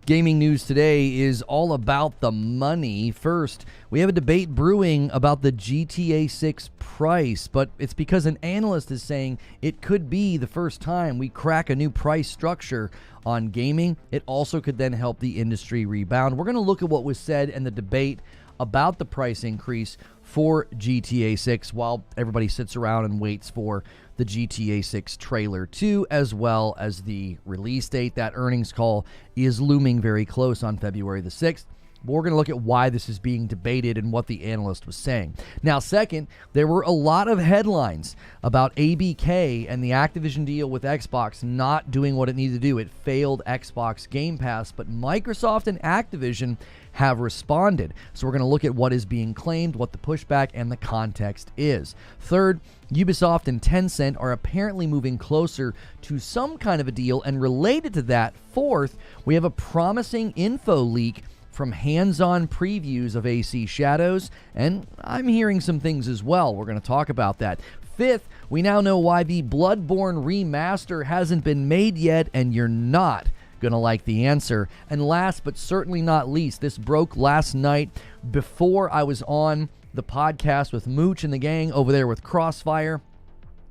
Gaming news today is all about the money. First, we have a debate brewing about the GTA 6 price, but it's because an analyst is saying it could be the first time we crack a new price structure on gaming. It also could then help the industry rebound. We're going to look at what was said and the debate about the price increase for GTA 6 while everybody sits around and waits for the GTA 6 trailer 2, as well as the release date. That earnings call is looming very close on February the 6th. But we're going to look at why this is being debated and what the analyst was saying. Now, second, there were a lot of headlines about ABK and the Activision deal with Xbox not doing what it needed to do. It failed Xbox Game Pass, but Microsoft and Activision have responded. So we're going to look at what is being claimed, what the pushback and the context is. Third, Ubisoft and Tencent are apparently moving closer to some kind of a deal, and related to that, fourth, we have a promising info leak from hands-on previews of AC Shadows, and I'm hearing some things as well. We're going to talk about that. Fifth, we now know why the Bloodborne Remaster hasn't been made yet, and you're not gonna like the answer. And last but certainly not least, this broke last night before I was on the podcast with Mooch and the gang over there with Crossfire.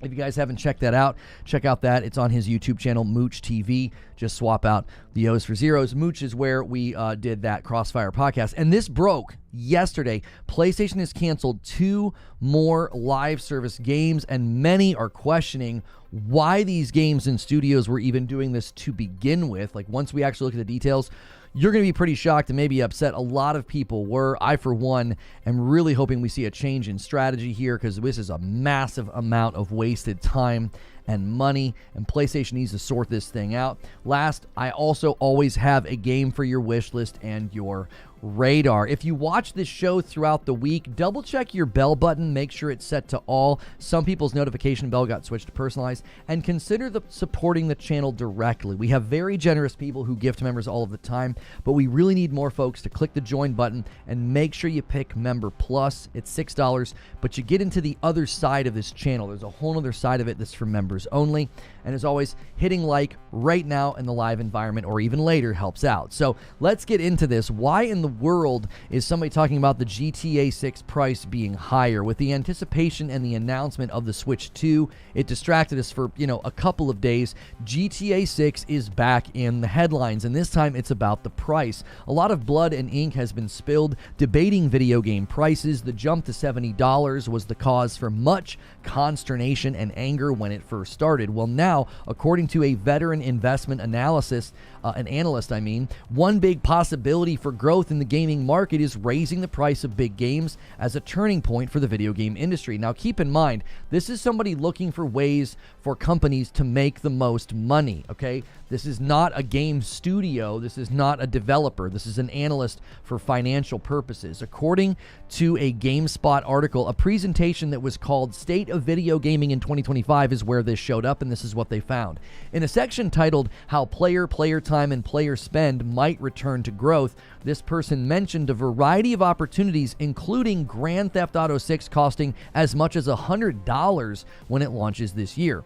If you guys haven't checked that out, check out that. It's on his YouTube channel, Mooch TV. Just swap out the O's for zeros. Mooch is where we did that Crossfire podcast. And this broke yesterday. PlayStation has canceled 2 more live service games, and many are questioning why these games and studios were even doing this to begin with. Like, once we actually look at the details, you're going to be pretty shocked and maybe upset. A lot of people were. I, for one, am really hoping we see a change in strategy here, because this is a massive amount of wasted time and money, and PlayStation needs to sort this thing out. Last, I also always have a game for your wish list and your radar. If you watch this show throughout the week, double check your bell button, make sure it's set to all. Some people's notification bell got switched to personalized, and consider supporting the channel directly. We have very generous people who give to members all of the time, but we really need more folks to click the join button and make sure you pick Member Plus. It's $6, but you get into the other side of this channel. There's a whole other side of it that's for members only. And as always, hitting like right now in the live environment or even later helps out. So let's get into this. Why in the world is somebody talking about the GTA 6 price being higher? With the anticipation and the announcement of the Switch 2, it distracted us for, a couple of days. GTA 6 is back in the headlines, and this time it's about the price. A lot of blood and ink has been spilled debating video game prices. The jump to $70 was the cause for much consternation and anger when it first started. Well, now, according to a veteran investment analyst, one big possibility for growth in the gaming market is raising the price of big games as a turning point for the video game industry. Now, keep in mind, this is somebody looking for ways for companies to make the most money, okay? This is not a game studio. This is not a developer. This is an analyst for financial purposes. According to a GameSpot article, a presentation that was called State of Video Gaming in 2025 is where this showed up, and this is what they found. In a section titled How Player Time, and Player Spend Might Return to Growth, this person mentioned a variety of opportunities, including Grand Theft Auto 6 costing as much as $100 when it launches this year.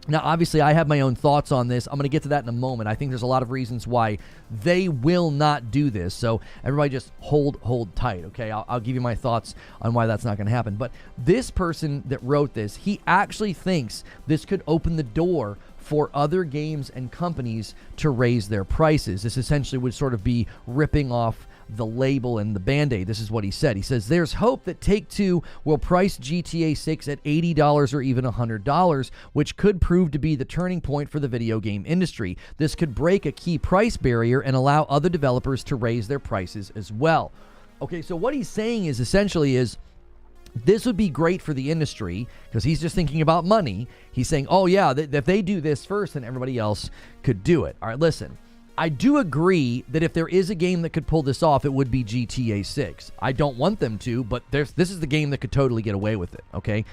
Now, obviously, I have my own thoughts on this. I'm going to get to that in a moment. I think there's a lot of reasons why they will not do this. So everybody just hold tight, okay? I'll give you my thoughts on why that's not going to happen. But this person that wrote this, he actually thinks this could open the door for other games and companies to raise their prices. This essentially would sort of be ripping off the label and the Band-Aid. This is what he said. He says, there's hope that Take-Two will price GTA 6 at $80 or even $100, which could prove to be the turning point for the video game industry. This could break a key price barrier and allow other developers to raise their prices as well. Okay, so what he's saying is essentially this would be great for the industry because he's just thinking about money. He's saying, oh yeah, if they do this first, then everybody else could do it. All right, listen. I do agree that if there is a game that could pull this off, it would be GTA 6. I don't want them to, but this is the game that could totally get away with it, okay?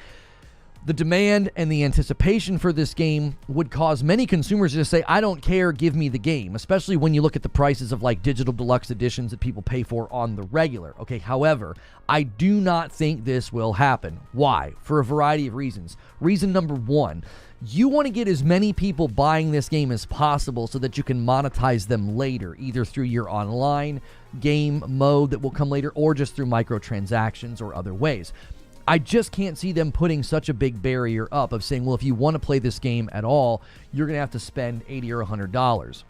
The demand and the anticipation for this game would cause many consumers to say, I don't care, give me the game, especially when you look at the prices of like digital deluxe editions that people pay for on the regular. Okay, however, I do not think this will happen. Why? For a variety of reasons. Reason number one, You want to get as many people buying this game as possible so that you can monetize them later, either through your online game mode that will come later or just through microtransactions or other ways. I just can't see them putting such a big barrier up of saying, well, if you want to play this game at all, you're going to have to spend $80 or $100.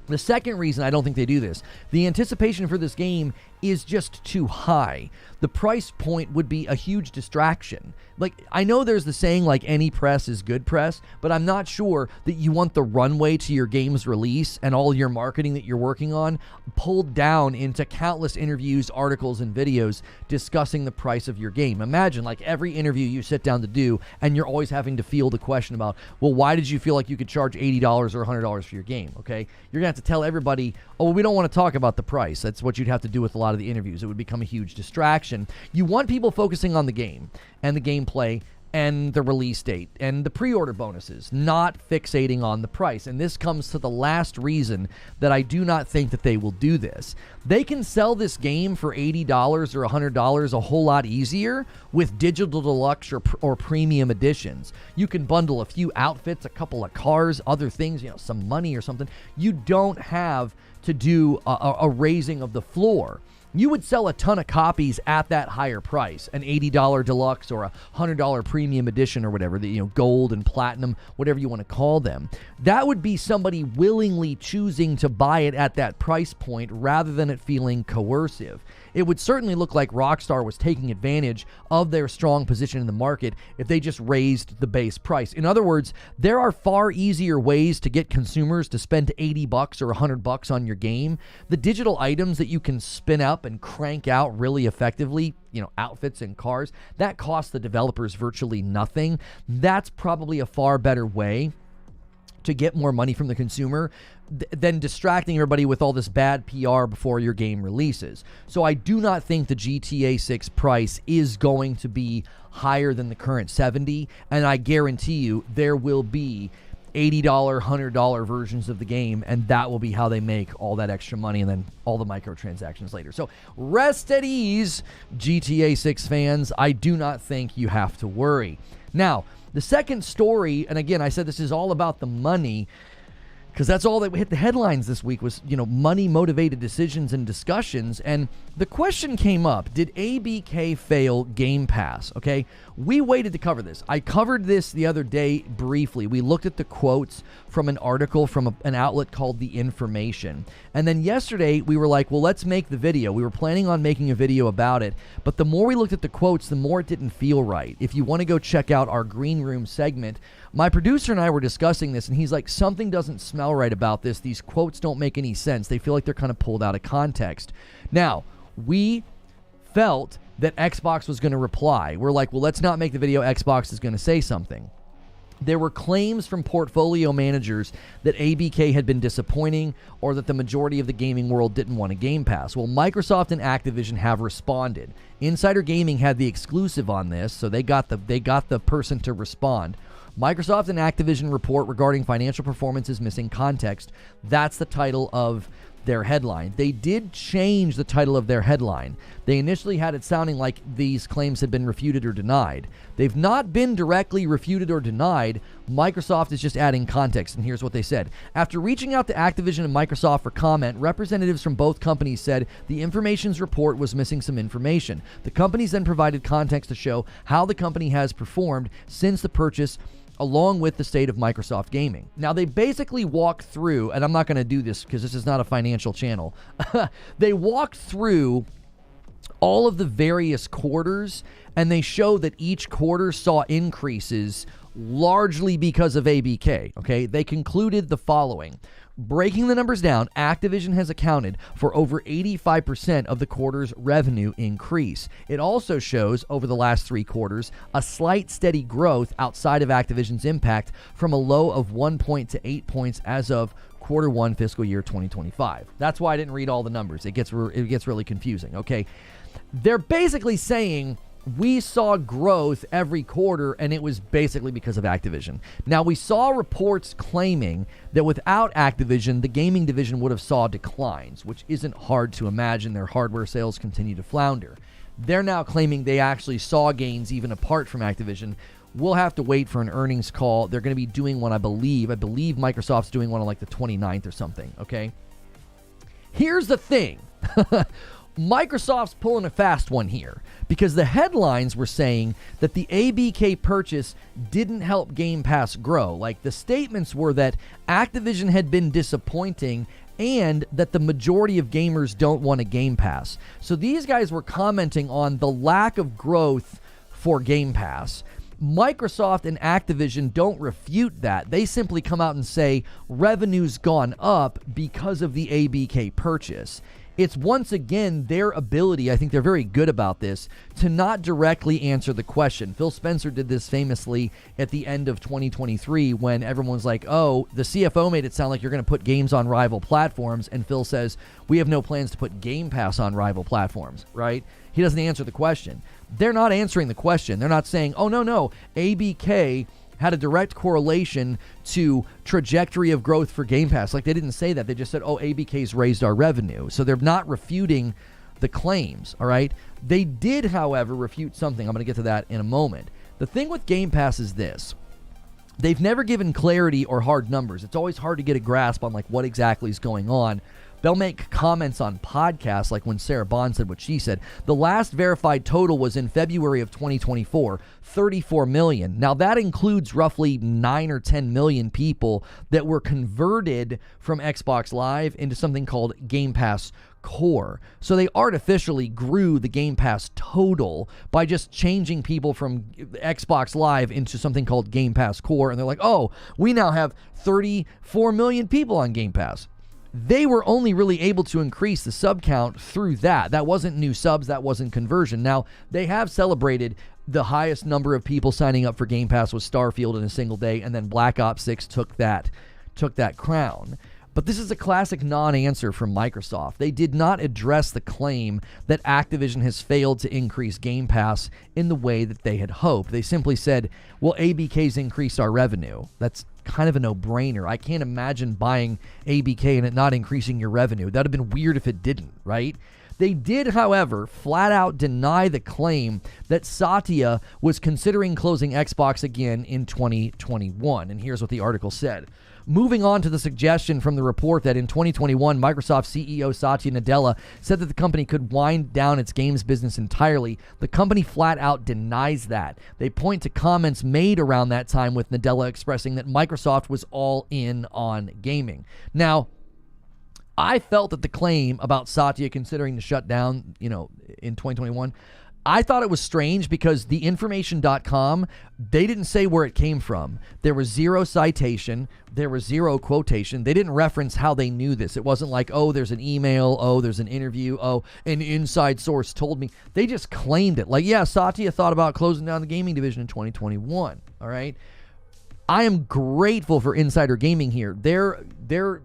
The second reason I don't think they do this, the anticipation for this game is just too high. The price point would be a huge distraction. Like, I know there's the saying, like, any press is good press, but I'm not sure that you want the runway to your game's release and all your marketing that you're working on pulled down into countless interviews, articles, and videos discussing the price of your game. Imagine, like, every interview you sit down to do, and you're always having to field the question about, well, why did you feel like you could charge $80 or $100 for your game, okay? You're going to have to tell everybody, oh, well, we don't want to talk about the price. That's what you'd have to do with a lot of the interviews. It would become a huge distraction. You want people focusing on the game and the gameplay and the release date and the pre-order bonuses, not fixating on the price. And this comes to the last reason that I do not think that they will do this. They can sell this game for $80 or $100 a whole lot easier with digital deluxe or premium editions. You can bundle a few outfits, a couple of cars, other things, some money or something. You don't have to do a raising of the floor. You would sell a ton of copies at that higher price, an $80 deluxe or a $100 premium edition or whatever, gold and platinum, whatever you want to call them. That would be somebody willingly choosing to buy it at that price point rather than it feeling coercive. It would certainly look like Rockstar was taking advantage of their strong position in the market if they just raised the base price. In other words, there are far easier ways to get consumers to spend $80 or $100 on your game. The digital items that you can spin up and crank out really effectively, outfits and cars, that costs the developers virtually nothing. That's probably a far better way to get more money from the consumer than distracting everybody with all this bad PR before your game releases. So I do not think the GTA 6 price is going to be higher than the current $70, and I guarantee you there will be $80, $100 versions of the game, and that will be how they make all that extra money and then all the microtransactions later. So rest at ease, GTA 6 fans. I do not think you have to worry. Now, the second story, and again, I said this is all about the money, because that's all that hit the headlines this week was, money-motivated decisions and discussions. And the question came up, did ABK fail Game Pass? Okay, we waited to cover this. I covered this the other day briefly. We looked at the quotes from an article from an outlet called The Information. And then yesterday, we were like, well, let's make the video. We were planning on making a video about it. But the more we looked at the quotes, the more it didn't feel right. If you want to go check out our Green Room segment, my producer and I were discussing this, and he's like, something doesn't smell right about this. These quotes don't make any sense. They feel like they're kind of pulled out of context. Now, we felt that Xbox was going to reply. We're like, well, let's not make the video. Xbox is going to say something. There were claims from portfolio managers that ABK had been disappointing or that the majority of the gaming world didn't want a Game Pass. Well, Microsoft and Activision have responded. Insider Gaming had the exclusive on this, so they got the person to respond. Microsoft and Activision report regarding financial performance is missing context. That's the title of their headline. They did change the title of their headline. They initially had it sounding like these claims had been refuted or denied. They've not been directly refuted or denied. Microsoft is just adding context, and here's what they said. After reaching out to Activision and Microsoft for comment, representatives from both companies said the Information's report was missing some information. The companies then provided context to show how the company has performed since the purchase, along with the state of Microsoft Gaming. Now, they basically walk through, and I'm not going to do this because this is not a financial channel. They walk through all of the various quarters, and they show that each quarter saw increases largely because of ABK, okay? They concluded the following. Breaking the numbers down, Activision has accounted for over 85% of the quarter's revenue increase. It also shows, over the last 3 quarters, a slight steady growth outside of Activision's impact from a low of 1 point to 8 points as of quarter 1 fiscal year 2025. That's why I didn't read all the numbers. It gets really confusing, okay? They're basically saying we saw growth every quarter, and it was basically because of Activision. Now, we saw reports claiming that without Activision, the gaming division would have saw declines, which isn't hard to imagine. Their hardware sales continue to flounder. They're now claiming they actually saw gains even apart from Activision, we'll have to wait for an earnings call. They're going to be doing one, I believe Microsoft's doing one on like the 29th or something, okay? Here's the thing. Microsoft's pulling a fast one here because the headlines were saying that the ABK purchase didn't help Game Pass grow. Like, the statements were that Activision had been disappointing and that the majority of gamers don't want a Game Pass. So these guys were commenting on the lack of growth for Game Pass. Microsoft and Activision don't refute that. They simply come out and say revenue's gone up because of the ABK purchase. It's once again their ability, I think they're very good about this, to not directly answer the question. Phil Spencer did this famously at the end of 2023 when everyone was like, oh, the CFO made it sound like you're going to put games on rival platforms, and Phil says, we have no plans to put Game Pass on rival platforms, right? He doesn't answer the question. They're not answering the question. They're not saying, oh, no, ABK had a direct correlation to trajectory of growth for Game Pass. Like, they didn't say that. They just said, oh, ABK's raised our revenue. So they're not refuting the claims, all right? They did, however, refute something. I'm going to get to that in a moment. The thing with Game Pass is this. They've never given clarity or hard numbers. It's always hard to get a grasp on, like, what exactly is going on. They'll make comments on podcasts, like when Sarah Bond said what she said. The last verified total was in February of 2024, 34 million. Now, that includes roughly 9 or 10 million people that were converted from Xbox Live into something called Game Pass Core. So they artificially grew the Game Pass total by just changing people from Xbox Live into something called Game Pass Core. And they're like, oh, we now have 34 million people on Game Pass. They were only really able to increase the sub count through that. That wasn't new subs. That wasn't conversion. Now, they have celebrated the highest number of people signing up for Game Pass was Starfield in a single day, and then Black Ops 6 took that crown. But this is a classic non-answer from Microsoft. They did not address the claim that Activision has failed to increase Game Pass in the way that they had hoped. They simply said, well, ABK's increased our revenue. That's kind of a no-brainer. I can't imagine buying ABK and it not increasing your revenue. That would have been weird if it didn't, right? They did, however, flat out deny the claim that Satya was considering closing Xbox again in 2021. And here's what the article said. Moving on to the suggestion from the report that in 2021, Microsoft CEO Satya Nadella said that the company could wind down its games business entirely. The company flat out denies that. They point to comments made around that time with Nadella expressing that Microsoft was all in on gaming. Now, I felt that the claim about Satya considering to shut down, in 2021, I thought it was strange because the information.com, they didn't say where it came from. There was zero citation. There was zero quotation. They didn't reference how they knew this. It wasn't like, oh, there's an email. Oh, there's an interview. Oh, an inside source told me. They just claimed it. Like, yeah, Satya thought about closing down the gaming division in 2021. All right. I am grateful for Insider Gaming here. Their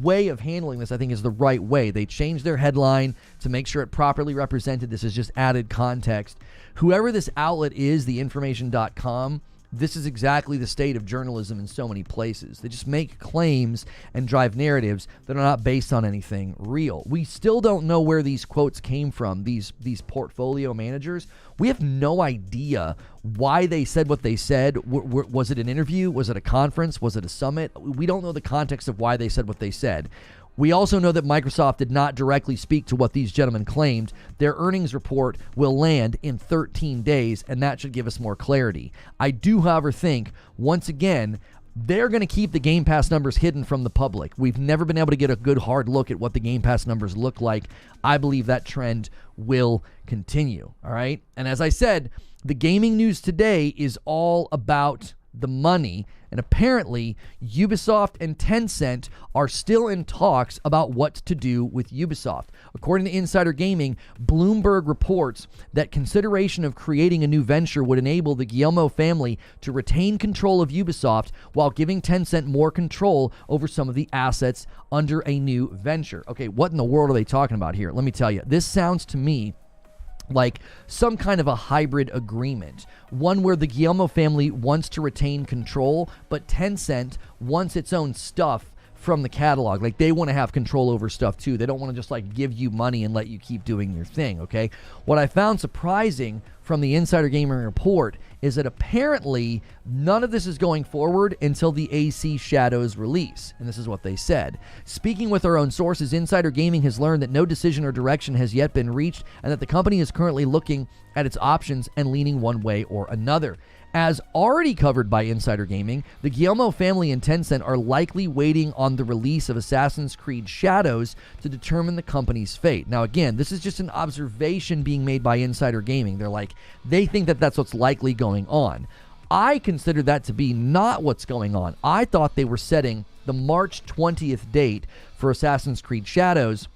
way of handling this, I think, is the right way. They changed their headline to make sure it properly represented. This is just added context. Whoever this outlet is, the information.com, this is exactly the state of journalism in so many places. They just make claims and drive narratives that are not based on anything real. We still don't know where these quotes came from, these portfolio managers. We have no idea why they said what they said. Was it an interview? Was it a conference? Was it a summit? We don't know the context of why they said what they said. We also know that Microsoft did not directly speak to what these gentlemen claimed. Their earnings report will land in 13 days, and that should give us more clarity. I do, however, think, once again, they're going to keep the Game Pass numbers hidden from the public. We've never been able to get a good hard look at what the Game Pass numbers look like. I believe that trend will continue, all right? And as I said, the gaming news today is all about the money, and apparently Ubisoft and Tencent are still in talks about what to do with Ubisoft. According to Insider Gaming, Bloomberg reports that consideration of creating a new venture would enable the Guillemot family to retain control of Ubisoft while giving Tencent more control over some of the assets under a new venture. Okay, what in the world are they talking about here? Let me tell you. This sounds to me like some kind of a hybrid agreement, one where the Guillemot family wants to retain control, but Tencent wants its own stuff from the catalog. Like, they want to have control over stuff too. They don't want to just like give you money and let you keep doing your thing, okay? What I found surprising from the Insider Gaming report is that apparently none of this is going forward until the AC Shadows release. And this is what they said. Speaking with our own sources, Insider Gaming has learned that no decision or direction has yet been reached and that the company is currently looking at its options and leaning one way or another. As already covered by Insider Gaming, the Guillermo family and Tencent are likely waiting on the release of Assassin's Creed Shadows to determine the company's fate. Now, again, this is just an observation being made by Insider Gaming. They think that that's what's likely going on. I consider that to be not what's going on. I thought they were setting the March 20th date for Assassin's Creed Shadows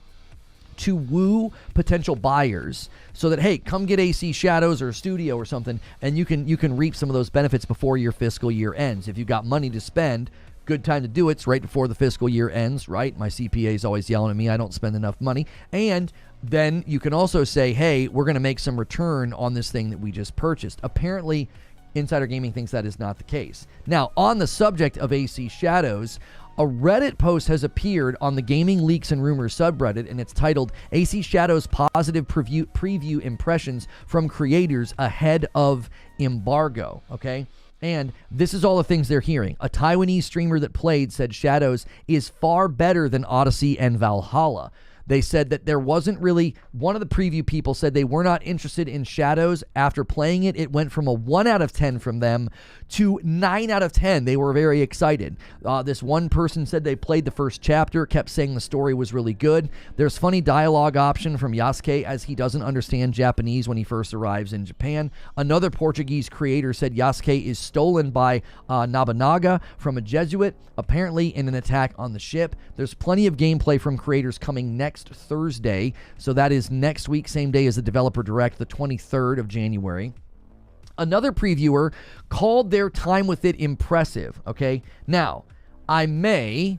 to woo potential buyers so that, hey, come get AC Shadows or a studio or something, and you can reap some of those benefits before your fiscal year ends. If you've got money to spend, good time to do it. It's right before the fiscal year ends, right? My CPA is always yelling at me I don't spend enough money. And then you can also say, hey, we're going to make some return on this thing that we just purchased. Apparently, Insider Gaming thinks that is not the case. Now, on the subject of AC Shadows, a Reddit post has appeared on the Gaming Leaks and Rumors subreddit, and it's titled AC Shadows Positive Preview Impressions from Creators Ahead of Embargo, okay? And this is all the things they're hearing. A Taiwanese streamer that played said Shadows is far better than Odyssey and Valhalla. They said that there wasn't really, one of the preview people said they were not interested in Shadows. After playing it, it went from a 1 out of 10 from them to 9 out of 10. They were very excited. This one person said they played the first chapter, kept saying the story was really good. There's funny dialogue option from Yasuke as he doesn't understand Japanese when he first arrives in Japan. Another Portuguese creator said Yasuke is stolen by Nobunaga from a Jesuit, apparently in an attack on the ship. There's plenty of gameplay from creators coming next Thursday, so that is next week, same day as the developer direct, the 23rd of January. Another previewer called their time with it impressive, okay? Now, I may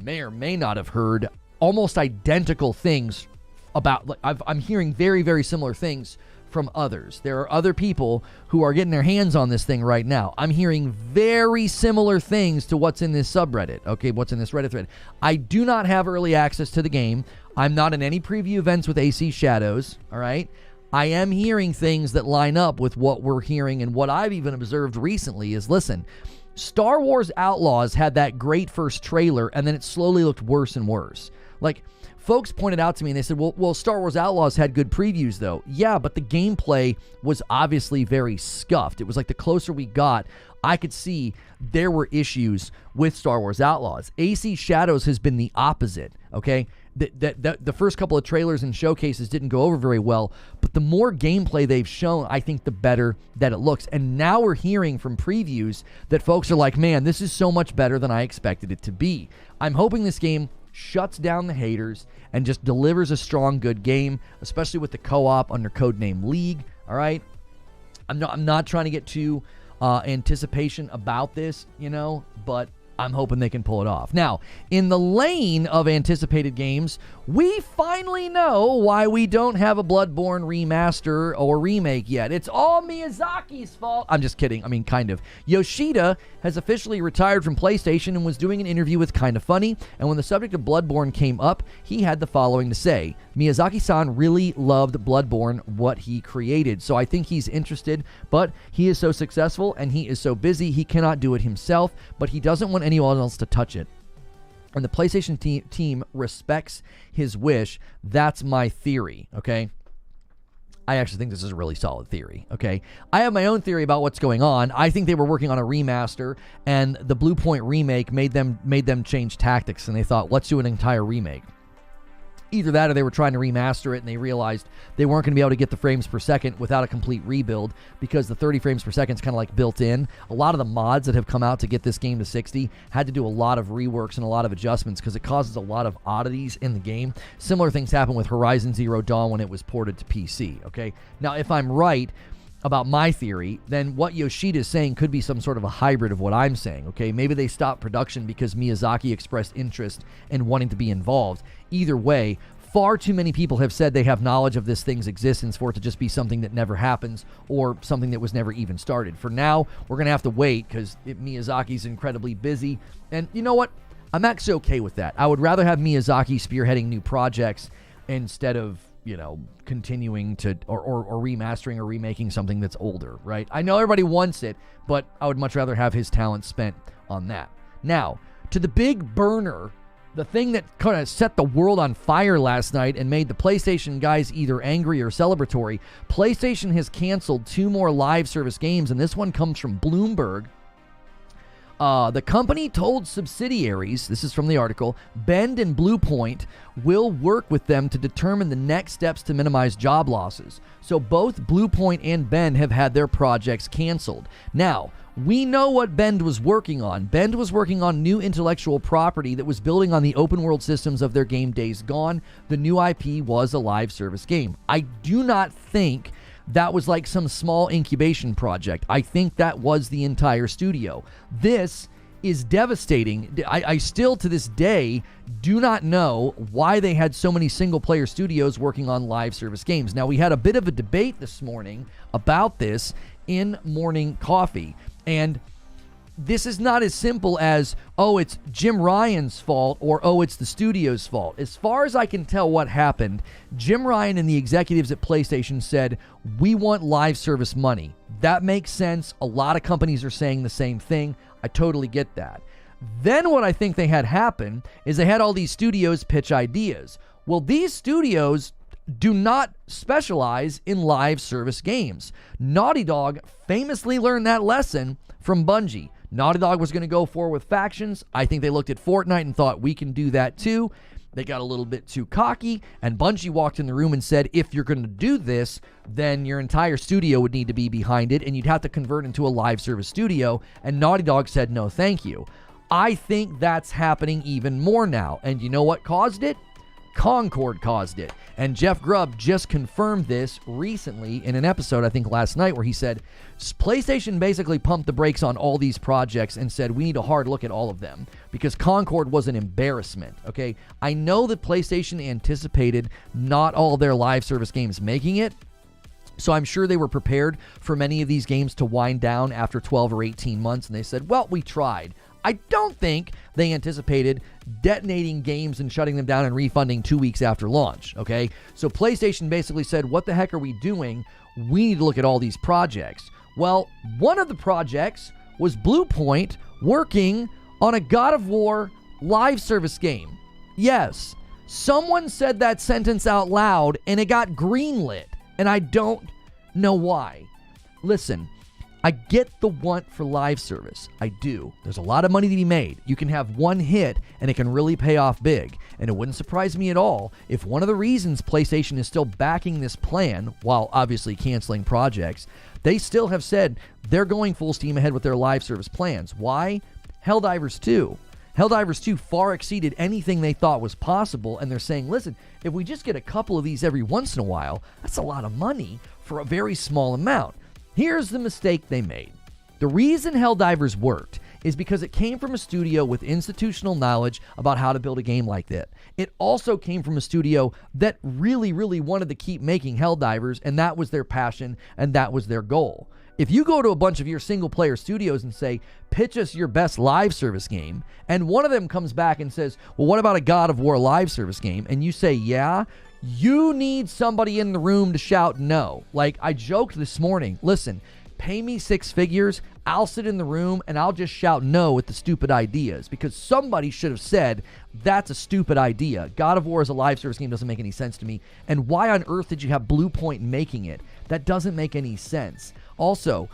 or may not have heard almost identical things about, like, I'm hearing very, very similar things from others. There are other people who are getting their hands on this thing right now. I'm hearing very similar things to what's in this subreddit, okay, what's in this Reddit thread. I do not have early access to the game. I'm not in any preview events with AC Shadows, all right? I am hearing things that line up with what we're hearing, and what I've even observed recently is, listen, Star Wars Outlaws had that great first trailer, and then it slowly looked worse and worse. Like, folks pointed out to me and they said, well, Star Wars Outlaws had good previews though. Yeah, but the gameplay was obviously very scuffed. It was like the closer we got, I could see there were issues with Star Wars Outlaws. AC Shadows has been the opposite, okay? The first couple of trailers and showcases didn't go over very well, but the more gameplay they've shown, I think the better that it looks. And now we're hearing from previews that folks are like, man, this is so much better than I expected it to be. I'm hoping this game shuts down the haters and just delivers a strong, good game, especially with the co-op under codename League, all right? I'm not trying to get too anticipation about this, you know, but I'm hoping they can pull it off. Now, in the lane of anticipated games, we finally know why we don't have a Bloodborne remaster or remake yet. It's all Miyazaki's fault. I'm just kidding. I mean, kind of. Yoshida has officially retired from PlayStation and was doing an interview with Kinda Funny, and when the subject of Bloodborne came up, he had the following to say. Miyazaki-san really loved Bloodborne, what he created, so I think he's interested, but he is so successful and he is so busy he cannot do it himself, but he doesn't want anyone else to touch it. And the PlayStation team respects his wish. That's my theory, okay? I actually think this is a really solid theory, okay? I have my own theory about what's going on. I think they were working on a remaster, and the Blue Point remake made them change tactics, and they thought, let's do an entire remake. Either that or they were trying to remaster it and they realized they weren't going to be able to get the frames per second without a complete rebuild because the 30 frames per second is kind of like built in. A lot of the mods that have come out to get this game to 60 had to do a lot of reworks and a lot of adjustments because it causes a lot of oddities in the game. Similar things happened with Horizon Zero Dawn when it was ported to PC, okay? Now, if I'm right about my theory, then what Yoshida is saying could be some sort of a hybrid of what I'm saying, okay? Maybe they stopped production because Miyazaki expressed interest in wanting to be involved. Either way, far too many people have said they have knowledge of this thing's existence for it to just be something that never happens or something that was never even started. For now, we're going to have to wait because Miyazaki's incredibly busy. And you know what? I'm actually okay with that. I would rather have Miyazaki spearheading new projects instead of, continuing to or remastering or remaking something that's older, right? I know everybody wants it, but I would much rather have his talent spent on that. Now, to the big burner, the thing that kind of set the world on fire last night and made the PlayStation guys either angry or celebratory, PlayStation has canceled 2 more live service games, and this one comes from Bloomberg. The company told subsidiaries, this is from the article, Bend and Bluepoint will work with them to determine the next steps to minimize job losses. So both Bluepoint and Bend have had their projects canceled. Now, we know what Bend was working on. Bend was working on new intellectual property that was building on the open world systems of their game Days Gone. The new IP was a live service game. I do not think that was like some small incubation project. I think that was the entire studio. This is devastating. I still, to this day, do not know why they had so many single-player studios working on live service games. Now, we had a bit of a debate this morning about this in Morning Coffee, and this is not as simple as, oh, it's Jim Ryan's fault or, oh, it's the studio's fault. As far as I can tell what happened, Jim Ryan and the executives at PlayStation said, we want live service money. That makes sense. A lot of companies are saying the same thing. I totally get that. Then what I think they had happen is they had all these studios pitch ideas. Well, these studios do not specialize in live service games. Naughty Dog famously learned that lesson from Bungie. Naughty Dog was going to go forward with factions. I think they looked at Fortnite and thought, we can do that too. They got a little bit too cocky, and Bungie walked in the room and said, if you're going to do this, then your entire studio would need to be behind it, and you'd have to convert into a live service studio, and Naughty Dog said, no, thank you. I think that's happening even more now, and you know what caused it? Concord caused it. And Jeff Grubb just confirmed this recently in an episode, I think last night, where he said PlayStation basically pumped the brakes on all these projects and said we need a hard look at all of them because Concord was an embarrassment, okay? I know that PlayStation anticipated not all their live service games making it, so I'm sure they were prepared for many of these games to wind down after 12 or 18 months, and they said, well, we tried. I don't think they anticipated detonating games and shutting them down and refunding 2 weeks after launch, okay? So PlayStation basically said, what the heck are we doing? We need to look at all these projects. Well, one of the projects was Bluepoint working on a God of War live service game. Yes, someone said that sentence out loud and it got greenlit, and I don't know why. Listen, I get the want for live service. I do. There's a lot of money to be made. You can have one hit and it can really pay off big. And it wouldn't surprise me at all if one of the reasons PlayStation is still backing this plan, while obviously canceling projects, they still have said they're going full steam ahead with their live service plans. Why? Helldivers 2. Helldivers 2 far exceeded anything they thought was possible, and they're saying, listen, if we just get a couple of these every once in a while, that's a lot of money for a very small amount. Here's the mistake they made. The reason Helldivers worked is because it came from a studio with institutional knowledge about how to build a game like that. It also came from a studio that really, really wanted to keep making Helldivers, and that was their passion, and that was their goal. If you go to a bunch of your single-player studios and say, pitch us your best live service game, and one of them comes back and says, well, what about a God of War live service game? And you say, yeah, you need somebody in the room to shout no. Like I joked this morning, listen, pay me 6 figures, I'll sit in the room and I'll just shout no at the stupid ideas because somebody should have said that's a stupid idea. God of War as a live service game doesn't make any sense to me. And why on earth did you have Bluepoint making it? That doesn't make any sense. Also,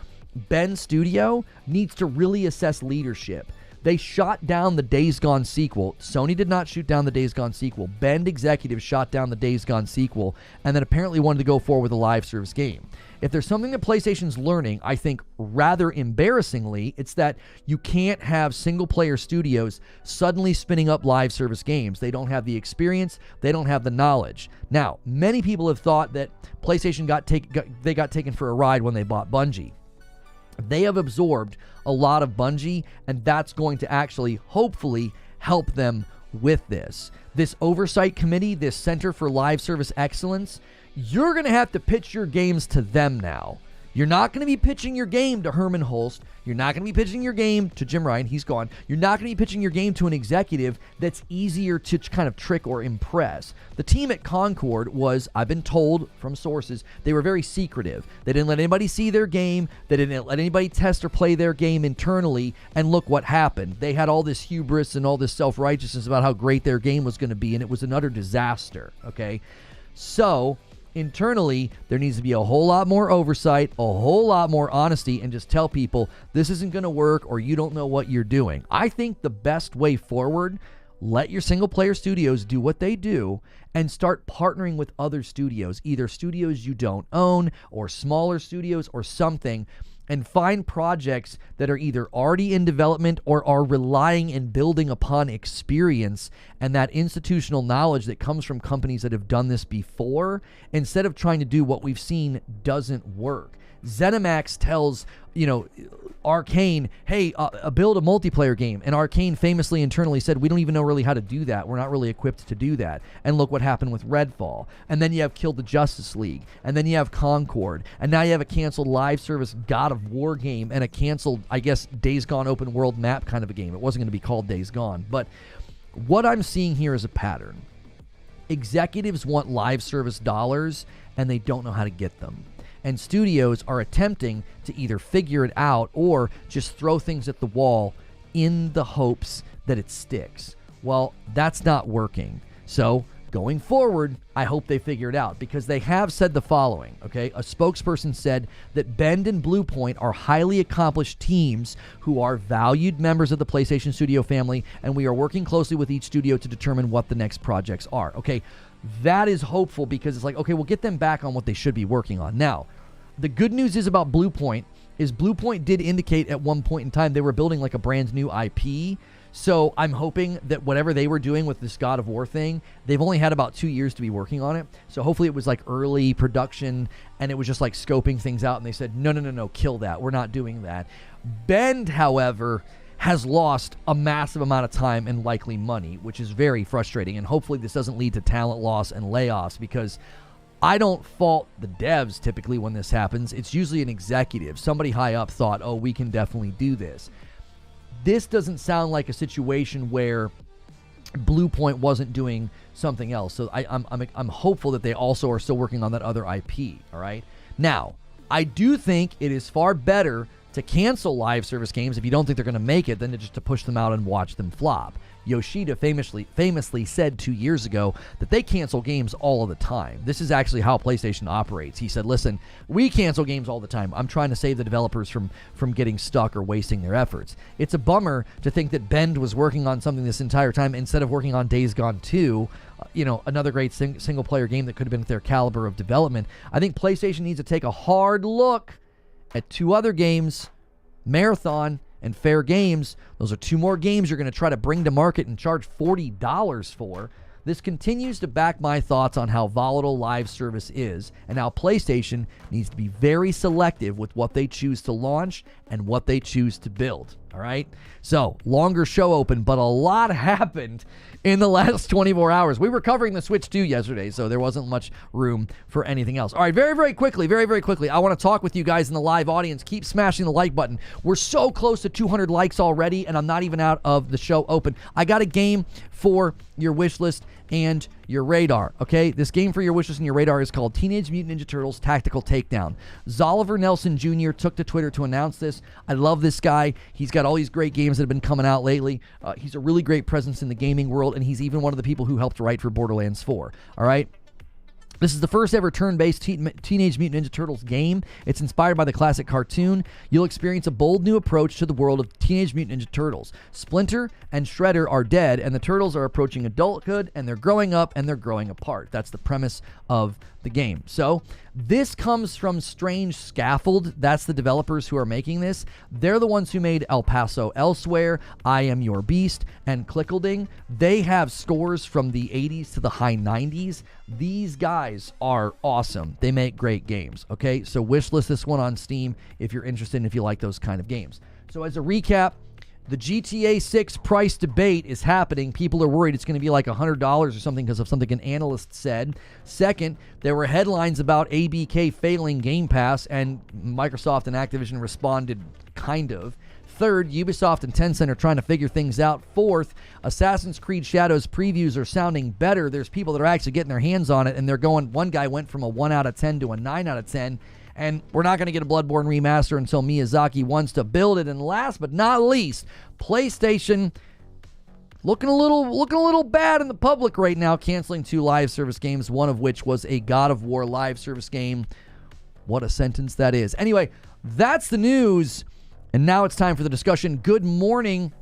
Ben Studio needs to really assess leadership. They shot down the Days Gone sequel. Sony did not shoot down the Days Gone sequel. Bend executives shot down the Days Gone sequel and then apparently wanted to go forward with a live service game. If there's something that PlayStation's learning, I think rather embarrassingly, it's that you can't have single-player studios suddenly spinning up live service games. They don't have the experience. They don't have the knowledge. Now, many people have thought that PlayStation got taken for a ride when they bought Bungie. They have absorbed a lot of Bungie, and that's going to actually, hopefully, help them with this. This oversight committee, this Center for Live Service Excellence, you're going to have to pitch your games to them now. You're not going to be pitching your game to Herman Holst. You're not going to be pitching your game to Jim Ryan. He's gone. You're not going to be pitching your game to an executive that's easier to kind of trick or impress. The team at Concord was, I've been told from sources, they were very secretive. They didn't let anybody see their game. They didn't let anybody test or play their game internally. And look what happened. They had all this hubris and all this self-righteousness about how great their game was going to be, and it was an utter disaster, okay? So internally, there needs to be a whole lot more oversight, a whole lot more honesty, and just tell people this isn't going to work or you don't know what you're doing. I think the best way forward, let your single-player studios do what they do and start partnering with other studios, either studios you don't own or smaller studios or something, and find projects that are either already in development or are relying and building upon experience and that institutional knowledge that comes from companies that have done this before, instead of trying to do what we've seen doesn't work. ZeniMax tells, Arcane, hey, build a multiplayer game. And Arcane famously internally said, we don't even know really how to do that. We're not really equipped to do that. And look what happened with Redfall. And then you have Kill the Justice League. And then you have Concord. And now you have a canceled live service God of War game and a canceled, I guess, Days Gone open world map kind of a game. It wasn't going to be called Days Gone. But what I'm seeing here is a pattern. Executives want live service dollars, and they don't know how to get them. And studios are attempting to either figure it out or just throw things at the wall in the hopes that it sticks. Well, that's not working. So going forward, I hope they figure it out, because they have said the following, okay? A spokesperson said that Bend and Bluepoint are highly accomplished teams who are valued members of the PlayStation Studio family, and we are working closely with each studio to determine what the next projects are. Okay, that is hopeful, because it's like, okay, we'll get them back on what they should be working on. Now, the good news is about Bluepoint is Bluepoint did indicate at one point in time they were building like a brand new IP. So I'm hoping that whatever they were doing with this God of War thing, they've only had about 2 years to be working on it. So hopefully it was like early production and it was just like scoping things out, and they said, no, kill that. We're not doing that. Bend, however, has lost a massive amount of time and likely money, which is very frustrating. And hopefully this doesn't lead to talent loss and layoffs, because I don't fault the devs typically when this happens. It's usually an executive. Somebody high up thought, oh, we can definitely do this. This doesn't sound like a situation where Bluepoint wasn't doing something else. So I'm hopeful that they also are still working on that other IP, all right? Now, I do think it is far better to cancel live service games if you don't think they're going to make it than to just to push them out and watch them flop. Yoshida famously said 2 years ago that they cancel games all of the time. This is actually how PlayStation operates. He said, listen, we cancel games all the time. I'm trying to save the developers from getting stuck or wasting their efforts. It's a bummer to think that Bend was working on something this entire time instead of working on Days Gone 2, another great single-player game that could have been at their caliber of development. I think PlayStation needs to take a hard look at two other games, Marathon and Fair Games. Those are two more games you're going to try to bring to market and charge $40 for. This continues to back my thoughts on how volatile live service is and how PlayStation needs to be very selective with what they choose to launch and what they choose to build. All right? So, longer show open, but a lot happened in the last 24 hours. We were covering the Switch 2 yesterday, so there wasn't much room for anything else. All right, very quickly, I want to talk with you guys in the live audience. Keep smashing the like button. We're so close to 200 likes already, and I'm not even out of the show open. I got a game for your wish list and your radar, okay? This game for your wish list and your radar is called Teenage Mutant Ninja Turtles Tactical Takedown. Zoliver Nelson Jr. took to Twitter to announce this. I love this guy. He's got all these great games that have been coming out lately. He's a really great presence in the gaming world, and he's even one of the people who helped write for Borderlands 4, all right? This is the first ever turn-based Teenage Mutant Ninja Turtles game. It's inspired by the classic cartoon. You'll experience a bold new approach to the world of Teenage Mutant Ninja Turtles. Splinter and Shredder are dead, and the Turtles are approaching adulthood, and they're growing up, and they're growing apart. That's the premise of the game. So, this comes from Strange Scaffold. That's the developers who are making this. They're the ones who made El Paso Elsewhere, I Am Your Beast, and Clickleding. They have scores from the 80s to the high 90s. These guys are awesome. They make great games, okay? So wishlist this one on Steam if you're interested and if you like those kind of games. So as a recap, The GTA 6 price debate is happening. People are worried it's going to be like $100 or something because of something an analyst said. Second, there were headlines about ABK failing Game Pass, and Microsoft and Activision responded kind of. Third, Ubisoft and Tencent are trying to figure things out. Fourth, Assassin's Creed Shadows previews are sounding better. There's people that are actually getting their hands on it, and they're going, one guy went from a 1 out of 10 to a 9 out of 10, and we're not going to get a Bloodborne Remaster until Miyazaki wants to build it. And last but not least, PlayStation looking a little bad in the public right now, canceling 2 live service games, one of which was a God of War live service game. What a sentence that is. Anyway, that's the news. And now it's time for the discussion. Good morning,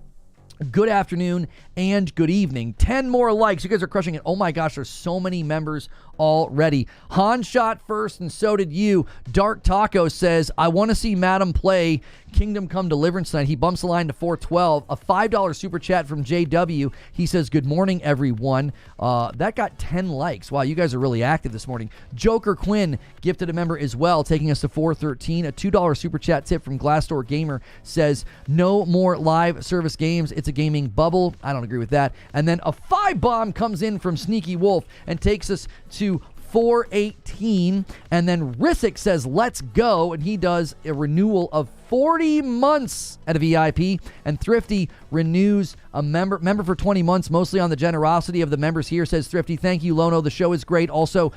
good afternoon, and good evening. 10 more likes. You guys are crushing it. Oh my gosh, there's so many members already. Han shot first, and so did you. Dark Taco says, I want to see Madam play Kingdom Come Deliverance tonight. He bumps the line to 412. A $5 super chat from JW. He says, good morning, everyone. That got 10 likes. Wow, you guys are really active this morning. Joker Quinn gifted a member as well, taking us to 413. A $2 super chat tip from Glassdoor Gamer says, no more live service games. It's a gaming bubble. I don't agree with that. And then a 5 bomb comes in from Sneaky Wolf and takes us to 418. And then Rissick says, let's go. And he does a renewal of 40 months at a VIP. And Thrifty renews a member for 20 months, mostly on the generosity of the members here, says Thrifty. Thank you, Lono. The show is great. Also,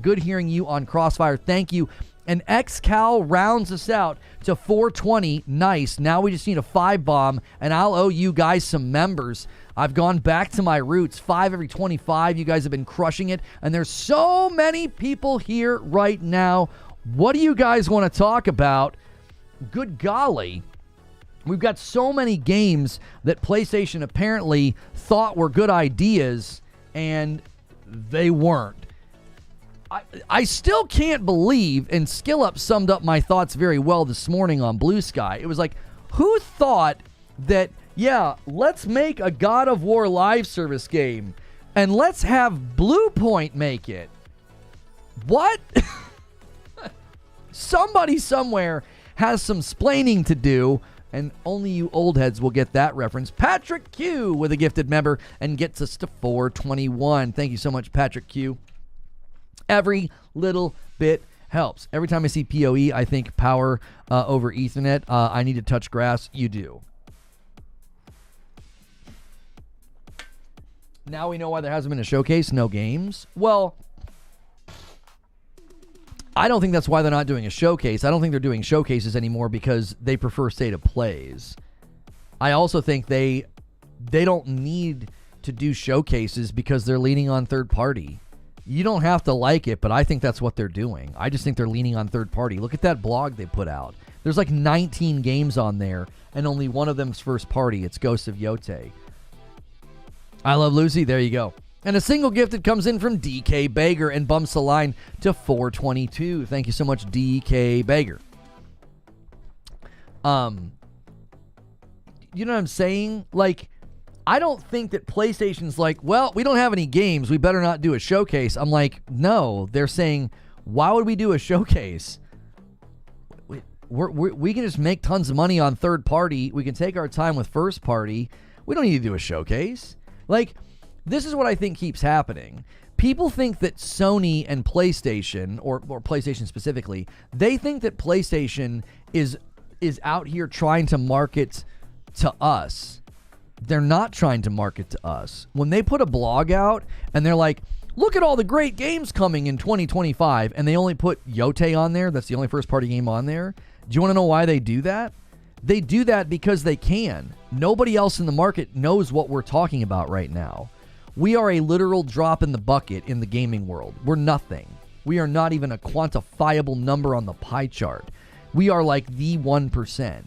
good hearing you on Crossfire. Thank you. And XCal rounds us out to 420. Nice. Now we just need a 5 bomb, and I'll owe you guys some members. I've gone back to my roots. 5 every 25. You guys have been crushing it, and there's so many people here right now. What do you guys want to talk about? Good golly. We've got so many games that PlayStation apparently thought were good ideas, and they weren't. I still can't believe, and SkillUp summed up my thoughts very well this morning on Blue Sky. It was like, who thought that, yeah, let's make a God of War live service game, and let's have Blue Point make it? What? Somebody somewhere has some splaining to do, and only you old heads will get that reference. Patrick Q with a gifted member and gets us to 421. Thank you so much, Patrick Q. Every little bit helps. Every time I see PoE, I think power over Ethernet. I need to touch grass. You do. Now we know why there hasn't been a showcase. No games. Well, I don't think that's why they're not doing a showcase. I don't think they're doing showcases anymore because they prefer state of plays. I also think they don't need to do showcases because they're leaning on third party. You don't have to like it, but I think that's what they're doing. I just think they're leaning on third party. Look at that blog they put out. There's like 19 games on there, and only one of them's first party. It's Ghost of Yote. I Love Lucy. There you go. And a single gifted comes in from DK Bager and bumps the line to 422. Thank you so much, DK Bager. You know what I'm saying? Like, I don't think that PlayStation's like, well, we don't have any games. We better not do a showcase. I'm like, no. They're saying, why would we do a showcase? We can just make tons of money on third party. We can take our time with first party. We don't need to do a showcase. Like, this is what I think keeps happening. People think that Sony and PlayStation, or PlayStation specifically, they think that PlayStation is out here trying to market to us. They're not trying to market to us. When they put a blog out and they're like, look at all the great games coming in 2025, and they only put Yote on there, that's the only first party game on there. Do you want to know why they do that? They do that because they can. Nobody else in the market knows what we're talking about right now. We are a literal drop in the bucket in the gaming world. We're nothing. We are not even a quantifiable number on the pie chart. We are like the 1%.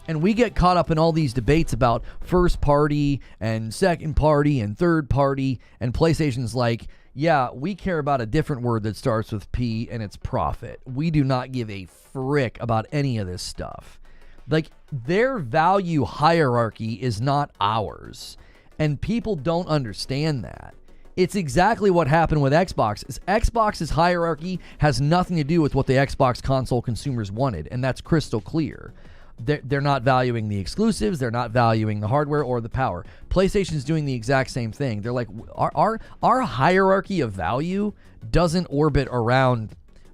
And we get caught up in all these debates about first party and second party and third party. And PlayStation's like, yeah, we care about a different word that starts with P, and it's profit. We do not give a frick about any of this stuff. Like, their value hierarchy is not ours. And people don't understand that. It's exactly what happened with Xbox. Xbox's hierarchy has nothing to do with what the Xbox console consumers wanted, and that's crystal clear. They're not valuing the exclusives. They're not valuing the hardware or the power. PlayStation's doing the exact same thing. They're like, our hierarchy of value doesn't orbit around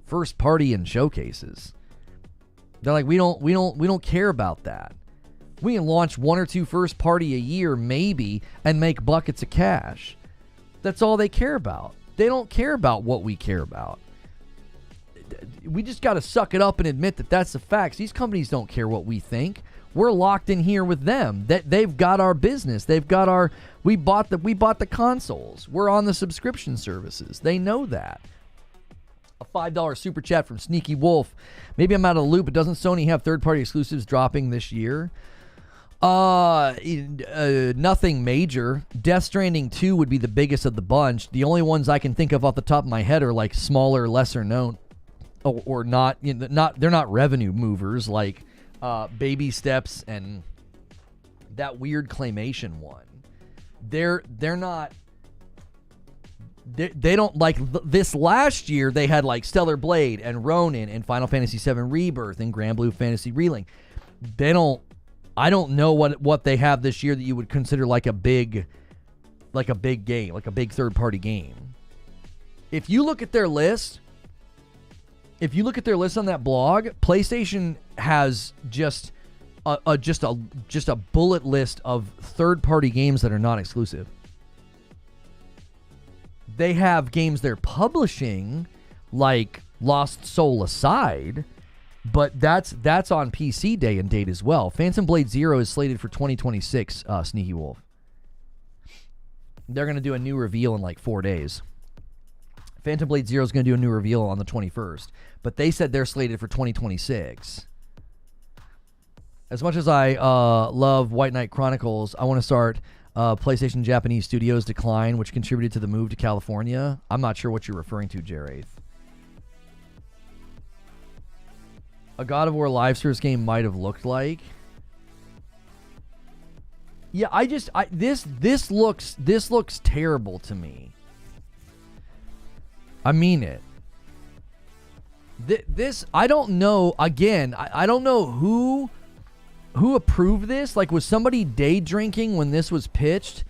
first party and showcases. They're like, we don't care about that. We can launch 1 or 2 first party a year maybe and make buckets of cash. That's all they care about. They don't care about what we care about. We just got to suck it up and admit that that's the facts. These companies don't care what we think. We're locked in here with them. That they've got our business. They've got our. We bought the consoles. We're on the subscription services. They know that. A $5 super chat from Sneaky Wolf. Maybe I'm out of the loop, but doesn't Sony have third-party exclusives dropping this year? Nothing major. Death Stranding 2 would be the biggest of the bunch. The only ones I can think of off the top of my head are like smaller, lesser known, or not. They're not revenue movers like Baby Steps and that weird claymation one. They're not. They don't like this. Last year they had like Stellar Blade and Ronin and Final Fantasy VII Rebirth and Grand Blue Fantasy Relink. They don't. I don't know what they have this year that you would consider like a big game, like a big third party game. If you look at their list, on that blog, PlayStation has just a bullet list of third party games that are not exclusive. They have games they're publishing, like Lost Soul aside, but that's on PC day and date as well. Phantom Blade Zero is slated for 2026, Sneaky Wolf. They're going to do a new reveal in like 4 days. Phantom Blade Zero is going to do a new reveal on the 21st, but they said they're slated for 2026. As much as I love White Knight Chronicles, I want to start PlayStation Japanese Studios decline, which contributed to the move to California. I'm not sure what you're referring to, Jeraith. A God of War live service game might have looked like. Yeah, this looks terrible to me. I mean it. This I don't know. Again, I don't know who approved this. Like, was somebody day drinking when this was pitched?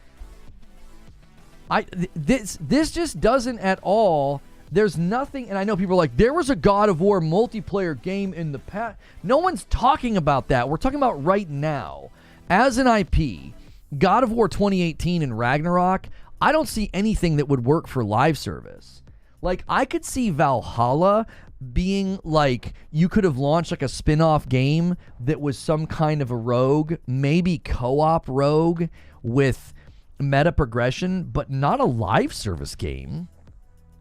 This just doesn't at all. There's nothing, and I know people are like, there was a God of War multiplayer game in the past. No one's talking about that. We're talking about right now. As an IP, God of War 2018 and Ragnarok, I don't see anything that would work for live service. Like, I could see Valhalla being like, you could have launched like a spin-off game that was some kind of a rogue, maybe co-op rogue with meta progression, but not a live service game.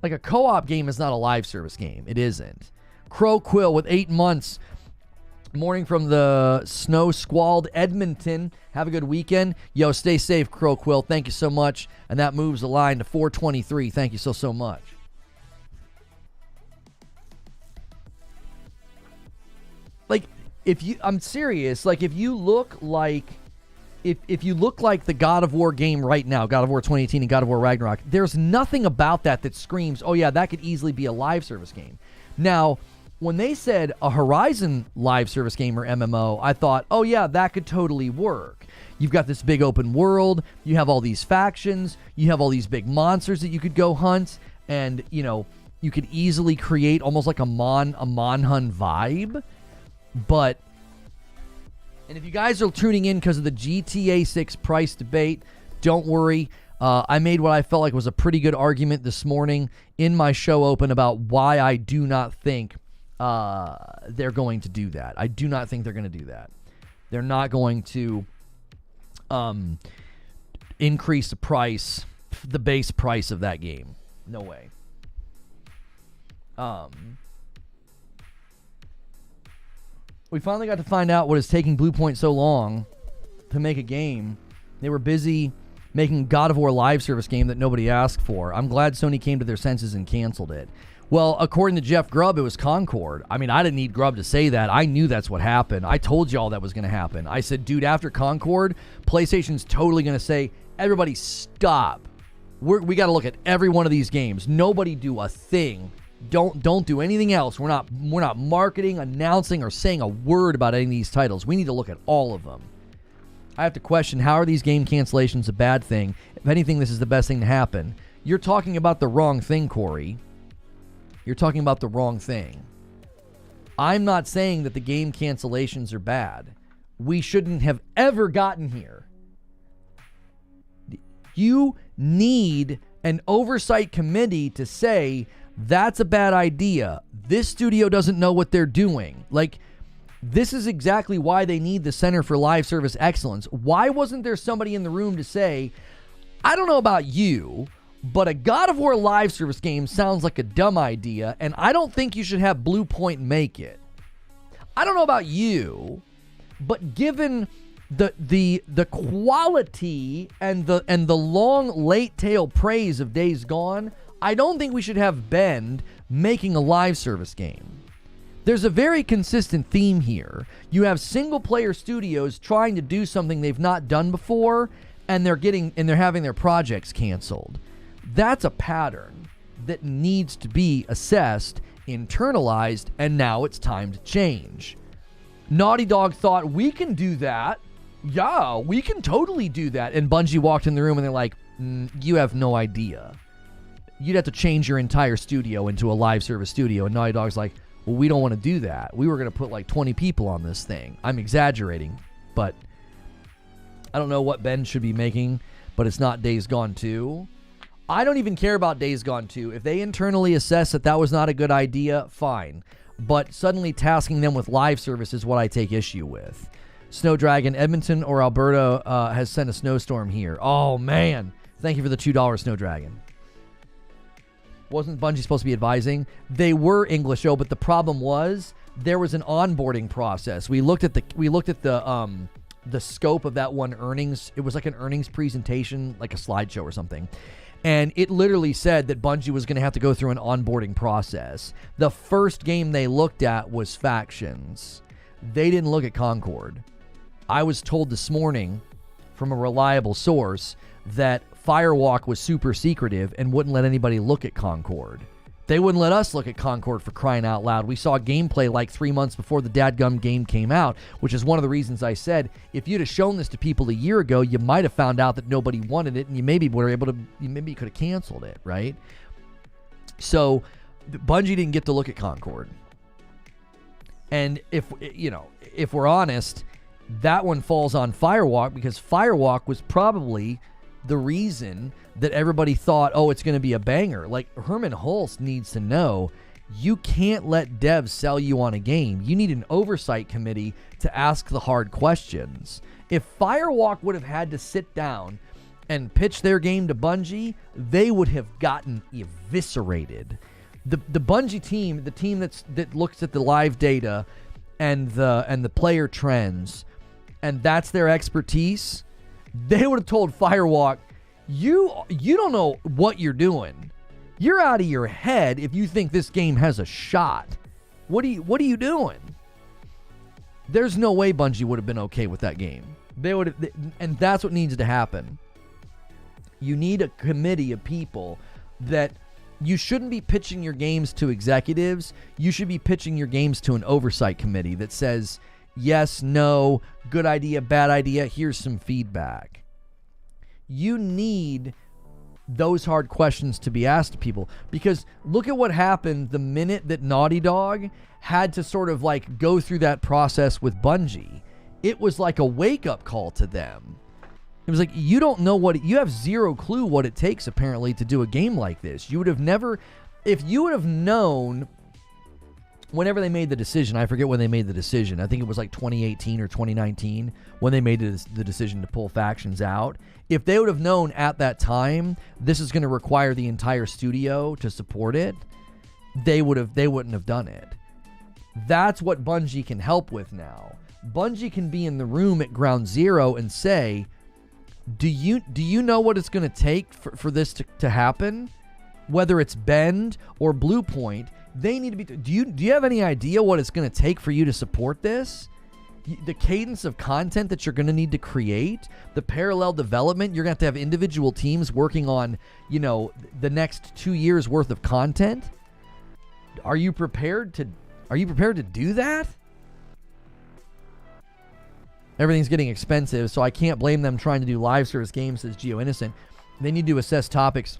Like, a co-op game is not a live service game. It isn't. Crow Quill with 8 months. Morning from the snow-squalled Edmonton. Have a good weekend. Yo, stay safe, Crow Quill. Thank you so much. And that moves the line to 423. Thank you so much. Like, I'm serious. Like, if you look like the God of War game right now, God of War 2018 and God of War Ragnarok, there's nothing about that screams, oh yeah, that could easily be a live service game. Now, when they said a Horizon live service game or MMO, I thought, oh yeah, that could totally work. You've got this big open world, you have all these factions, you have all these big monsters that you could go hunt, and, you know, you could easily create almost like a Monhun vibe. But, and if you guys are tuning in because of the GTA 6 price debate, don't worry. I made what I felt like was a pretty good argument this morning in my show open about why I do not think they're going to do that. I do not think they're going to do that. They're not going to increase the price, the base price of that game. No way. We finally got to find out what is taking Bluepoint so long to make a game. They were busy making God of War live service game that nobody asked for. I'm glad Sony came to their senses and canceled it. Well, according to Jeff Grubb, it was Concord. I mean, I didn't need Grubb to say that. I knew that's what happened. I told y'all that was going to happen. I said, dude, after Concord, PlayStation's totally going to say, everybody stop. We got to look at every one of these games. Nobody do a thing Don't do anything else. We're not marketing, announcing, or saying a word about any of these titles. We need to look at all of them. I have to question, how are these game cancellations a bad thing? If anything, this is the best thing to happen. You're talking about the wrong thing, Corey. You're talking about the wrong thing. I'm not saying that the game cancellations are bad. We shouldn't have ever gotten here. You need an oversight committee to say, that's a bad idea. This studio doesn't know what they're doing. Like, this is exactly why they need the Center for Live Service Excellence. Why wasn't there somebody in the room to say, I don't know about you, but a God of War live service game sounds like a dumb idea, and I don't think you should have Blue Point make it. I don't know about you, but given the quality and the long late tail praise of Days Gone, I don't think we should have Bend making a live service game. There's a very consistent theme here. You have single player studios trying to do something they've not done before, and they're having their projects canceled. That's a pattern that needs to be assessed, internalized, and now it's time to change. Naughty Dog thought, we can do that. Yeah, we can totally do that. And Bungie walked in the room and they're like, you have no idea. You'd have to change your entire studio into a live service studio. And Naughty Dog's like, well, we don't want to do that. We were going to put like 20 people on this thing. I'm exaggerating, but I don't know what Ben should be making, but it's not Days Gone 2. I don't even care about Days Gone 2. If they internally assess that was not a good idea, fine. But suddenly tasking them with live service is what I take issue with. Snowdragon, Edmonton or Alberta has sent a snowstorm here. Oh, man. Thank you for the $2, Snowdragon. Wasn't Bungie supposed to be advising? They were English, but the problem was there was an onboarding process. We looked at the scope of that one earnings. It was like an earnings presentation, like a slideshow or something. And it literally said that Bungie was going to have to go through an onboarding process. The first game they looked at was Factions. They didn't look at Concord. I was told this morning from a reliable source that Firewalk was super secretive and wouldn't let anybody look at Concord. They wouldn't let us look at Concord, for crying out loud. We saw gameplay like 3 months before the dadgum game came out, which is one of the reasons I said, if you'd have shown this to people a year ago, you might have found out that nobody wanted it, and you maybe were able to, maybe you could have canceled it, right? So Bungie didn't get to look at Concord. And if we're honest, that one falls on Firewalk, because Firewalk was probably the reason that everybody thought, oh, it's going to be a banger. Like, Herman Hulst needs to know, you can't let devs sell you on a game. You need an oversight committee to ask the hard questions. If Firewalk would have had to sit down and pitch their game to Bungie, they would have gotten eviscerated. The Bungie team, the team that looks at the live data and the player trends, and that's their expertise, they would have told Firewalk, you don't know what you're doing. You're out of your head if you think this game has a shot. What are you doing? There's no way Bungie would have been okay with that game. They would have, and that's what needs to happen. You need a committee of people that you shouldn't be pitching your games to executives. You should be pitching your games to an oversight committee that says, yes, no, good idea, bad idea, here's some feedback. You need those hard questions to be asked to people, because look at what happened the minute that Naughty Dog had to sort of like go through that process with Bungie. It was like a wake-up call to them. It was like, you don't know you have zero clue what it takes apparently to do a game like this. You would have never, if you would have known whenever they made the decision, I forget when they made the decision. I think it was like 2018 or 2019 when they made the decision to pull Factions out. If they would have known at that time this is going to require the entire studio to support it, they wouldn't have done it. That's what Bungie can help with now. Bungie can be in the room at ground zero and say, do you know what it's going to take for this to happen? Whether it's Bend or Blue Point, they need to be. Do you have any idea what it's going to take for you to support this? The cadence of content that you're going to need to create, the parallel development, you're going to have individual teams working on, the next 2 years worth of content. Are you prepared to do that? Everything's getting expensive, so I can't blame them trying to do live service games, says Geo Innocent. They need to assess topics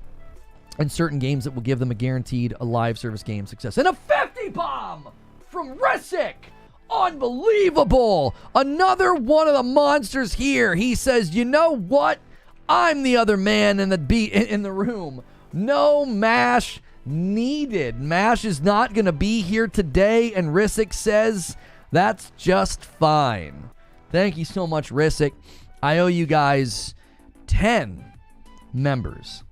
and certain games that will give them a live service game success. And a 50 bomb from Risic! Unbelievable! Another one of the monsters here. He says, you know what? I'm the other man in the room. No MASH needed. MASH is not going to be here today, and Risic says that's just fine. Thank you so much, Risic. I owe you guys 10 members.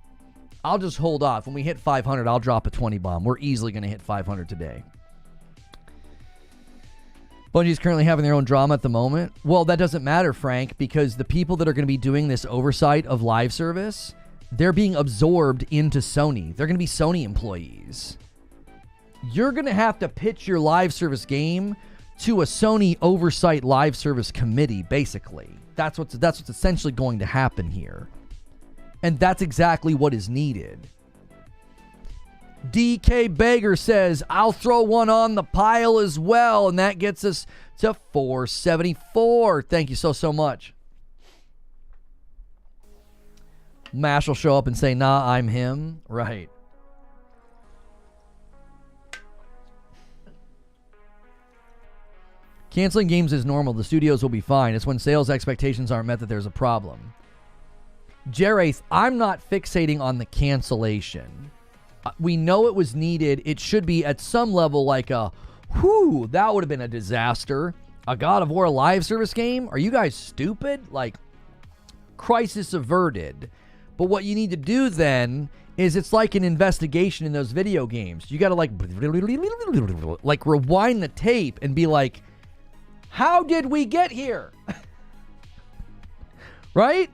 I'll just hold off. When we hit 500, I'll drop a 20 bomb. We're easily going to hit 500 today. Bungie's currently having their own drama at the moment. Well, that doesn't matter, Frank, because the people that are going to be doing this oversight of live service, they're being absorbed into Sony. They're going to be Sony employees. You're going to have to pitch your live service game to a Sony oversight live service committee, basically. That's what's essentially going to happen here. And that's exactly what is needed. DK Bager says, I'll throw one on the pile as well. And that gets us to 474. Thank you so much. Mash will show up and say, nah, I'm him. Right. Canceling games is normal. The studios will be fine. It's when sales expectations aren't met that there's a problem. Jeraith, I'm not fixating on the cancellation. We know it was needed. It should be at some level like a, whew, that would have been a disaster. A God of War live service game? Are you guys stupid? Like, crisis averted. But what you need to do then is it's like an investigation in those video games. You got to like rewind the tape and be like, how did we get here? Right?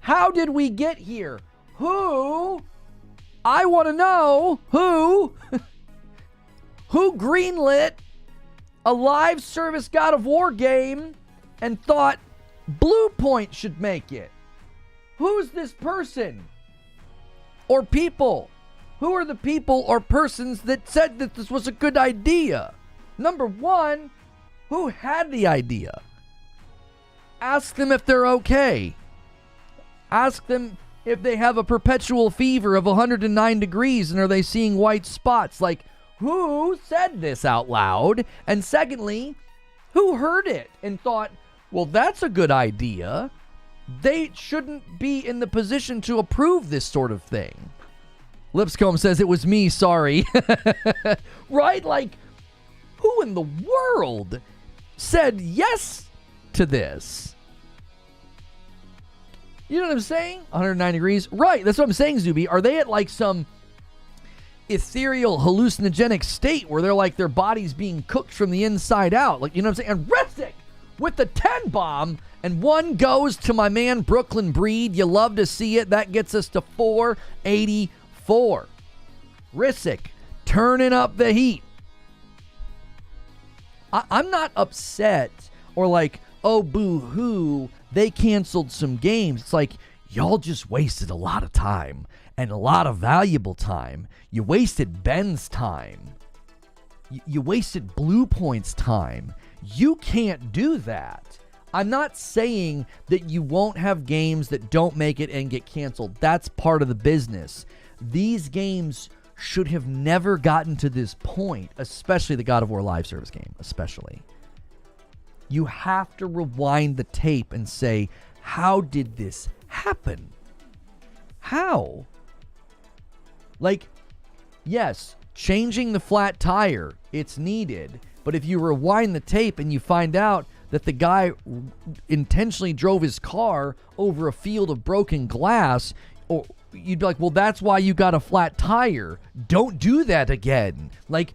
How did we get here? Who? I want to know who greenlit a live service God of War game and thought Blue Point should make it. Who's this person? Or people? Who are the people or persons that said that this was a good idea? Number one, who had the idea? Ask them if they're okay. Ask them if they have a perpetual fever of 109 degrees and are they seeing white spots. Like, who said this out loud? And secondly, who heard it and thought, well, that's a good idea. They shouldn't be in the position to approve this sort of thing. Lipscomb says, it was me, sorry. Right? Like, who in the world said yes to this? You know what I'm saying? 109 degrees. Right, that's what I'm saying, Zuby. Are they at like some ethereal hallucinogenic state where they're like their body's being cooked from the inside out? Like, you know what I'm saying? And Risic with the 10 bomb, and one goes to my man Brooklyn Breed. You love to see it. That gets us to 484. Risic turning up the heat. I'm not upset or like, oh, boo-hoo, they canceled some games. It's like, y'all just wasted a lot of time and a lot of valuable time. You wasted Ben's time. You wasted Blue Point's time. You can't do that. I'm not saying that you won't have games that don't make it and get canceled. That's part of the business. These games should have never gotten to this point, especially the God of War live service game, especially. You have to rewind the tape and say, how did this happen? How? Like, yes, changing the flat tire, it's needed. But if you rewind the tape and you find out that the guy intentionally drove his car over a field of broken glass, or you'd be like, well, that's why you got a flat tire. Don't do that again. Like,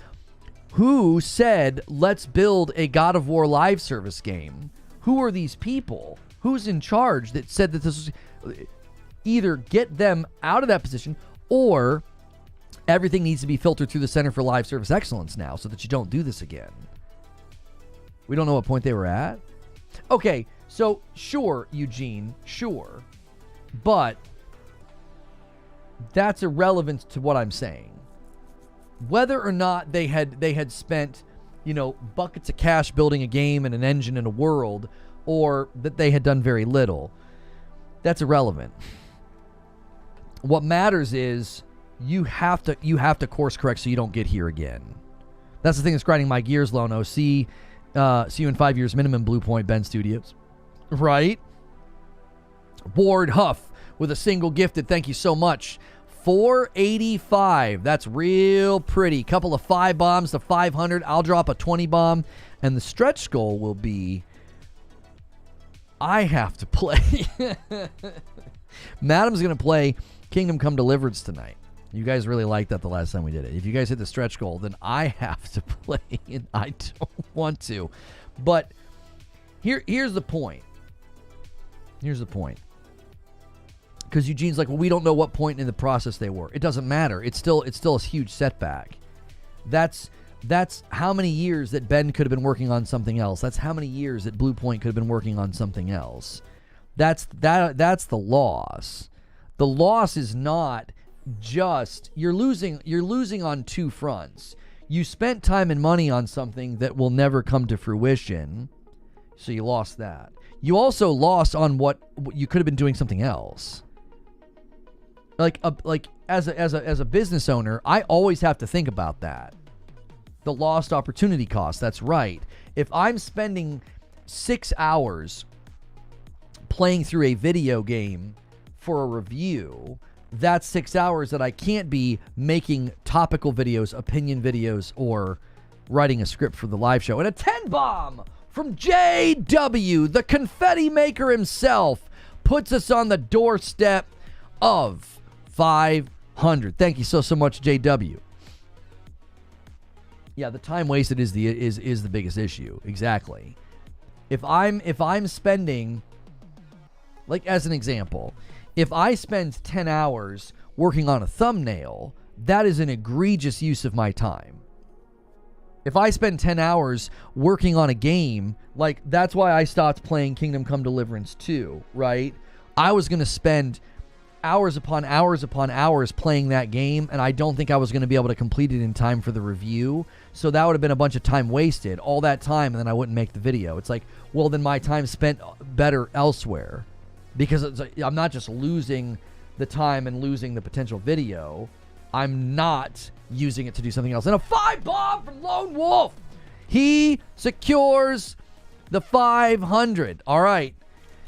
who said, let's build a God of War live service game? Who are these people? Who's in charge that said that this was... Either get them out of that position, or everything needs to be filtered through the Center for Live Service Excellence now so that you don't do this again. We don't know what point they were at. Okay, so sure, Eugene, sure. But that's irrelevant to what I'm saying. whether or not they had spent, buckets of cash building a game and an engine and a world, or that they had done very little, that's irrelevant. What matters is you have to course correct so you don't get here again. That's the thing that's grinding my gears, Lono. See you in 5 years minimum, Blue Point Ben Studios. Right? Ward Huff with a single gifted. Thank you so much. 485. That's real pretty. Couple of 5 bombs to 500. I'll drop a 20 bomb. And the stretch goal will be, I have to play. Madam's going to play Kingdom Come Deliverance tonight. You guys really liked that the last time we did it. If you guys hit the stretch goal, then I have to play, and I don't want to. But here's the point. Here's the point. Because Eugene's like, well, we don't know what point in the process they were. It doesn't matter. It's still a huge setback. That's how many years that Ben could have been working on something else. That's how many years that Blue Point could have been working on something else. That's the loss. The loss is not just you're losing on two fronts. You spent time and money on something that will never come to fruition, so you lost that. You also lost on what you could have been doing something else. Like as a business owner, I always have to think about that. The lost opportunity cost. That's right. If I'm spending 6 hours playing through a video game for a review, that's 6 hours that I can't be making topical videos, opinion videos, or writing a script for the live show. And a 10 bomb from JW, the confetti maker himself, puts us on the doorstep of 500. Thank you so much, JW. Yeah, the time wasted is the biggest issue. Exactly. If I'm spending, like as an example, if I spend 10 hours working on a thumbnail, that is an egregious use of my time. If I spend 10 hours working on a game, like that's why I stopped playing Kingdom Come Deliverance 2, right? I was going to spend hours upon hours upon hours playing that game, and I don't think I was going to be able to complete it in time for the review. So that would have been a bunch of time wasted, all that time, and then I wouldn't make the video. It's like, well, then my time spent better elsewhere, because it's like, I'm not just losing the time and losing the potential video. I'm not using it to do something else. And a 5 bomb from Lone Wolf. He secures the 500. All right.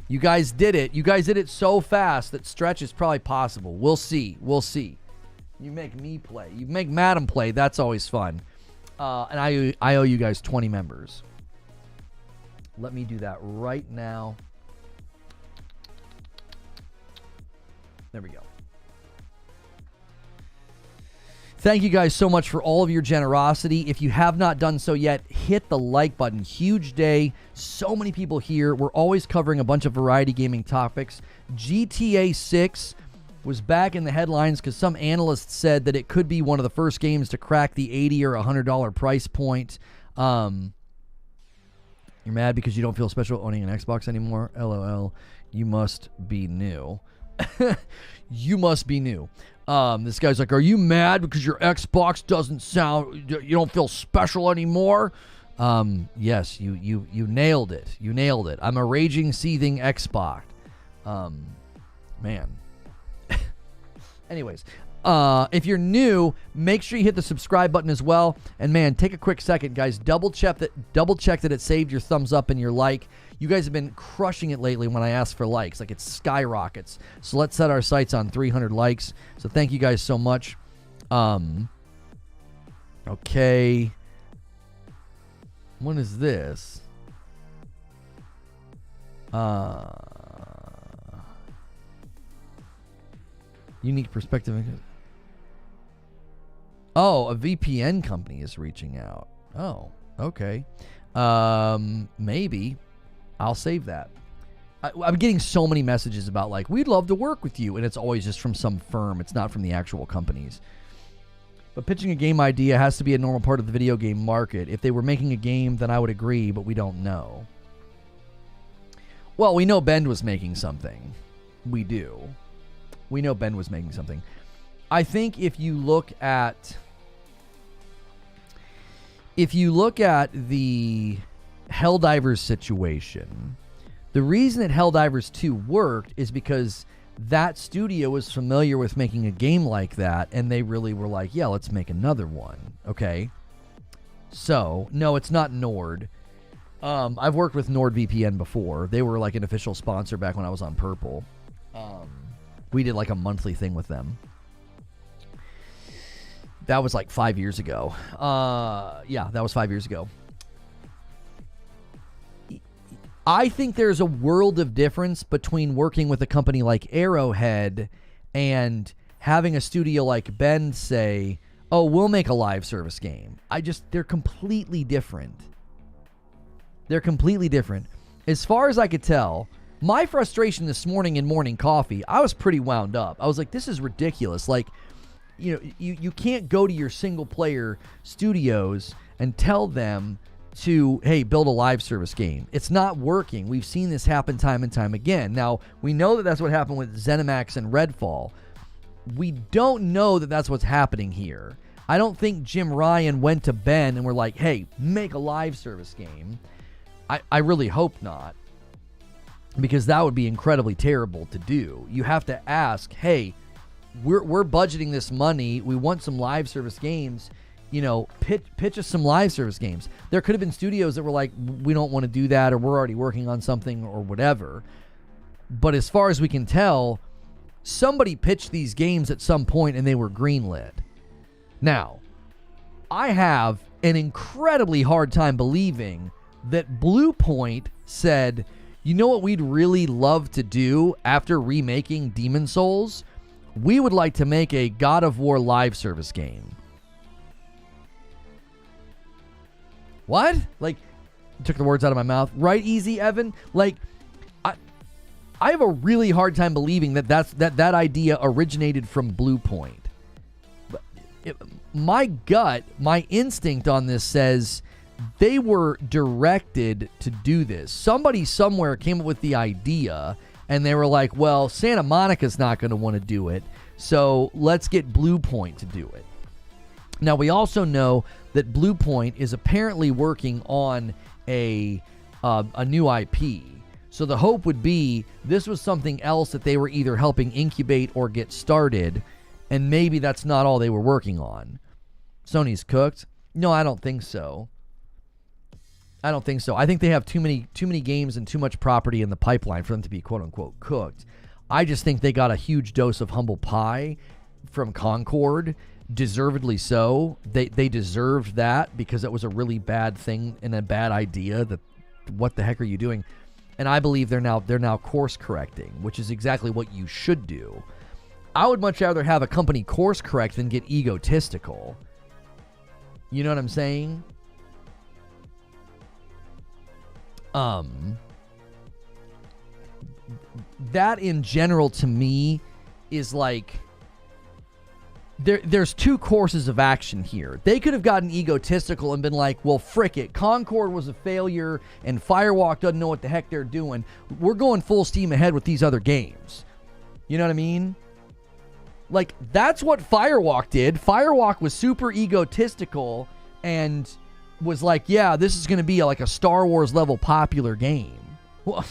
You guys did it. You guys did it so fast that stretch is probably possible. We'll see. We'll see. You make me play. You make Madam play. That's always fun. And I owe you guys 20 members. Let me do that right now. There we go. Thank you guys so much for all of your generosity. If you have not done so yet, hit the like button. Huge day. So many people here. We're always covering a bunch of variety gaming topics. GTA 6 was back in the headlines because some analysts said that it could be one of the first games to crack the $80 or $100 price point. You're mad because you don't feel special owning an Xbox anymore? LOL. You must be new. You must be new. This guy's like, are you mad because your Xbox doesn't sound, you don't feel special anymore? Yes, you nailed it. You nailed it. I'm a raging, seething Xbox. Man. Anyways, if you're new, make sure you hit the subscribe button as well. And man, take a quick second, guys. Double check that it saved your thumbs up and your like. You guys have been crushing it lately when I ask for likes. Like, it skyrockets. So let's set our sights on 300 likes. So thank you guys so much. Okay. What is this? Unique perspective. Oh, a VPN company is reaching out. Oh, okay. Maybe. I'll save that. I'm getting so many messages about, like, we'd love to work with you, and it's always just from some firm. It's not from the actual companies. But pitching a game idea has to be a normal part of the video game market. If they were making a game, then I would agree, but we don't know. Well, we know Ben was making something. We do. We know Ben was making something. I think if you look at if you look at the Helldivers situation, the reason that Helldivers 2 worked is because that studio was familiar with making a game like that, and they really were like, yeah, let's make another one, okay? So, no, it's not Nord. I've worked with NordVPN before. They were like an official sponsor back when I was on Purple. We did like a monthly thing with them. That was like 5 years ago. Yeah, that was 5 years ago. I think there's a world of difference between working with a company like Arrowhead and having a studio like Bend say, oh, we'll make a live service game. They're completely different. They're completely different. As far as I could tell, my frustration this morning in morning coffee, I was pretty wound up. I was like, this is ridiculous. Like, you know, you can't go to your single player studios and tell them to, hey, build a live service game. It's not working. We've seen this happen time and time again. Now, we know that that's what happened with ZeniMax and Redfall. We don't know that that's what's happening here. I don't think Jim Ryan went to Ben and were like, hey, make a live service game. I really hope not, because that would be incredibly terrible to do. You have to ask, hey, we're budgeting this money. We want some live service games. You know, pitch us some live service games. There could have been studios that were like, we don't want to do that, or we're already working on something, or whatever. But as far as we can tell, somebody pitched these games at some point and they were greenlit. Now, I have an incredibly hard time believing that Bluepoint said, you know what we'd really love to do after remaking Demon Souls? We would like to make a God of War live service game. What? Like, took the words out of my mouth. Right, Easy Evan? Like, I have a really hard time believing that idea originated from Bluepoint. My gut, my instinct on this says they were directed to do this. Somebody somewhere came up with the idea, and they were like, well, Santa Monica's not going to want to do it, so let's get Bluepoint to do it. Now, we also know that Bluepoint is apparently working on a new IP. So the hope would be this was something else that they were either helping incubate or get started, and maybe that's not all they were working on. Sony's cooked? No, I don't think so. I don't think so. I think they have too many games and too much property in the pipeline for them to be quote-unquote cooked. I just think they got a huge dose of humble pie from Concord, deservedly so. They deserved that because it was a really bad thing and a bad idea. That what the heck are you doing? And I believe they're now course correcting, which is exactly what you should do. I would much rather have a company course correct than get egotistical. You know what I'm saying? That in general to me is like there's two courses of action here. They could have gotten egotistical and been like, well, frick it, Concord was a failure and Firewalk doesn't know what the heck they're doing. We're going full steam ahead with these other games. You know what I mean? Like, that's what Firewalk did. Firewalk was super egotistical and was like, yeah, this is going to be like a Star Wars level popular game. Well,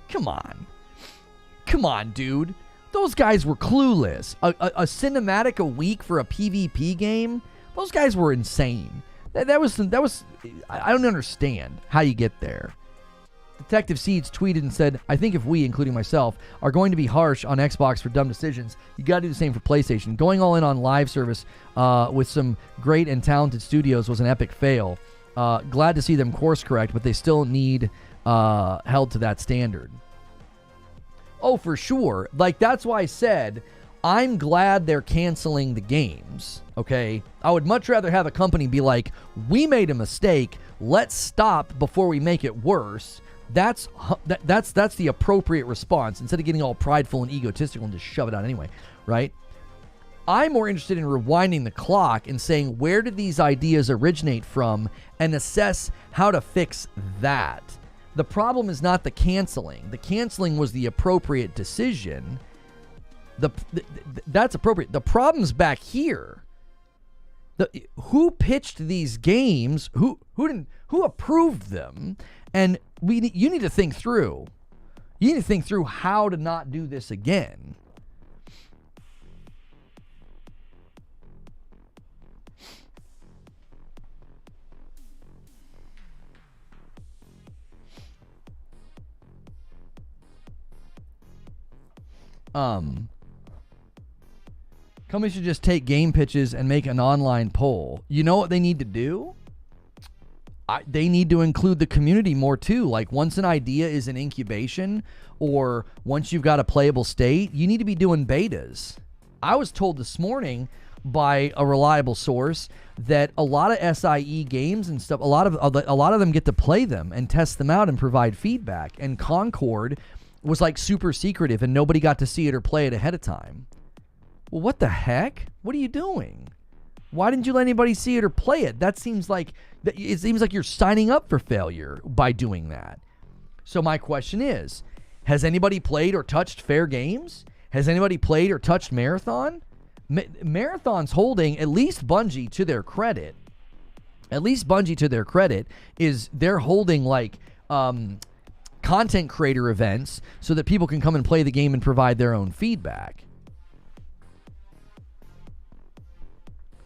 come on, dude. Those guys were clueless. A cinematic a week for a PvP game? Those guys were insane. That was I don't understand how you get there. Detective Seeds tweeted and said, I think if we, including myself, are going to be harsh on Xbox for dumb decisions, you got to do the same for PlayStation. Going all in on live service with some great and talented studios was an epic fail. Glad to see them course correct, but they still need held to that standard. Oh, for sure. Like, that's why I said, I'm glad they're canceling the games, okay? I would much rather have a company be like, we made a mistake, let's stop before we make it worse. That's the appropriate response, instead of getting all prideful and egotistical and just shove it out anyway, right? I'm more interested in rewinding the clock and saying, where did these ideas originate from, and assess how to fix that. The problem is not the canceling. The canceling was the appropriate decision. That's appropriate. The problem's back here. Who pitched these games? Who approved them? And you need to think through. You need to think through how to not do this again. Companies should just take game pitches and make an online poll. You know what they need to do? They need to include the community more too. Like once an idea is in incubation or once you've got a playable state, you need to be doing betas. I was told this morning by a reliable source that a lot of SIE games and stuff, a lot of them get to play them and test them out and provide feedback. And Concord was like super secretive and nobody got to see it or play it ahead of time. Well, what the heck? What are you doing? Why didn't you let anybody see it or play it? It seems like you're signing up for failure by doing that. So my question is, has anybody played or touched Fair Games? Has anybody played or touched Marathon? Marathon's holding, at least Bungie to their credit, is they're holding like content creator events so that people can come and play the game and provide their own feedback.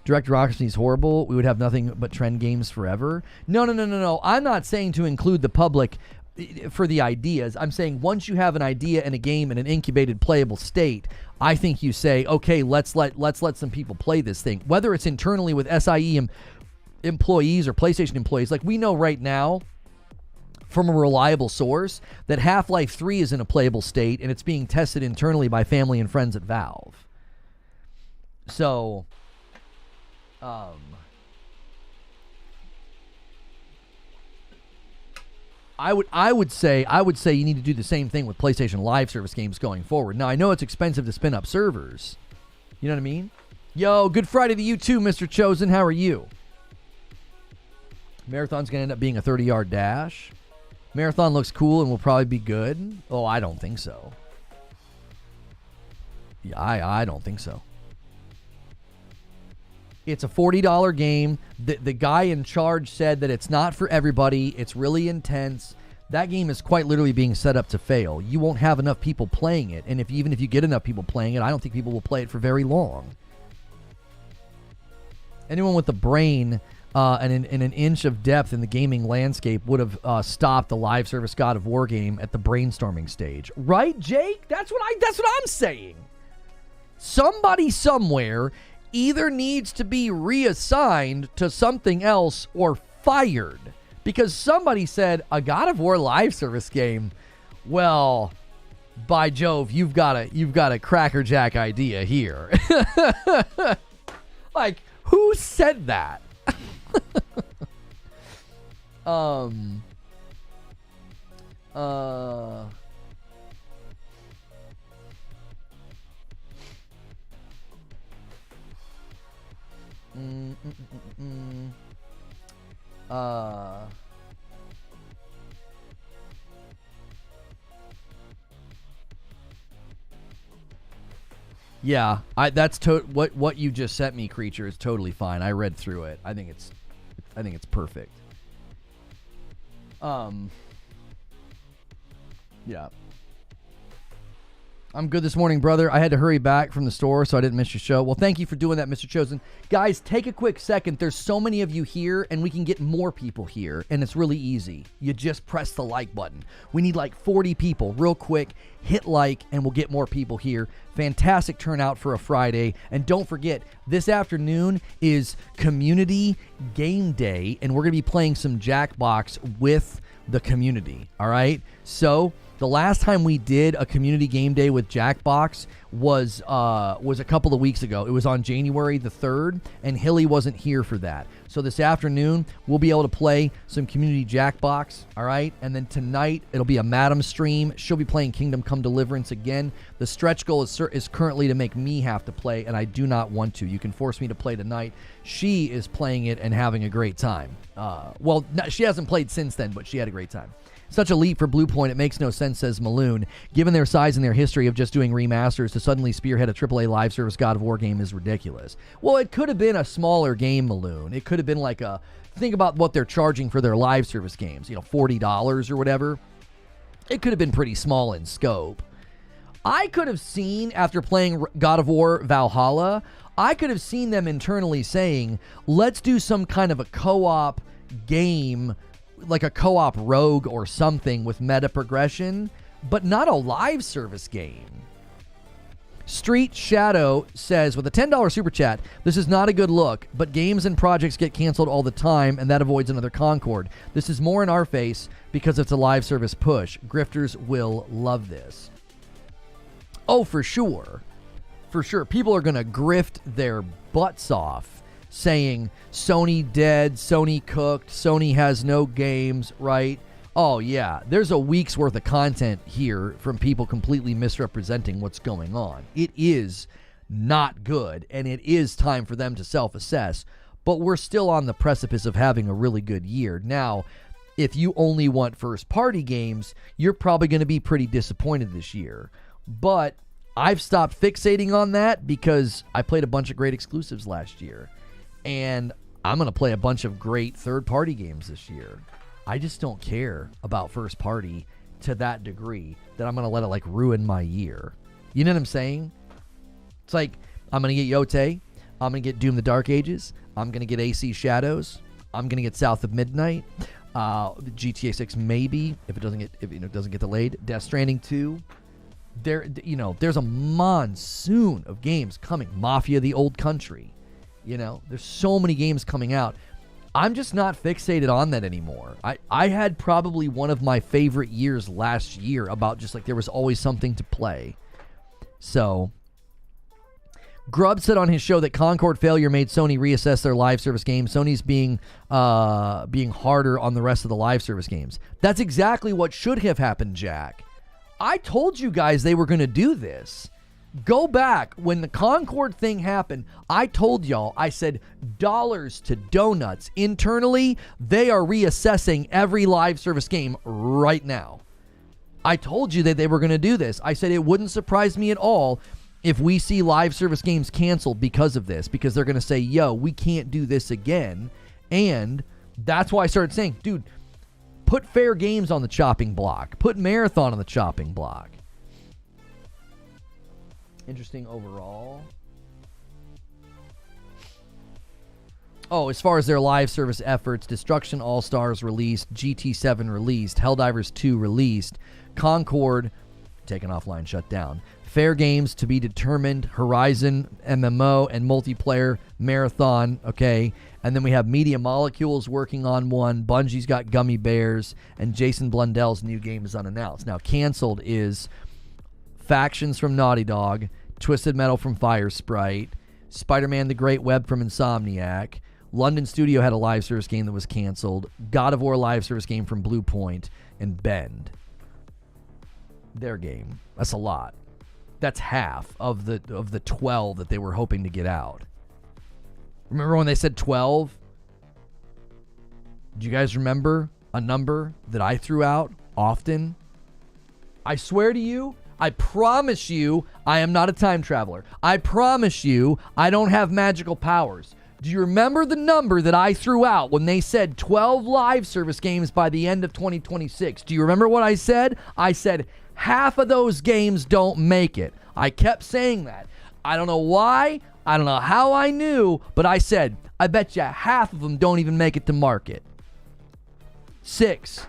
Direct Democracy is horrible. We would have nothing but trend games forever. No. I'm not saying to include the public for the ideas. I'm saying once you have an idea and a game in an incubated playable state, I think you say, okay, let's let some people play this thing. Whether it's internally with SIE employees or PlayStation employees, like we know right now from a reliable source that Half-Life 3 is in a playable state and it's being tested internally by family and friends at Valve. So I would say you need to do the same thing with PlayStation Live service games going forward. Now I know it's expensive to spin up servers. You know what I mean? Yo, good Friday to you too, Mr. Chosen. How are you? Marathon's gonna end up being a 30-yard dash. Marathon looks cool and will probably be good. Oh, I don't think so. Yeah, I don't think so. It's a $40 game. The guy in charge said that it's not for everybody. It's really intense. That game is quite literally being set up to fail. You won't have enough people playing it. And even if you get enough people playing it, I don't think people will play it for very long. Anyone with a brain and an inch of depth in the gaming landscape would have stopped the live service God of War game at the brainstorming stage. Right, Jake? That's what I'm saying. Somebody somewhere either needs to be reassigned to something else or fired, because somebody said a God of War live service game. Well, by Jove, you've got a crackerjack idea here. Like, who said that? Yeah, that's what you just sent me, Creature, is totally fine. I read through it. I think it's perfect. Yeah. I'm good this morning, brother. I had to hurry back from the store, so I didn't miss your show. Well, thank you for doing that, Mr. Chosen. Guys, take a quick second. There's so many of you here, and we can get more people here, and it's really easy. You just press the like button. We need like 40 people. Real quick, hit like, and we'll get more people here. Fantastic turnout for a Friday. And don't forget, this afternoon is Community Game Day, and we're going to be playing some Jackbox with the community, all right? So the last time we did a community game day with Jackbox was a couple of weeks ago. It was on January the 3rd, and Hilly wasn't here for that. So this afternoon, we'll be able to play some community Jackbox, all right? And then tonight, it'll be a Madam stream. She'll be playing Kingdom Come Deliverance again. The stretch goal is currently to make me have to play, and I do not want to. You can force me to play tonight. She is playing it and having a great time. Well, she hasn't played since then, but she had a great time. Such a leap for Blue Point, it makes no sense, says Maloon. Given their size and their history of just doing remasters to suddenly spearhead a AAA live service God of War game is ridiculous. Well, it could have been a smaller game, Maloon. It could have been like think about what they're charging for their live service games, $40 or whatever. It could have been pretty small in scope. I could have seen, after playing God of War Valhalla, I could have seen them internally saying, let's do some kind of a co-op game, like a co-op rogue or something with meta progression, but not a live service game. Street Shadow says, with a $10 super chat, this is not a good look, but games and projects get canceled all the time, and that avoids another Concord. This is more in our face because it's a live service push. Grifters will love this. Oh, for sure. For sure. People are going to grift their butts off saying Sony dead, Sony cooked, Sony has no games, right? Oh, yeah. There's a week's worth of content here from people completely misrepresenting what's going on. It is not good, and it is time for them to self-assess, but we're still on the precipice of having a really good year. Now, if you only want first-party games, you're probably going to be pretty disappointed this year. But I've stopped fixating on that because I played a bunch of great exclusives last year, and I'm going to play a bunch of great third-party games this year. I just don't care about first party to that degree that I'm going to let it ruin my year. You know what I'm saying? It's like, I'm going to get Yote. I'm going to get Doom the Dark Ages. I'm going to get AC Shadows. I'm going to get South of Midnight. GTA 6 maybe, if it doesn't get delayed. Death Stranding 2. There's a monsoon of games coming. Mafia: The Old Country. There's so many games coming out. I'm just not fixated on that anymore. I had probably one of my favorite years last year about just there was always something to play. So, Grubb said on his show that Concord failure made Sony reassess their live service games. Sony's being harder on the rest of the live service games. That's exactly what should have happened, Jack. I told you guys they were going to do this. Go back. When the Concord thing happened, I told y'all, I said, dollars to donuts. Internally, they are reassessing every live service game right now. I told you that they were going to do this. I said it wouldn't surprise me at all if we see live service games canceled because of this, because they're going to say, yo, we can't do this again. And that's why I started saying, dude, put Fair Games on the chopping block. Put Marathon on the chopping block. Interesting overall. Oh, as far as their live service efforts, Destruction All-Stars released, GT7 released, Helldivers 2 released, Concord taken offline, shut down, Fair Games to be determined, Horizon MMO and multiplayer Marathon, okay, and then we have Media Molecules working on one, Bungie's got Gummy Bears, and Jason Blundell's new game is unannounced. Now, canceled is Factions from Naughty Dog, Twisted Metal from Fire Sprite, Spider-Man the Great Web from Insomniac, London Studio had a live service game that was canceled, God of War live service game from Blue Point, and Bend. Their game. That's a lot. That's half of the 12 that they were hoping to get out. Remember when they said 12? Do you guys remember a number that I threw out often? I swear to you, I promise you, I am not a time traveler. I promise you, I don't have magical powers. Do you remember the number that I threw out when they said 12 live service games by the end of 2026? Do you remember what I said? I said half of those games don't make it. I kept saying that. I don't know why. I don't know how I knew, but I said, I bet you half of them don't even make it to market. 6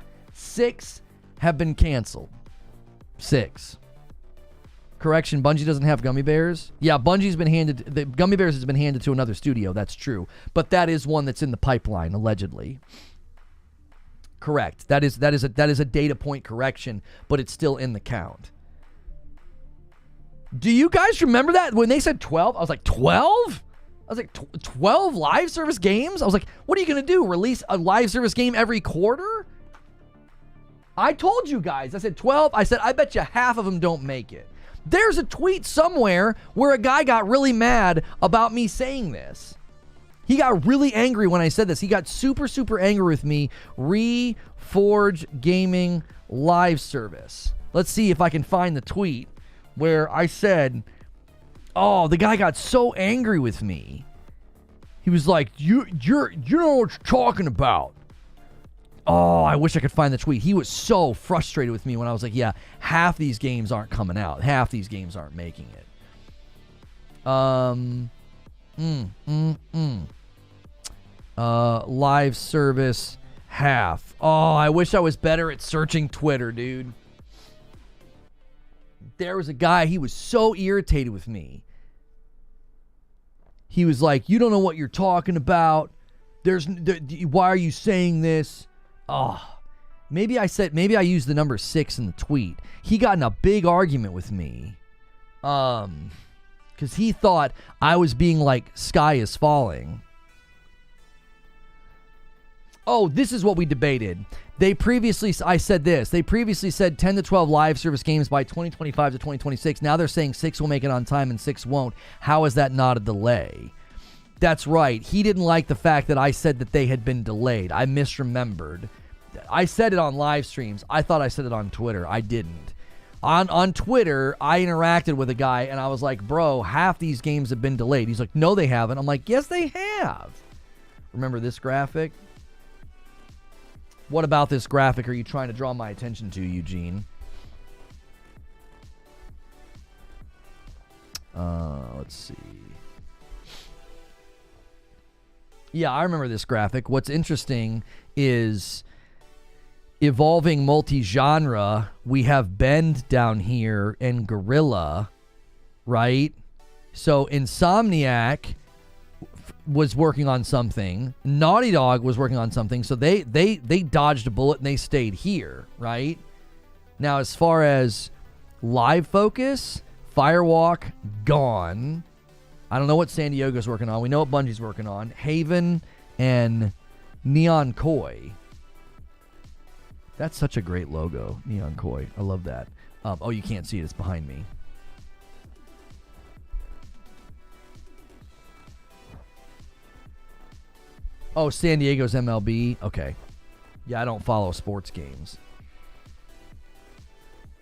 have been canceled. 6. Correction, Bungie doesn't have Gummy Bears. Yeah, the Gummy Bears has been handed to another studio, that's true. But that is one that's in the pipeline, allegedly. Correct. That is a data point correction, but it's still in the count. Do you guys remember that? When they said 12, I was like, 12? I was like, 12 live service games? I was like, what are you going to do? Release a live service game every quarter? I told you guys. I said 12. I said, I bet you half of them don't make it. There's a tweet somewhere where a guy got really mad about me saying this. He got really angry when I said this. He got super, super angry with me. Reforge Gaming live service. Let's see if I can find the tweet where I said Oh, the guy got so angry with me. He was like, you know what you're talking about. Oh, I wish I could find the tweet. He was so frustrated with me when I was like, yeah, half these games aren't coming out. Half these games aren't making it. Live service, half. Oh, I wish I was better at searching Twitter, dude. There was a guy, he was so irritated with me. He was like, you don't know what you're talking about. Why are you saying this? Oh, maybe I used the number 6 in the tweet. He got in a big argument with me. Because he thought I was being like, sky is falling. Oh, this is what we debated. I said this. They previously said 10 to 12 live service games by 2025 to 2026. Now they're saying 6 will make it on time and 6 won't. How is that not a delay? That's right. He didn't like the fact that I said that they had been delayed. I misremembered. I said it on live streams. I thought I said it on Twitter. I didn't. On Twitter, I interacted with a guy, and I was like, bro, half these games have been delayed. He's like, no, they haven't. I'm like, yes, they have. Remember this graphic? What about this graphic are you trying to draw my attention to, Eugene? Let's see. Yeah, I remember this graphic. What's interesting is evolving multi-genre. We have Bend down here and Gorilla, right? So Insomniac was working on something. Naughty Dog was working on something. So they dodged a bullet and they stayed here, right? Now, as far as live focus, Firewalk, gone. I don't know what San Diego's working on. We know what Bungie's working on. Haven and Neon Koi. That's such a great logo, Neon Koi. I love that. Oh, you can't see it. It's behind me. Oh, San Diego's MLB. Okay. Yeah, I don't follow sports games.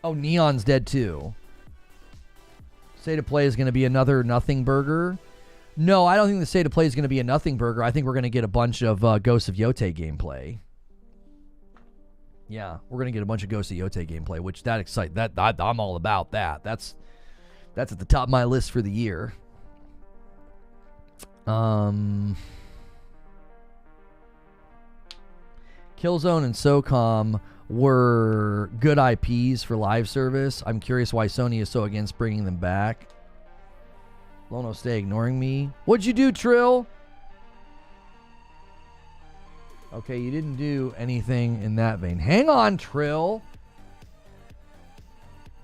Oh, Neon's dead too. State of Play is going to be another nothing burger. No, I don't think the State of Play is going to be a nothing burger. I think we're going to get a bunch of Ghosts of Yote gameplay. Yeah, we're going to get a bunch of Ghosts of Yote gameplay, which that excites. I'm all about that. That's at the top of my list for the year. Killzone and SOCOM were good IPs for live service. I'm curious why Sony is so against bringing them back. Lono, stay ignoring me. What'd you do, Trill? Okay, you didn't do anything in that vein. Hang on, Trill.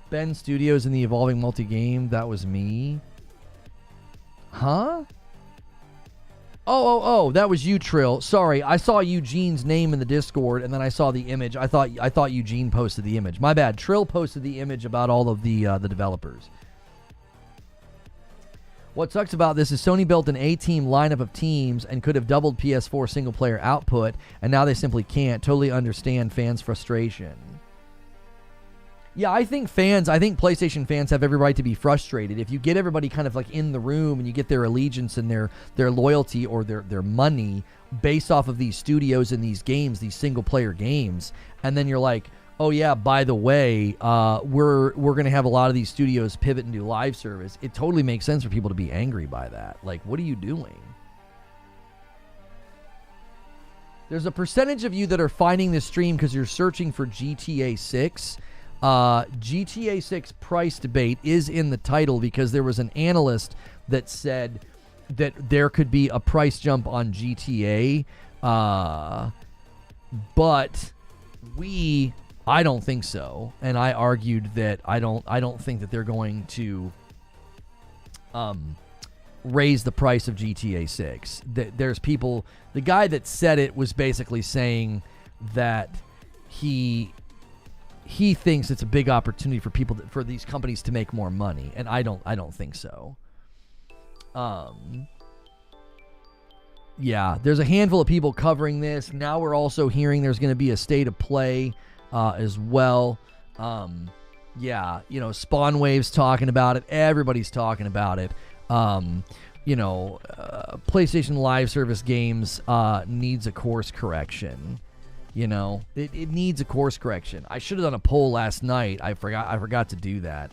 Ben Studios in the Evolving Multi-Game. That was me. Huh? Oh, that was you, Trill. Sorry, I saw Eugene's name in the Discord, and then I saw the image. I thought Eugene posted the image. My bad. Trill posted the image about all of the developers. What sucks about this is Sony built an A-team lineup of teams and could have doubled PS4 single-player output, and now they simply can't. Totally understand fans' frustration. Yeah, I think PlayStation fans have every right to be frustrated. If you get everybody kind of like in the room and you get their allegiance and their loyalty or their money based off of these studios and these games, these single-player games, and then you're like, oh yeah, by the way, we're going to have a lot of these studios pivot and do live service. It totally makes sense for people to be angry by that. Like, what are you doing? There's a percentage of you that are finding this stream because you're searching for GTA 6. GTA 6 price debate is in the title because there was an analyst that said that there could be a price jump on GTA, but I don't think so, and I argued that I don't think that they're going to raise the price of GTA 6. There's people. The guy that said it was basically saying that he thinks it's a big opportunity for for these companies to make more money, and I don't think so. Yeah, there's a handful of people covering this. Now we're also hearing there's going to be a State of Play as well. Yeah, Spawn Wave's talking about it. Everybody's talking about it. PlayStation Live Service games needs a course correction. It needs a course correction. I should have done a poll last night. I forgot to do that.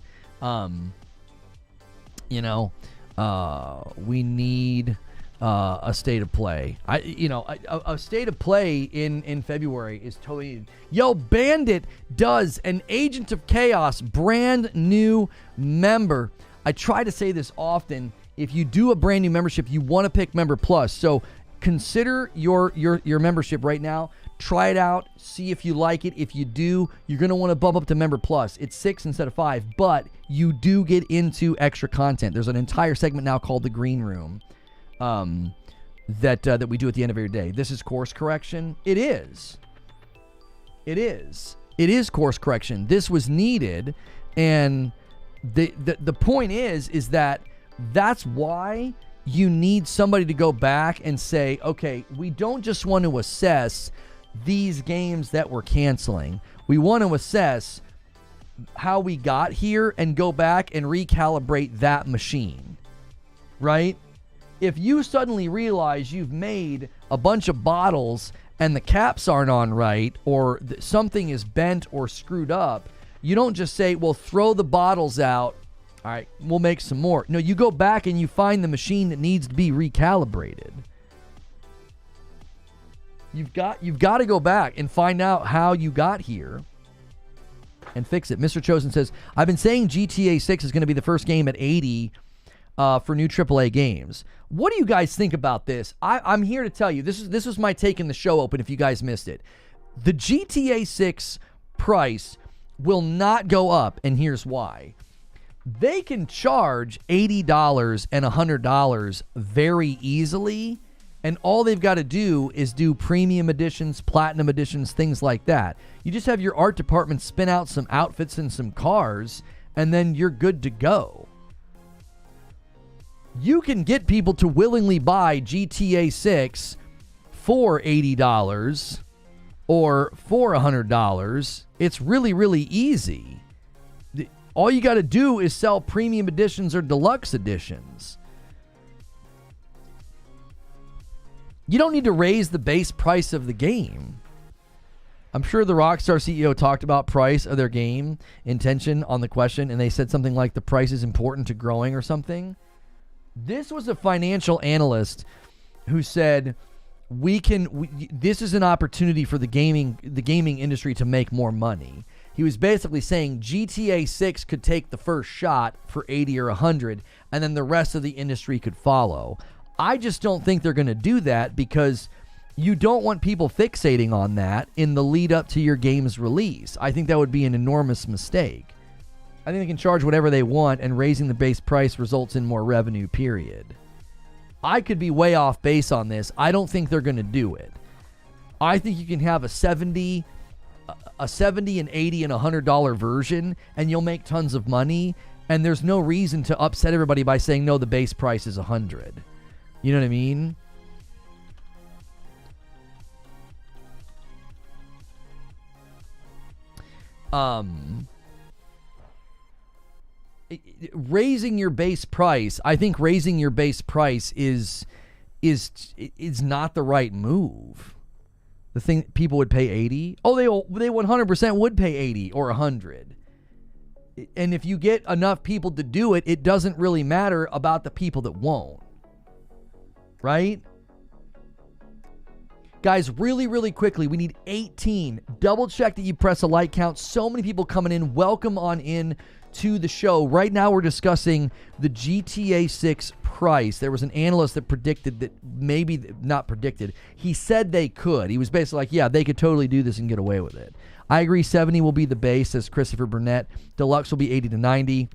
We need a state of play. A state of play in February is totally needed. Yo, Bandit does an Agent of Chaos brand new member. I try to say this often. If you do a brand new membership, you want to pick Member Plus. So consider your membership right now. Try it out. See if you like it. If you do, you're going to want to bump up to Member Plus. It's 6 instead of 5, but you do get into extra content. There's an entire segment now called The Green Room that we do at the end of every day. This is course correction. It is course correction. This was needed, and the point is that that's why you need somebody to go back and say, okay, we don't just want to assess these games that we're canceling. We want to assess how we got here and go back and recalibrate that machine, right? If you suddenly realize you've made a bunch of bottles and the caps aren't on right, or something is bent or screwed up, you don't just say, well, throw the bottles out. All right, we'll make some more. No, you go back and you find the machine that needs to be recalibrated. You've got to go back and find out how you got here and fix it. Mr. Chosen says, I've been saying GTA 6 is going to be the first game at 80 for new AAA games. What do you guys think about this? I'm here to tell you, this was my take in the show open if you guys missed it. The GTA 6 price will not go up, and here's why. They can charge $80 and $100 very easily, and all they've got to do is do premium editions, platinum editions, things like that. You just have your art department spin out some outfits and some cars, and then you're good to go. You can get people to willingly buy GTA 6 for $80 or for $100. It's really, really easy. All you got to do is sell premium editions or deluxe editions. You don't need to raise the base price of the game. I'm sure the Rockstar CEO talked about price of their game intention on the question, and they said something like the price is important to growing or something. This was a financial analyst who said this is an opportunity for the gaming industry to make more money. He was basically saying GTA 6 could take the first shot for 80 or 100, and then the rest of the industry could follow. I just don't think they're going to do that because you don't want people fixating on that in the lead up to your game's release. I think that would be an enormous mistake. I think they can charge whatever they want, and raising the base price results in more revenue, period. I could be way off base on this. I don't think they're going to do it. I think you can have a $70, an $80, and $100 version, and you'll make tons of money, and there's no reason to upset everybody by saying, no, the base price is $100. You know what I mean? Raising your base price, I think raising your base price is not the right move. The thing people would pay 80. Oh, they 100% would pay 80 or 100. And if you get enough people to do it, it doesn't really matter about the people that won't. Right? Guys, really, really quickly, we need 18. Double check that you press a like count. So many people coming in. Welcome on in to the show. Right now, we're discussing the GTA 6 price. There was an analyst that predicted that not predicted. He said they could. He was basically like, yeah, they could totally do this and get away with it. I agree 70 will be the base, says Christopher Burnett. Deluxe will be 80 to 90.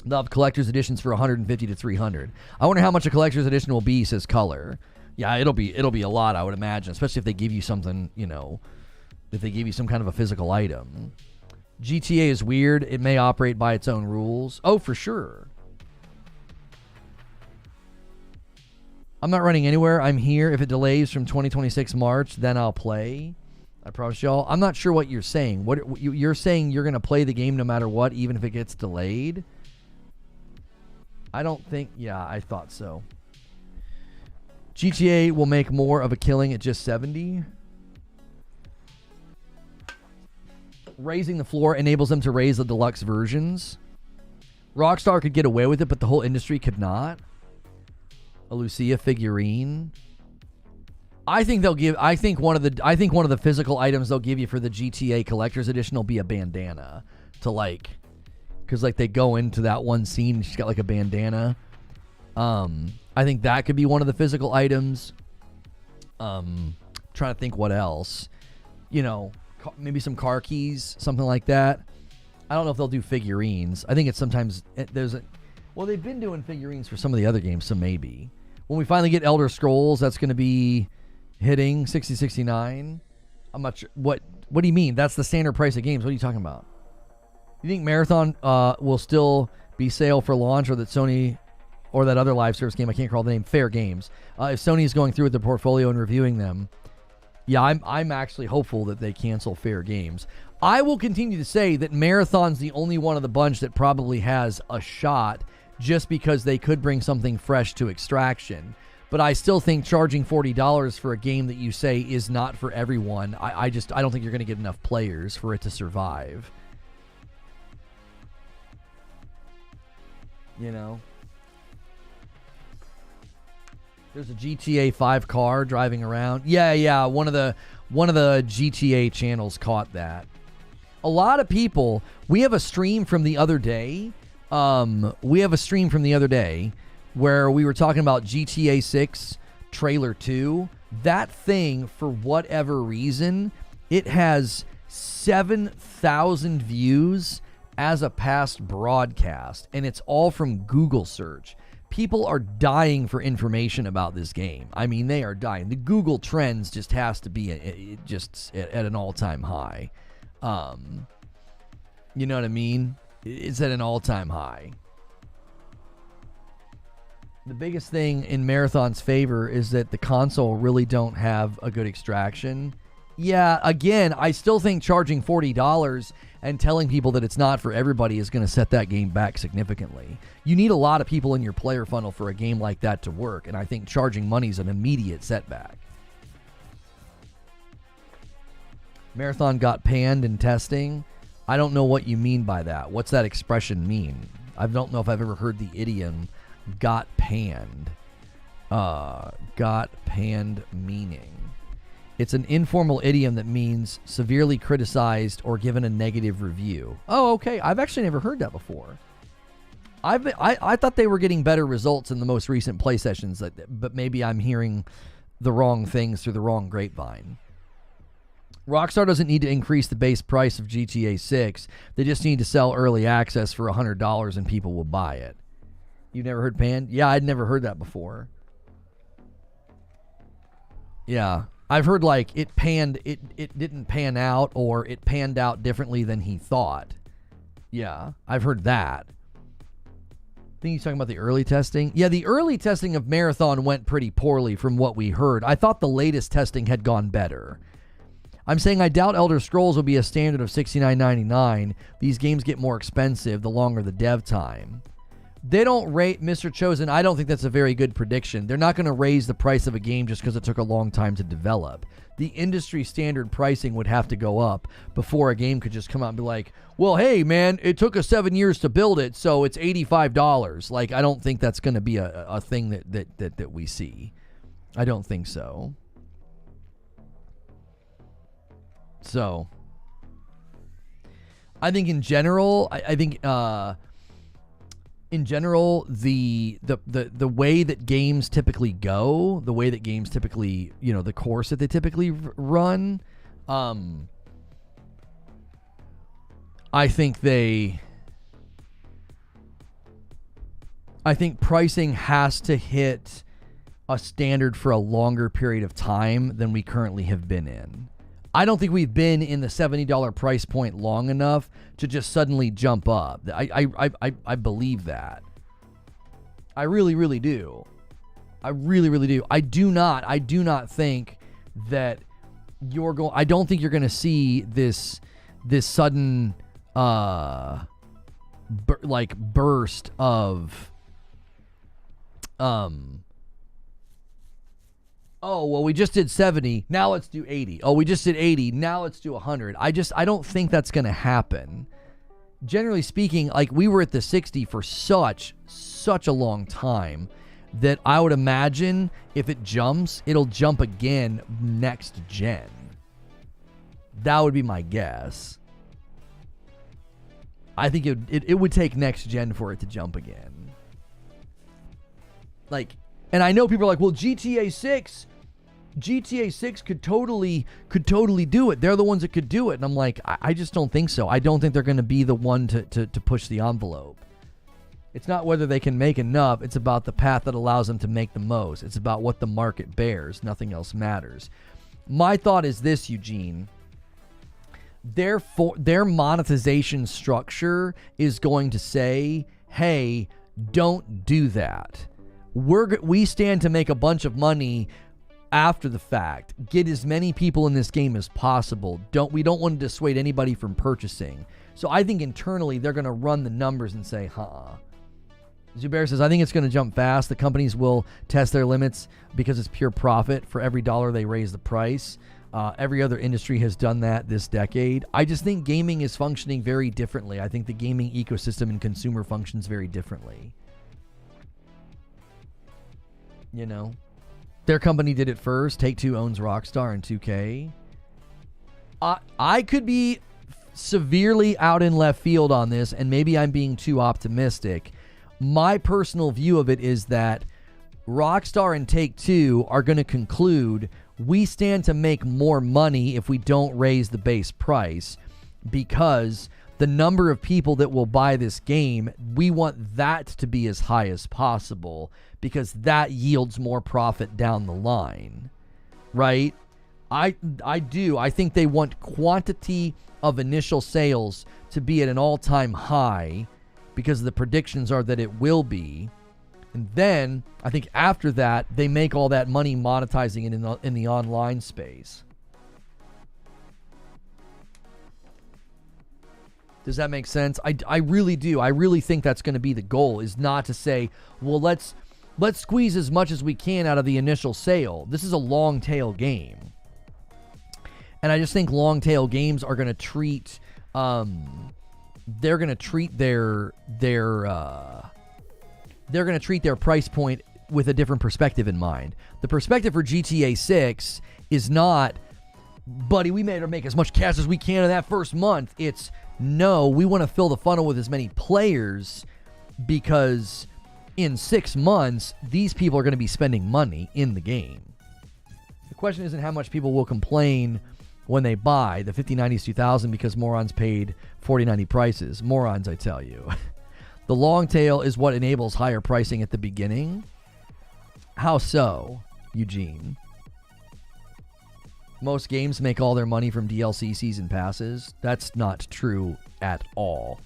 They'll have collector's editions for 150 to 300. I wonder how much a collector's edition will be, says Color. Yeah, it'll be a lot, I would imagine, especially if they give you something, if they give you some kind of a physical item. GTA is weird. It may operate by its own rules. Oh, for sure. I'm not running anywhere. I'm here. If it delays from 2026 March, then I'll play. I promise y'all. I'm not sure what you're saying. What you're saying? You're gonna play the game no matter what, even if it gets delayed. I don't think. Yeah, I thought so. GTA will make more of a killing at just 70. Raising the floor enables them to raise the deluxe versions. Rockstar could get away with it, but the whole industry could not. A Lucia figurine. I think they'll give. I think one of the physical items they'll give you for the GTA Collector's Edition will be a bandana to like, because like they go into that one scene, she's got like a bandana. I think that could be one of the physical items. Trying to think what else. You know, maybe some car keys, something like that. I don't know if they'll do figurines. I think it's sometimes well, they've been doing figurines for some of the other games, so maybe when we finally get Elder Scrolls, that's going to be hitting 6069. I'm not sure. What do you mean? That's the standard price of games. What are you talking about? You think Marathon will still be sale for launch, or that Sony or that other live service game, I can't recall the name, Fair Games, if Sony is going through with the portfolio and reviewing them? Yeah, I'm actually hopeful that they cancel Fair Games. I will continue to say that Marathon's the only one of the bunch that probably has a shot, just because they could bring something fresh to Extraction. But I still think charging $40 for a game that you say is not for everyone, I don't think you're going to get enough players for it to survive. You know? There's a GTA 5 car driving around. Yeah, one of the GTA channels caught that. A lot of people, we have a stream from the other day. Where we were talking about GTA 6 trailer 2. That thing, for whatever reason, it has 7,000 views as a past broadcast, and it's all from Google search. People are dying for information about this game. I mean, they are dying. The Google Trends just has to be just at an all-time high. You know what I mean? It's at an all-time high. The biggest thing in Marathon's favor is that the console really don't have a good extraction. Yeah, again, I still think charging $40 and telling people that it's not for everybody is going to set that game back significantly. You need a lot of people in your player funnel for a game like that to work, and I think charging money is an immediate setback. Marathon got panned in testing. I don't know what you mean by that. What's that expression mean? I don't know if I've ever heard the idiom got panned. Got panned meaning. It's an informal idiom that means severely criticized or given a negative review. Oh, okay. I've actually never heard that before. I thought they were getting better results in the most recent play sessions, but maybe I'm hearing the wrong things through the wrong grapevine. Rockstar doesn't need to increase the base price of GTA 6. They just need to sell early access for $100 and people will buy it. You've never heard panned? Yeah, I'd never heard that before. Yeah. I've heard like it didn't pan out, or it panned out differently than he thought. Yeah, I've heard that. I think he's talking about the early testing. Yeah, the early testing of Marathon went pretty poorly from what we heard. I thought the latest testing had gone better. I'm saying I doubt Elder Scrolls will be a standard of $69.99. These games get more expensive the longer the dev time. They don't rate, Mr. Chosen, I don't think that's a very good prediction. They're not going to raise the price of a game just because it took a long time to develop. The industry standard pricing would have to go up before a game could just come out and be like, well, hey, man, it took us 7 years to build it, so it's $85. Like, I don't think that's going to be a thing that we see. I don't think so. So, I think in general, in general, the way that games typically go, the way that games typically, the course that they typically run, I think pricing has to hit a standard for a longer period of time than we currently have been in. I don't think we've been in the $70 price point long enough to just suddenly jump up. I believe that. I really, really do. I really, really do. I do not think that I don't think you're going to see this sudden burst of oh, well, we just did 70, now let's do 80. Oh, we just did 80, now let's do 100. I don't think that's going to happen. Generally speaking, like, we were at the 60 for such a long time that I would imagine if it jumps, it'll jump again next gen. That would be my guess. I think it would take next gen for it to jump again. Like, and I know people are like, well, GTA 6 could totally do it. They're the ones that could do it. And I'm like, I just don't think so. I don't think they're going to be the one to push the envelope. It's not whether they can make enough. It's about the path that allows them to make the most. It's about what the market bears. Nothing else matters. My thought is this, Eugene. Their monetization structure is going to say, hey, don't do that. We stand to make a bunch of money after the fact. Get as many people in this game as possible. We don't want to dissuade anybody from purchasing. So I think internally they're going to run the numbers and say, Zubair says, I think it's going to jump fast. The companies will test their limits because it's pure profit for every dollar they raise the price. Every other industry has done that this decade. I just think gaming is functioning very differently. I think the gaming ecosystem and consumer functions very differently. You know? Their company did it first. Take-Two owns Rockstar and 2K. I could be severely out in left field on this, and maybe I'm being too optimistic. My personal view of it is that Rockstar and Take-Two are going to conclude we stand to make more money if we don't raise the base price, because the number of people that will buy this game, we want that to be as high as possible, because that yields more profit down the line, right? I do. I think they want quantity of initial sales to be at an all-time high, because the predictions are that it will be. And then I think after that, they make all that money monetizing it in the online space. Does that make sense? I really do. I really think that's going to be the goal, is not to say, well, let's squeeze as much as we can out of the initial sale. This is a long tail game. And I just think long tail games are going to treat they're going to treat their price point with a different perspective in mind. The perspective for GTA 6 is not, buddy, we made her make as much cash as we can in that first month. It's, no, we want to fill the funnel with as many players, because in 6 months, these people are going to be spending money in the game. The question isn't how much people will complain when they buy the 5090s 2000 because morons paid 4090 prices. Morons, I tell you. The long tail is what enables higher pricing at the beginning. How so, Eugene? Most games make all their money from DLC season passes. That's not true at all.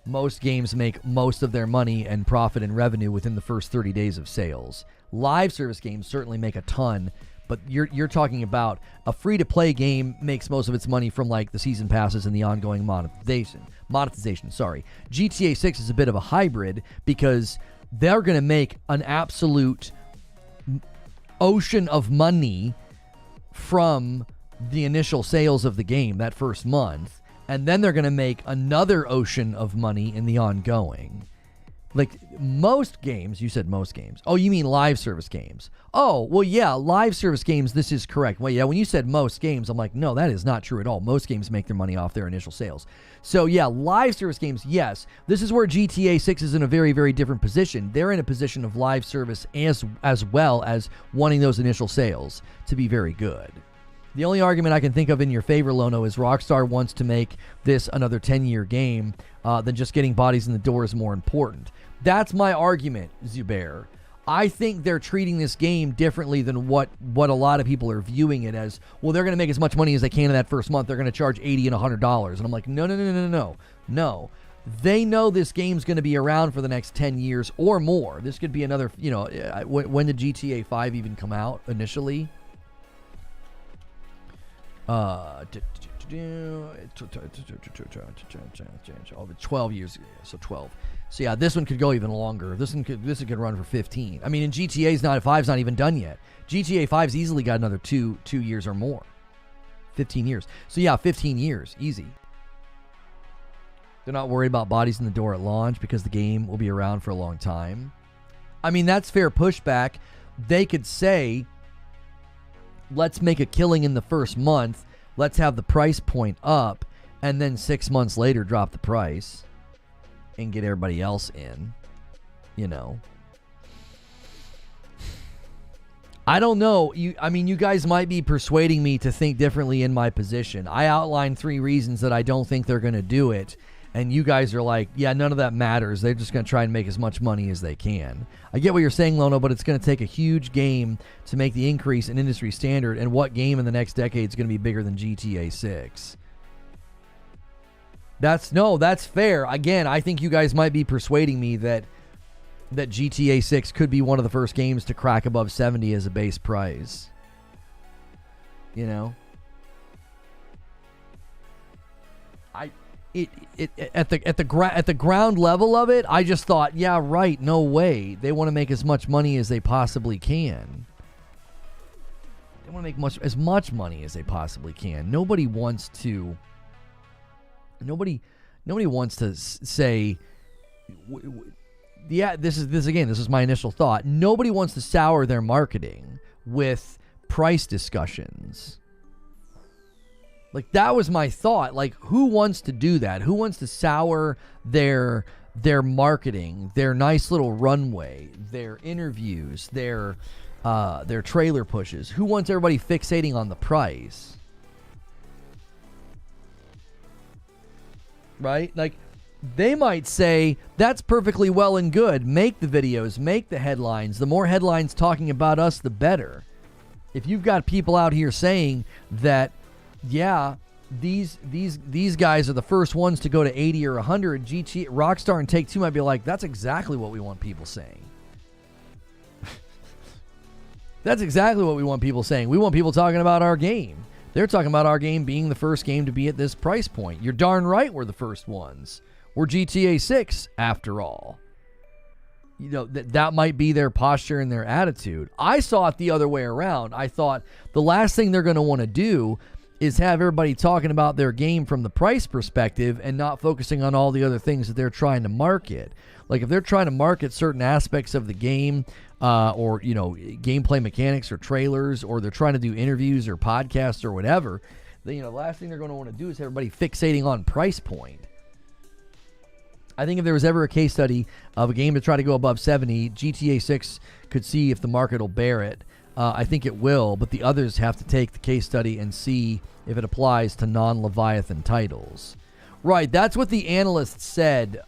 Most games make most of their money and profit and revenue within the first 30 days of sales. Live service games certainly make a ton, but you're talking about a free-to-play game makes most of its money from like the season passes and the ongoing monetization. GTA 6 is a bit of a hybrid, because they're going to make an absolute ocean of money from the initial sales of the game that first month, and then they're going to make another ocean of money in the ongoing. Like most games, you said most games. Oh, you mean live service games. Oh, well, yeah, live service games, this is correct. Well, yeah, when you said most games, I'm like, no, that is not true at all. Most games make their money off their initial sales. So, yeah, live service games, yes. This is where GTA 6 is in a very, very different position. They're in a position of live service as well as wanting those initial sales to be very good. The only argument I can think of in your favor, Lono, is Rockstar wants to make this another 10-year game, than just getting bodies in the door is more important. That's my argument, Zubair. I think they're treating this game differently than what a lot of people are viewing it as. Well, they're going to make as much money as they can in that first month. They're going to charge $80 and $100. And I'm like, no. They know this game's going to be around for the next 10 years or more. This could be another, when did GTA 5 even come out initially? 12 years, so 12. So yeah, this one could go even longer. This one could run for 15. I mean, and GTA's 5's not even done yet. GTA 5's easily got another 2 years or more. 15 years. So yeah, 15 years, easy. They're not worried about bodies in the door at launch because the game will be around for a long time. I mean, that's fair pushback. They could say, let's make a killing in the first month. Let's have the price point up, and then 6 months later drop the price and get everybody else in, you know. I don't know. You guys might be persuading me to think differently in my position. I outlined 3 reasons that I don't think they're going to do it, and you guys are like, yeah, none of that matters. They're just going to try and make as much money as they can. I get what you're saying, Lono, but it's going to take a huge game to make the increase in industry standard, and what game in the next decade is going to be bigger than GTA 6? That's fair. Again, I think you guys might be persuading me that GTA 6 could be one of the first games to crack above 70 as a base price. You know? At the ground level of it, I just thought, yeah, right, no way. They want to make as much money as they possibly can. They want to make as much money as they possibly can. Nobody wants to say, yeah, this is my initial thought. Nobody wants to sour their marketing with price discussions. Like, that was my thought. Like, who wants to do that? Who wants to sour their marketing, their nice little runway, their interviews, their trailer pushes? Who wants everybody fixating on the price? Right? Like, they might say, that's perfectly well and good. Make the videos, make the headlines. The more headlines talking about us, the better. If you've got people out here saying that, yeah, these guys are the first ones to go to 80 or 100, Rockstar and Take-Two might be like, that's exactly what we want people saying. That's exactly what we want people saying. We want people talking about our game. They're talking about our game being the first game to be at this price point. You're darn right we're the first ones. We're GTA 6, after all. You know, that might be their posture and their attitude. I saw it the other way around. I thought the last thing they're going to want to do is have everybody talking about their game from the price perspective and not focusing on all the other things that they're trying to market. Like, if they're trying to market certain aspects of the game, or, you know, gameplay mechanics or trailers, or they're trying to do interviews or podcasts or whatever, then, you know, the last thing they're going to want to do is have everybody fixating on price point. I think if there was ever a case study of a game to try to go above 70, GTA 6 could see if the market will bear it. I think it will, but the others have to take the case study and see if it applies to non-Leviathan titles. Right, that's what the analyst said,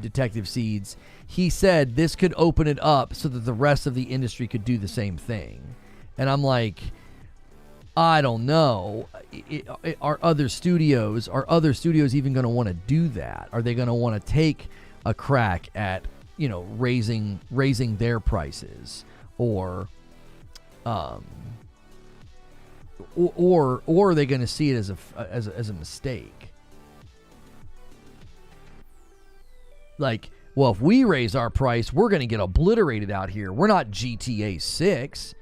Detective Seeds. He said this could open it up so that the rest of the industry could do the same thing. And I'm like, I don't know. Are other studios even going to want to do that? Are they going to want to take a crack at, you know, raising their prices, or are they going to see it as a mistake? Like, well, if we raise our price, we're going to get obliterated out here. We're not GTA 6.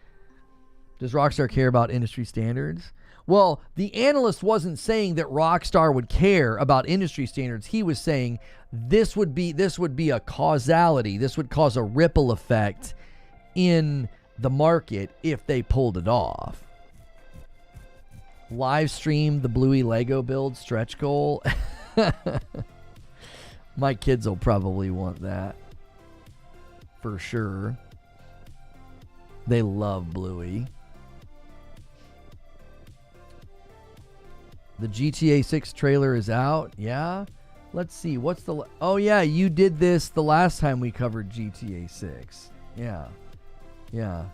Does Rockstar care about industry standards? Well, the analyst wasn't saying that Rockstar would care about industry standards. He was saying this would be a causality. This would cause a ripple effect in the market if they pulled it off. Live stream the Bluey Lego build stretch goal. My kids will probably want that. For sure. They love Bluey. The GTA 6 trailer is out. Yeah? Let's see. What's the... Oh, yeah. You did this the last time we covered GTA 6. Yeah. Yeah.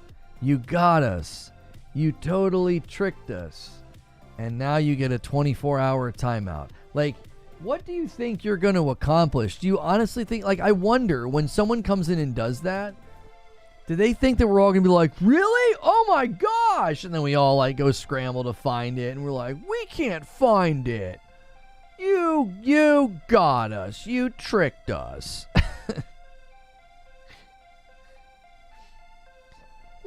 You got us. You totally tricked us. And now you get a 24-hour timeout. Like, what do you think you're going to accomplish? Do you honestly think... Like, I wonder, when someone comes in and does that, Do they think that we're all going to be like, really? Oh my gosh. And then we all like go scramble to find it. And we're like, we can't find it. You got us. You tricked us.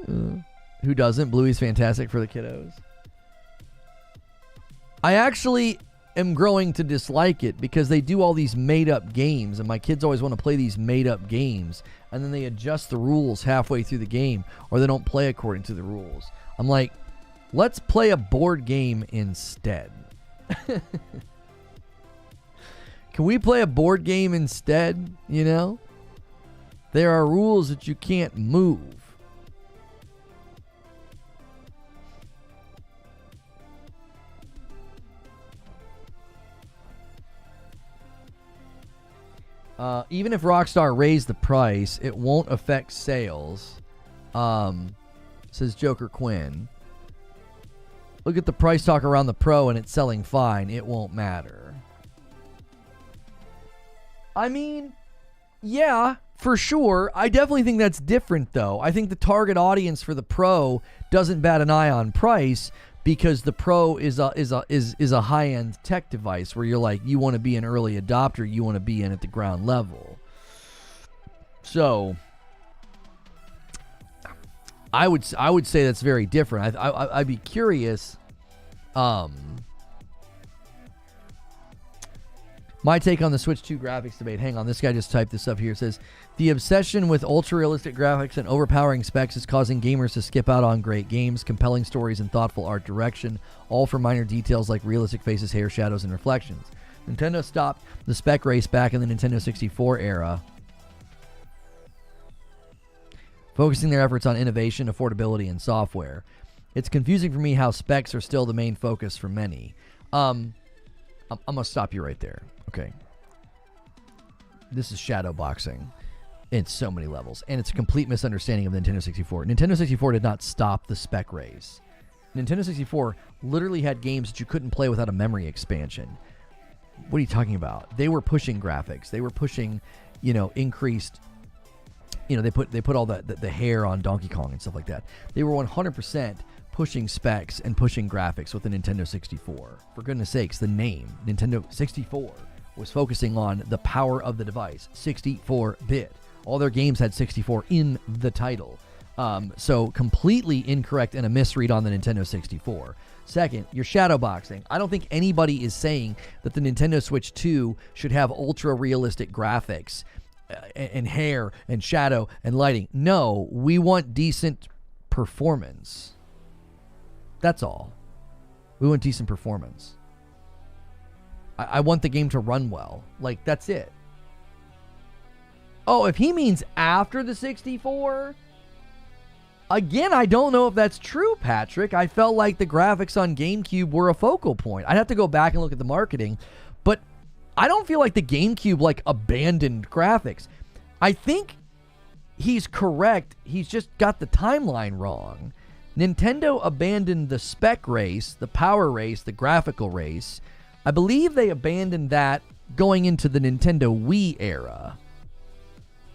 Who doesn't? Bluey's fantastic for the kiddos. I actually am growing to dislike it because they do all these made-up games, and my kids always want to play these made-up games, and then they adjust the rules halfway through the game, or they don't play according to the rules. I'm like, let's play a board game instead. Can we play a board game instead, you know? There are rules that you can't move. Even if Rockstar raised the price, it won't affect sales, says Joker Quinn. Look at the price talk around the Pro and it's selling fine. It won't matter. I mean, yeah, for sure. I definitely think that's different, though. I think the target audience for the Pro doesn't bat an eye on price, because the Pro is a high-end tech device where you're like, you want to be an early adopter, you want to be in at the ground level. So I would say that's very different. I'd be curious. My take on the Switch 2 graphics debate. Hang on, this guy just typed this up here. It says, the obsession with ultra-realistic graphics and overpowering specs is causing gamers to skip out on great games, compelling stories, and thoughtful art direction, all for minor details like realistic faces, hair, shadows, and reflections. Nintendo stopped the spec race back in the Nintendo 64 era, focusing their efforts on innovation, affordability, and software. It's confusing for me how specs are still the main focus for many. I'm going to stop you right there. Okay. This is shadow boxing in so many levels, and it's a complete misunderstanding of the Nintendo 64. Nintendo 64 did not stop the spec race. Nintendo 64 literally had games that you couldn't play without a memory expansion. What are you talking about? They were pushing graphics. They were pushing, increased, they put all the hair on Donkey Kong and stuff like that. They were 100% pushing specs and pushing graphics with the Nintendo 64. For goodness sakes, the name Nintendo 64 was focusing on the power of the device, 64-bit. All their games had 64 in the title. So completely incorrect and a misread on the Nintendo 64. Second, you're shadowboxing. I don't think anybody is saying that the Nintendo Switch 2 should have ultra-realistic graphics and hair and shadow and lighting. No, we want decent performance. That's all. We want decent performance. I want the game to run well. Like, that's it. Oh, if he means after the 64? Again, I don't know if that's true, Patrick. I felt like the graphics on GameCube were a focal point. I'd have to go back and look at the marketing, but I don't feel like the GameCube, abandoned graphics. I think he's correct. He's just got the timeline wrong. Nintendo abandoned the spec race, the power race, the graphical race. I believe they abandoned that going into the Nintendo Wii era.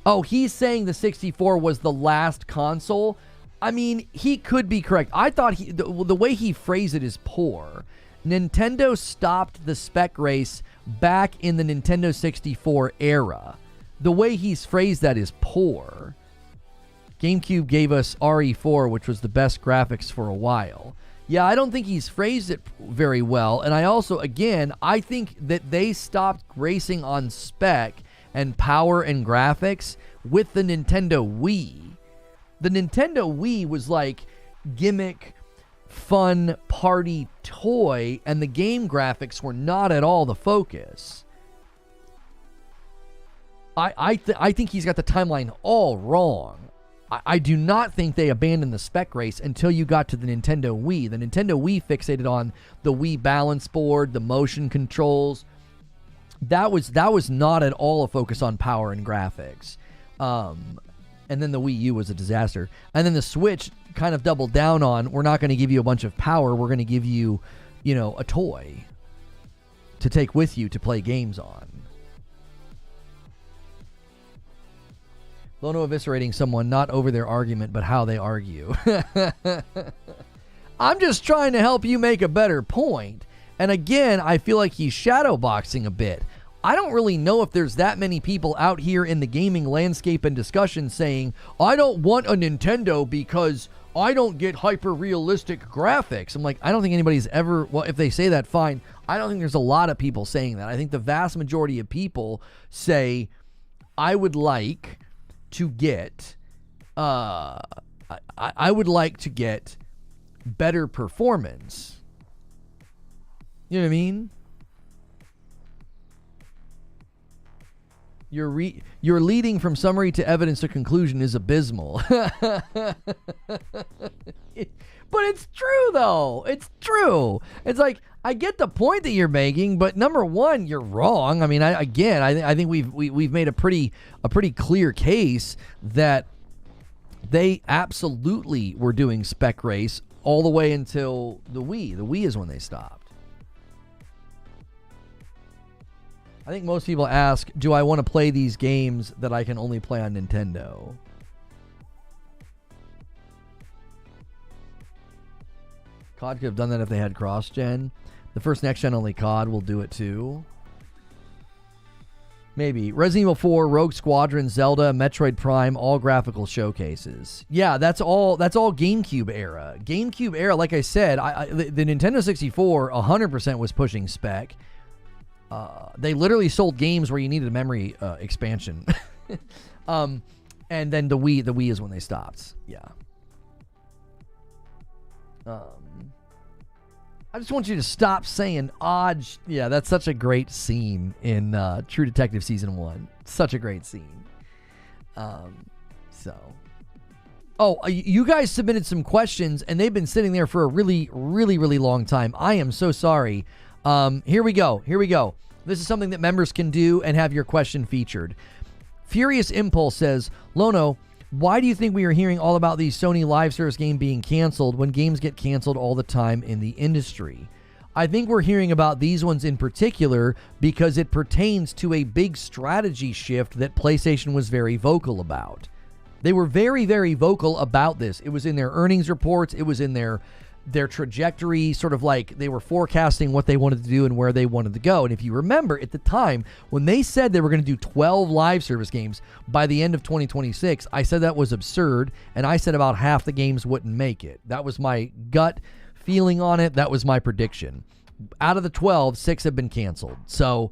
Oh, he's saying the 64 was the last console? I mean, he could be correct. I thought the way he phrased it is poor. Nintendo stopped the spec race back in the Nintendo 64 era. The way he's phrased that is poor. GameCube gave us RE4, which was the best graphics for a while. Yeah, I don't think he's phrased it very well. And I also, again, I think that they stopped racing on spec and power and graphics with the Nintendo Wii. The Nintendo Wii was like gimmick, fun, party toy, and the game graphics were not at all the focus. I think he's got the timeline all wrong. I do not think they abandoned the spec race until you got to the Nintendo Wii. The Nintendo Wii fixated on the Wii balance board, the motion controls. That was not at all a focus on power and graphics. And then the Wii U was a disaster. And then the Switch kind of doubled down on, we're not going to give you a bunch of power. We're going to give you, a toy to take with you to play games on. Lono eviscerating someone not over their argument, but how they argue. I'm just trying to help you make a better point. And again, I feel like he's shadowboxing a bit. I don't really know if there's that many people out here in the gaming landscape and discussion saying, I don't want a Nintendo because I don't get hyper-realistic graphics. I'm like, I don't think anybody's ever, well, if they say that, fine. I don't think there's a lot of people saying that. I think the vast majority of people say, I would like to get, I would like to get better performance. You know what I mean? Your leading from summary to evidence to conclusion is abysmal. But it's true, though. It's true. It's like, I get the point that you're making, but number one, you're wrong. I mean, I think we've made a pretty clear case that they absolutely were doing spec race all the way until the Wii. The Wii is when they stopped. I think most people ask, do I want to play these games that I can only play on Nintendo? COD could have done that if they had cross-gen. The first next-gen only COD will do it too. Maybe. Resident Evil 4, Rogue Squadron, Zelda, Metroid Prime, all graphical showcases. Yeah, that's all GameCube era. GameCube era, like I said, the Nintendo 64 100% was pushing spec. They literally sold games where you needed a memory expansion. And then the Wii is when they stopped. Yeah. I just want you to stop saying odd. Yeah, that's such a great scene in True Detective Season 1. Such a great scene. You guys submitted some questions, and they've been sitting there for a really, really, really long time. I am so sorry. Here we go. This is something that members can do and have your question featured. Furious Impulse says, Lono, why do you think we are hearing all about these Sony live service game being canceled when games get canceled all the time in the industry? I think we're hearing about these ones in particular because it pertains to a big strategy shift that PlayStation was very vocal about. They were very, very vocal about this. It was in their earnings reports. It was in their trajectory, sort of like they were forecasting what they wanted to do and where they wanted to go. And if you remember at the time, when they said they were going to do 12 live service games by the end of 2026, I said that was absurd. And I said about half the games wouldn't make it. That was my gut feeling on it. That was my prediction. Out of the 12, 6 have been canceled. So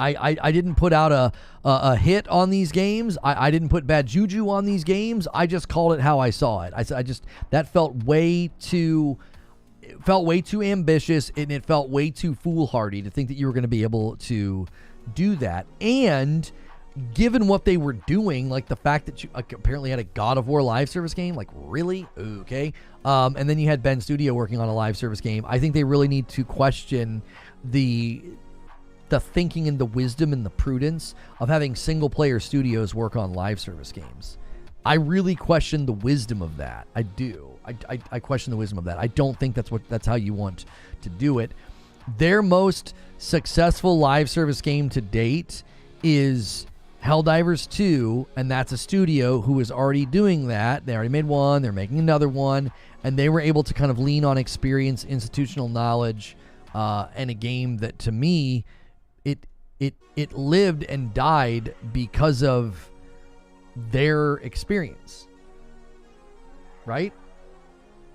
I didn't put out a hit on these games. I didn't put bad juju on these games. I just called it how I saw it. That felt way too ambitious, and it felt way too foolhardy to think that you were going to be able to do that. And given what they were doing, like the fact that you apparently had a God of War live service game, like really? Okay. And then you had Ben Studio working on a live service game. I think they really need to question the thinking and the wisdom and the prudence of having single-player studios work on live service games. I really question the wisdom of that. I do. I question the wisdom of that. I don't think that's how you want to do it. Their most successful live service game to date is Helldivers 2, and that's a studio who is already doing that. They already made one. They're making another one, and they were able to kind of lean on experience, institutional knowledge, and a game that, to me, it lived and died because of their experience, right?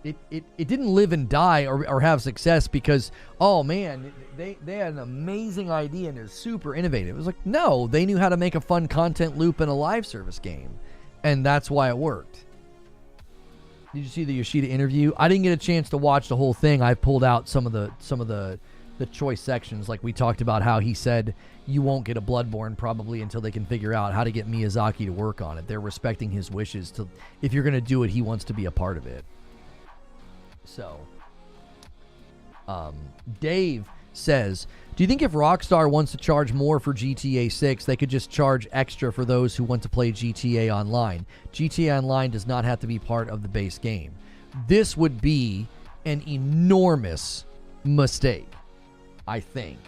It didn't live and die or have success because, oh man, they had an amazing idea and it was super innovative. It was like, no, they knew how to make a fun content loop in a live service game, and that's why it worked. Did you see the Yoshida interview? I didn't get a chance to watch the whole thing. I pulled out some of the choice sections. Like we talked about how he said you won't get a Bloodborne probably until they can figure out how to get Miyazaki to work on it. They're respecting his wishes to, if you're going to do it, he wants to be a part of it. So, Dave says, do you think if Rockstar wants to charge more for GTA 6, they could just charge extra for those who want to play GTA Online? GTA Online does not have to be part of the base game. This would be an enormous mistake, I think.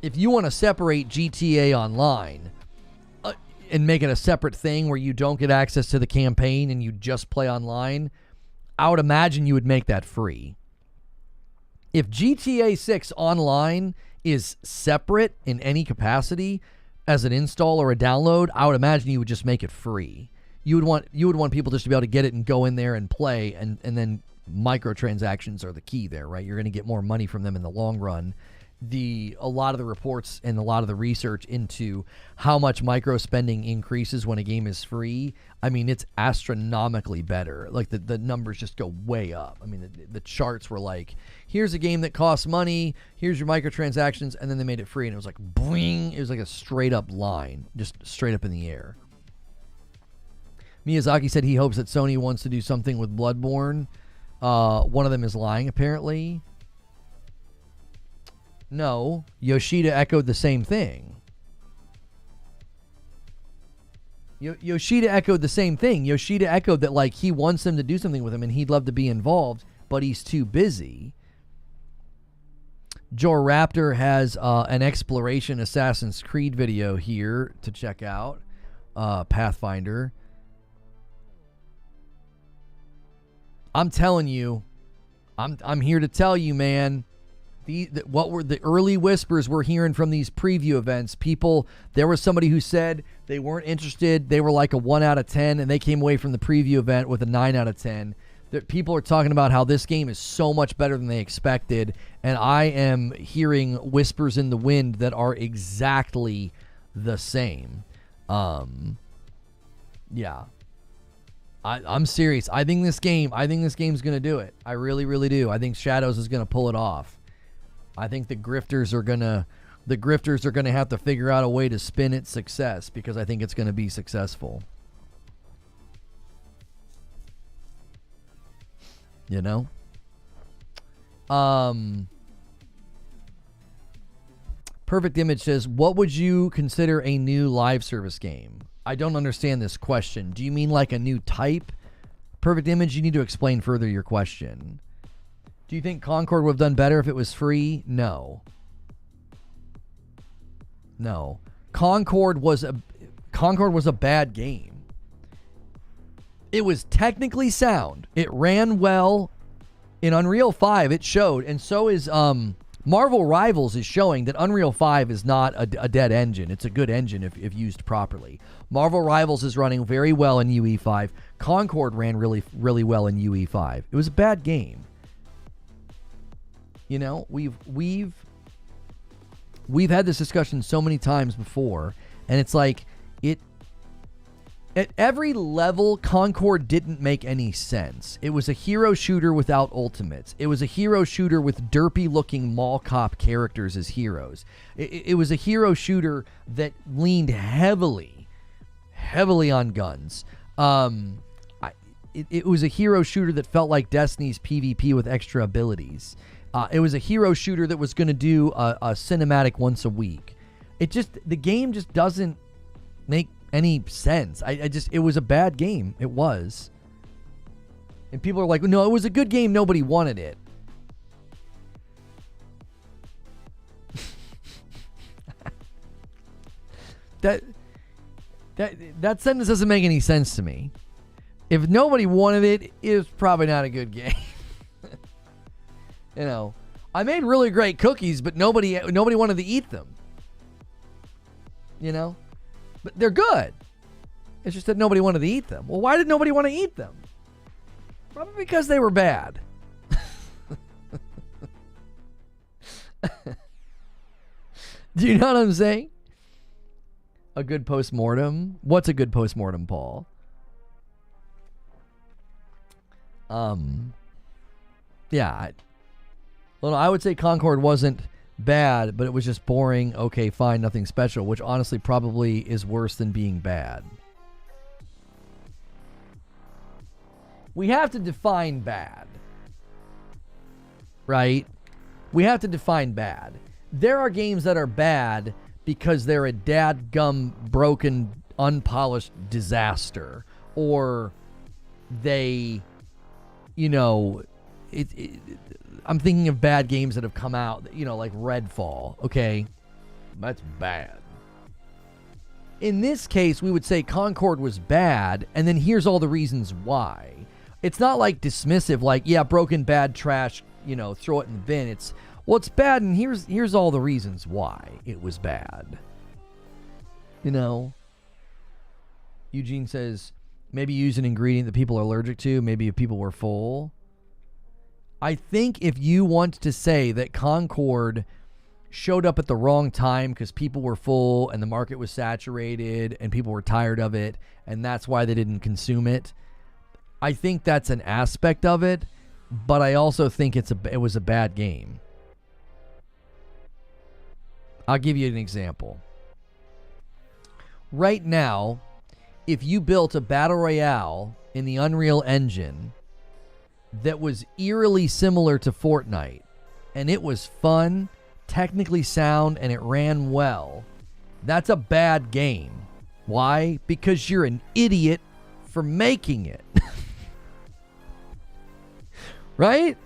If you want to separate GTA Online, and make it a separate thing where you don't get access to the campaign and you just play online, I would imagine you would make that free. If GTA 6 Online is separate in any capacity as an install or a download, I would imagine you would just make it free. You would want people just to be able to get it and go in there and play, and then microtransactions are the key there, right? You're going to get more money from them in the long run. A lot of the reports and a lot of the research into how much micro spending increases when a game is free, I mean, it's astronomically better. Like the numbers just go way up. I mean, the charts were like, here's a game that costs money, here's your microtransactions, and then they made it free, and it was like boing. It was like a straight up line, just straight up in the air. Miyazaki said he hopes that Sony wants to do something with Bloodborne. One of them is lying, apparently. No, Yoshida echoed the same thing. Yoshida echoed the same thing. Yoshida echoed that, like, he wants them to do something with him and he'd love to be involved, but he's too busy. Joe Raptor has an exploration Assassin's Creed video here to check out. Pathfinder. I'm telling you, I'm here to tell you, man. What were the early whispers we're hearing from these preview events? There was somebody who said they weren't interested. They were like a 1 out of 10, and they came away from the preview event with a 9 out of 10. That people are talking about how this game is so much better than they expected, and I am hearing whispers in the wind that are exactly the same. Yeah. I'm serious. I think this game's going to do it. I really, really do. I think Shadows is going to pull it off. I think the grifters are gonna have to figure out a way to spin its success, because I think it's gonna be successful. You know? Perfect Image says, what would you consider a new live service game? I don't understand this question. Do you mean like a new type? Perfect Image, you need to explain further your question. Do you think Concord would have done better if it was free? No. Concord was a bad game. It was technically sound. It ran well. In Unreal 5, it showed, and so is Marvel Rivals is showing that Unreal 5 is not a dead engine. It's a good engine if used properly. Marvel Rivals is running very well in UE5. Concord ran really, really well in UE5. It was a bad game. You know, we've had this discussion so many times before, and it's like at every level, Concord didn't make any sense. It was a hero shooter without ultimates. It was a hero shooter with derpy-looking mall cop characters as heroes. It was a hero shooter that leaned heavily on guns. It was a hero shooter that felt like Destiny's PvP with extra abilities. It was a hero shooter that was going to do a cinematic once a week. The game just doesn't make any sense. It was a bad game. It was. And people are like, no, it was a good game. Nobody wanted it. That sentence doesn't make any sense to me. If nobody wanted it, it was probably not a good game. You know, I made really great cookies, but nobody wanted to eat them. You know, but they're good. It's just that nobody wanted to eat them. Well, why did nobody want to eat them? Probably because they were bad. Do you know what I'm saying? A good postmortem. What's a good postmortem, Paul? Yeah. Well, I would say Concord wasn't bad, but it was just boring. Okay, fine, nothing special, which honestly probably is worse than being bad. We have to define bad. Right? We have to define bad. There are games that are bad because they're a dadgum, broken, unpolished disaster. Or they, you know, I'm thinking of bad games that have come out, you know, like Redfall. Okay, that's bad. In this case, we would say Concord was bad, and then here's all the reasons why. It's not like dismissive, like, yeah, broken, bad, trash, throw it in the bin. It's bad, and here's all the reasons why it was bad. Eugene says, maybe use an ingredient that people are allergic to, maybe if people were full. I think if you want to say that Concord showed up at the wrong time because people were full and the market was saturated and people were tired of it and that's why they didn't consume it, I think that's an aspect of it, but I also think it was a bad game. I'll give you an example. Right now, if you built a battle royale in the Unreal Engine that was eerily similar to Fortnite and it was fun, technically sound, and it ran well, that's a bad game. Why? Because you're an idiot for making it. Right?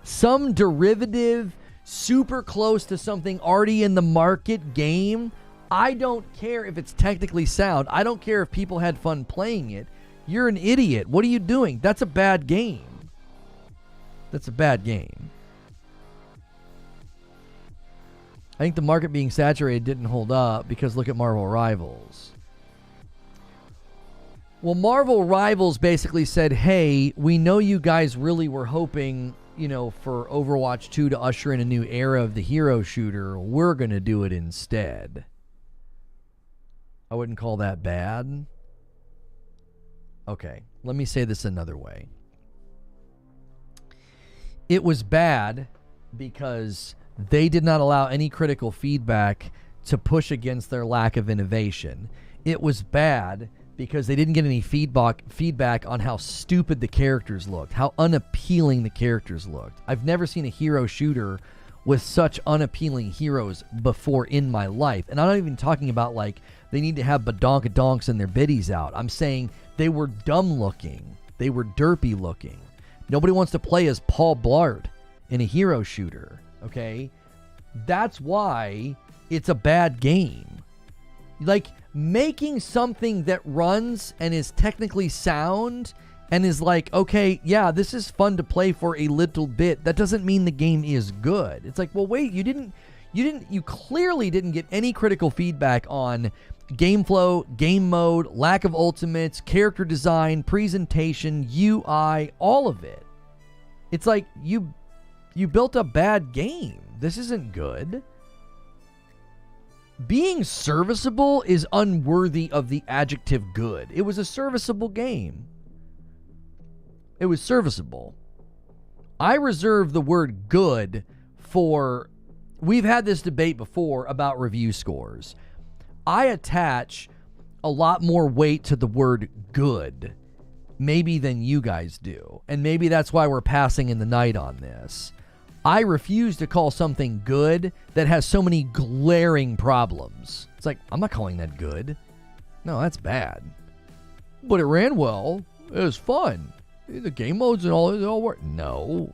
Some derivative, super close to something already in the market game, I don't care if it's technically sound. I don't care if people had fun playing it. You're an idiot. What are you doing? That's a bad game. That's a bad game. I think the market being saturated didn't hold up because look at Marvel Rivals. Well, Marvel Rivals basically said, hey, we know you guys really were hoping, for Overwatch 2 to usher in a new era of the hero shooter. We're going to do it instead. I wouldn't call that bad. Okay, let me say this another way. It was bad because they did not allow any critical feedback to push against their lack of innovation. It was bad because they didn't get any feedback on how stupid the characters looked, how unappealing the characters looked. I've never seen a hero shooter with such unappealing heroes before in my life. And I'm not even talking about like they need to have badonkadonks and their biddies out. I'm saying they were dumb looking. They were derpy looking. Nobody wants to play as Paul Blart in a hero shooter. Okay, that's why it's a bad game. Like, making something that runs and is technically sound and is like, okay, yeah, this is fun to play for a little bit, that doesn't mean the game is good. It's like, well, wait, you clearly didn't get any critical feedback on game flow, game mode, lack of ultimates, character design, presentation, UI, all of it. It's like you built a bad game. This isn't good. Being serviceable is unworthy of the adjective good. It was a serviceable game. It was serviceable. I reserve the word good for... We've had this debate before about review scores. I attach a lot more weight to the word good, maybe than you guys do. And maybe that's why we're passing in the night on this. I refuse to call something good that has so many glaring problems. It's like, I'm not calling that good. No, that's bad. But it ran well. It was fun. The game modes and all, it all work. No.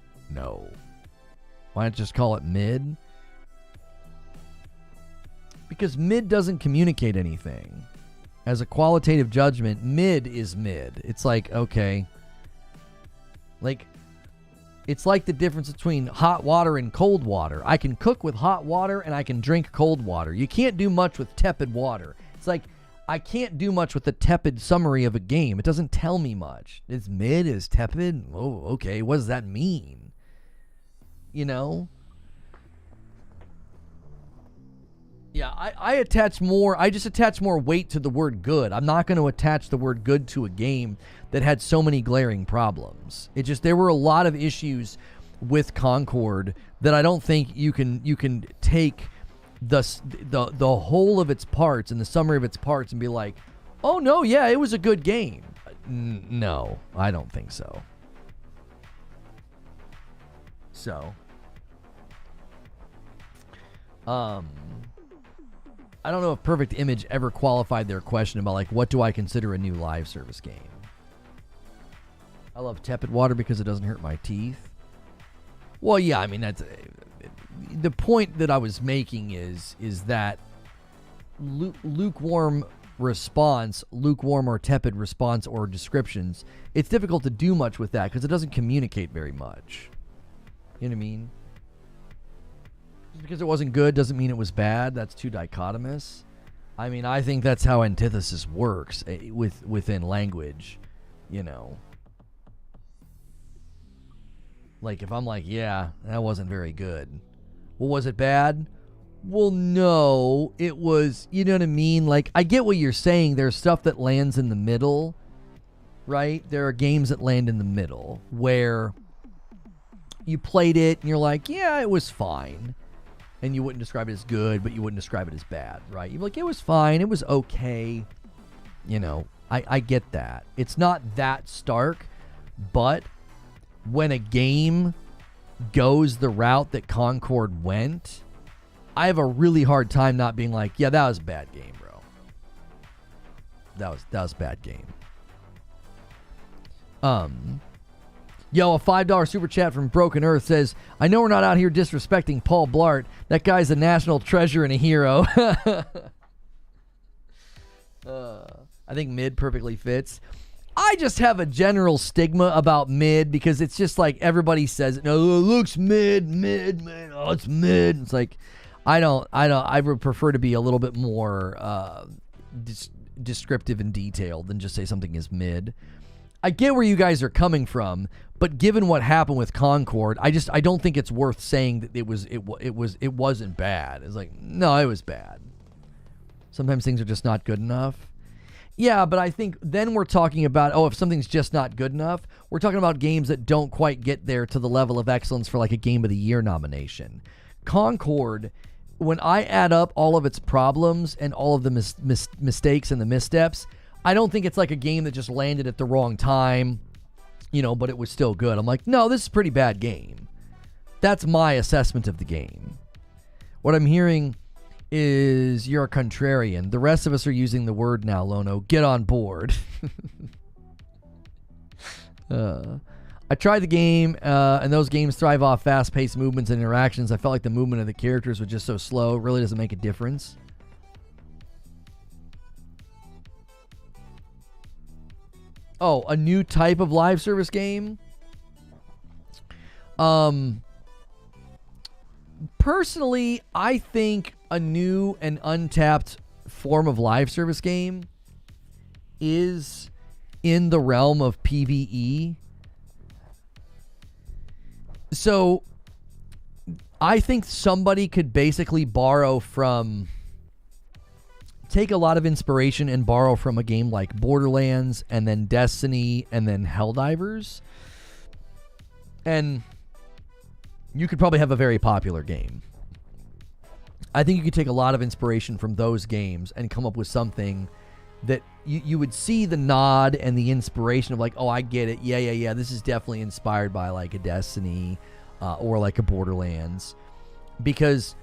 Why not just call it mid? Because mid doesn't communicate anything. As a qualitative judgment, mid is mid. It's like, okay. Like, it's like the difference between hot water and cold water. I can cook with hot water and I can drink cold water. You can't do much with tepid water. It's like, I can't do much with the tepid summary of a game. It doesn't tell me much. It's mid, is tepid. Oh, okay. What does that mean? You know? Yeah, I just attach more weight to the word good. I'm not going to attach the word good to a game that had so many glaring problems. There were a lot of issues with Concord that I don't think you can take the whole of its parts and the summary of its parts and be like, oh no, yeah, it was a good game. No, I don't think so. I don't know if Perfect Image ever qualified their question about, like, what do I consider a new live service game? I love tepid water because it doesn't hurt my teeth. Well, yeah, I mean, that's the point that I was making is that lukewarm response, lukewarm or tepid response or descriptions, it's difficult to do much with that because it doesn't communicate very much. You know what I mean? Just because it wasn't good doesn't mean it was bad. That's too dichotomous. I mean, I think that's how antithesis works within language, you know. Like, if I'm like, yeah, that wasn't very good. Well, was it bad? Well, no, it was, you know what I mean? Like, I get what you're saying. There's stuff that lands in the middle, right? There are games that land in the middle where you played it and you're like, yeah, it was fine. And you wouldn't describe it as good, but you wouldn't describe it as bad, right? You're like, it was fine. It was okay. You know, I get that. It's not that stark, but when a game goes the route that Concord went, I have a really hard time not being like, yeah, that was a bad game, bro. That was a bad game. Yo, a $5 super chat from Broken Earth says, I know we're not out here disrespecting Paul Blart. That guy's a national treasure and a hero. I think mid perfectly fits. I just have a general stigma about mid because it's just like everybody says, no, it looks mid, man. Oh, it's mid. It's like, I would prefer to be a little bit more descriptive and detailed than just say something is mid. I get where you guys are coming from, but given what happened with Concord, I don't think it's worth saying that it wasn't bad. It's like, no, it was bad. Sometimes things are just not good enough. Yeah, but I think then we're talking about, if something's just not good enough, we're talking about games that don't quite get there to the level of excellence for like a Game of the Year nomination. Concord, when I add up all of its problems and all of the mistakes and the missteps, I don't think it's like a game that just landed at the wrong time, you know, but it was still good. I'm like, no, this is a pretty bad game. That's my assessment of the game. What I'm hearing is you're a contrarian. The rest of us are using the word now, Lono. Get on board. I tried the game, and those games thrive off fast-paced movements and interactions. I felt like the movement of the characters was just so slow. It really doesn't make a difference. Oh, a new type of live service game? Personally, I think a new and untapped form of live service game is in the realm of PvE. So, I think somebody could basically take a lot of inspiration and borrow from a game like Borderlands and then Destiny and then Helldivers. And you could probably have a very popular game. I think you could take a lot of inspiration from those games and come up with something that you would see the nod and the inspiration of like, oh, I get it. Yeah. This is definitely inspired by like a Destiny or like a Borderlands. Because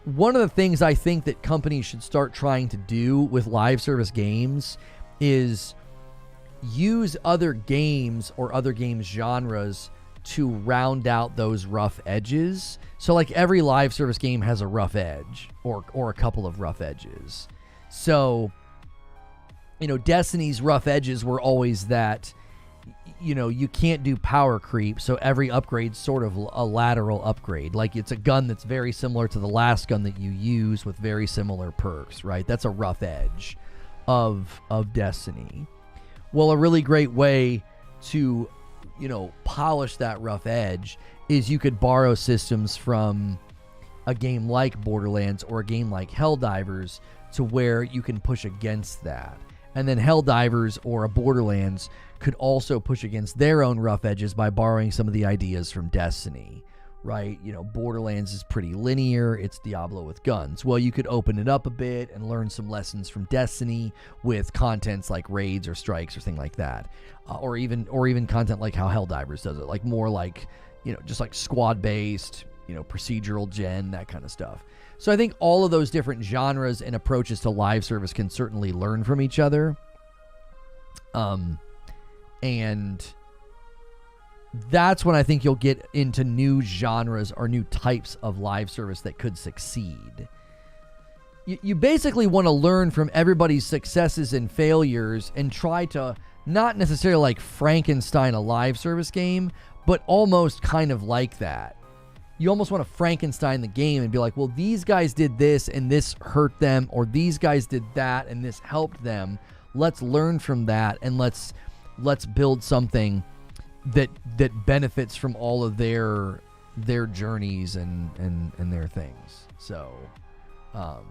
one of the things I think that companies should start trying to do with live service games is use other games or other games genres to round out those rough edges. So like every live service game has a rough edge or a couple of rough edges. So, you know, Destiny's rough edges were always that, you know, you can't do power creep, so every upgrade's sort of a lateral upgrade. Like it's a gun that's very similar to the last gun that you use with very similar perks, right? That's a rough edge of Destiny. Well, a really great way to, you know, polish that rough edge is you could borrow systems from a game like Borderlands or a game like Helldivers to where you can push against that. And then Helldivers or a Borderlands could also push against their own rough edges by borrowing some of the ideas from Destiny, right? You know, Borderlands is pretty linear. It's Diablo with guns. Well, you could open it up a bit and learn some lessons from Destiny with contents like raids or strikes or thing like that. Or even content like how Helldivers does it, like more like, you know, just like squad-based, you know, procedural gen, that kind of stuff. So I think all of those different genres and approaches to live service can certainly learn from each other. And that's when I think you'll get into new genres or new types of live service that could succeed. you basically want to learn from everybody's successes and failures and try to not necessarily like Frankenstein a live service game, but almost kind of like that. You almost want to Frankenstein the game and be like, well, these guys did this and this hurt them, or these guys did that and this helped them. Let's learn from that and let's build something that benefits from all of their journeys and their things. So, well,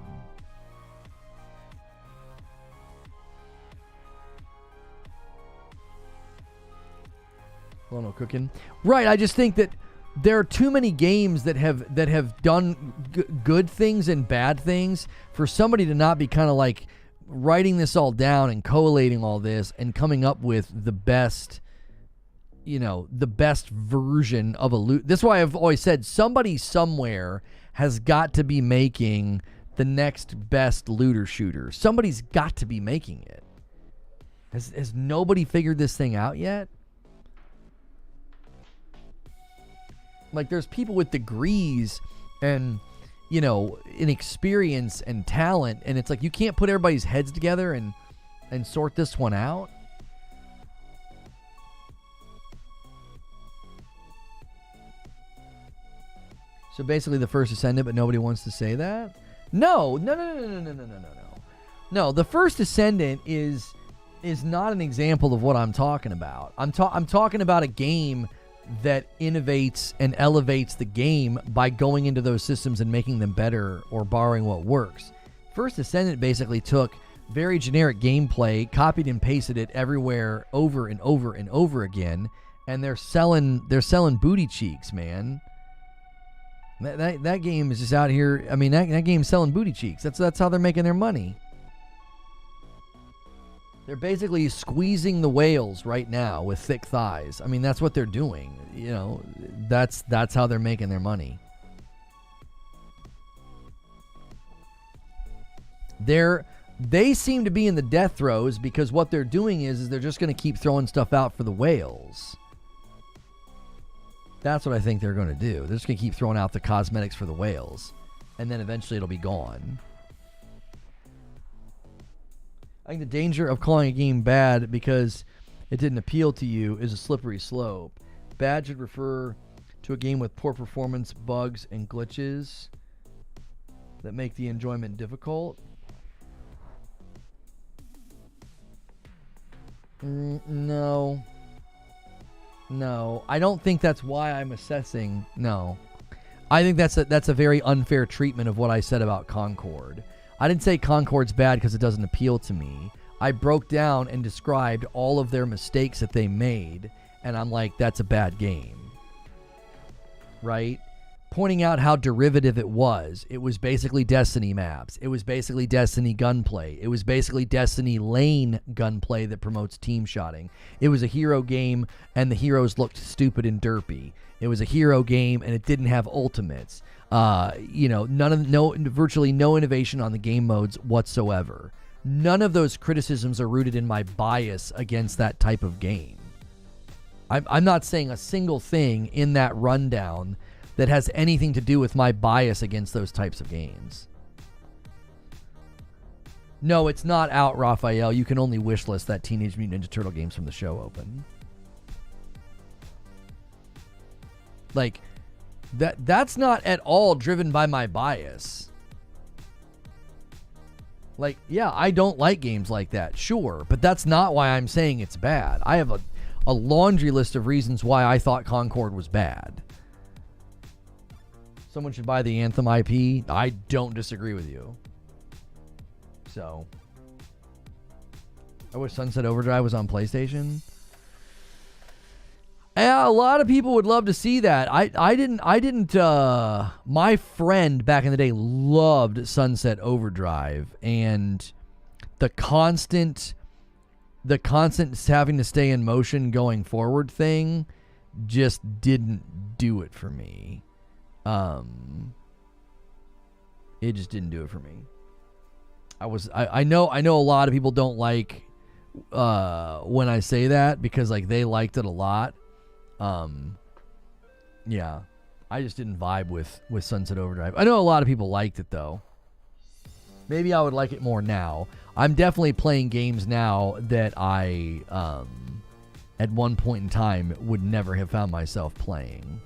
no cooking. Right, I just think that there are too many games that have done good things and bad things for somebody to not be kind of like writing this all down and collating all this and coming up with the best, the best version of a loot. That's why I've always said somebody somewhere has got to be making the next best looter shooter. Somebody's got to be making it. Has nobody figured this thing out yet? Like, there's people with degrees and, inexperience and talent, and it's like you can't put everybody's heads together and sort this one out. So basically the first Ascendant, but nobody wants to say that? No. No, the first Ascendant is not an example of what I'm talking about. I'm talking about a game that innovates and elevates the game by going into those systems and making them better or borrowing what works. First Ascendant basically took very generic gameplay, copied and pasted it everywhere over and over and over again, and they're selling booty cheeks, man. That game is just out here. I mean, that game's selling booty cheeks. That's how they're making their money. They're basically squeezing the whales right now with thick thighs. I mean, that's what they're doing. That's how they're making their money. They seem to be in the death throes because what they're doing is they're just going to keep throwing stuff out for the whales. That's what I think they're going to do. They're just going to keep throwing out the cosmetics for the whales, and then eventually it'll be gone. I think the danger of calling a game bad because it didn't appeal to you is a slippery slope. Bad should refer to a game with poor performance, bugs, and glitches that make the enjoyment difficult. No, I don't think that's why I'm assessing. No, I think that's a very unfair treatment of what I said about Concord. I didn't say Concord's bad because it doesn't appeal to me. I broke down and described all of their mistakes that they made, and I'm like, that's a bad game. Right? Pointing out how derivative it was. It was basically Destiny maps. It was basically Destiny gunplay. It was basically Destiny lane gunplay that promotes team shotting. It was a hero game, and the heroes looked stupid and derpy. It was a hero game, and it didn't have ultimates. Virtually no innovation on the game modes whatsoever. None of those criticisms are rooted in my bias against that type of game. I'm not saying a single thing in that rundown that has anything to do with my bias against those types of games. No, it's not out, Raphael. You can only wishlist that Teenage Mutant Ninja Turtle games from the show open. Like, that's not at all driven by my bias. Like, yeah, I don't like games like that, sure, but that's not why I'm saying it's bad. I have a laundry list of reasons why I thought Concord was bad. Someone should buy the Anthem IP. I don't disagree with you. So, I wish Sunset Overdrive was on PlayStation. Yeah, a lot of people would love to see that. I didn't. My friend back in the day loved Sunset Overdrive, and the constant having to stay in motion going forward thing just didn't do it for me. It just didn't do it for me. I know a lot of people don't like when I say that because like they liked it a lot. Yeah, I just didn't vibe with Sunset Overdrive. I know a lot of people liked it though. Maybe I would like it more now. I'm definitely playing games now that I, at one point in time, would never have found myself playing.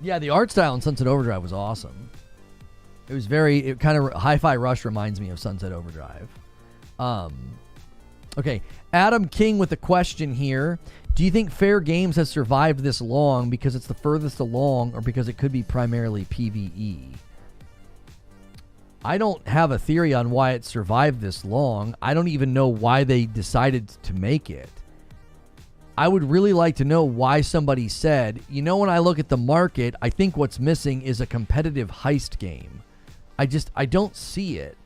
Yeah, the art style in Sunset Overdrive was awesome. It kind of, Hi-Fi Rush reminds me of Sunset Overdrive. Okay, Adam King with a question here. Do you think Fair Games has survived this long because it's the furthest along or because it could be primarily PvE? I don't have a theory on why it survived this long. I don't even know why they decided to make it. I would really like to know why somebody said, you know, when I look at the market, I think what's missing is a competitive heist game. I don't see it.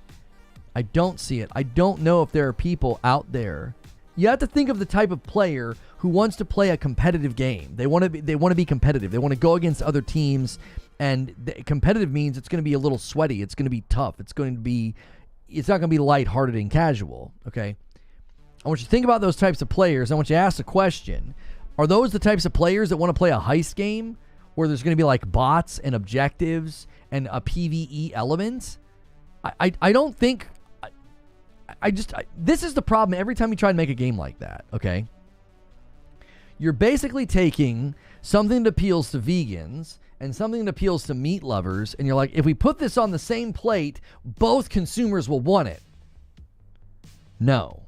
I don't see it. I don't know if there are people out there. You have to think of the type of player who wants to play a competitive game. They want to be competitive. They want to go against other teams, and competitive means it's going to be a little sweaty. It's going to be tough. It's not going to be lighthearted and casual. Okay. I want you to think about those types of players. I want you to ask the question: are those the types of players that want to play a heist game where there's going to be like bots and objectives and a PvE element? I don't think. This is the problem every time you try to make a game like that, okay? You're basically taking something that appeals to vegans and something that appeals to meat lovers, and you're like, if we put this on the same plate, both consumers will want it. No.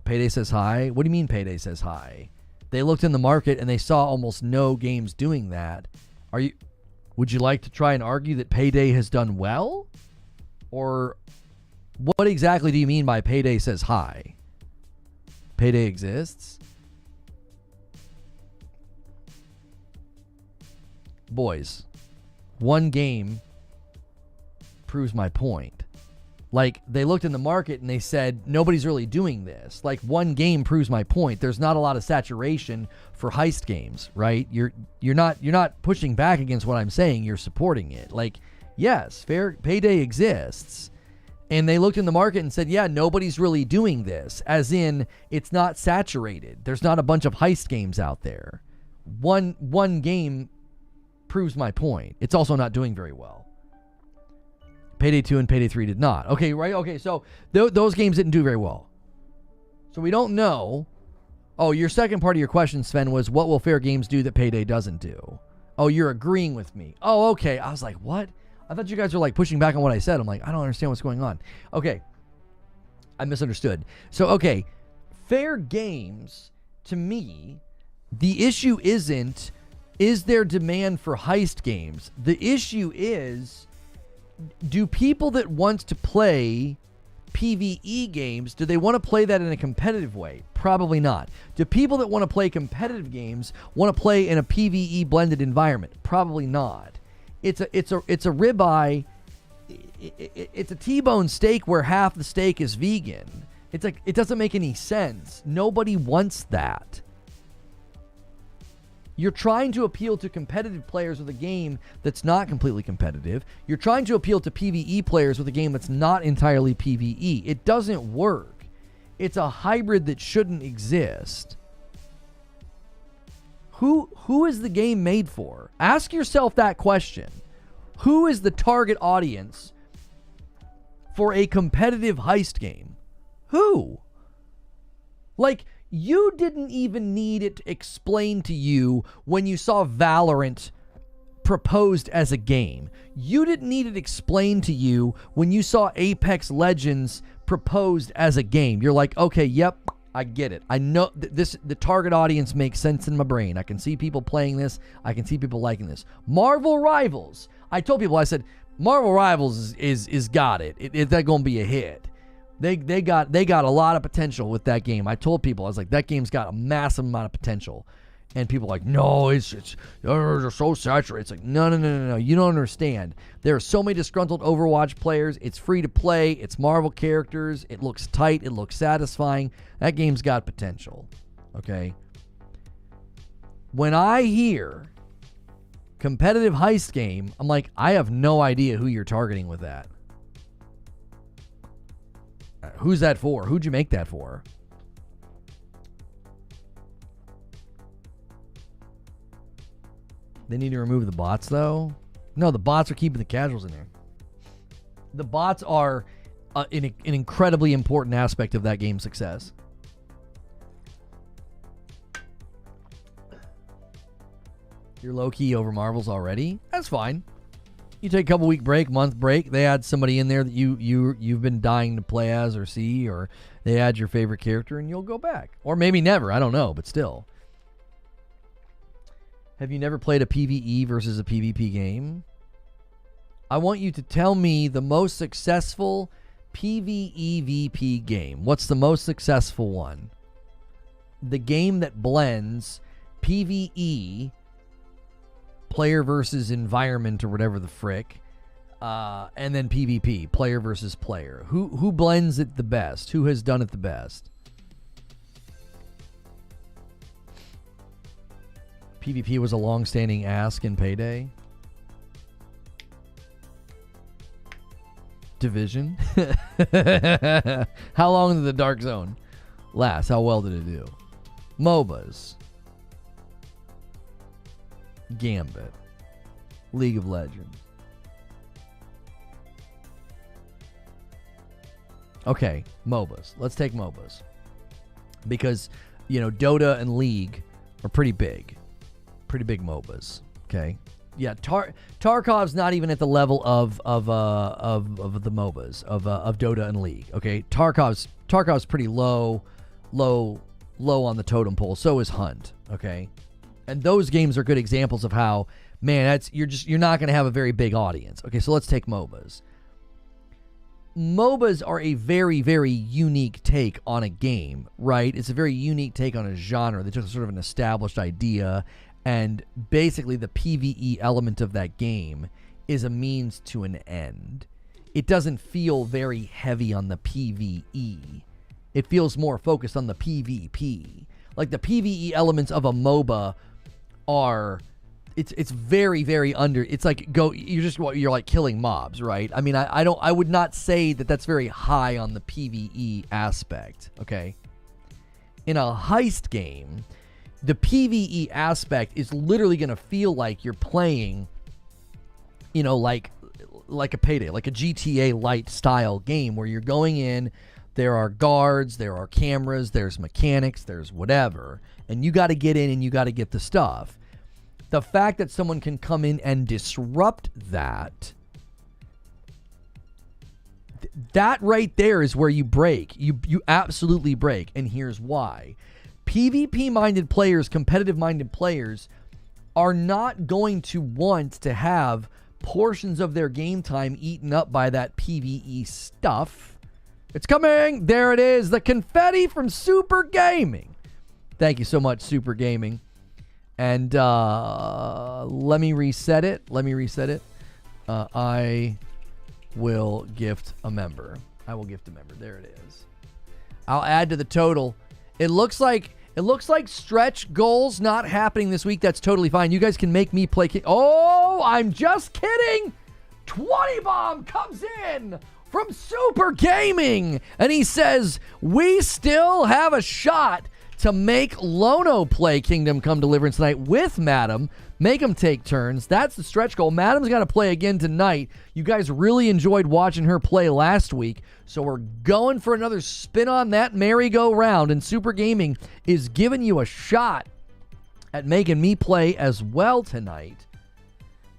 Payday says hi. What do you mean Payday says hi? They looked in the market and they saw almost no games doing that. Would you like to try and argue that Payday has done well? Or what exactly do you mean by Payday says hi? Payday exists? Boys, one game proves my point. Like, they looked in the market and they said, nobody's really doing this. Like, one game proves my point. There's not a lot of saturation for heist games, right? You're not pushing back against what I'm saying. You're supporting it. Like, yes, Payday exists. And they looked in the market and said, yeah, nobody's really doing this. As in, it's not saturated. There's not a bunch of heist games out there. One game proves my point. It's also not doing very well. Payday 2 and Payday 3 did not. Okay, right? Okay, so those games didn't do very well. So we don't know. Oh, your second part of your question, Sven, was what will Fair Games do that Payday doesn't do? Oh, you're agreeing with me. Oh, okay. I was like, what? I thought you guys were like pushing back on what I said. I'm like, I don't understand what's going on. Okay. I misunderstood. So, okay. Fair Games, to me, the issue isn't, is there demand for heist games? The issue is, do people that want to play PvE games, do they want to play that in a competitive way? Probably not. Do people that want to play competitive games want to play in a PvE blended environment? Probably not. It's a ribeye. It's a T-bone steak where half the steak is vegan. It's like, it doesn't make any sense. Nobody wants that. You're trying to appeal to competitive players with a game that's not completely competitive. You're trying to appeal to PvE players with a game that's not entirely PvE. It doesn't work. It's a hybrid that shouldn't exist. Who is the game made for? Ask yourself that question. Who is the target audience for a competitive heist game? Who? Like, you didn't even need it explained to you when you saw Valorant proposed as a game. You didn't need it explained to you when you saw Apex Legends proposed as a game. You're like, okay, yep, I get it. I know the target audience makes sense in my brain. I can see people playing this. I can see people liking this. Marvel Rivals. I told people, I said, Marvel Rivals is got it. That's going to be a hit. They got a lot of potential with that game. I told people, I was like, that game's got a massive amount of potential. And people are like, no, they're so saturated. It's like, no. You don't understand. There are so many disgruntled Overwatch players. It's free to play. It's Marvel characters. It looks tight. It looks satisfying. That game's got potential. Okay? When I hear competitive heist game, I'm like, I have no idea who you're targeting with that. Who's that for? Who'd you make that for? They need to remove the bots, though. No, the bots are keeping the casuals in there. The bots are an incredibly important aspect of that game's success. You're low-key over Marvels already? That's fine. You take a couple week break, month break. They add somebody in there that you've been dying to play as or see, or they add your favorite character and you'll go back. Or maybe never. I don't know, but still. Have you never played a PvE versus a PvP game? I want you to tell me the most successful PvEVP game. What's the most successful one? The game that blends PvE, player versus environment or whatever the frick, and then PvP, player versus player. Who blends it the best? Who has done it the best? PvP was a long-standing ask in Payday. Division. How long did the Dark Zone last? How well did it do? MOBAs. Gambit. League of Legends. Okay, MOBAs. Let's take MOBAs. Because, Dota and League are pretty big. Pretty big MOBAs. Okay? Yeah, Tarkov's not even at the level of the MOBAs of Dota and League. Okay, Tarkov's pretty low on the totem pole. So is Hunt. Okay, and those games are good examples of how, man, you're not going to have a very big audience. Okay, so let's take MOBAs. MOBAs are a very, very unique take on a game, right? It's a very unique take on a genre. They took sort of an established idea. And basically the PvE element of that game is a means to an end. It doesn't feel very heavy on the PvE. It feels more focused on the PvP. Like the PvE elements of a MOBA are, it's very, very under. It's like you're like killing mobs, right? I mean, I would not say that that's very high on the PvE aspect. Okay, in a heist game, the PvE aspect is literally going to feel like you're playing, like a Payday, like a GTA light style game where you're going in, there are guards, there are cameras, there's mechanics, there's whatever, and you got to get in and you got to get the stuff. The fact that someone can come in and disrupt that right there is where you break. You absolutely break, and here's why. PvP-minded players, competitive-minded players, are not going to want to have portions of their game time eaten up by that PvE stuff. It's coming! There it is! The confetti from Super Gaming! Thank you so much, Super Gaming. And let me reset it. I will gift a member. There it is. I'll add to the total. It looks like stretch goals not happening this week. That's totally fine. You guys can make me play. Oh, I'm just kidding. 20 Bomb comes in from Super Gaming, and he says, we still have a shot to make Lono play Kingdom Come Deliverance tonight with Madam. Make him take turns. That's the stretch goal. Madam's got to play again tonight. You guys really enjoyed watching her play last week, so we're going for another spin on that merry-go-round, and Super Gaming is giving you a shot at making me play as well tonight.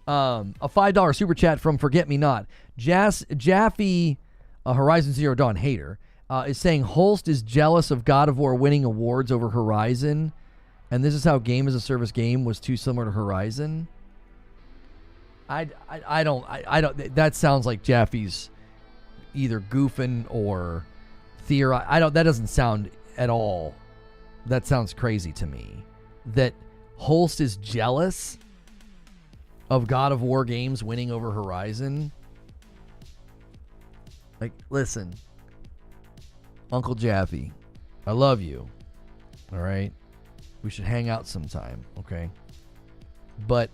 A $5 super chat from Forget Me Not. Jaffe, Horizon Zero Dawn hater, is saying Holst is jealous of God of War winning awards over Horizon, and this is how Game as a Service game was too similar to Horizon. I don't. That sounds like Jaffe's either goofing or theorizing. That doesn't sound at all. That sounds crazy to me. That Holst is jealous of God of War games winning over Horizon. Like, listen, Uncle Jaffe, I love you. All right, we should hang out sometime, okay? But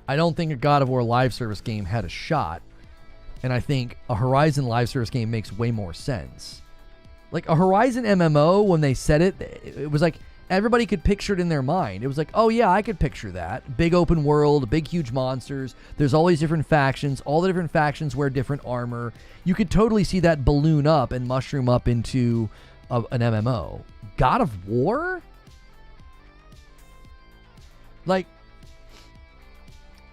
I don't think a God of War live service game had a shot, and I think a Horizon live service game makes way more sense. Like a Horizon MMO, when they said it, it was like Everybody could picture it in their mind. It was like, oh yeah, I could picture that. Big open world, big huge monsters. There's all these different factions. All the different factions wear different armor. You could totally see that balloon up and mushroom up into an MMO. God of War? Like,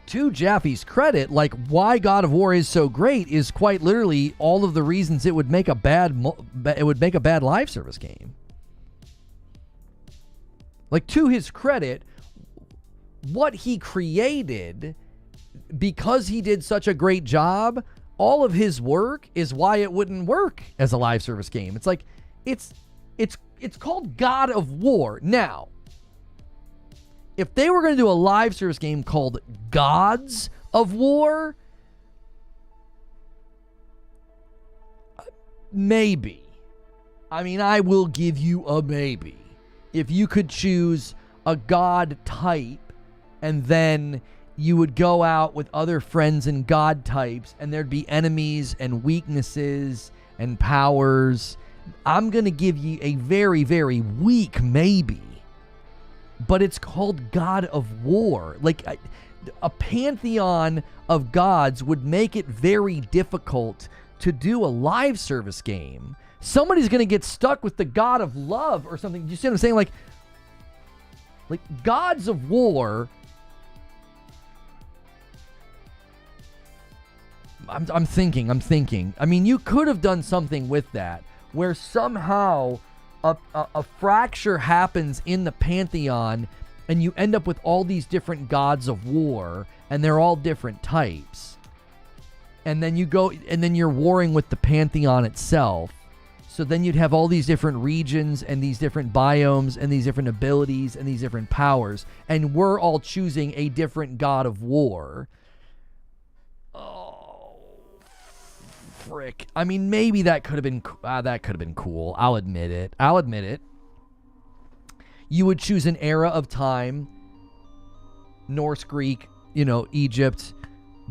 to Jaffe's credit, like, why God of War is so great is quite literally all of the reasons it would make a bad live service game. Like, to his credit, what he created, because he did such a great job, all of his work is why it wouldn't work as a live service game. It's like, it's called God of War. Now, if they were going to do a live service game called Gods of War, maybe. I mean, I will give you a maybe. If you could choose a god type, and then you would go out with other friends and god types, and there'd be enemies and weaknesses and powers, I'm going to give you a very, very weak maybe. But it's called God of War. Like, a pantheon of gods would make it very difficult to do a live service game. Somebody's going to get stuck with the God of Love or something. You see what I'm saying? Like Gods of War. I'm thinking. I mean, you could have done something with that where somehow a fracture happens in the pantheon and you end up with all these different gods of war and they're all different types. And then you're warring with the pantheon itself. So then you'd have all these different regions and these different biomes and these different abilities and these different powers. And we're all choosing a different god of war. Oh, frick. I mean, maybe that could have been cool. I'll admit it. You would choose an era of time. Norse, Greek, Egypt,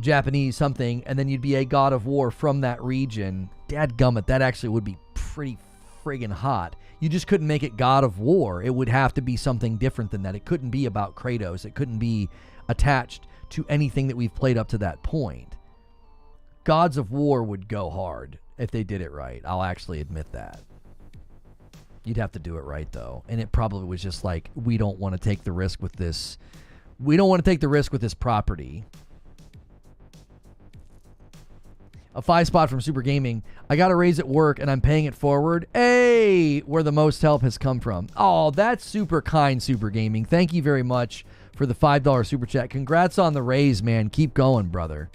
Japanese, something. And then you'd be a god of war from that region. Dadgummit, that actually would be pretty friggin' hot. You just couldn't make it God of War. It would have to be something different than that. It couldn't be about Kratos. It couldn't be attached to anything that we've played up to that point. Gods of War would go hard if they did it right. I'll actually admit that. You'd have to do it right, though. And it probably was just like, we don't want to take the risk with this. We don't want to take the risk with this property. A 5-spot from Super Gaming. I got a raise at work and I'm paying it forward. Hey, where the most help has come from. Oh, that's super kind, Super Gaming. Thank you very much for the $5 super chat. Congrats on the raise, man. Keep going, brother.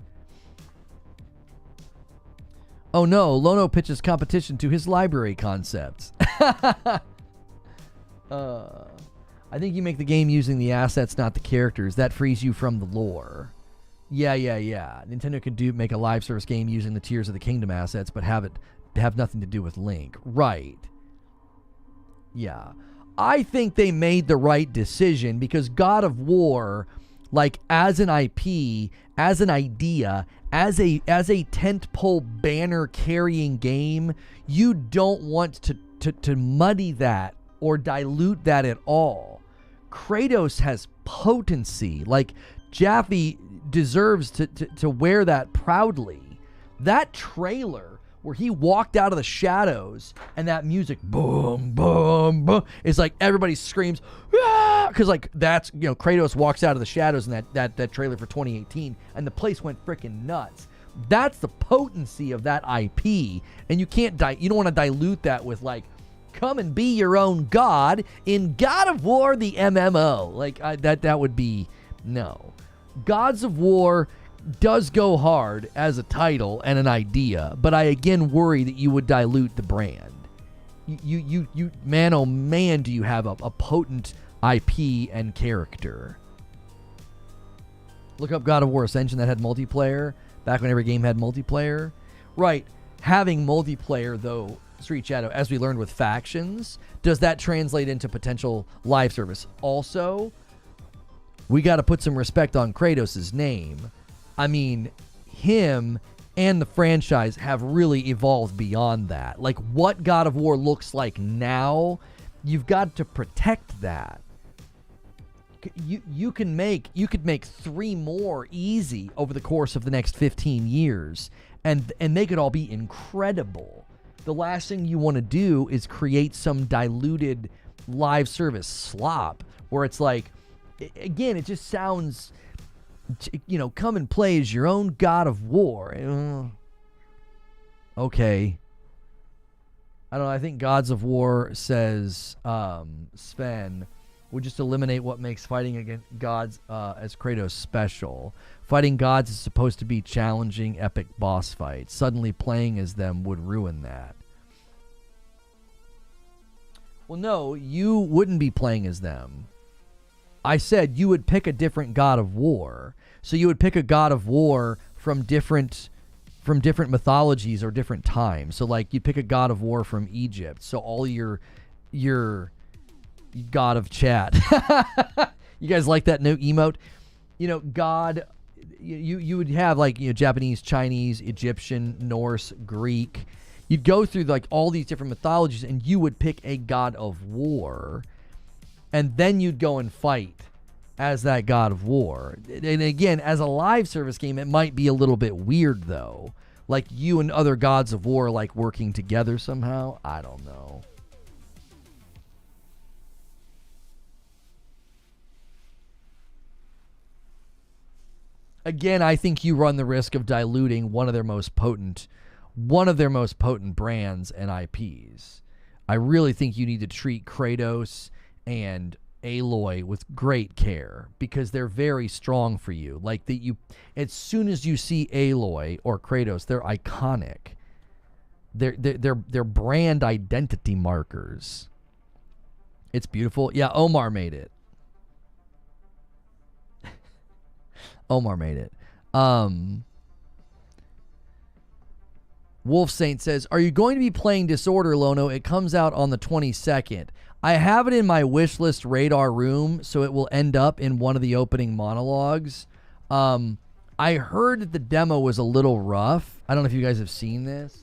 Oh no, Lono pitches competition to his library concepts. I think you make the game using the assets, not the characters. That frees you from the lore. Yeah. Nintendo could make a live service game using the Tears of the Kingdom assets, but have nothing to do with Link. Right. Yeah. I think they made the right decision because God of War, like as an IP, as an idea, as a tentpole banner carrying game, you don't want to muddy that or dilute that at all. Kratos has potency. Like, Jaffe deserves to wear that proudly. That trailer where he walked out of the shadows and that music, boom, boom, boom, it's like everybody screams, because like that's, Kratos walks out of the shadows in that trailer for 2018 and the place went freaking nuts. That's the potency of that IP, and you don't want to dilute that with like, come and be your own god in God of War the MMO. Like that would be no. Gods of War does go hard as a title and an idea, but I again worry that you would dilute the brand. You man, oh man, do you have a potent IP and character. Look up God of War Ascension that had multiplayer, back when every game had multiplayer. Right, having multiplayer though, Street Shadow, as we learned with factions, does that translate into potential live service? Also, we got to put some respect on Kratos' name. I mean, him and the franchise have really evolved beyond that. Like, what God of War looks like now you've got to protect that. You could make 3 more easy over the course of the next 15 years, and they could all be incredible. The last thing you want to do is create some diluted live service slop where it's like, again, it just sounds, come and play as your own God of War. Okay. I don't know. I think Gods of War says, Sven, would just eliminate what makes fighting against gods as Kratos special. Fighting gods is supposed to be challenging, epic boss fights. Suddenly playing as them would ruin that. Well, no, you wouldn't be playing as them. I said you would pick a different God of War. So you would pick a God of War from different mythologies or different times. So like you'd pick a God of War from Egypt. So all your God of chat. You guys like that new emote? God, you would have like, Japanese, Chinese, Egyptian, Norse, Greek. You'd go through like all these different mythologies and you would pick a God of War, and then you'd go and fight as that God of War. And again, as a live service game, it might be a little bit weird though. Like you and other gods of war like working together somehow. I don't know. Again, I think you run the risk of diluting one of their most potent brands and IPs. I really think you need to treat Kratos and Aloy with great care because they're very strong for you. Like as soon as you see Aloy or Kratos, they're iconic. They're brand identity markers. It's beautiful. Yeah, Omar made it. Omar made it. Wolf Saint says, are you going to be playing Disorder, Lono? It comes out on the 22nd. I have it in my wish list radar room, so it will end up in one of the opening monologues. I heard that the demo was a little rough. I don't know if you guys have seen this.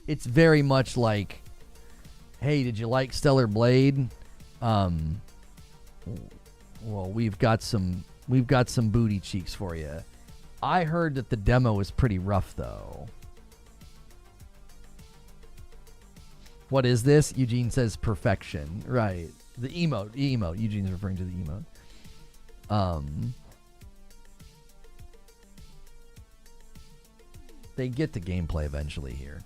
It's very much like, hey, did you like Stellar Blade? Well, we've got some booty cheeks for you. I heard that the demo was pretty rough, though. What is this? Eugene says perfection. Right. The emote. Eugene's referring to the emote. They get to gameplay eventually here.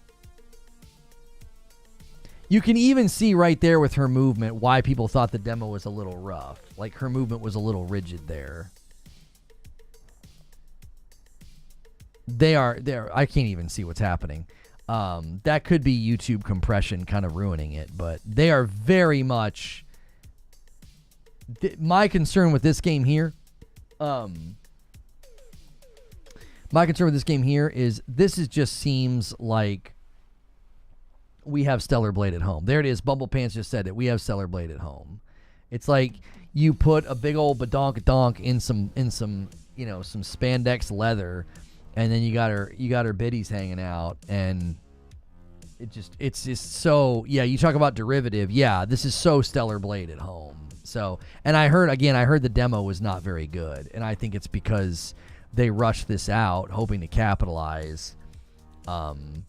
You can even see right there with her movement why people thought the demo was a little rough. Like her movement was a little rigid there. I can't even see what's happening. That could be YouTube compression kind of ruining it, but they are very much my concern with this game here. Is this just seems like we have Stellar Blade at home. There it is. Bumble Pants just said it. We have Stellar Blade at home. It's like you put a big old badonk in some some spandex leather, and then you got her biddies hanging out, and it's just so, yeah, you talk about derivative. Yeah, this is so Stellar Blade at home. So, and I heard the demo was not very good, and I think it's because they rushed this out hoping to capitalize, and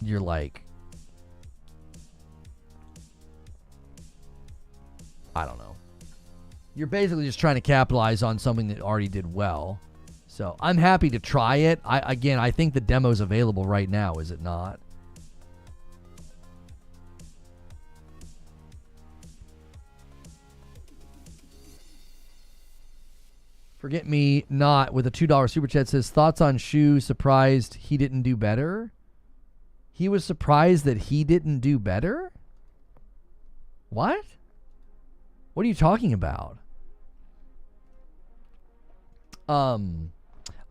you're like, I don't know. You're basically just trying to capitalize on something that already did well. So I'm happy to try it. I think the demo's available right now, is it not? Forget Me Not with a $2 super chat says, thoughts on Shu, surprised he didn't do better? He was surprised that he didn't do better? What? What are you talking about? A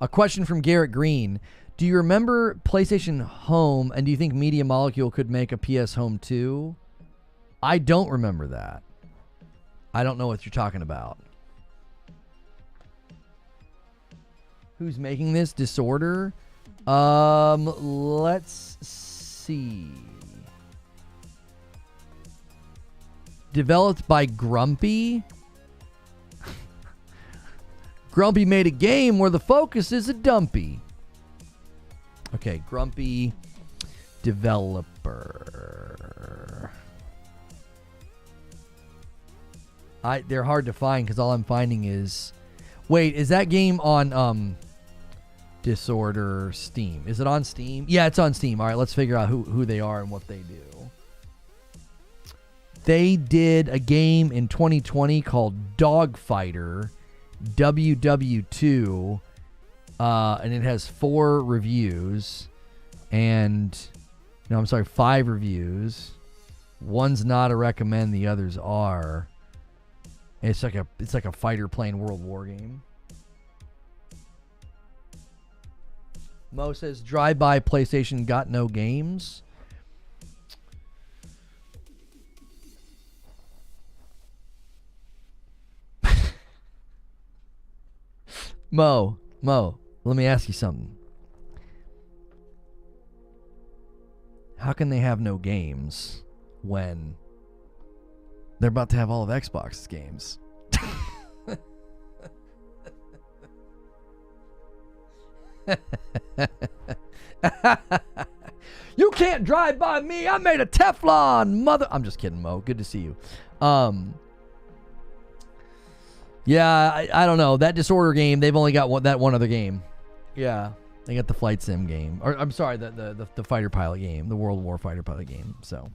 question from Garrett Green. Do you remember PlayStation Home, and do you think Media Molecule could make a PS Home 2? I don't remember that. I don't know what you're talking about. Who's making this? Disorder? Let's see. Developed by Grumpy. Grumpy made a game where the focus is a dumpy. Okay, Grumpy developer. They're hard to find because all I'm finding is... Wait, is that game on Disorder Steam? Is it on Steam? Yeah, it's on Steam. All right, let's figure out who they are and what they do. They did a game in 2020 called Dogfighter WW2, and it has 4 reviews, and no, I'm sorry, 5 reviews. One's not a recommend, the others are. It's like a fighter playing World War game. Mo says drive-by PlayStation got no games. Mo, let me ask you something. How can they have no games when they're about to have all of Xbox's games? You can't drive by me. I made a Teflon mother. I'm just kidding, Mo. Good to see you. Yeah, I don't know. That Disorder game, they've only got that one other game. Yeah, they got the flight sim game. Or I'm sorry, the fighter pilot game, the World War fighter pilot game. So,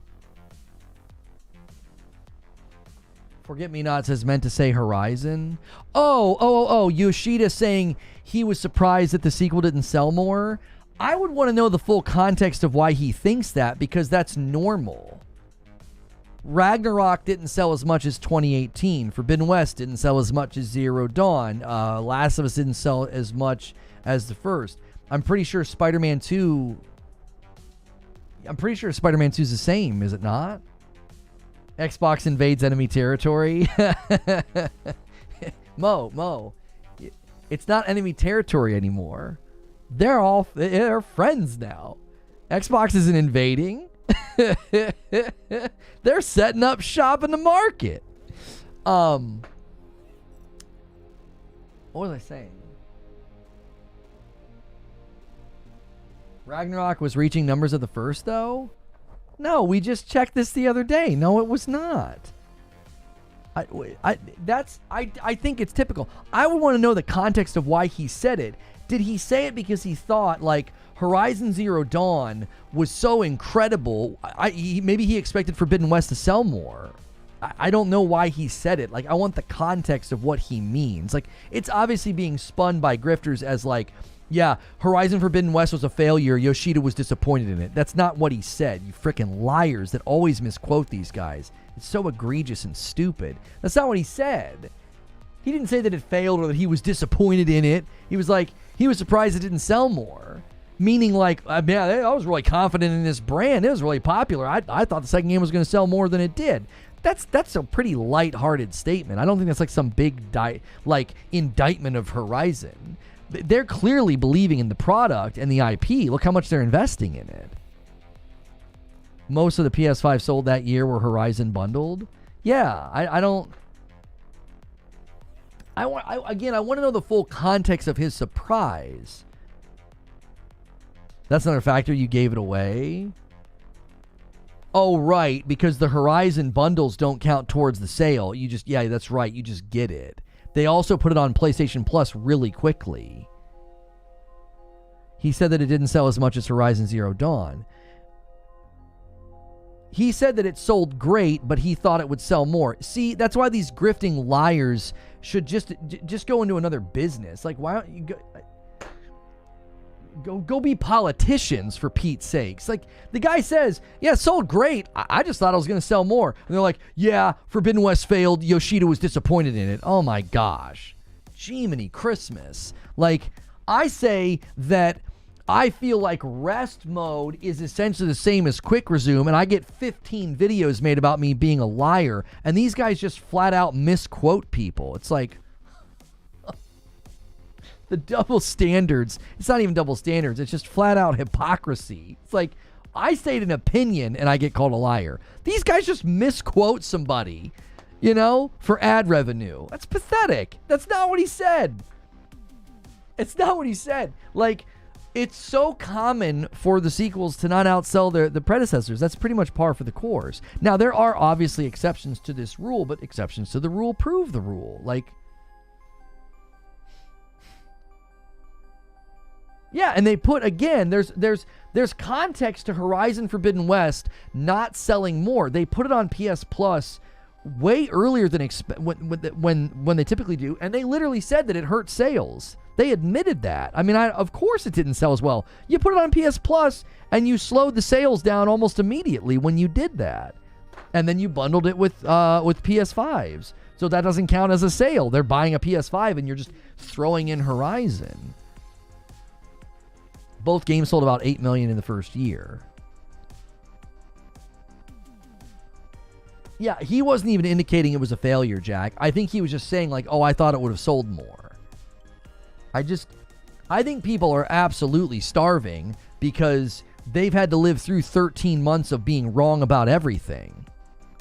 Forget Me Not says meant to say Horizon. Oh, Yoshida saying he was surprised that the sequel didn't sell more. I would want to know the full context of why he thinks that, because that's normal. Ragnarok didn't sell as much as 2018. Forbidden West didn't sell as much as Zero Dawn. Last of Us didn't sell as much as the first. I'm pretty sure Spider-Man 2 is the same, is it not? Xbox invades enemy territory. Mo, it's not enemy territory anymore. They're friends now. Xbox isn't invading. They're setting up shop in the market. What was I saying? Ragnarok was reaching numbers of the first, though? No, we just checked this the other day. No, it was not. I think it's typical. I would want to know the context of why he said it. Did he say it because he thought, like, Horizon Zero Dawn was so incredible, maybe he expected Forbidden West to sell more? I don't know why he said it. Like, I want the context of what he means. Like, it's obviously being spun by grifters as, like, yeah, Horizon Forbidden West was a failure. Yoshida was disappointed in it. That's not what he said. You freaking liars that always misquote these guys. It's so egregious and stupid. That's not what he said. He didn't say that it failed or that he was disappointed in it. He was like, he was surprised it didn't sell more. Meaning, like, yeah, I was really confident in this brand. It was really popular. I thought the second game was going to sell more than it did. That's a pretty light-hearted statement. I don't think that's like some big indictment of Horizon. They're clearly believing in the product and the IP. Look how much they're investing in it. Most of the PS5 sold that year were Horizon bundled. Yeah, I want to know the full context of his surprise. That's another factor. You gave it away. Oh, right, because the Horizon bundles don't count towards the sale. Yeah, that's right. You just get it. They also put it on PlayStation Plus really quickly. He said that it didn't sell as much as Horizon Zero Dawn. He said that it sold great, but he thought it would sell more. See, that's why these grifting liars should just go into another business. Like, why don't you go be politicians, for Pete's sakes? Like, the guy says, yeah, it sold great. I just thought I was going to sell more. And they're like, yeah, Forbidden West failed. Yoshida was disappointed in it. Oh my gosh. Jiminy Christmas. Like, I say that I feel like rest mode is essentially the same as quick resume, and I get 15 videos made about me being a liar, and these guys just flat out misquote people. It's like, the double standards. It's not even double standards. It's just flat out hypocrisy. It's like, I state an opinion and I get called a liar. These guys just misquote somebody, for ad revenue. That's pathetic. That's not what he said. It's not what he said. Like, it's so common for the sequels to not outsell the predecessors. That's pretty much par for the course. Now, there are obviously exceptions to this rule, but exceptions to the rule prove the rule. Like, yeah, and they put, again, there's context to Horizon Forbidden West not selling more. They put it on PS Plus way earlier than when they typically do, and they literally said that it hurt sales. They admitted that. I mean, of course it didn't sell as well. You put it on PS Plus, and you slowed the sales down almost immediately when you did that. And then you bundled it with PS5s. So that doesn't count as a sale. They're buying a PS5, and you're just throwing in Horizon. Both games sold about 8 million in the first year. Yeah, he wasn't even indicating it was a failure, Jack. I think he was just saying, like, oh, I thought it would have sold more. I think people are absolutely starving because they've had to live through 13 months of being wrong about everything.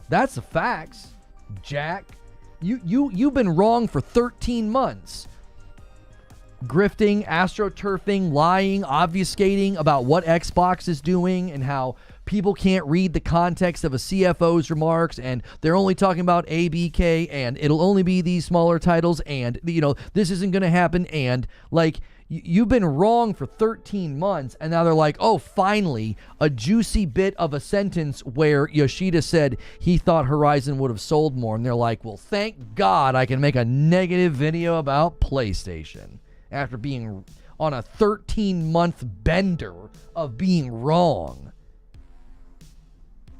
That's the facts, Jack. You've been wrong for 13 months. Grifting, astroturfing, lying, obfuscating about what Xbox is doing and how people can't read the context of a CFO's remarks, and they're only talking about ABK, and it'll only be these smaller titles, and, this isn't going to happen, and, like, you've been wrong for 13 months, and now they're like, oh, finally, a juicy bit of a sentence where Yoshida said he thought Horizon would have sold more, and they're like, well, thank God I can make a negative video about PlayStation after being on a 13-month bender of being wrong.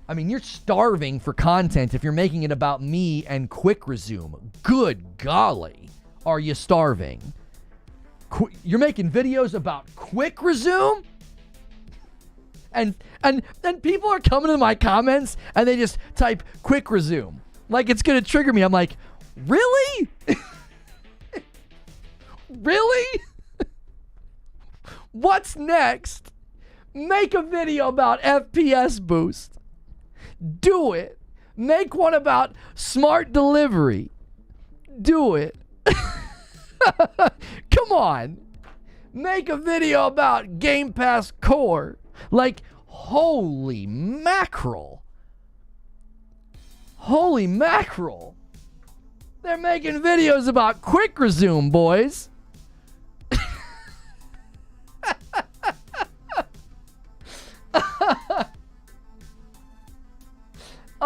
I mean, you're starving for content if you're making it about me and Quick Resume. Good golly, are you starving? You're making videos about Quick Resume? And people are coming to my comments and they just type Quick Resume. Like it's going to trigger me. I'm like, really? Really? What's next? Make a video about FPS boost. Do it. Make one about smart delivery. Do it. Come on. Make a video about Game Pass Core. Like, holy mackerel. Holy mackerel. They're making videos about Quick Resume, boys.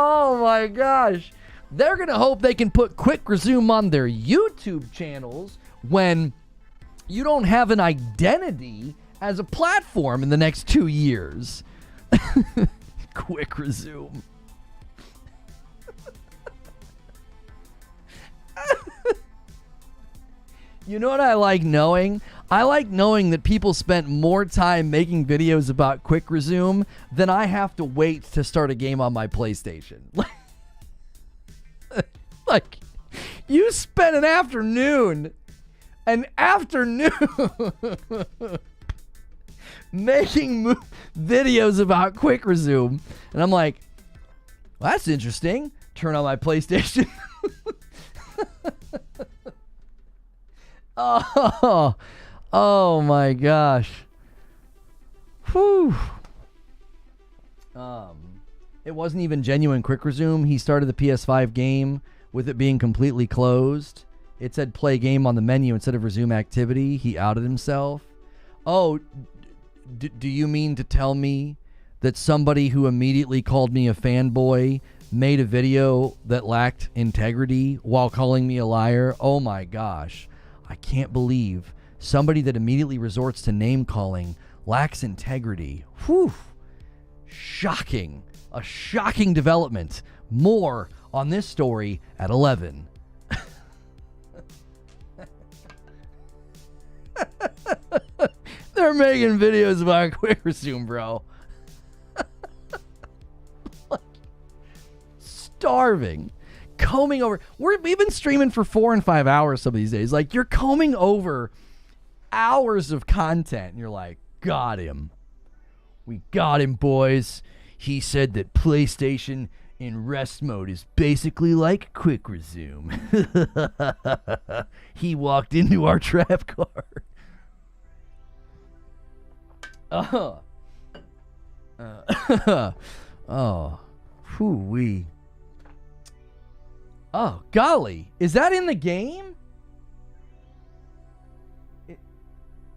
Oh my gosh. They're going to hope they can put Quick Resume on their YouTube channels when you don't have an identity as a platform in the next 2 years. Quick Resume. You know what I like knowing? I like knowing that people spent more time making videos about Quick Resume than I have to wait to start a game on my PlayStation. Like, you spent an afternoon making videos about Quick Resume. And I'm like, well, that's interesting. Turn on my PlayStation. Oh my gosh. Whew. It wasn't even genuine Quick Resume. He started the PS5 game with it being completely closed. It said play game on the menu instead of resume activity. He outed himself. Oh, do you mean to tell me that somebody who immediately called me a fanboy made a video that lacked integrity while calling me a liar? Oh my gosh. I can't believe somebody that immediately resorts to name calling lacks integrity. Whew. Shocking. A shocking development. More on this story at 11. They're making videos about Quick Resume, bro. Starving. Combing over. We've been streaming for 4 and 5 hours some of these days. Like, you're combing over hours of content and you're like, got him. We got him, boys. He said that PlayStation in rest mode is basically like quick resume. He walked into our trap car. Oh, whoo-wee. Oh, golly. Is that in the game?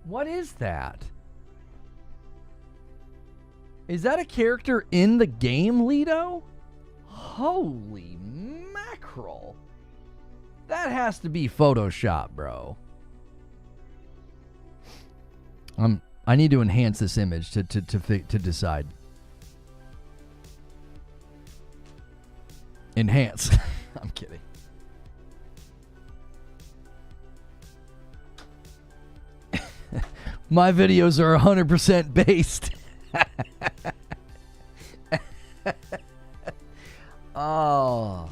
What is that? Is that a character in the game, Lido? Holy mackerel. That has to be Photoshop, bro. I need to enhance this image to decide. Enhance. I'm kidding. My videos are 100% based. Oh.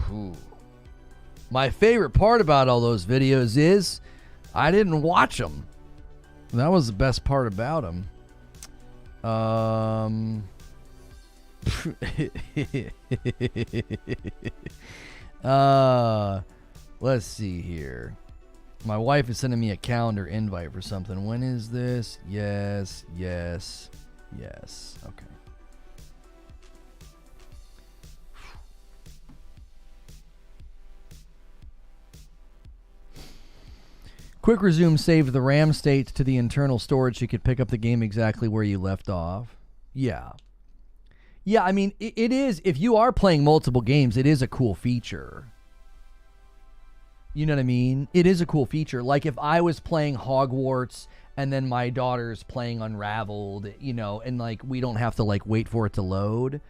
Whew. My favorite part about all those videos is I didn't watch them. That was the best part about them. Let's see here. My wife is sending me a calendar invite for something. When is this? Yes. Okay. Quick resume saved the RAM state to the internal storage. You could pick up the game exactly where you left off. Yeah, I mean, it is, if you are playing multiple games, it is a cool feature. You know what I mean? It is a cool feature. Like if I was playing Hogwarts and then my daughter's playing Unraveled, you know, and like we don't have to like wait for it to load.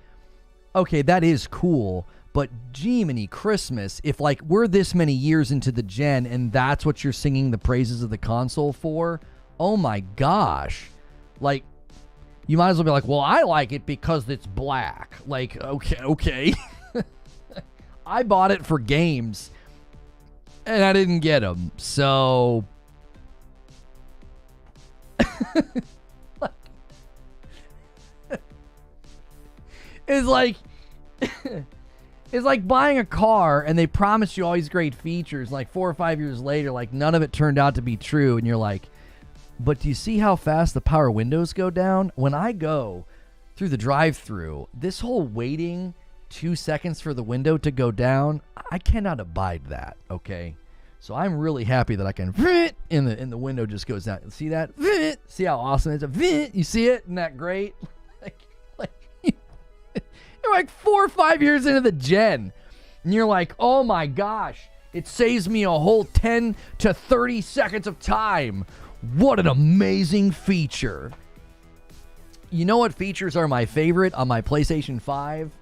Okay, that is cool. But Jiminy Christmas, if like we're this many years into the gen and that's what you're singing the praises of the console for, oh my gosh. Like, you might as well be like, well, I like it because it's black. Like, okay. I bought it for games and I didn't get them. So, it's like... It's like buying a car and they promise you all these great features. Like 4 or 5 years later, like none of it turned out to be true. And you're like, but do you see how fast the power windows go down? When I go through the drive-thru, this whole waiting 2 seconds for the window to go down, I cannot abide that, okay? So I'm really happy that I can, and the window just goes down. See that? See how awesome it is? You see it? Isn't that great? You're like 4 or 5 years into the gen, and you're like, oh my gosh, it saves me a whole 10 to 30 seconds of time. What an amazing feature. You know what features are my favorite on my PlayStation 5?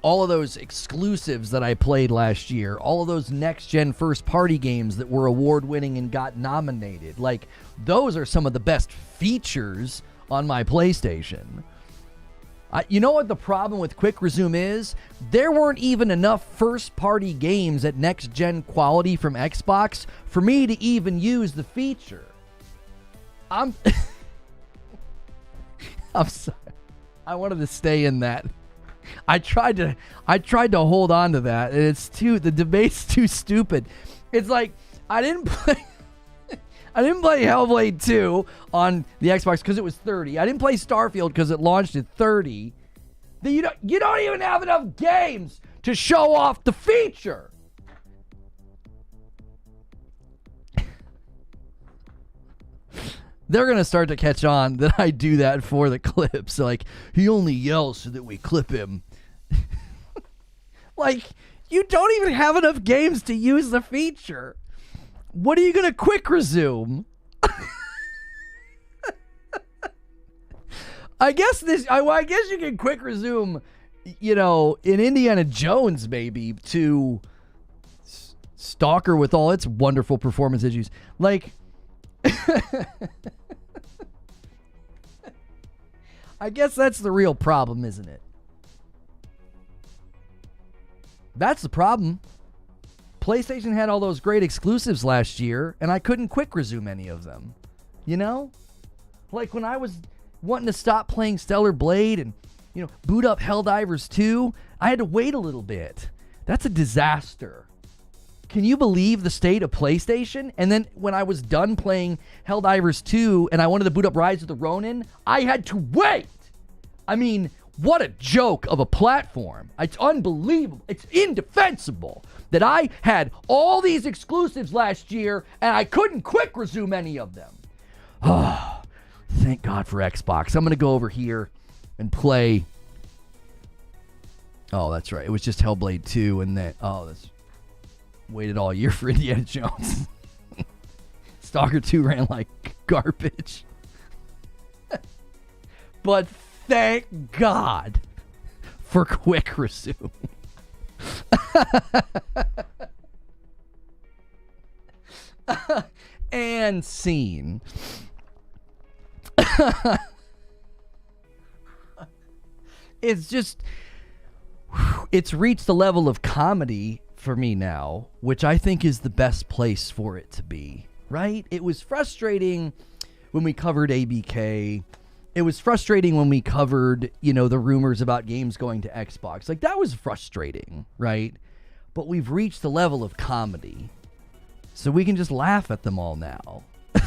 All of those exclusives that I played last year, all of those next-gen first-party games that were award-winning and got nominated. Like, those are some of the best features on my PlayStation. You know what the problem with Quick Resume is? There weren't even enough first-party games at next-gen quality from Xbox for me to even use the feature. I'm sorry. I wanted to stay in that. I tried to hold on to that, and the debate's too stupid. It's like I didn't play Hellblade 2 on the Xbox because it was $30. I didn't play Starfield because it launched at $30. You don't even have enough games to show off the feature. They're going to start to catch on that I do that for the clips. Like, he only yells so that we clip him. Like, you don't even have enough games to use the feature. What are you going to quick resume? I guess you can quick resume, you know, in Indiana Jones, maybe, to Stalker with all its wonderful performance issues. Like, I guess that's the real problem, isn't it? That's the problem. PlayStation had all those great exclusives last year, and I couldn't quick resume any of them. You know? Like when I was wanting to stop playing Stellar Blade and, boot up Helldivers 2. I had to wait a little bit. That's a disaster. Can you believe the state of PlayStation? And then when I was done playing Helldivers 2 and I wanted to boot up Rise of the Ronin, I had to wait. I mean, what a joke of a platform. It's unbelievable. It's indefensible that I had all these exclusives last year and I couldn't quick resume any of them. Oh, thank God for Xbox. I'm going to go over here and play. Oh, that's right. It was just Hellblade 2 and then, that's waited all year for Indiana Jones. Stalker 2 ran like garbage. But thank God for quick resume. And scene. It's just, it's reached the level of comedy for me now, which I think is the best place for it to be, right? It was frustrating when we covered ABK. It was frustrating when we covered, the rumors about games going to Xbox. Like, that was frustrating, right? But we've reached the level of comedy, so we can just laugh at them all now.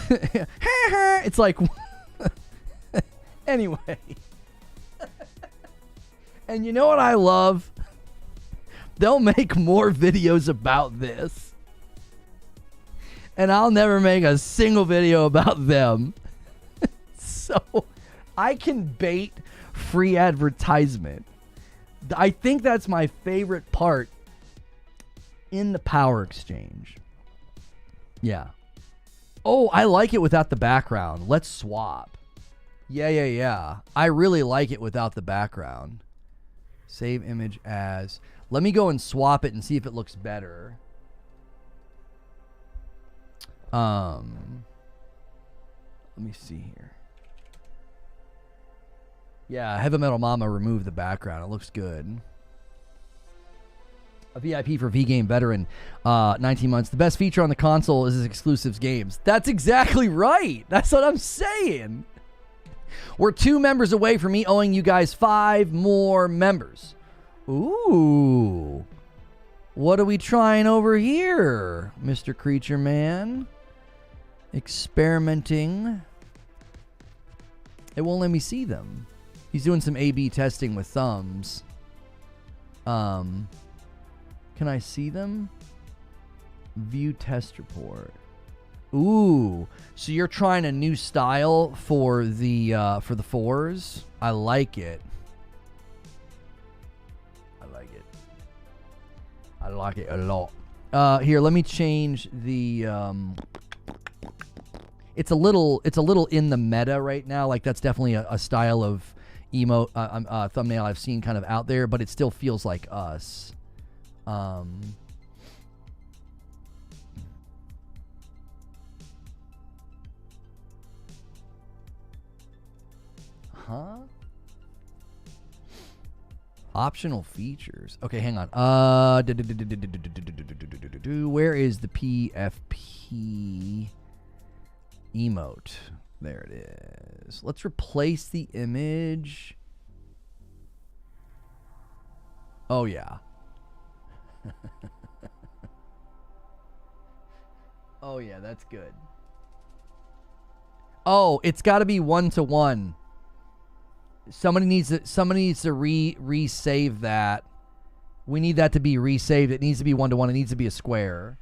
It's like, anyway. And you know what I love? They'll make more videos about this. And I'll never make a single video about them. So I can bait free advertisement. I think that's my favorite part in the power exchange. Yeah. Oh, I like it without the background. Let's swap. Yeah. I really like it without the background. Save image as. Let me go and swap it and see if it looks better. Let me see here. Yeah, Heavy Metal Mama removed the background. It looks good. A VIP for V-Game veteran, 19 months. The best feature on the console is its exclusives games. That's exactly right. That's what I'm saying. We're 2 members away from me owing you guys 5 more members. Ooh. What are we trying over here, Mr. Creature Man? Experimenting. It won't let me see them. He's doing some A/B testing with thumbs. Can I see them? View test report. Ooh, so you're trying a new style for the 4s? I like it. I like it a lot. Here, let me change the. It's a little in the meta right now. Like, that's definitely a style of emote thumbnail I've seen kind of out there, but it still feels like us. Huh? Optional features. Okay, hang on. Where is the PFP emote? There it is. Let's replace the image. Oh, yeah. Oh, yeah, that's good. Oh, it's got to be 1-to-1. Somebody needs to resave that. We need that to be resaved. It needs to be 1-to-1. It needs to be a square.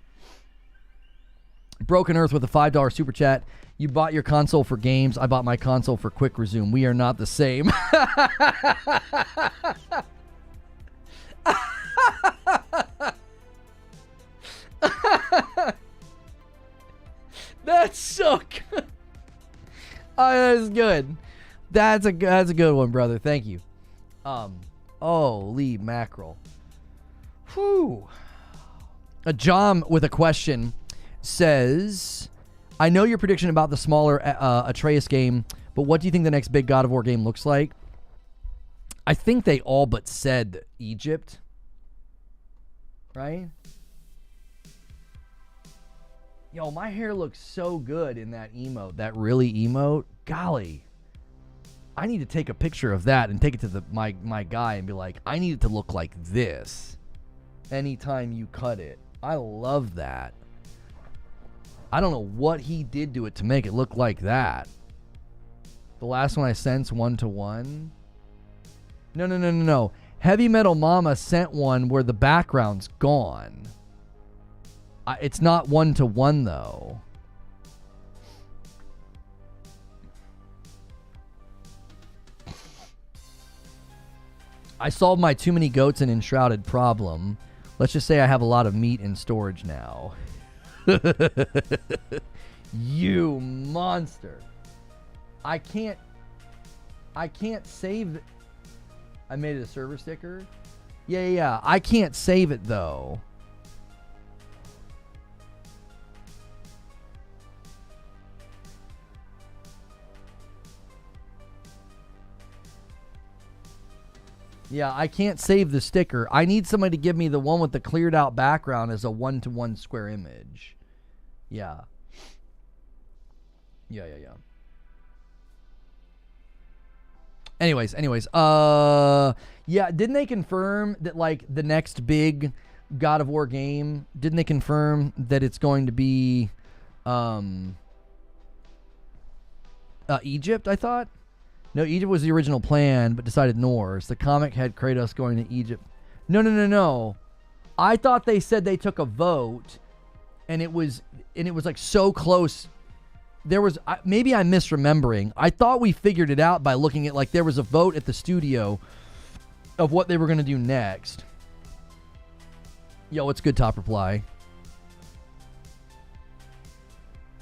Broken Earth with a $5 super chat. You bought your console for games. I bought my console for quick resume. We are not the same. That's so good. Oh, that's good. That's a good one, brother. Thank you. Holy mackerel. Whew. A John with a question says, I know your prediction about the smaller Atreus game, but what do you think the next big God of War game looks like? I think they all but said Egypt. Right? Yo, my hair looks so good in that emote. That really emote. Golly. I need to take a picture of that and take it to my guy and be like, I need it to look like this anytime you cut it. I love that. I don't know what he did to it to make it look like that. The last one I sent's 1-to-1. No. Heavy Metal Mama sent one where the background's gone. It's not 1-to-1 though. I solved my too many goats and enshrouded problem. Let's just say I have a lot of meat in storage now. You monster. I can't save. I made it a server sticker. Yeah. I can't save it though. Yeah, I can't save the sticker. I need somebody to give me the one with the cleared out background as a 1-to-1 square image. Yeah. Yeah. Anyways. Yeah, didn't they confirm that, like, the next big God of War game, didn't they confirm that it's going to be Egypt, I thought? No, Egypt was the original plan, but decided Norse. The comic had Kratos going to Egypt. No. I thought they said they took a vote, and it was like so close. There was, maybe I'm misremembering. I thought we figured it out by looking at, like, there was a vote at the studio of what they were going to do next. Yo, what's good, Top Reply?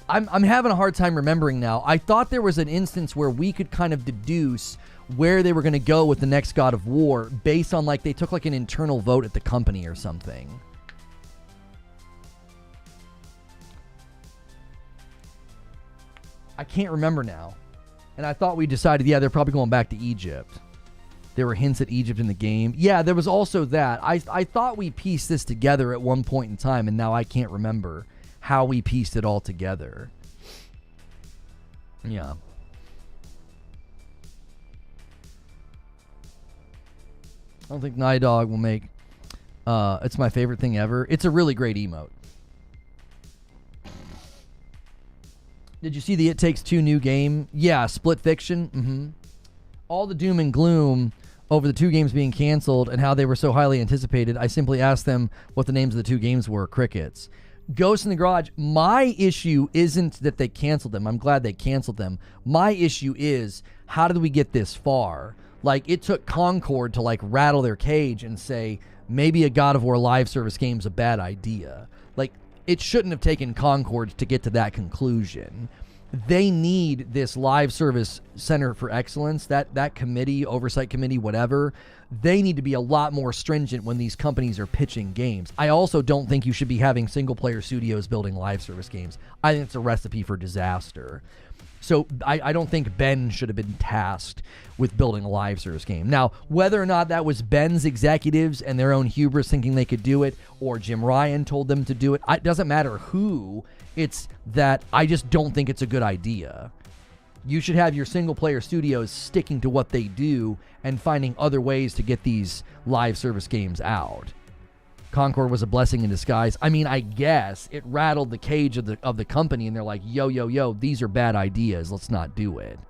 I'm having a hard time remembering now. I thought there was an instance where we could kind of deduce where they were going to go with the next God of War based on, like, they took like an internal vote at the company or something. I can't remember now. And I thought we decided, yeah, they're probably going back to Egypt. There were hints at Egypt in the game. Yeah, there was also that. I thought we pieced this together at one point in time, and now I can't remember how we pieced it all together. Yeah. I don't think Night Dog will make it's my favorite thing ever. It's a really great emote. Did you see the It Takes Two new game? Yeah, Split Fiction. Mm-hmm. All the doom and gloom over the two games being canceled and how they were so highly anticipated. I simply asked them what the names of the two games were. Crickets. Ghost in the Garage, my issue isn't that they canceled them. I'm glad they canceled them. My issue is, how did we get this far? Like, it took Concord to, like, rattle their cage and say, maybe a God of War live service game's a bad idea. Like, it shouldn't have taken Concord to get to that conclusion. They need this live service center for excellence, that committee, oversight committee, whatever. They need to be a lot more stringent when these companies are pitching games. I also don't think you should be having single-player studios building live service games. I think it's a recipe for disaster. So I don't think Ben should have been tasked with building a live service game. Now, whether or not that was Ben's executives and their own hubris thinking they could do it, or Jim Ryan told them to do it, it doesn't matter who. It's that I just don't think it's a good idea. You should have your single-player studios sticking to what they do and finding other ways to get these live service games out. Concord was a blessing in disguise. I mean, I guess it rattled the cage of the company, and they're like, yo, these are bad ideas. Let's not do it.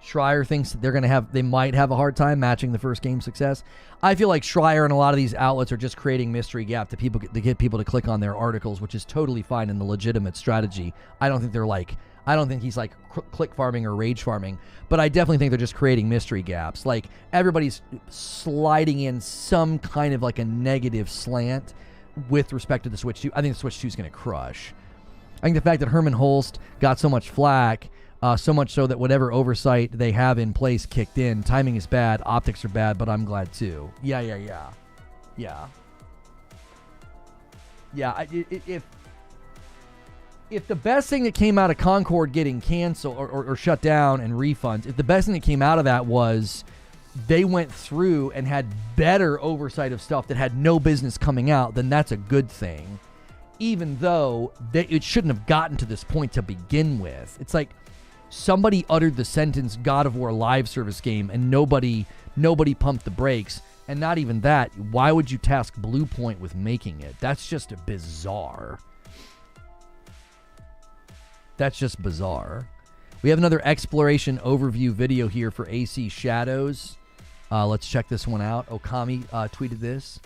Schreier thinks that they might have a hard time matching the first game's success. I feel like Schreier and a lot of these outlets are just creating mystery gap to get people to click on their articles, which is totally fine and the legitimate strategy. I don't think he's like click farming or rage farming, but I definitely think they're just creating mystery gaps. Like, everybody's sliding in some kind of like a negative slant with respect to the Switch 2. I think the Switch 2 is going to crush. I think the fact that Herman Holst got so much flack, so much so that whatever oversight they have in place kicked in. Timing is bad, optics are bad, but I'm glad too. Yeah. If the best thing that came out of Concord getting canceled or shut down and refunds, if the best thing that came out of that was they went through and had better oversight of stuff that had no business coming out, then that's a good thing. even though it shouldn't have gotten to this point to begin with. It's like somebody uttered the sentence God of War live service game and nobody pumped the brakes. And not even that, why would you task Blue Point with making it? That's just bizarre. That's just bizarre. We have another exploration overview video here for AC Shadows. Let's check this one out. Okami tweeted this.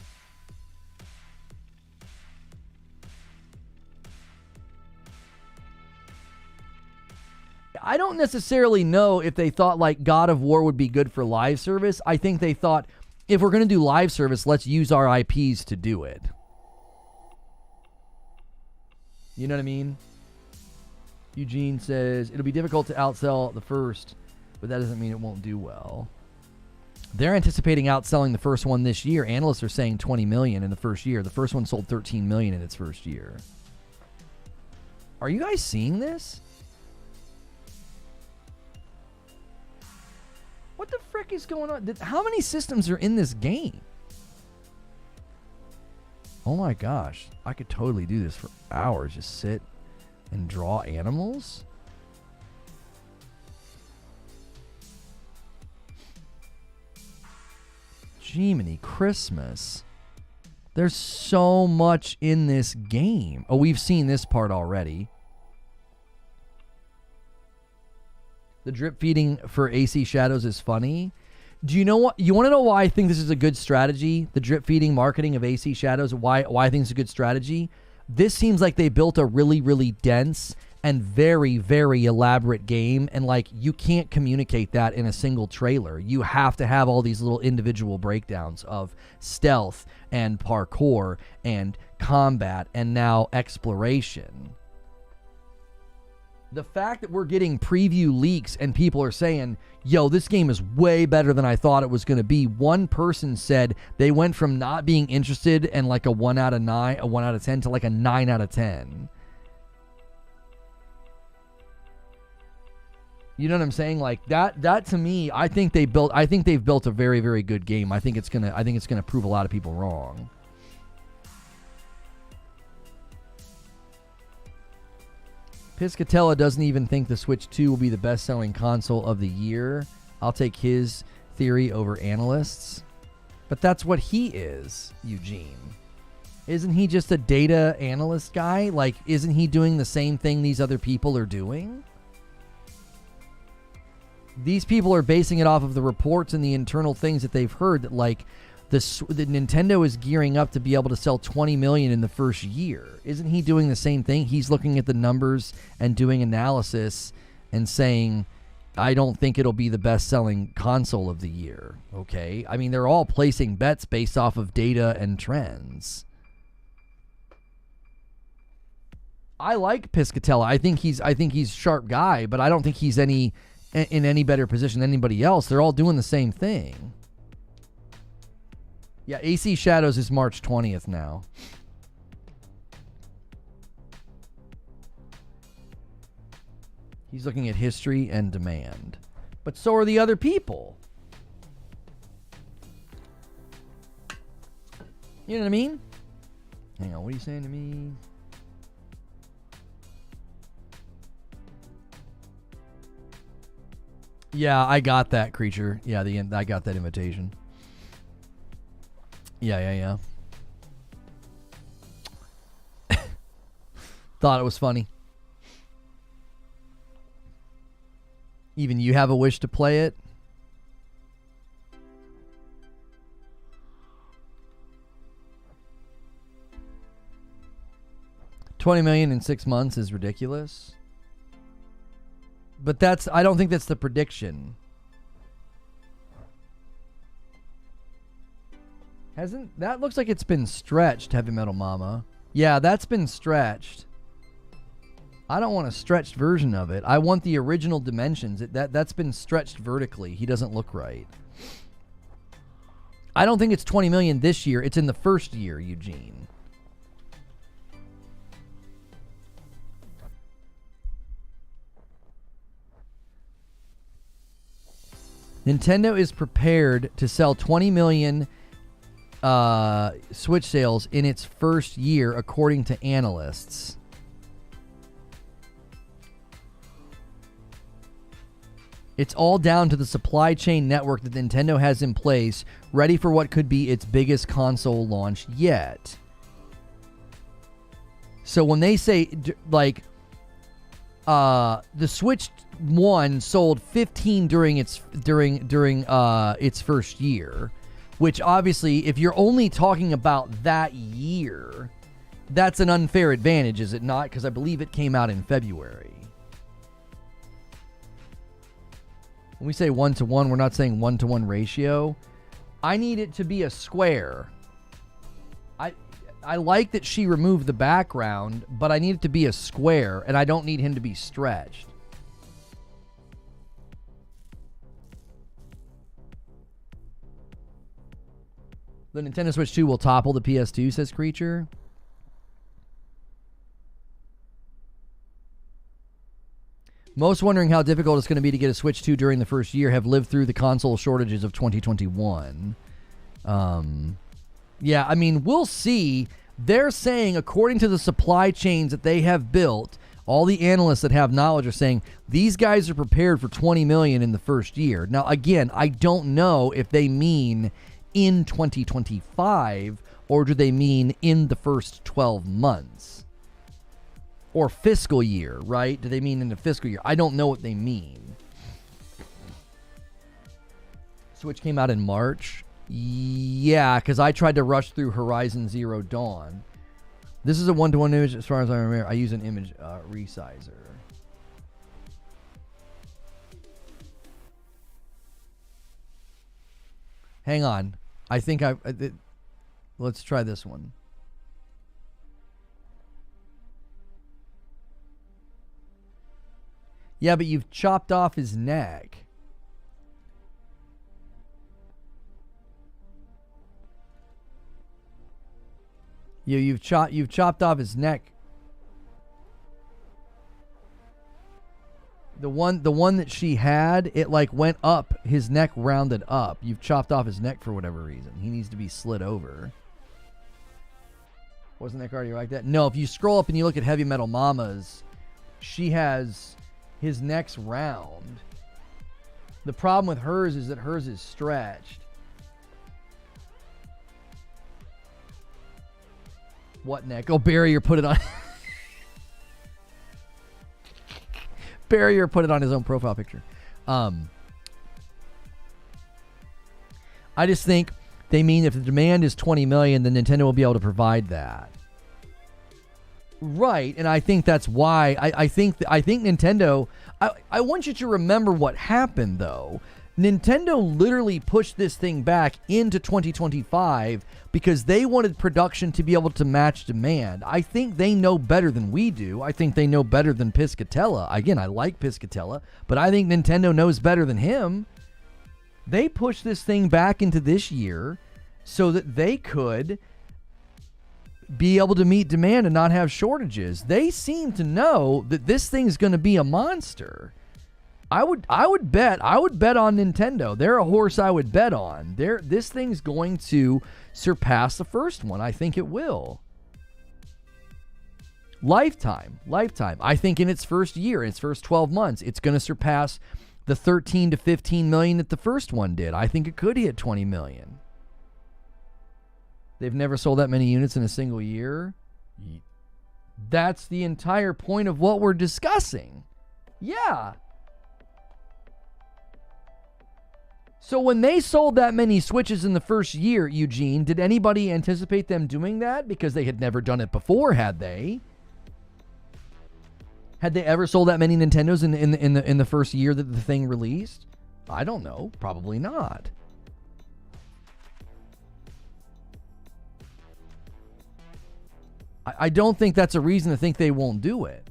I don't necessarily know if they thought like God of War would be good for live service. I think they thought, if we're going to do live service, let's use our IPs to do it. You know what I mean? Eugene says, it'll be difficult to outsell the first, but that doesn't mean it won't do well. They're anticipating outselling the first one this year. Analysts are saying 20 million in the first year. The first one sold 13 million in its first year. Are you guys seeing this? What the frick is going on? How many systems are in this game? Oh my gosh. I could totally do this for hours. Just sit and draw animals. Jiminy Christmas. There's so much in this game. Oh, we've seen this part already. The drip feeding for AC Shadows is funny. Do you know what? You want to know why I think this is a good strategy? The drip feeding marketing of AC Shadows. Why I think it's a good strategy? This seems like they built a really, really dense and very, very elaborate game. And like, you can't communicate that in a single trailer. You have to have all these little individual breakdowns of stealth and parkour and combat and now exploration. The fact that we're getting preview leaks and people are saying, yo, this game is way better than I thought it was going to be. One person said they went from not being interested and like a 1 out of 9, a 1 out of 10 to like a 9 out of 10. You know what I'm saying? Like that to me, I think they've built a very, very good game. I think it's going to prove a lot of people wrong. Piscatella doesn't even think the Switch 2 will be the best-selling console of the year. I'll take his theory over analysts. But that's what he is, Eugene. Isn't he just a data analyst guy? Like, isn't he doing the same thing these other people are doing? These people are basing it off of the reports and the internal things that they've heard that, like, the Nintendo is gearing up to be able to sell 20 million in the first year. Isn't he doing the same thing? He's looking at the numbers and doing analysis and saying, I don't think it'll be the best-selling console of the year. Okay? I mean, they're all placing bets based off of data and trends. I like Piscatella. I think he's a sharp guy, but I don't think he's in any better position than anybody else. They're all doing the same thing. Yeah, AC Shadows is March 20th now. He's looking at history and demand. But so are the other people. You know what I mean? Hang on, what are you saying to me? Yeah, I got that, creature. Yeah, I got that invitation. Yeah. Thought it was funny. Even you have a wish to play it? $20 million in 6 months is ridiculous. But I don't think that's the prediction. That looks like it's been stretched, Heavy Metal Mama. Yeah, that's been stretched. I don't want a stretched version of it. I want the original dimensions. That's been stretched vertically. He doesn't look right. I don't think it's 20 million this year. It's in the first year, Eugene. Nintendo is prepared to sell 20 million Switch sales in its first year, according to analysts. It's all down to the supply chain network that Nintendo has in place, ready for what could be its biggest console launch yet. So when they say, like, the Switch 1 sold 15 during its first year, which obviously, if you're only talking about that year, that's an unfair advantage, is it not? Because I believe it came out in February. When we say 1-to-1, we're not saying 1-to-1 ratio. I need it to be a square. I like that she removed the background, but I need it to be a square, and I don't need him to be stretched. The Nintendo Switch 2 will topple the PS2, says Creature. Most wondering how difficult it's going to be to get a Switch 2 during the first year have lived through the console shortages of 2021. Yeah, I mean, we'll see. They're saying, according to the supply chains that they have built, all the analysts that have knowledge are saying these guys are prepared for 20 million in the first year. Now, again, I don't know if they mean in 2025 or do they mean in the first 12 months or fiscal year, right? Do they mean in the fiscal year? I don't know what they mean. Switch came out in March. Yeah, because I tried to rush through Horizon Zero Dawn. This is a 1-to-1 image as far as I remember. I use an image resizer. Hang on. I think let's try this one. Yeah, but you've chopped off his neck. You've chopped off his neck. The one that she had, it like went up, his neck rounded up. You've chopped off his neck for whatever reason. He needs to be slid over. Wasn't that already like that? No, if you scroll up and you look at Heavy Metal Mama's, she has his neck's round. The problem with hers is that hers is stretched. What neck? Oh, Barrier put it on. Barrier put it on his own profile picture. I just think they mean if the demand is 20 million, then Nintendo will be able to provide that. Right, and I think that's why I think Nintendo. I want you to remember what happened though. Nintendo literally pushed this thing back into 2025 because they wanted production to be able to match demand. I think they know better than we do. I think they know better than Piscatella. Again, I like Piscatella, but I think Nintendo knows better than him. They pushed this thing back into this year so that they could be able to meet demand and not have shortages. They seem to know that this thing's going to be a monster. I would bet on Nintendo. They're a horse I would bet on. This thing's going to surpass the first one. I think it will. Lifetime. I think in its first year, in its first 12 months, it's going to surpass the 13 to 15 million that the first one did. I think it could hit 20 million. They've never sold that many units in a single year. That's the entire point of what we're discussing. Yeah. So when they sold that many Switches in the first year, Eugene, did anybody anticipate them doing that? Because they had never done it before, had they? Had they ever sold that many Nintendos in the first year that the thing released? I don't know. Probably not. I don't think that's a reason to think they won't do it.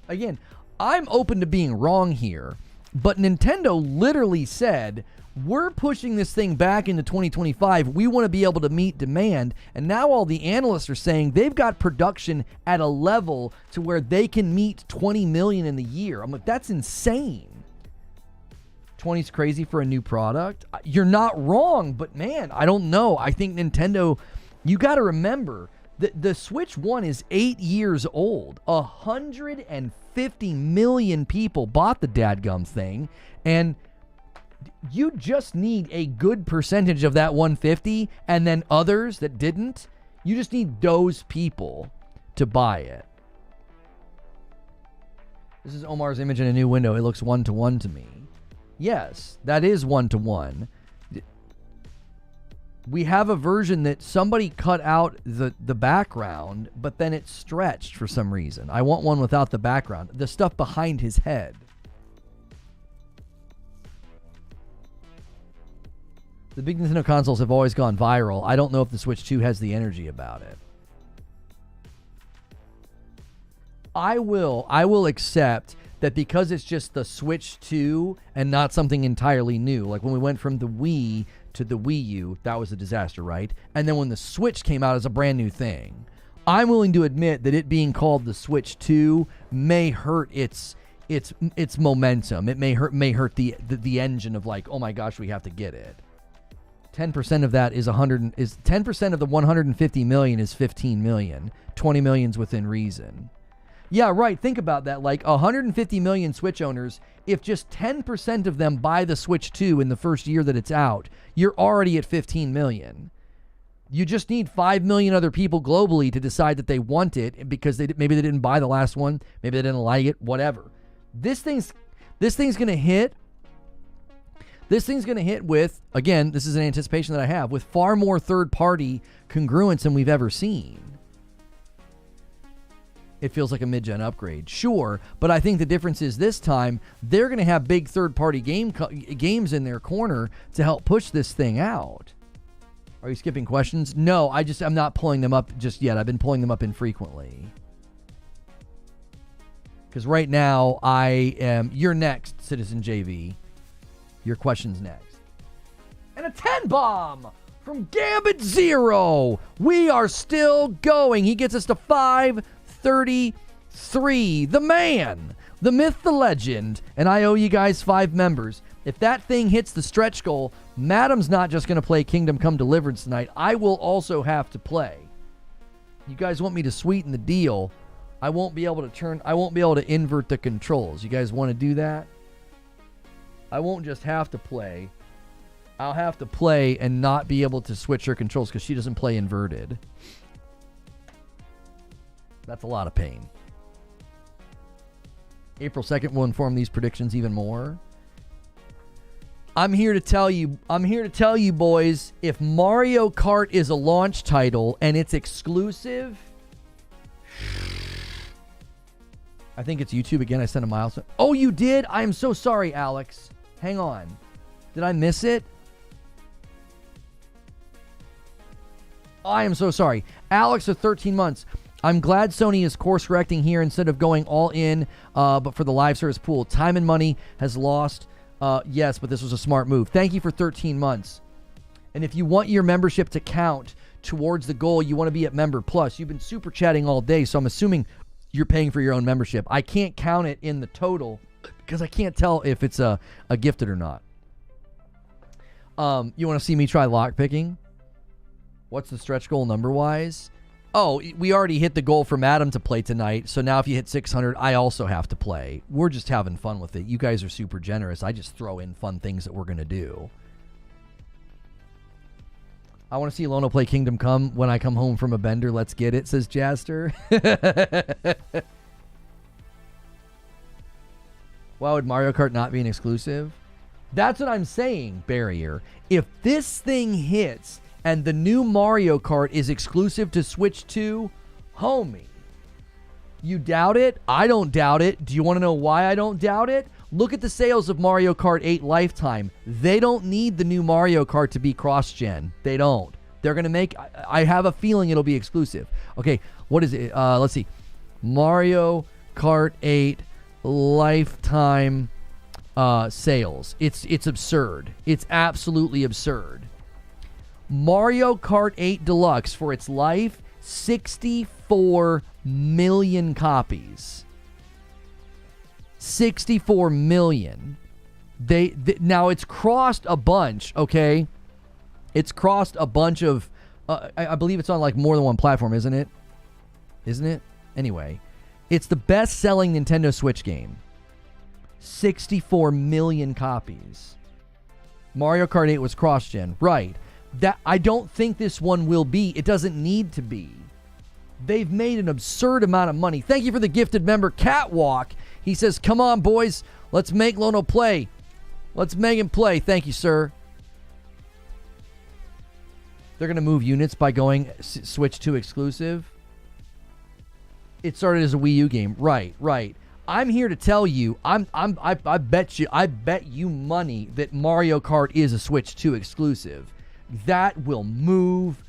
Again, I'm open to being wrong here, but Nintendo literally said, we're pushing this thing back into 2025. We want to be able to meet demand. And now all the analysts are saying they've got production at a level to where they can meet 20 million in the year. I'm like, that's insane. 20's crazy for a new product. You're not wrong, but man, I don't know. I think Nintendo, you got to remember, the Switch 1 is 8 years old. 150 million people bought the dadgum thing, and you just need a good percentage of that 150, and then others that didn't. You just need those people to buy it. This is Omar's image in a new window. It looks 1-to-1 to me. Yes, that is 1-to-1. We have a version that somebody cut out the background, but then it stretched for some reason. I want one without the background. The stuff behind his head. The big Nintendo consoles have always gone viral. I don't know if the Switch 2 has the energy about it. I will accept that because it's just the Switch 2 and not something entirely new. Like when we went from the Wii to the Wii U, that was a disaster, right? And then when the Switch came out as a brand new thing, I'm willing to admit that it being called the Switch 2 may hurt its momentum. It may hurt the engine of like, oh my gosh, we have to get it. 10% of that is 10% of the 150 million is 15 million. 20 million's within reason. Yeah, right. Think about that. Like 150 million Switch owners, if just 10% of them buy the Switch 2 in the first year that it's out, you're already at 15 million. You just need 5 million other people globally to decide that they want it because maybe they didn't buy the last one, maybe they didn't like it, whatever. This thing's going to hit. This thing's going to hit with, again, this is an anticipation that I have, with far more third-party congruence than we've ever seen. It feels like a mid-gen upgrade. Sure, but I think the difference is this time, they're going to have big third-party games in their corner to help push this thing out. Are you skipping questions? No, I'm not pulling them up just yet. I've been pulling them up infrequently. Because right now, you're next, Citizen JV. Your question's next. And a 10 bomb from Gambit Zero. We are still going. He gets us to 533. The man, the myth, the legend. And I owe you guys 5 members. If that thing hits the stretch goal, Madam's not just going to play Kingdom Come Deliverance tonight. I will also have to play. You guys want me to sweeten the deal. I won't be able to invert the controls. You guys want to do that? I won't just have to play. I'll have to play and not be able to switch her controls because she doesn't play inverted. That's a lot of pain. April 2nd will inform these predictions even more. I'm here to tell you, boys, if Mario Kart is a launch title and it's exclusive, I think it's YouTube again. I sent a milestone. Oh, you did? I am so sorry, Alex. Hang on. Did I miss it? I am so sorry. Alex of 13 months. I'm glad Sony is course correcting here instead of going all in, but for the live service pool. Time and money has lost. Yes, but this was a smart move. Thank you for 13 months. And if you want your membership to count towards the goal, you want to be at Member Plus. You've been super chatting all day, so I'm assuming you're paying for your own membership. I can't count it in the total because I can't tell if it's a gifted or not. You want to see me try lockpicking? What's the stretch goal number-wise? Oh, we already hit the goal for Madam to play tonight, so now if you hit 600, I also have to play. We're just having fun with it. You guys are super generous. I just throw in fun things that we're going to do. I want to see Lono play Kingdom Come when I come home from a bender. Let's get it, says Jaster. Why would Mario Kart not be an exclusive? That's what I'm saying, Barrier. If this thing hits and the new Mario Kart is exclusive to Switch 2, homie, you doubt it? I don't doubt it. Do you want to know why I don't doubt it? Look at the sales of Mario Kart 8 Lifetime. They don't need the new Mario Kart to be cross-gen. They don't. They're going to make... I have a feeling it'll be exclusive. Okay, what is it? Let's see. Mario Kart 8 Lifetime sales. It's absurd. It's absolutely absurd. Mario Kart 8 Deluxe for its life, 64 million copies. 64 million. Now it's crossed a bunch, okay? It's crossed a bunch of, I believe it's on like more than one platform, isn't it? Isn't it? Anyway, it's the best-selling Nintendo Switch game. 64 million copies. Mario Kart 8 was cross-gen, right? That I don't think this one will be. It doesn't need to be. They've made an absurd amount of money. Thank you for the gifted member, Catwalk. He says, come on, boys. Let's make Lono play. Let's make him play. Thank you, sir. They're going to move units by going Switch 2 exclusive. It started as a Wii U game. Right. I'm here to tell you, I bet you money that Mario Kart is a Switch 2 exclusive. That will move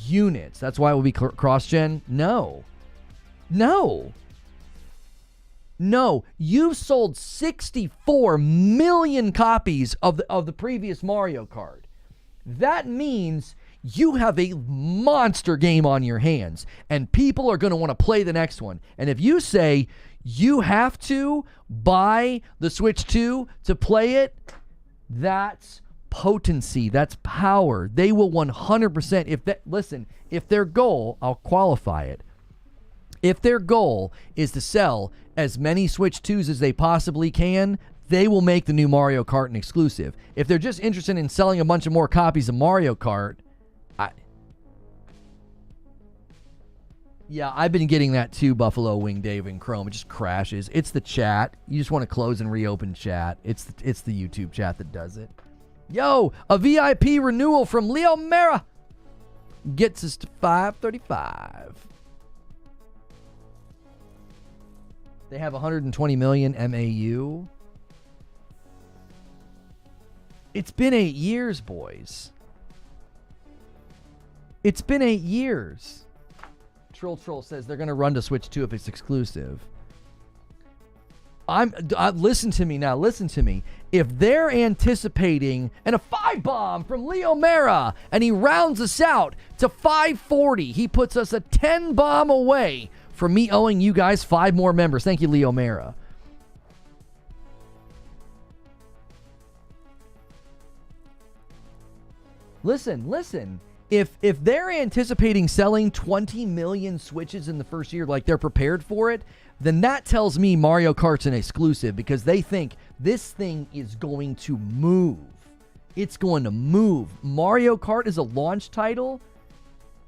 units. That's why it will be cross-gen? No. You've sold 64 million copies of the previous Mario Kart. That means you have a monster game on your hands, and people are going to want to play the next one. And if you say you have to buy the Switch 2 to play it, that's potency, that's power. They will 100%, if their goal, I'll qualify it, if their goal is to sell as many Switch 2s as they possibly can, they will make the new Mario Kart an exclusive. If they're just interested in selling a bunch of more copies of Mario Kart, I've been getting that too, Buffalo Wing Dave and Chrome. It just crashes. It's the chat. You just want to close and reopen chat. It's the YouTube chat that does it. Yo, a VIP renewal from Leo Mera gets us to 535. They have 120 million MAU. It's been 8 years, boys. It's been 8 years. Troll says they're going to run to Switch 2 if it's exclusive. Listen to me now. Listen to me. If they're anticipating, and a 5-bomb from Leo Mera, and he rounds us out to 540, he puts us a 10-bomb away from me owing you guys 5 more members. Thank you, Leo Mera. Listen. If they're anticipating selling 20 million Switches in the first year, like they're prepared for it, then that tells me Mario Kart's an exclusive, because they think this thing is going to move. It's going to move. Mario Kart is a launch title.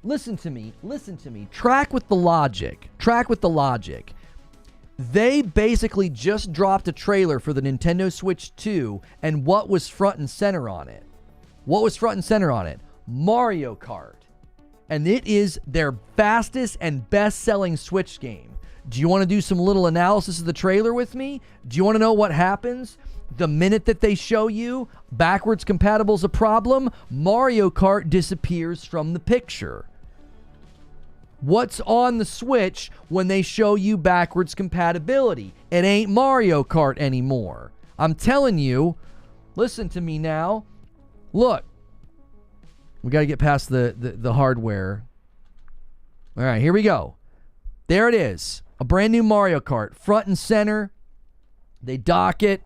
Listen to me. Track with the logic. They basically just dropped a trailer for the Nintendo Switch 2, and what was front and center on it? Mario Kart. And it is their fastest and best-selling Switch game. Do you want to do some little analysis of the trailer with me? Do you want to know what happens the minute that they show you backwards compatible is a problem? Mario Kart disappears from the picture. What's on the Switch when they show you backwards compatibility? It ain't Mario Kart anymore. I'm telling you, listen to me now. Look. We got to get past the hardware. All right, here we go. There it is. A brand new Mario Kart. Front and center. They dock it.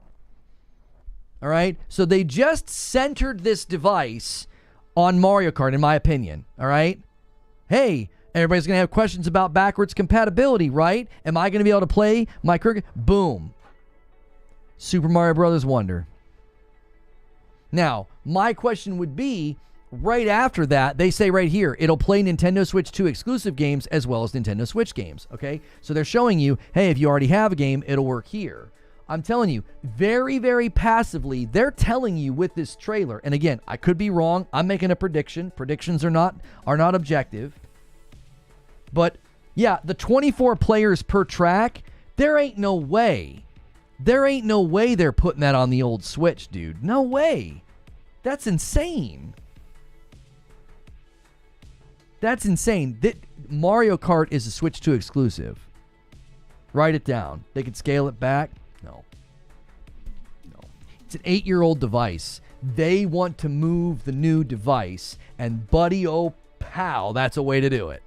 All right. So they just centered this device on Mario Kart, in my opinion. All right. Hey, everybody's going to have questions about backwards compatibility, right? Am I going to be able to play my cricket? Boom. Super Mario Brothers Wonder. Now, my question would be, right after that, they say right here, it'll play Nintendo Switch 2 exclusive games as well as Nintendo Switch games, okay? So they're showing you, hey, if you already have a game, it'll work here. I'm telling you, very, very passively, they're telling you with this trailer, and again, I could be wrong. I'm making a prediction. Predictions are not objective. But, yeah, the 24 players per track, there ain't no way. They're putting that on the old Switch, dude. No way. That's insane. Mario Kart is a Switch 2 exclusive. Write it down. They could scale it back. No. It's an 8-year-old device. They want to move the new device. And buddy, oh pal, that's a way to do it.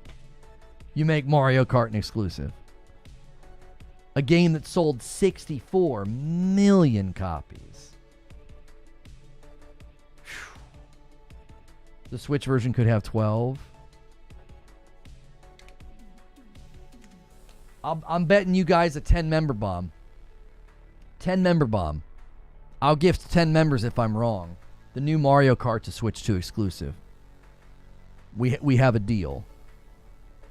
You make Mario Kart an exclusive. A game that sold 64 million copies. The Switch version could have 12. I'm betting you guys a 10-member bomb. 10-member bomb. I'll gift 10 members if I'm wrong. The new Mario Kart to Switch 2 exclusive. We have a deal.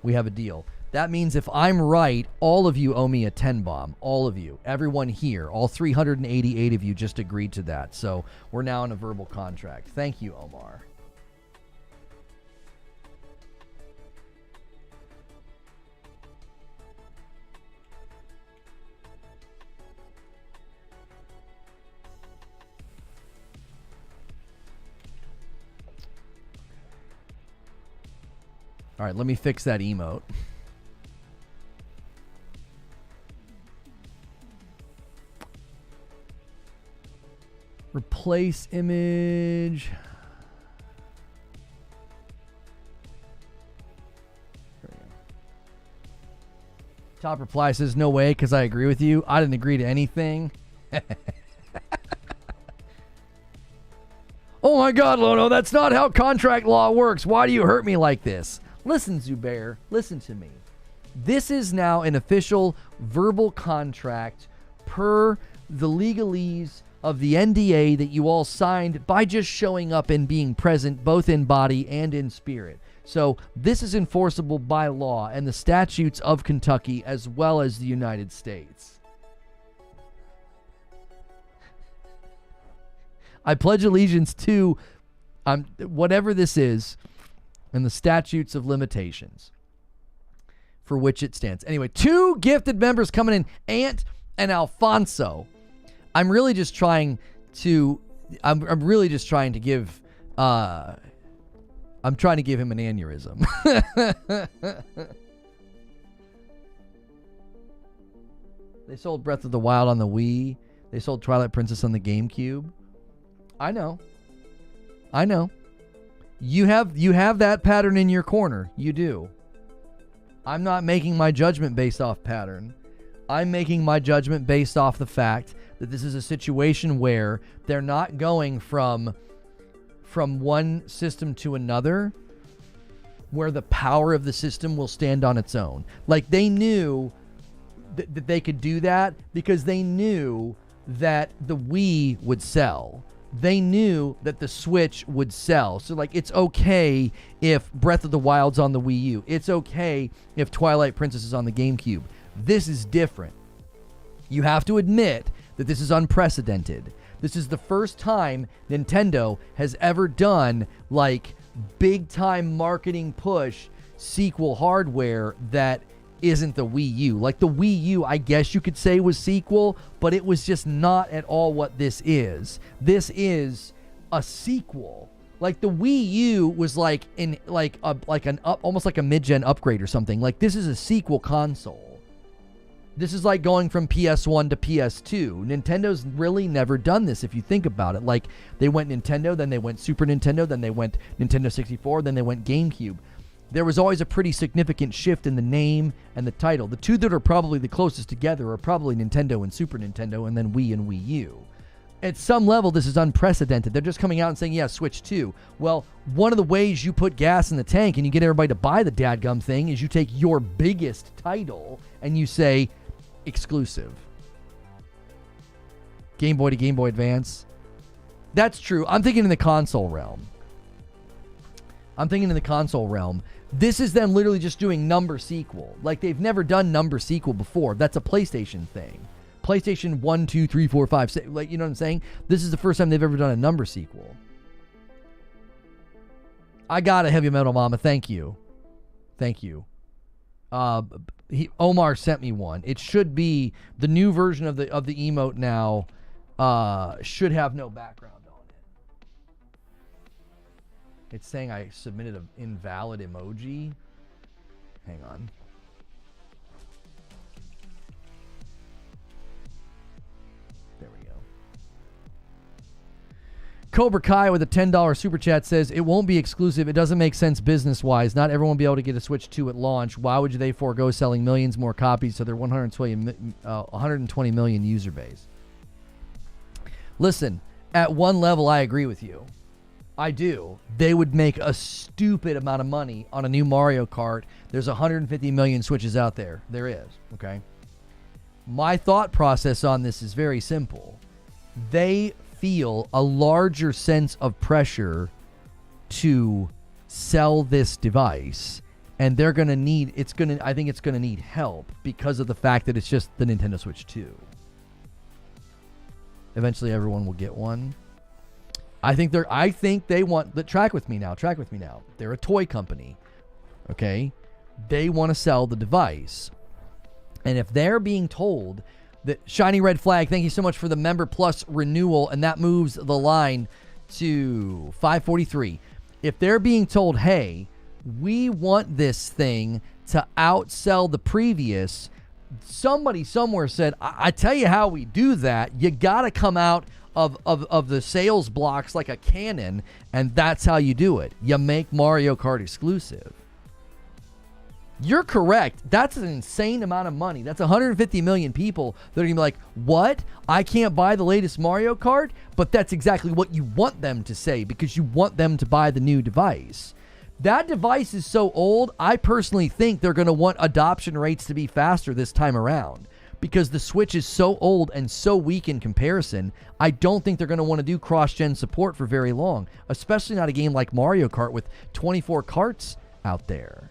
We have a deal. That means if I'm right, all of you owe me a 10 bomb. All of you. Everyone here. All 388 of you just agreed to that. So we're now in a verbal contract. Thank you, Omar. All right, let me fix that emote. Replace image. There we go. Top reply says, no way, because I agree with you. I didn't agree to anything. Oh my God, Lono, that's not how contract law works. Why do you hurt me like this? Listen, Zubair, listen to me. This is now an official verbal contract per the legalese of the NDA that you all signed by just showing up and being present both in body and in spirit. So this is enforceable by law and the statutes of Kentucky as well as the United States. I pledge allegiance to whatever this is and the statutes of limitations for which it stands. Anyway, 2 gifted members coming in, Ant and Alfonso. I'm really just trying to give I'm trying to give him an aneurysm. They sold Breath of the Wild on the Wii. They sold Twilight Princess on the GameCube. I know. You have that pattern in your corner. You do. I'm not making my judgment based off pattern. I'm making my judgment based off the fact that this is a situation where they're not going from one system to another where the power of the system will stand on its own. Like, they knew that they could do that because they knew that the Wii would sell. They knew that the Switch would sell. So, like, it's okay if Breath of the Wild's on the Wii U. It's okay if Twilight Princess is on the GameCube. This is different. You have to admit that this is unprecedented. This is the first time Nintendo has ever done, like, big-time marketing push sequel hardware that isn't the Wii U. Like, the Wii U, I guess you could say, was sequel, but it was just not at all what this is. This is a sequel. Like, the Wii U was like almost like a mid-gen upgrade or something. Like, this is a sequel console. This is like going from PS1 to PS2. Nintendo's really never done this if you think about it. Like, they went Nintendo, then they went Super Nintendo, then they went Nintendo 64, then they went GameCube. There was always a pretty significant shift in the name and the title. The two that are probably the closest together are probably Nintendo and Super Nintendo, and then Wii and Wii U. At some level, this is unprecedented. They're just coming out and saying, yeah, Switch 2. Well, one of the ways you put gas in the tank and you get everybody to buy the dadgum thing is you take your biggest title and you say, exclusive. Game Boy to Game Boy Advance. That's true. I'm thinking in the console realm. This is them literally just doing number sequel. Like, they've never done number sequel before. That's a PlayStation thing. PlayStation 1, 2, 3, 4, 5, 6. Like, you know what I'm saying? This is the first time they've ever done a number sequel. I got a Heavy Metal Mama. Thank you. Omar sent me one. It should be the new version of the emote now. Should have no background on it. It's saying I submitted an invalid emoji. Hang on. There we go. Cobra Kai with a $10 super chat says, it won't be exclusive. It doesn't make sense business-wise. Not everyone will be able to get a Switch 2 at launch. Why would they forego selling millions more copies to their 120 million user base? Listen, at one level, I agree with you. I do. They would make a stupid amount of money on a new Mario Kart. There's 150 million Switches out there. There is, okay? My thought process on this is very simple. They feel a larger sense of pressure to sell this device, and they're going to need, I think it's going to need help because of the fact that it's just the Nintendo Switch 2. Eventually everyone will get one. I think they want the track with me now. They're a toy company. Okay? They want to sell the device. And if they're being told that Shiny Red Flag, thank you so much for the Member Plus renewal, and that moves the line to 543. If they're being told, hey, we want this thing to outsell the previous, somebody somewhere said, I tell you how we do that. You got to come out of the sales blocks like a cannon, and that's how you do it. You make Mario Kart exclusive. You're correct. That's an insane amount of money. That's 150 million people that are going to be like, what? I can't buy the latest Mario Kart? But that's exactly what you want them to say because you want them to buy the new device. That device is so old, I personally think they're going to want adoption rates to be faster this time around. Because the Switch is so old and so weak in comparison, I don't think they're going to want to do cross-gen support for very long. Especially not a game like Mario Kart with 24 karts out there.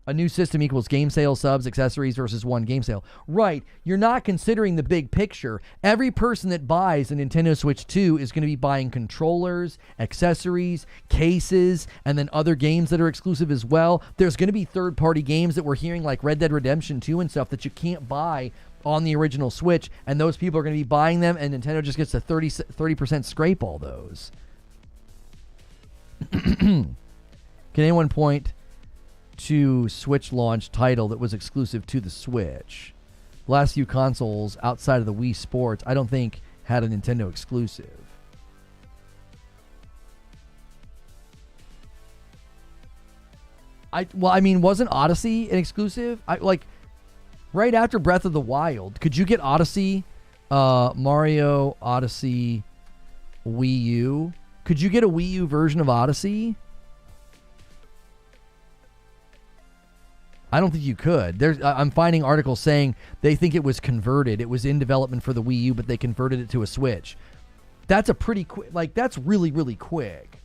A new system equals game sale, subs, accessories versus one game sale. Right, you're not considering the big picture. Every person that buys a Nintendo Switch 2 is going to be buying controllers, accessories, cases, and then other games that are exclusive as well. There's going to be third-party games that we're hearing like Red Dead Redemption 2 and stuff that you can't buy on the original Switch, and those people are going to be buying them, and Nintendo just gets a 30% scrape all those. Can anyone point to Switch launch title that was exclusive to the Switch? The last few consoles outside of the Wii Sports, I don't think had a Nintendo exclusive. Wasn't Odyssey an exclusive? Right after Breath of the Wild, could you get Odyssey, Mario Odyssey, Wii U? Could you get a Wii U version of Odyssey? I don't think you could. I'm finding articles saying they think it was converted. It was in development for the Wii U, but they converted it to a Switch. That's a pretty quick, that's really, really quick.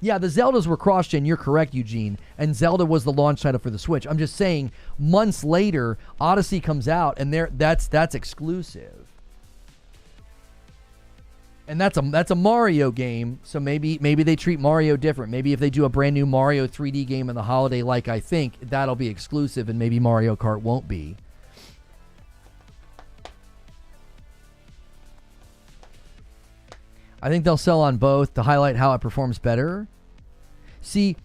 Yeah, the Zeldas were cross-gen. You're correct, Eugene. And Zelda was the launch title for the Switch. I'm just saying, months later, Odyssey comes out, and that's exclusive. And that's a Mario game, so maybe they treat Mario different. Maybe if they do a brand new Mario 3D game in the holiday, like I think, that'll be exclusive, and maybe Mario Kart won't be. I think they'll sell on both to highlight how it performs better. See,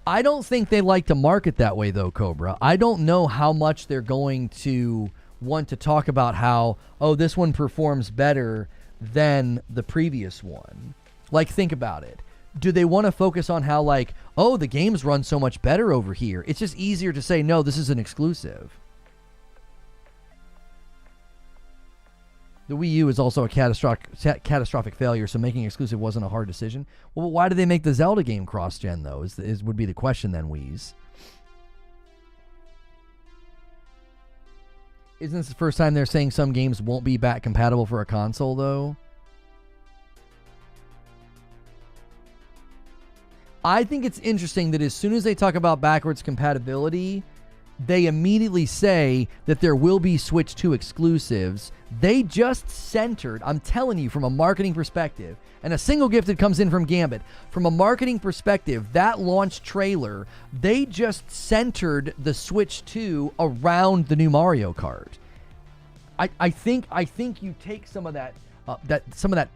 I don't think they like to market that way, though, Cobra. I don't know how much they're going to want to talk about how, oh, this one performs better than the previous one. Like, think about it. Do they want to focus on how, like, oh, the games run so much better over here? It's just easier to say, no, this is an exclusive. The Wii U is also a catastrophic failure, so making exclusive wasn't a hard decision. Well, why did they make the Zelda game cross-gen, though, would be the question then, Wheeze. Isn't this the first time they're saying some games won't be back compatible for a console, though? I think it's interesting that as soon as they talk about backwards compatibility, they immediately say that there will be Switch 2 exclusives. They just centered, I'm telling you, from a marketing perspective, and a single gift that comes in from Gambit, from a marketing perspective, that launch trailer, they just centered the Switch 2 around the new Mario Kart. I think you take some of that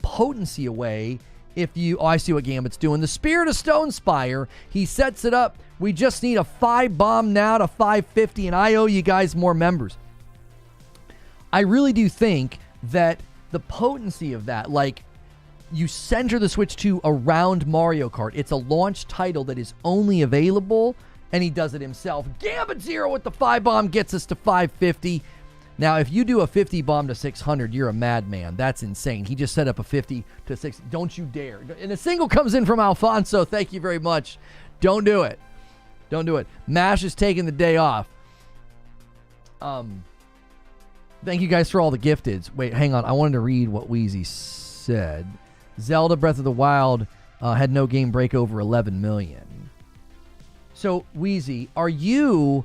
potency away if you... Oh, I see what Gambit's doing. The Spirit of Stonespire, he sets it up. We just need a 5 bomb now to 550, and I owe you guys more members. I really do think that the potency of that, like, you center the Switch 2 around Mario Kart. It's a launch title that is only available, and he does it himself. Gambit Zero with the 5 bomb gets us to 550. Now, if you do a 50 bomb to 600, you're a madman. That's insane. He just set up a 50 to 6. Don't you dare. And a single comes in from Alfonso. Thank you very much. Don't do it. Don't do it. MASH is taking the day off. Thank you guys for all the gifteds. Wait, hang on. I wanted to read what Wheezy said. Zelda Breath of the Wild had no game break over 11 million. So, Wheezy, are you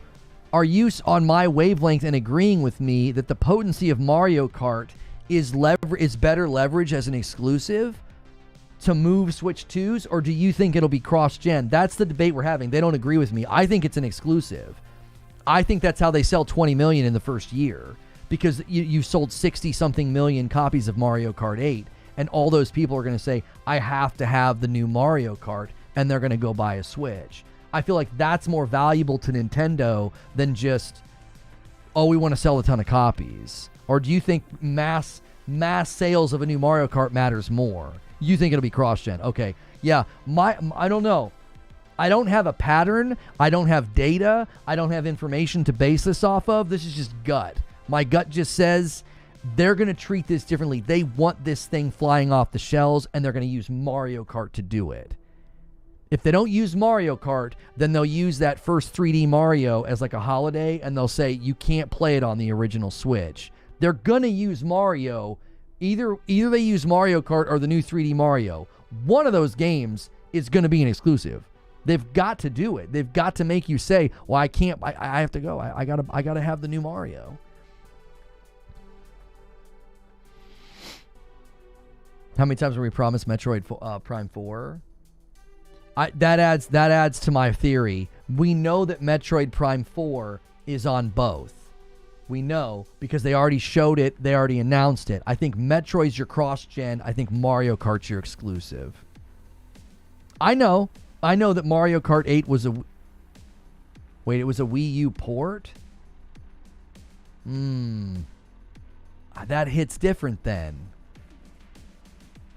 on my wavelength and agreeing with me that the potency of Mario Kart is better leverage as an exclusive to move Switch 2s, or do you think it'll be cross-gen? That's the debate we're having. They don't agree with me. I think it's an exclusive. I think that's how they sell 20 million in the first year, because you sold 60-something million copies of Mario Kart 8, and all those people are going to say, I have to have the new Mario Kart, and they're going to go buy a Switch. I feel like that's more valuable to Nintendo than just, we want to sell a ton of copies. Or do you think mass sales of a new Mario Kart matters more? You think it'll be cross-gen? Okay. Yeah. I don't know. I don't have a pattern. I don't have data. I don't have information to base this off of. This is just gut. My gut just says they're going to treat this differently. They want this thing flying off the shelves, and they're going to use Mario Kart to do it. If they don't use Mario Kart, then they'll use that first 3D Mario as like a holiday, and they'll say you can't play it on the original Switch. They're going to use Mario. Either they use Mario Kart or the new 3D Mario. One of those games is going to be an exclusive. They've got to do it. They've got to make you say, well, I can't, I have to go. I gotta have the new Mario. How many times were we promised Metroid Prime 4? That adds to my theory. We know that Metroid Prime 4 is on both. We know because they already showed it. They already announced it. I think Metroid's your cross-gen. I think Mario Kart's your exclusive. I know that Mario Kart 8 was it was a Wii U port? That hits different then.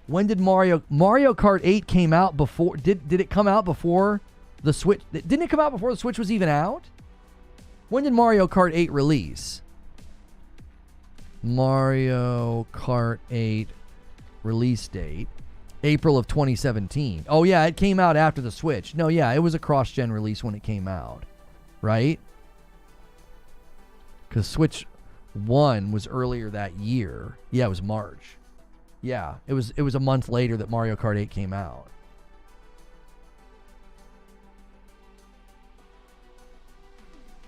When did Mario Kart 8 came out before? Did it come out before the Switch? Didn't it come out before the Switch was even out? When did Mario Kart 8 release? Mario Kart 8 release date, April of 2017. Oh yeah, it came out after the Switch. No, yeah, it was a cross-gen release when it came out, right? Because Switch 1 was earlier that year. Yeah, it was March. Yeah, it was a month later that Mario Kart 8 came out.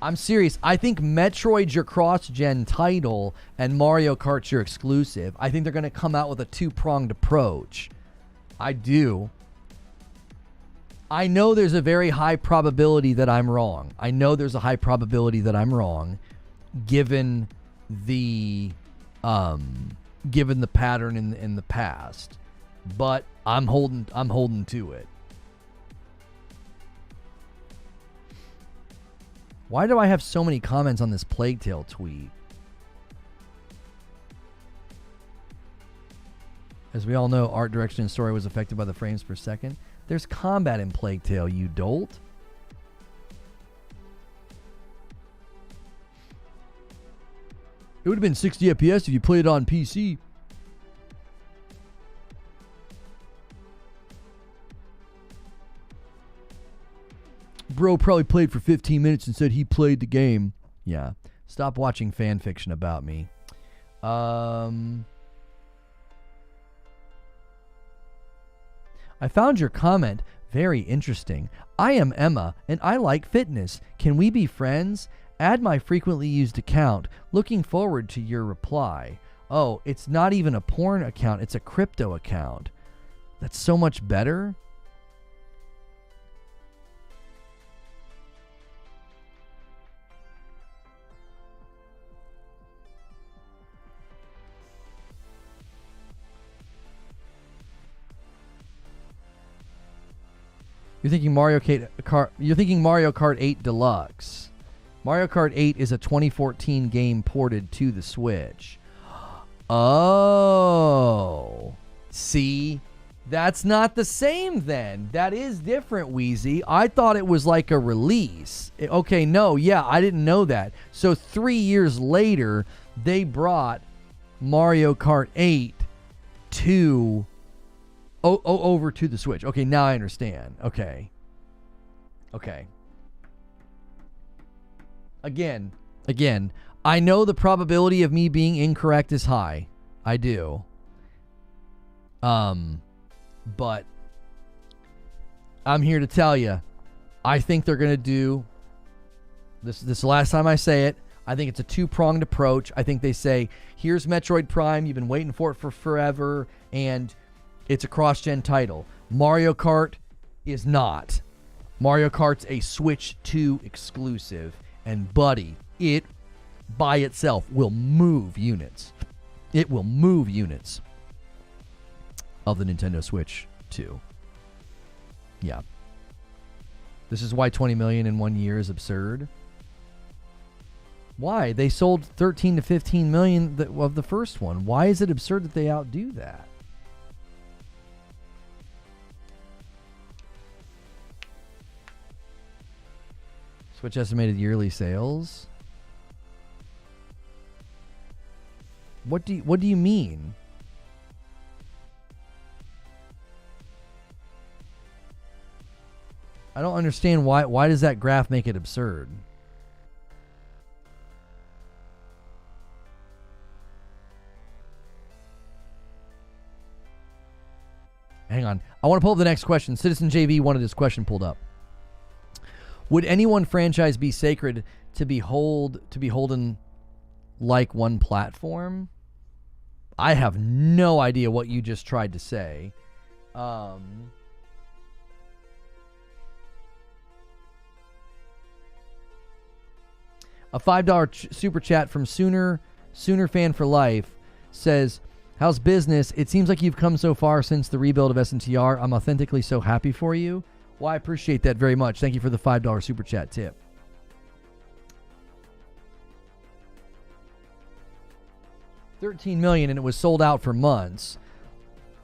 I'm serious. I think Metroid's your cross-gen title and Mario Kart's your exclusive. I think they're going to come out with a two-pronged approach. I do. I know there's a very high probability that I'm wrong. Given the pattern in the past, but I'm holding to it. Why do I have so many comments on this Plague Tale tweet? As we all know, art direction and story was affected by the frames per second. There's combat in Plague Tale, you dolt. It would have been 60 FPS if you played it on PC. Bro probably played for 15 minutes and said he played the game. Yeah. Stop watching fan fiction about me. I found your comment very interesting. I am Emma, and I like fitness. Can we be friends? Add my frequently used account. Looking forward to your reply. Oh, it's not even a porn account. It's a crypto account. That's so much better. You're thinking Mario Kart 8 Deluxe. Mario Kart 8 is a 2014 game ported to the Switch. Oh. See? That's not the same then. That is different, Wheezy. I thought it was like a release. Okay, no, yeah, I didn't know that. So 3 years later, they brought Mario Kart 8 to over to the Switch. Okay, now I understand. Okay. Again, I know the probability of me being incorrect is high. I do. But I'm here to tell you, I think they're going to do this is the last time I say it. I think it's a two-pronged approach. I think they say, here's Metroid Prime. You've been waiting for it for forever, and it's a cross-gen title. Mario Kart is not. Mario Kart's a Switch 2 exclusive, and buddy, it by itself will move units. It will move units of the Nintendo Switch 2. Yeah. This is why 20 million in 1 year is absurd. Why? They sold 13 to 15 million of the first one. Why is it absurd that they outdo that? Switch estimated yearly sales? What do you mean? I don't understand why does that graph make it absurd? Hang on. I want to pull up the next question. Citizen JV wanted this question pulled up. Would any one franchise be sacred to beholden like one platform? I have no idea what you just tried to say. A $5 super chat from Sooner Fan for Life says, how's business? It seems like you've come so far since the rebuild of SNTR. I'm authentically so happy for you. Well, I appreciate that very much. Thank you for the $5 super chat tip. $13 million, and it was sold out for months.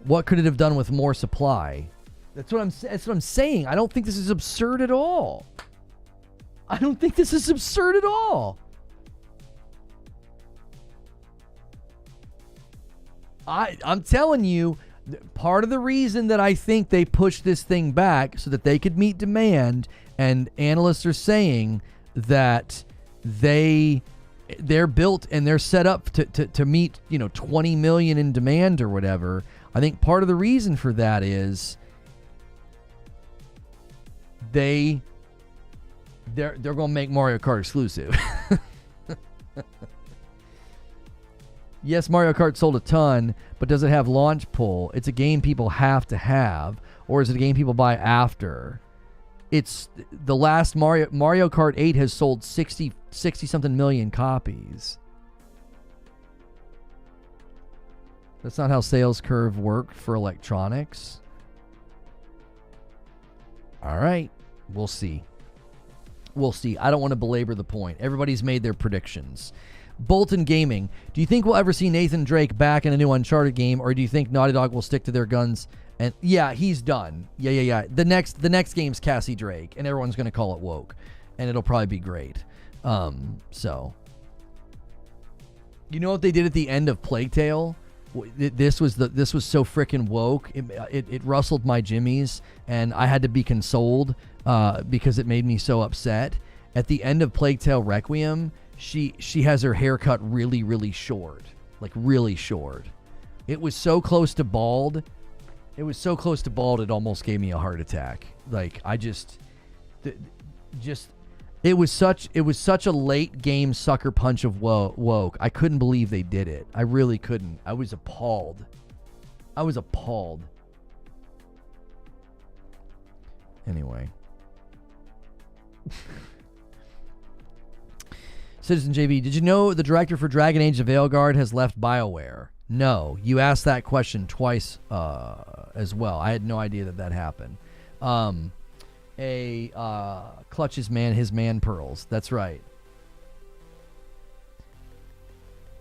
What could it have done with more supply? That's what I'm saying. I don't think this is absurd at all. I'm telling you, part of the reason that I think they pushed this thing back so that they could meet demand, and analysts are saying that they're built and they're set up to meet 20 million in demand or whatever. I think part of the reason for that is they're going to make Mario Kart exclusive. Yes, Mario Kart sold a ton, but does it have launch pull? It's a game people have to have, or is it a game people buy after? It's the last Mario Kart 8 has sold 60 something million copies. That's not how sales curve worked for electronics. All right, we'll see. I don't want to belabor the point. Everybody's made their predictions. Bolton Gaming, do you think we'll ever see Nathan Drake back in a new Uncharted game, or do you think Naughty Dog will stick to their guns? And yeah, he's done. Yeah. The next game's Cassie Drake, and everyone's going to call it woke, and it'll probably be great. So you know what they did at the end of Plague Tale? This was so freaking woke. It rustled my jimmies, and I had to be consoled because it made me so upset. At the end of Plague Tale Requiem, she has her hair cut really, really short. Like really short. It was so close to bald. It almost gave me a heart attack. Like I just it was such a late game sucker punch of woke. I couldn't believe they did it. I really couldn't. I was appalled. Anyway. Citizen JV, did you know the director for Dragon Age of Veilguard has left BioWare? No. You asked that question twice as well. I had no idea that happened. Clutches his man pearls. That's right.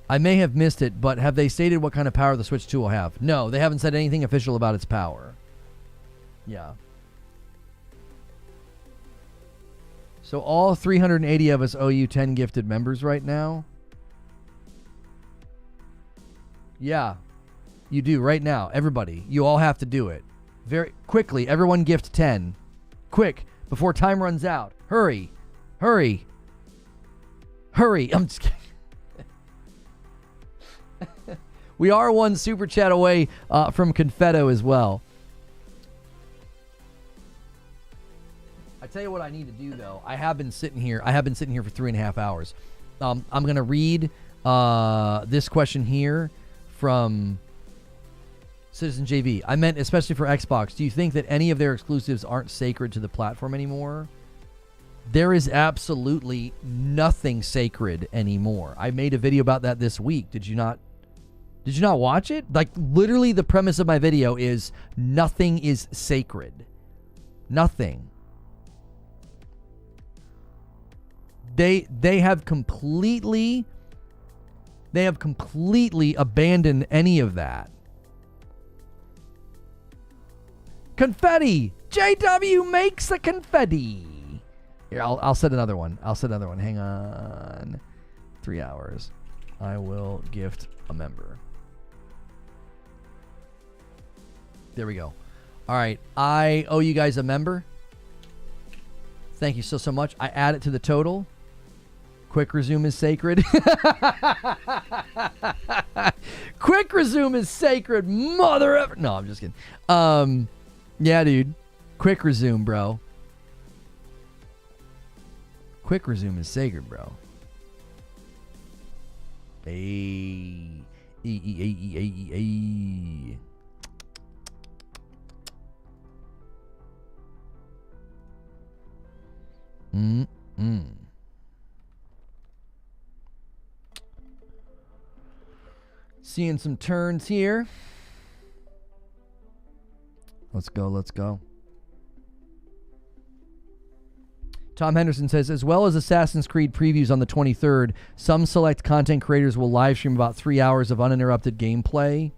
I may have missed it, but have they stated what kind of power the Switch 2 will have? No, they haven't said anything official about its power. Yeah. So all 380 of us owe you 10 gifted members right now. Yeah, you do right now. Everybody, you all have to do it. Very quickly, everyone gift 10. Quick, before time runs out. Hurry. Hurry. Hurry. I'm just kidding. We are one super chat away from Confetto as well. I tell you what I need to do, though. I have been sitting here for 3.5 hours. I'm going to read this question here from Citizen JV. I meant especially for Xbox. Do you think that any of their exclusives aren't sacred to the platform anymore? There is absolutely nothing sacred anymore. I made a video about that this week. Did you not watch it? Like, literally the premise of my video is nothing is sacred. Nothing. They have completely abandoned any of that. Confetti! JW makes the confetti! Here, I'll set another one. Hang on. 3 hours. I will gift a member. There we go. All right. I owe you guys a member. Thank you so much. I add it to the total. Quick resume is sacred. Quick resume is sacred, mother ever. No, I'm just kidding. Yeah, dude. Quick resume, bro. Quick resume is sacred, bro. Hey. Seeing some turns here. Let's go. Tom Henderson says, as well as Assassin's Creed previews on the 23rd, some select content creators will live stream about 3 hours of uninterrupted gameplay.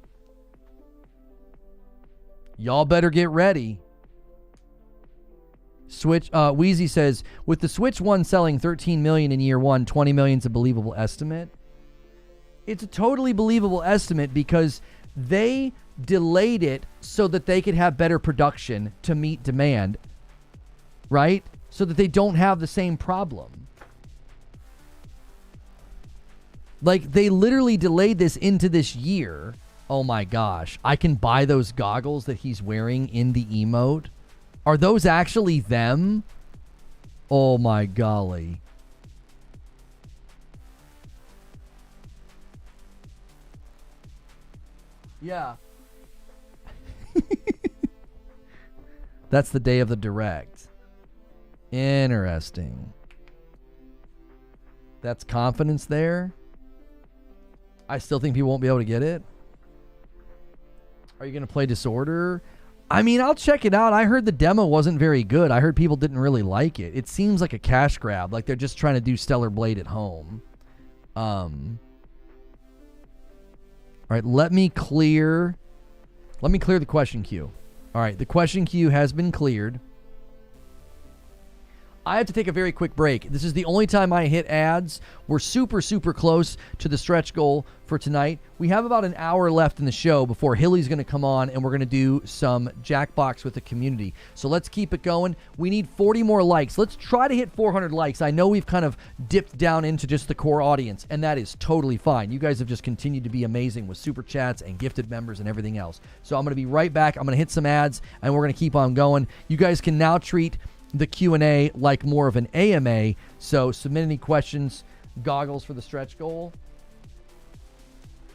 Y'all better get ready. Wheezy says, with the Switch 1 selling 13 million in year one, 20 million is a believable estimate. It's a totally believable estimate because they delayed it so that they could have better production to meet demand, right? So that they don't have the same problem. Like, they literally delayed this into this year. Oh my gosh. I can buy those goggles that he's wearing in the emote. Are those actually them? Oh my golly. Yeah. That's the day of the direct. Interesting. That's confidence there. I still think people won't be able to get it. Are you going to play Disorder? I mean, I'll check it out. I heard the demo wasn't very good. I heard people didn't really like it. It seems like a cash grab, like they're just trying to do Stellar Blade at home. All right, let me clear the question queue. All right, the question queue has been cleared. I have to take a very quick break. This is the only time I hit ads. We're super, super close to the stretch goal for tonight. We have about an hour left in the show before Hilly's going to come on and we're going to do some Jackbox with the community. So let's keep it going. We need 40 more likes. Let's try to hit 400 likes. I know we've kind of dipped down into just the core audience, and that is totally fine. You guys have just continued to be amazing with super chats and gifted members and everything else. So I'm going to be right back. I'm going to hit some ads and we're going to keep on going. You guys can now treat the Q&A like more of an AMA. So submit any questions. Goggles for the stretch goal.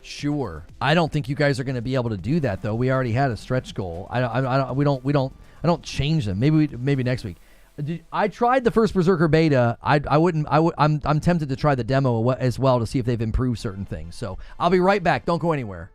Sure. I don't think you guys are going to be able to do that though. We already had a stretch goal. I don't change them. Maybe next week. I tried the first Berserker beta. I'm tempted to try the demo as well to see if they've improved certain things. So I'll be right back. Don't go anywhere.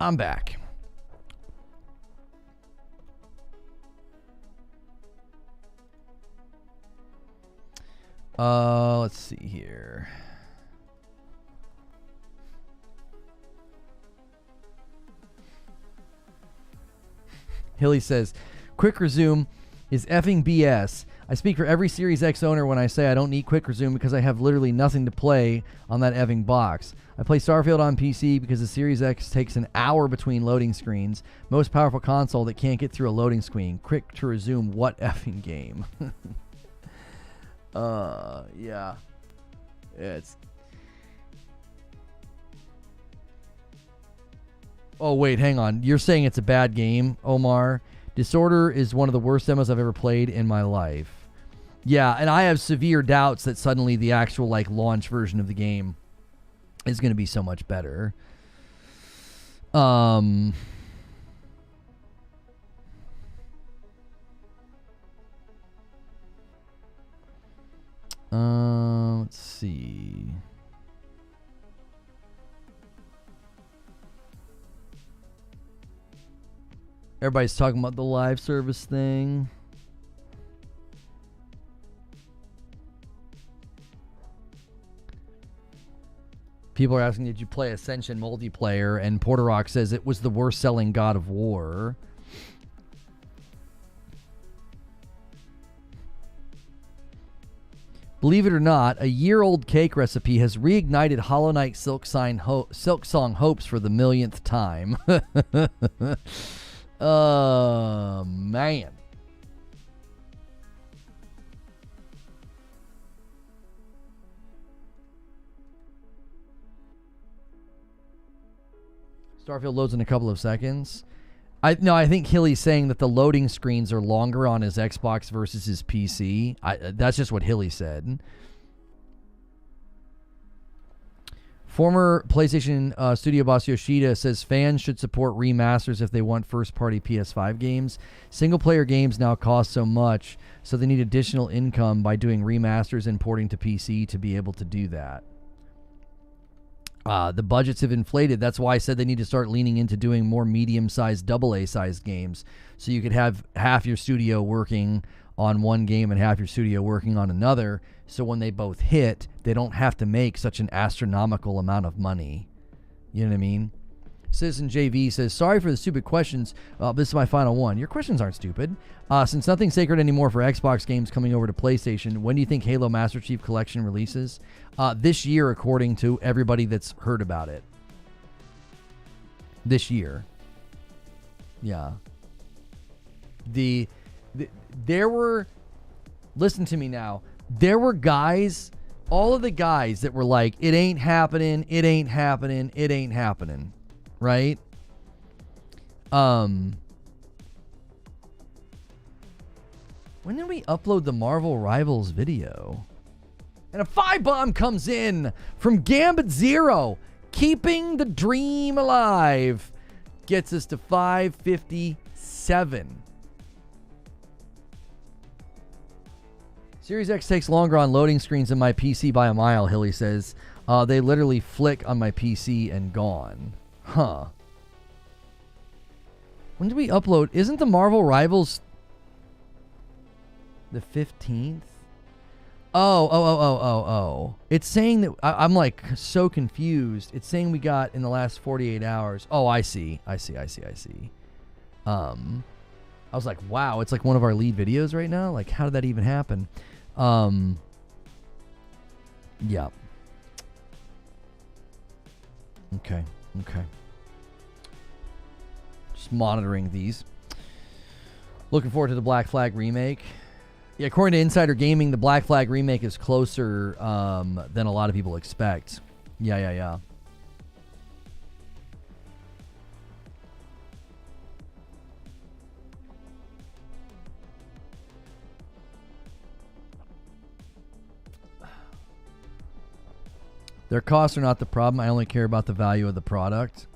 I'm back. Let's see here. Hilly says, quick resume is effing BS. I speak for every Series X owner when I say I don't need quick resume because I have literally nothing to play on that effing box. I play Starfield on PC because the Series X takes an hour between loading screens. Most powerful console that can't get through a loading screen. Quick to resume what effing game? Yeah. It's... Oh, wait, hang on. You're saying it's a bad game, Omar? Disorder is one of the worst demos I've ever played in my life. Yeah, and I have severe doubts that suddenly the actual, like, launch version of the game is going to be so much better. Let's see. Everybody's talking about the live service thing. People are asking, did you play Ascension multiplayer? And Porterrock says it was the worst selling God of War. Believe it or not, a year-old cake recipe has reignited Hollow Knight Silksong hopes for the millionth time. Man. Starfield loads in a couple of seconds. I think Hilly's saying that the loading screens are longer on his Xbox versus his PC. That's just what Hilly said. Former PlayStation studio boss Yoshida says fans should support remasters if they want first-party PS5 games. Single-player games now cost so much, so they need additional income by doing remasters and porting to PC to be able to do that. The budgets have inflated. That's why I said they need to start leaning into doing more medium-sized, AA-sized games, so you could have half your studio working on one game and half your studio working on another, so when they both hit, they don't have to make such an astronomical amount of money. You know what I mean? Citizen JV says, sorry for the stupid questions. This is my final one. Your questions aren't stupid. Since nothing's sacred anymore for Xbox games coming over to PlayStation, when do you think Halo Master Chief Collection releases? This year, according to everybody that's heard about it. This year. Yeah. There were... Listen to me now. There were guys... All of the guys that were like, it ain't happening, it ain't happening, it ain't happening. Right? When did we upload the Marvel Rivals video? And a 5-bomb comes in from Gambit Zero. Keeping the dream alive. Gets us to 557. Series X takes longer on loading screens than my PC by a mile, Hilly says. They literally flick on my PC and gone. Huh. When did we upload? Isn't the Marvel Rivals the 15th? Oh. It's saying that... I'm like so confused. It's saying we got in the last 48 hours. Oh, I see. I was like, wow, it's like one of our lead videos right now? Like, how did that even happen? Yeah. Okay. Just monitoring these. Looking forward to the Black Flag remake. Yeah, according to Insider Gaming, the Black Flag remake is closer than a lot of people expect. Yeah. Their costs are not the problem. I only care about the value of the product.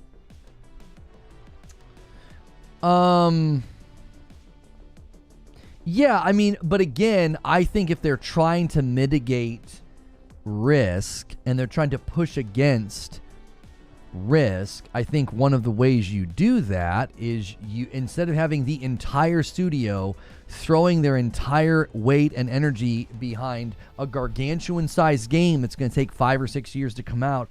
Yeah, I mean, but again, I think if they're trying to mitigate risk and they're trying to push against risk. I think one of the ways you do that is you, instead of having the entire studio throwing their entire weight and energy behind a gargantuan sized game that's going to take 5 or 6 years to come out,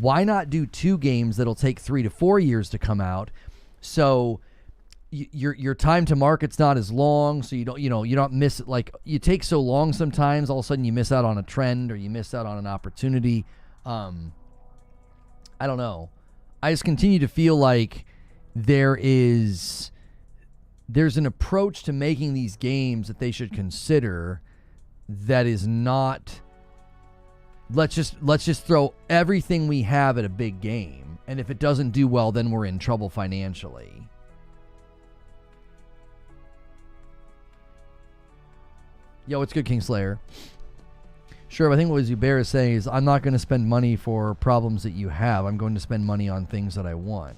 why not do 2 games that'll take 3 to 4 years to come out? So your time to market's not as long, so you don't miss it. Like, you take so long sometimes, all of a sudden you miss out on a trend or you miss out on an opportunity. I don't know. I just continue to feel like there's an approach to making these games that they should consider that is not, let's just throw everything we have at a big game, and if it doesn't do well, then we're in trouble financially. Yo, what's good, Kingslayer? Sure, I think what Zubair is saying is, I'm not going to spend money for problems that you have. I'm going to spend money on things that I want.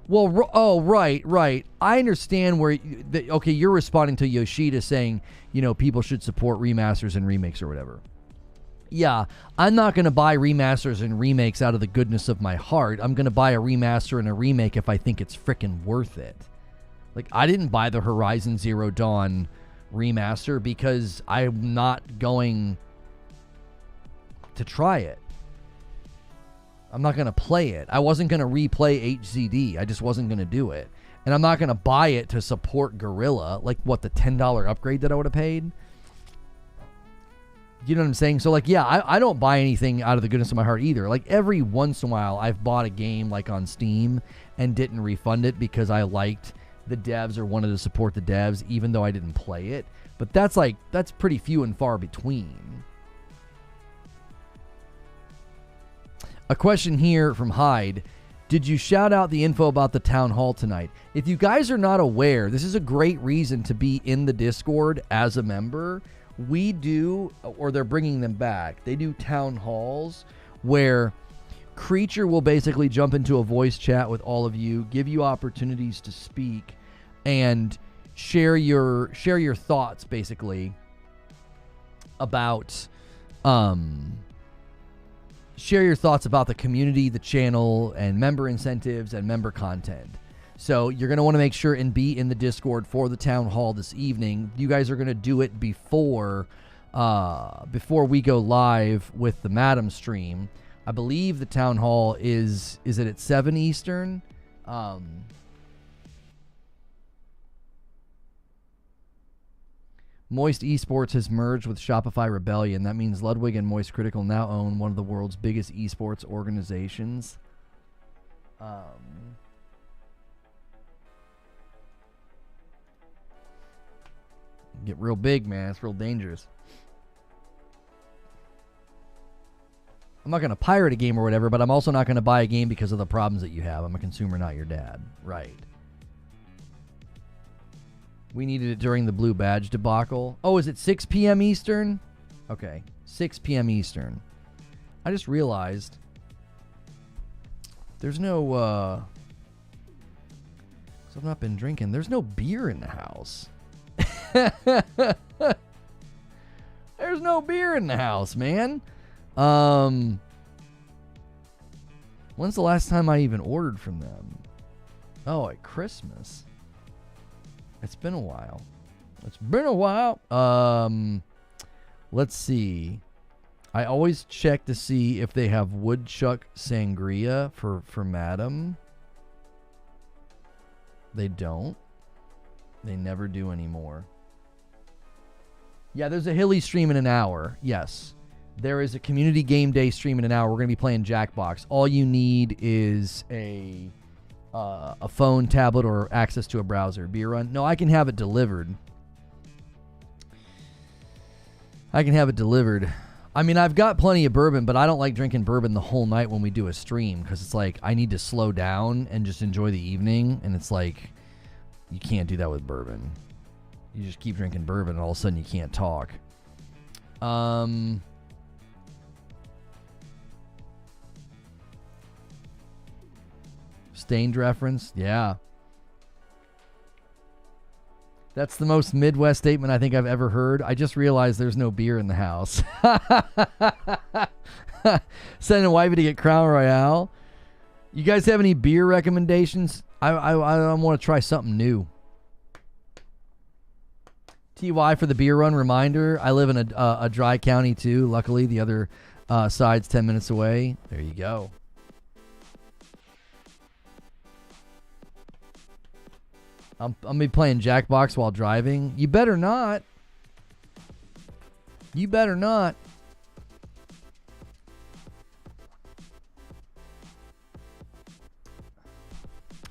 Well, right. I understand where, okay, you're responding to Yoshida saying, people should support remasters and remakes or whatever. Yeah, I'm not going to buy remasters and remakes out of the goodness of my heart. I'm going to buy a remaster and a remake if I think it's frickin' worth it. Like, I didn't buy the Horizon Zero Dawn remaster because I'm not going to try it. I'm not going to play it. I wasn't going to replay HZD. I just wasn't going to do it. And I'm not going to buy it to support Guerrilla. Like, what, the $10 upgrade that I would have paid? You know what I'm saying? So, like, yeah, I don't buy anything out of the goodness of my heart either. Like, every once in a while, I've bought a game, like, on Steam and didn't refund it because I liked the devs or wanted to support the devs, even though I didn't play it. But that's pretty few and far between. A question here from Hyde. Did you shout out the info about the town hall tonight? If you guys are not aware, this is a great reason to be in the Discord as a member. We do, or they're bringing them back, they do town halls where Creature will basically jump into a voice chat with all of you, give you opportunities to speak, and share your thoughts basically about share your thoughts about the community, the channel, and member incentives and member content. So you're going to want to make sure and be in the Discord for the town hall this evening. You guys are going to do it before we go live with the Madam stream. I believe the town hall is it at 7 Eastern? Moist Esports has merged with Shopify Rebellion. That means Ludwig and Moist Critical now own one of the world's biggest esports organizations. Get real big, man. It's real dangerous. I'm not going to pirate a game or whatever, but I'm also not going to buy a game because of the problems that you have. I'm a consumer, not your dad. Right. We needed it during the Blue Badge debacle. Oh, is it 6 p.m. Eastern? Okay, 6 p.m. Eastern. I just realized there's no, so I've not been drinking. There's no beer in the house. There's no beer in the house, man. When's the last time I even ordered from them? Oh, at Christmas. It's been a while. Let's see. I always check to see if they have woodchuck sangria for Madam. They don't. They never do anymore. Yeah, there's a Hilly stream in an hour. Yes. There is a community game day stream in an hour. We're going to be playing Jackbox. All you need is a phone, tablet, or access to a browser. Beer run? No, I can have it delivered. I mean, I've got plenty of bourbon, but I don't like drinking bourbon the whole night when we do a stream because it's like I need to slow down and just enjoy the evening, and it's like you can't do that with bourbon. You just keep drinking bourbon, and all of a sudden you can't talk. Stained reference? Yeah. That's the most Midwest statement I think I've ever heard. I just realized there's no beer in the house. Sending wifey to get Crown Royale. You guys have any beer recommendations? I want to try something new. TY for the beer run reminder. I live in a dry county too. Luckily, the other side's 10 minutes away. There you go. I'm gonna be playing Jackbox while driving. You better not. You better not.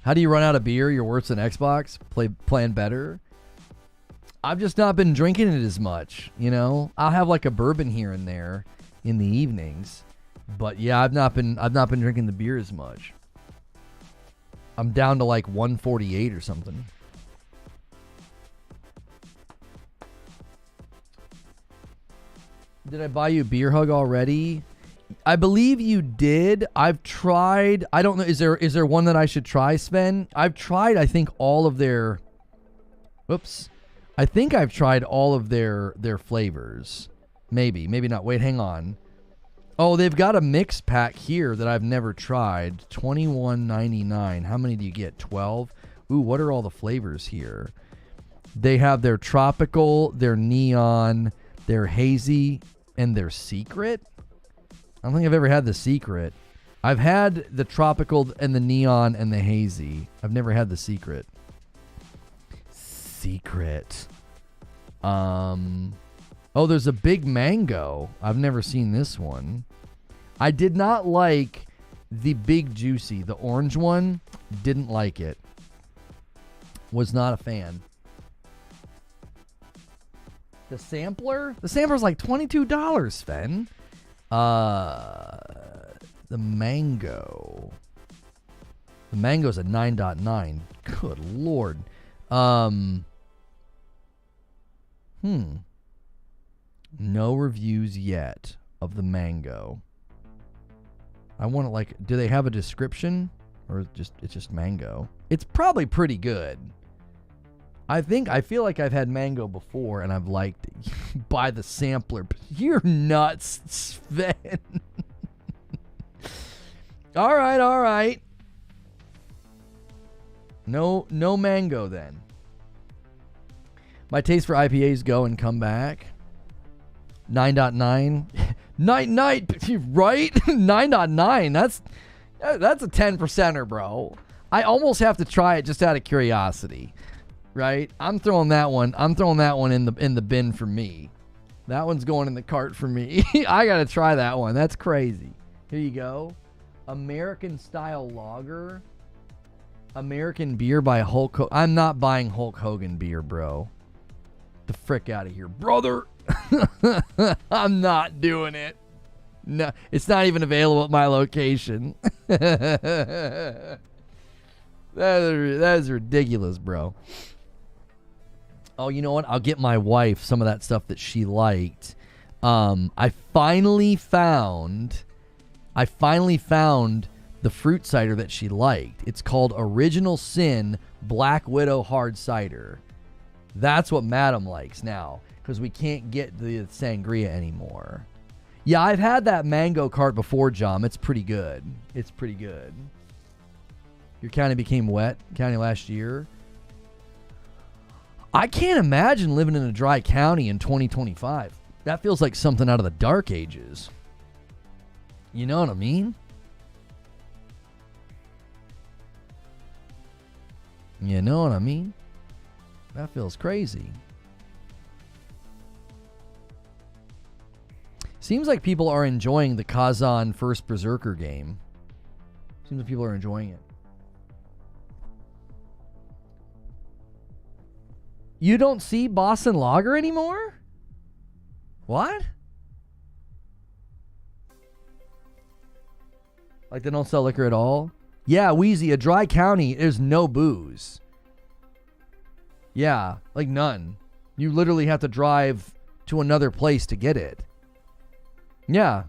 How do you run out of beer? You're worse than Xbox? Playing better? I've just not been drinking it as much, you know? I'll have like a bourbon here and there in the evenings. But yeah, I've not been drinking the beer as much. I'm down to like 148 or something. Did I buy you a beer hug already? I believe you did. I've tried. I don't know. Is there one that I should try, Sven? I've tried, I think, all of their... Whoops. I think I've tried all of their flavors. Maybe not. Wait, hang on. Oh, they've got a mix pack here that I've never tried. $21.99. How many do you get? 12? Ooh, what are all the flavors here? They have their tropical, their neon, their hazy, and their secret. I don't think I've ever had the secret. I've had the tropical and the neon and the hazy. I've never had the secret. Secret. Oh, there's a big mango. I've never seen this one. I did not like the big juicy. The orange one, didn't like it. Was not a fan. The sampler? The sampler's like $22, Sven. The mango. The mango's a 9.9. Good Lord. No reviews yet of the mango. I want to like, do they have a description? Or it's just mango? It's probably pretty good. I feel like I've had mango before and I've liked it. Buy the sampler. You're nuts, Sven. All right. No mango then. My taste for IPAs go and come back. 9.9. Night, right? 9.9. That's a 10%er, bro. I almost have to try it just out of curiosity. Right? I'm throwing that one in the bin for me. That one's going in the cart for me. I gotta try that one. That's crazy. Here you go. American style lager. American beer by Hulk Hogan. I'm not buying Hulk Hogan beer, bro. The frick out of here, brother. I'm not doing it. No, it's not even available at my location. That is ridiculous, bro. Oh, you know what? I'll get my wife some of that stuff that she liked. I finally found the fruit cider that she liked. It's called Original Sin Black Widow Hard Cider. That's what Madam likes now, because we can't get the sangria anymore. Yeah, I've had that mango cart before, John. It's pretty good. Your county became wet, county last year. I can't imagine living in a dry county in 2025. That feels like something out of the dark ages. You know what I mean? That feels crazy. Seems like people are enjoying the Kazan First Berserker game. Seems like people are enjoying it. You don't see Boston Lager anymore? What? Like they don't sell liquor at all? Yeah, Wheezy, a dry county, there's no booze. Yeah, like none. You literally have to drive to another place to get it. Yeah.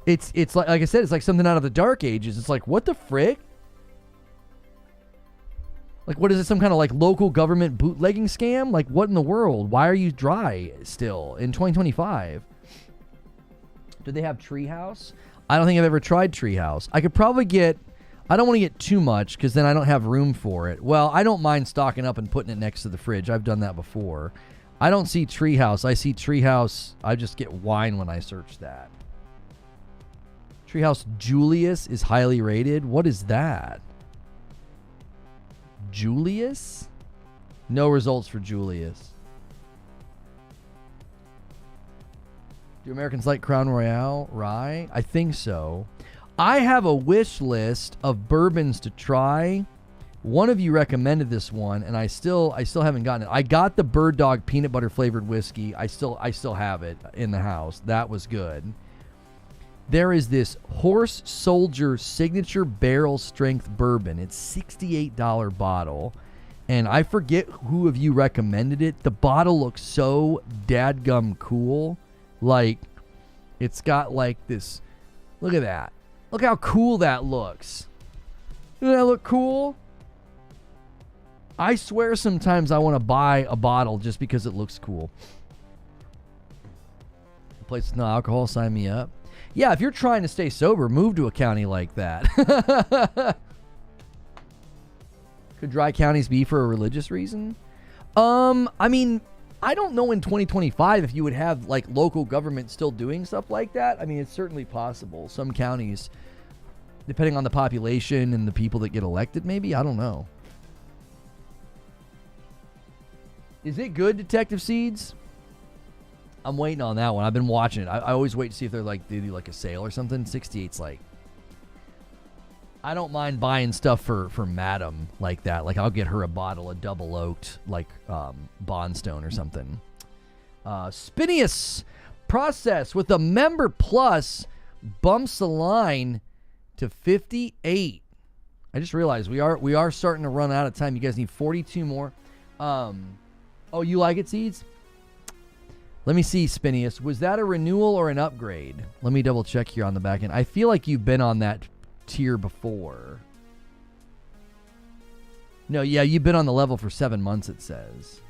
It's like I said, it's like something out of the dark ages. It's like, what the frick? Like, what is it, some kind of like local government bootlegging scam? Like, what in the world? Why are you dry still in 2025? Do they have Treehouse? I don't think I've ever tried Treehouse. I could probably get... I don't want to get too much because then I don't have room for it. Well, I don't mind stocking up and putting it next to the fridge. I've done that before. I don't see Treehouse. I see Treehouse. I just get wine when I search that. Treehouse Julius is highly rated. What is that? Julius? No results for Julius. Do Americans like Crown Royale rye? I think so. I have a wish list of bourbons to try. One of you recommended this one, and I still haven't gotten it. I got the Bird Dog peanut butter flavored whiskey. I still have it in the house. That was good. There is this Horse Soldier Signature Barrel Strength Bourbon. It's $68 bottle, and I forget who of you recommended it. The bottle looks so dadgum cool. Like, it's got like this. Look at that. Look how cool that looks. Doesn't that look cool? I swear sometimes I want to buy a bottle just because it looks cool. A place with no alcohol, sign me up. Yeah, if you're trying to stay sober, move to a county like that. Could dry counties be for a religious reason? I mean, I don't know in 2025 if you would have like local government still doing stuff like that. I mean, it's certainly possible. Some counties, depending on the population and the people that get elected, maybe. I don't know. Is it good, Detective Seeds? I'm waiting on that one. I've been watching it. I always wait to see if they do like a sale or something. 68's like... I don't mind buying stuff for Madam like that. Like, I'll get her a bottle of double oaked, like, Bondstone or something. Spinius Process with a Member Plus bumps the line to 58. I just realized we are starting to run out of time. You guys need 42 more. Oh, you like it, Seeds? Let me see, Spinius. Was that a renewal or an upgrade? Let me double check here on the back end. I feel like you've been on that tier before. No, yeah, you've been on the level for 7 months, it says.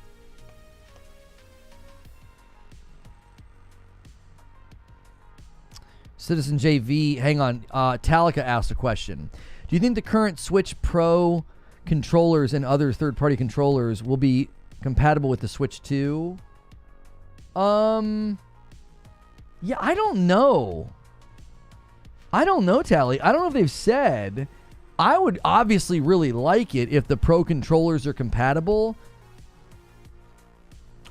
Citizen JV, hang on. Talika asked a question. Do you think the current Switch Pro controllers and other third-party controllers will be compatible with the Switch 2? Yeah, I don't know. Tally. I don't know if they've said. I would obviously really like it if the Pro controllers are compatible.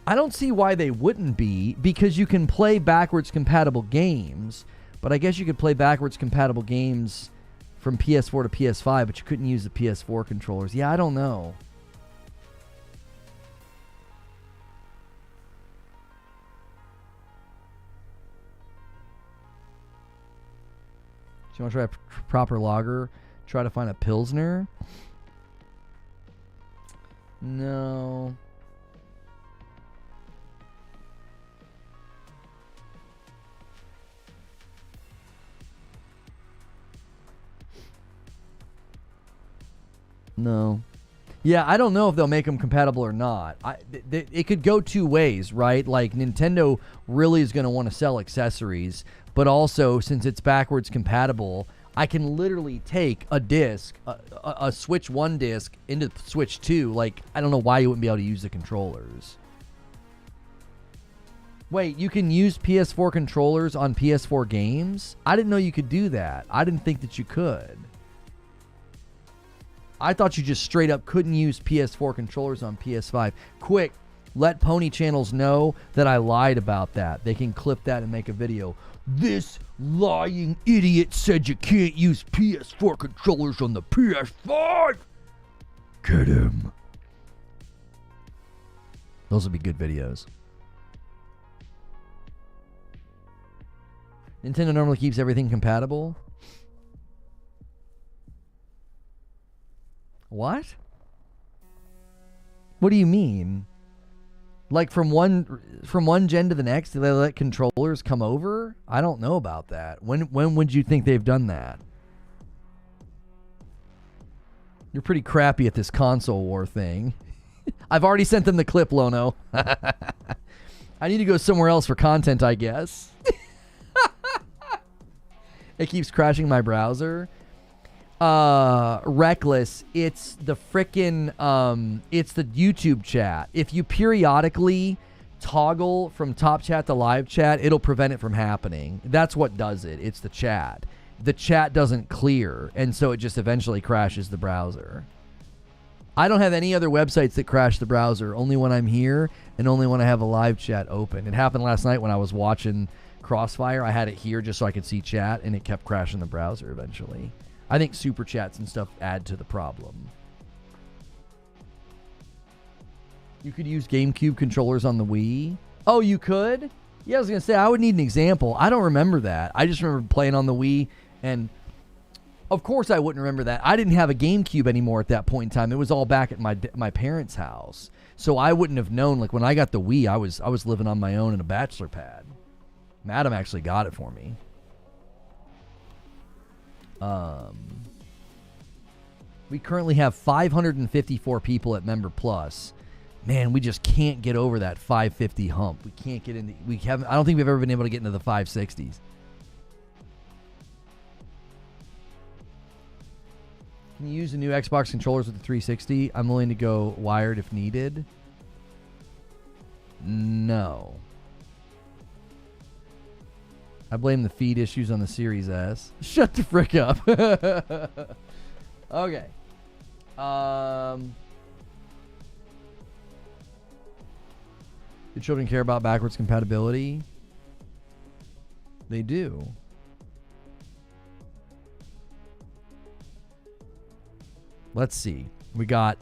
I don't see why they wouldn't be, because you can play backwards compatible games, but I guess you could play backwards compatible games from PS4 to PS5, but you couldn't use the PS4 controllers. Yeah, I don't know. Do you want to try a proper lager? Try to find a Pilsner? No. No. Yeah, I don't know if they'll make them compatible or not. It could go two ways, right? Like, Nintendo really is going to want to sell accessories, but also, since it's backwards compatible, I can literally take a disc, a Switch 1 disc, into Switch 2. Like, I don't know why you wouldn't be able to use the controllers. Wait, you can use PS4 controllers on PS4 games? I didn't know you could do that. I didn't think that you could. I thought you just straight up couldn't use PS4 controllers on PS5. Quick, let Pony Channels know that I lied about that. They can clip that and make a video. This lying idiot said you can't use PS4 controllers on the PS5. Get him. Those would be good videos. Nintendo normally keeps everything compatible. What? What do you mean? Like from one gen to the next, do they let controllers come over? I don't know about that. When would you think they've done that? You're pretty crappy at this console war thing. I've already sent them the clip, Lono. I need to go somewhere else for content, I guess. It keeps crashing my browser. Reckless, it's the frickin' it's the YouTube chat. If you periodically toggle from top chat to live chat, it'll prevent it from happening. That's what does it. It's the chat. The chat doesn't clear, and so it just eventually crashes the browser. I don't have any other websites that crash the browser, only when I'm here and only when I have a live chat open. It happened last night when I was watching Crossfire. I had it here just so I could see chat, and it kept crashing the browser eventually. I think super chats and stuff add to the problem. You could use GameCube controllers on the Wii. Oh, you could? Yeah, I was going to say, I would need an example. I don't remember that. I just remember playing on the Wii, and of course I wouldn't remember that. I didn't have a GameCube anymore at that point in time. It was all back at my parents' house. So I wouldn't have known. Like, when I got the Wii, I was living on my own in a bachelor pad. Madam actually got it for me. We currently have 554 people at Member Plus. Man, we just can't get over that 550 hump. We can't get into. We haven't. I don't think we've ever been able to get into the 560s. Can you use the new Xbox controllers with the 360? I'm willing to go wired if needed. No. I blame the feed issues on the Series S. Shut the frick up. Okay. Do children care about backwards compatibility? They do. Let's see. We got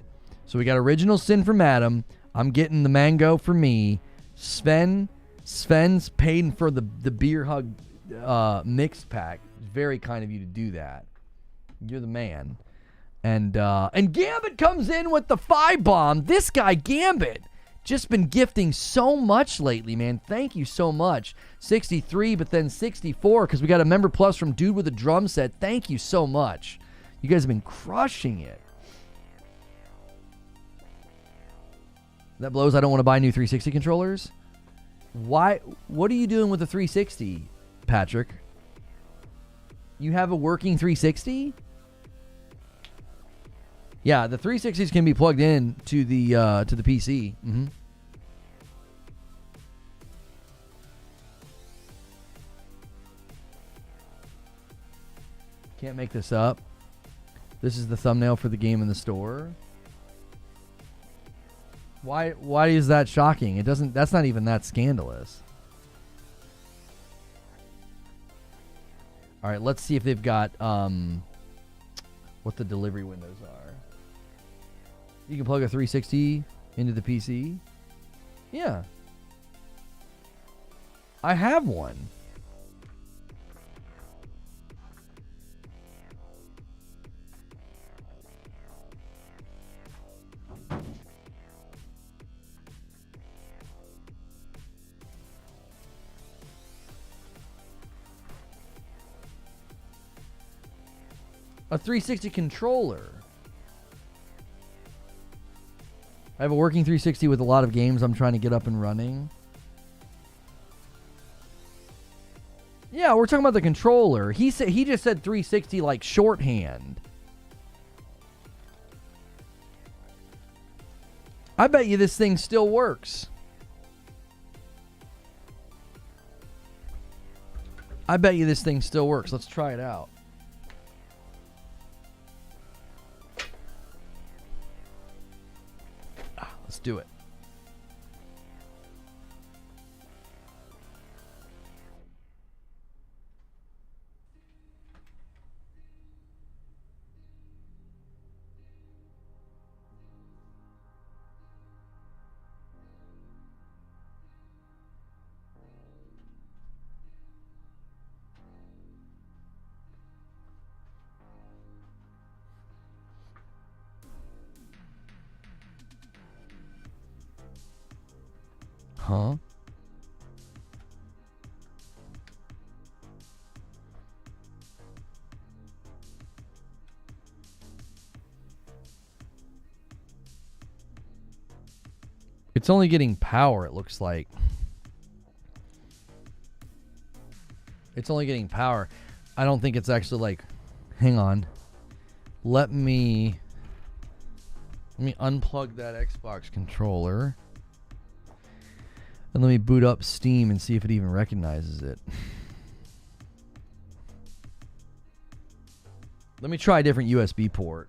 Original Sin from Adam. I'm getting the mango for me. Sven's paying for the Beer Hug mix pack. Very kind of you to do that. You're the man. And Gambit comes in with the 5-bomb. This guy, Gambit, just been gifting so much lately, man. Thank you so much. 63, but then 64, because we got a Member Plus from Dude with a Drum Set. Thank you so much. You guys have been crushing it. That blows. I don't want to buy new 360 controllers. Why? What are you doing with the 360, Patrick? You have a working 360? Yeah, the 360s can be plugged in to the PC. Mm-hmm. Can't make this up. This is the thumbnail for the game in the store. Why is that shocking? It doesn't. That's not even that scandalous. All right, let's see if they've got what the delivery windows are. You can plug a 360 into the PC. Yeah. I have one. A 360 controller. I have a working 360 with a lot of games I'm trying to get up and running. Yeah, we're talking about the controller. He just said 360 like shorthand. I bet you this thing still works. I bet you this thing still works. Let's try it out. Let's do it. Huh? It's only getting power, it looks like. It's only getting power. I don't think it's actually like, hang on. Let me unplug that Xbox controller. And let me boot up Steam and see if it even recognizes it. Let me try a different USB port.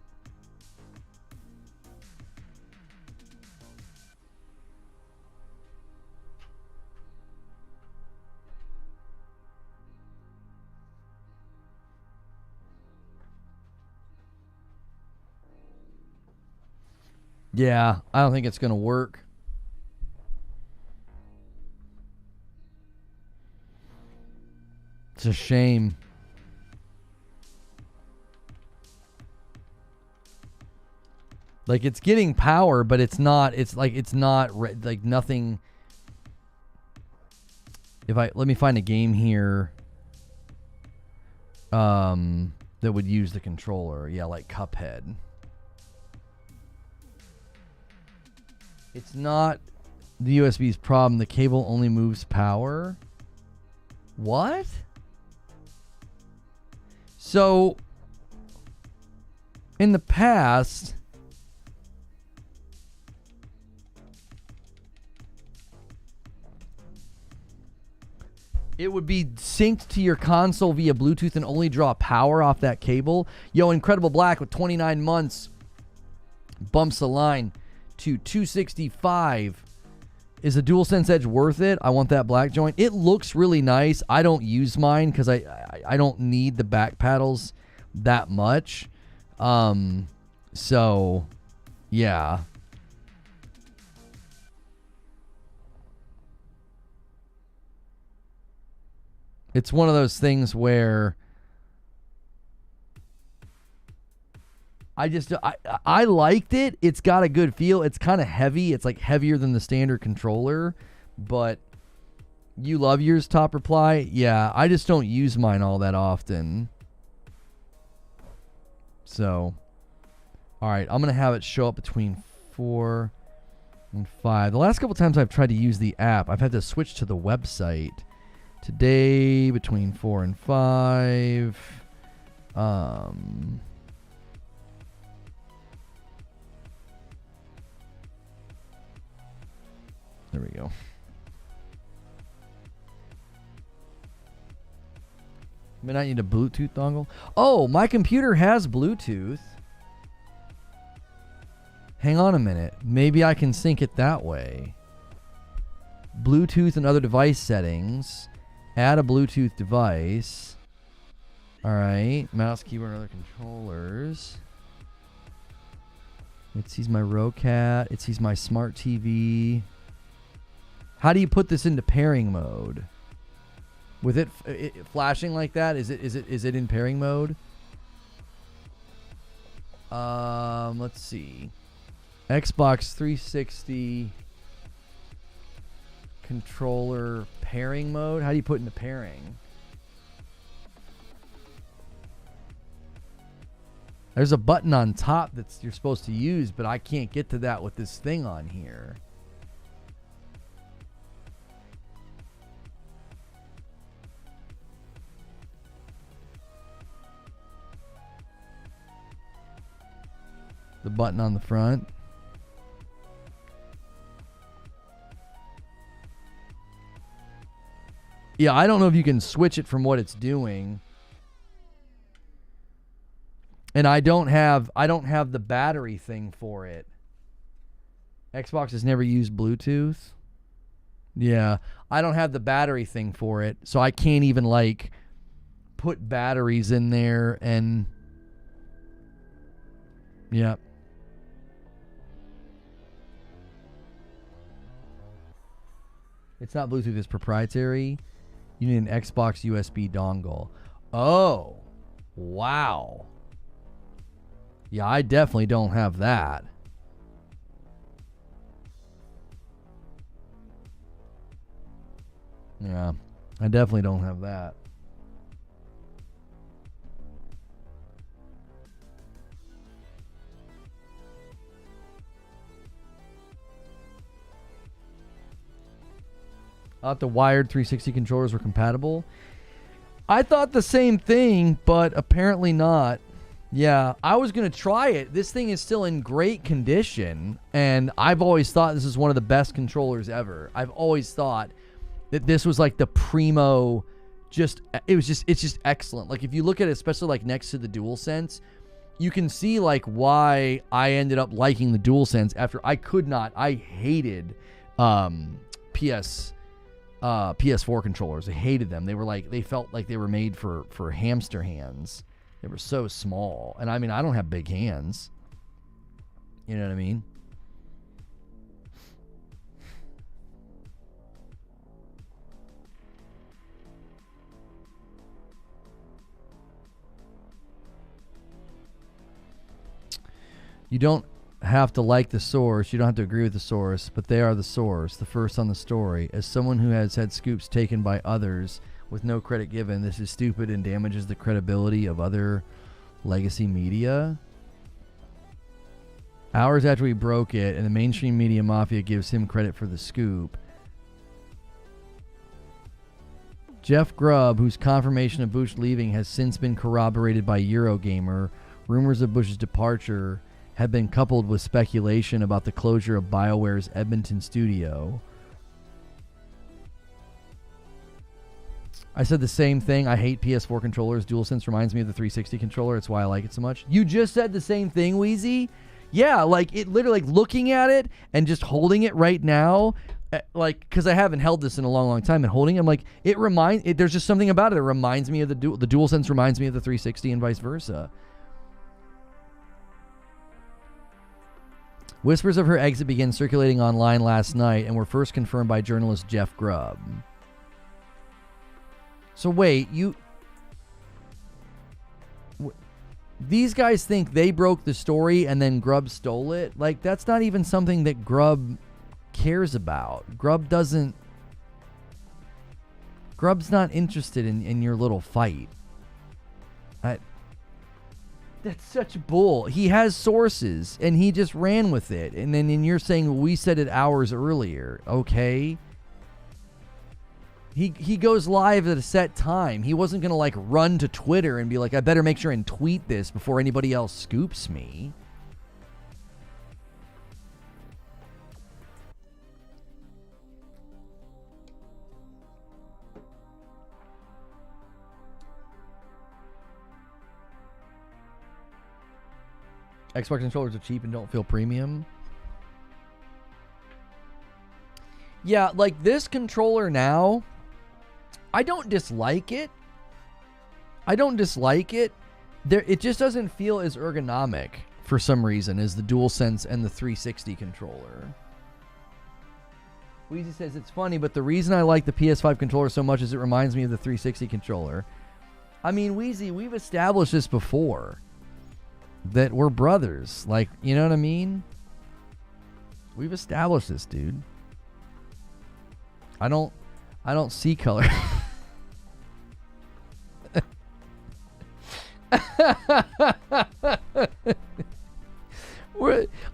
Yeah, I don't think it's going to work. It's a shame. Like, it's getting power, but it's not like nothing. Let me find a game here that would use the controller. Yeah, like Cuphead. It's not the USB's problem. The cable only moves power. What? So, in the past, it would be synced to your console via Bluetooth and only draw power off that cable. Yo, Incredible Black with 29 months bumps the line to 265. Is a DualSense Edge worth it? I want that black joint. It looks really nice. I don't use mine because I don't need the back paddles that much. So, yeah. It's one of those things where I liked it. It's got a good feel. It's kind of heavy. It's like heavier than the standard controller, but you love yours, Top Reply. Yeah, I just don't use mine all that often. So, all right, I'm going to have it show up between 4 and 5. The last couple times I've tried to use the app, I've had to switch to the website. Today, between 4 and 5. There we go. May not need a Bluetooth dongle. Oh, my computer has Bluetooth. Hang on a minute. Maybe I can sync it that way. Bluetooth and other device settings. Add a Bluetooth device. All right. Mouse, keyboard, and other controllers. It sees my Rocat. It sees my smart TV. How do you put this into pairing mode? With it flashing like that, is it in pairing mode? Let's see. Xbox 360 controller pairing mode. How do you put into pairing? There's a button on top that you're supposed to use, but I can't get to that with this thing on here. The button on the front. Yeah, I don't know if you can switch it from what it's doing. And I don't have the battery thing for it. Xbox has never used Bluetooth. Yeah, I don't have the battery thing for it, so I can't even like put batteries in there and yeah. It's not Bluetooth, it's proprietary. You need an Xbox USB dongle. Oh, wow. Yeah, I definitely don't have that. Yeah, I definitely don't have that. I thought the wired 360 controllers were compatible. I thought the same thing, but apparently not. Yeah, I was going to try it. This thing is still in great condition, and I've always thought this is one of the best controllers ever. I've always thought that this was like the primo, it's just excellent. Like, if you look at it, especially like next to the DualSense, you can see like why I ended up liking the DualSense after I hated PS4 controllers. I hated them. They felt like they were made for hamster hands. They were so small. And I mean, I don't have big hands. You know what I mean? You don't have to like the source. You don't have to agree with the source, but they are the source, the first on the story. As someone who has had scoops taken by others with no credit given, this is stupid and damages the credibility of other legacy media. Hours after we broke it, and the mainstream media mafia gives him credit for the scoop. Jeff Grubb, whose confirmation of Bush leaving has since been corroborated by Eurogamer, rumors of Bush's departure have been coupled with speculation about the closure of BioWare's Edmonton studio. I said the same thing. I hate PS4 controllers. DualSense reminds me of the 360 controller. It's why I like it so much. You just said the same thing, Wheezy? Yeah, like, it literally, like, looking at it and just holding it right now, like, because I haven't held this in a long, long time, and holding it, I'm like, there's just something about it. It reminds me of the DualSense reminds me of the 360 and vice versa. Whispers of her exit began circulating online last night and were first confirmed by journalist Jeff Grubb. So wait, these guys think they broke the story and then Grubb stole it? Like, that's not even something that Grubb cares about. Grubb's not interested in your little fight. That's such bull. He has sources, and he just ran with it. And then you're saying, we said it hours earlier. Okay. He goes live at a set time. He wasn't going to, like, run to Twitter and be like, I better make sure and tweet this before anybody else scoops me. Xbox controllers are cheap and don't feel premium. Yeah, like this controller now, I don't dislike it. It just doesn't feel as ergonomic for some reason as the DualSense and the 360 controller. Weezy says, it's funny, but the reason I like the PS5 controller so much is it reminds me of the 360 controller. I mean, Weezy, we've established this before. That we're brothers. Like, you know what I mean? We've established this, dude. I don't see color.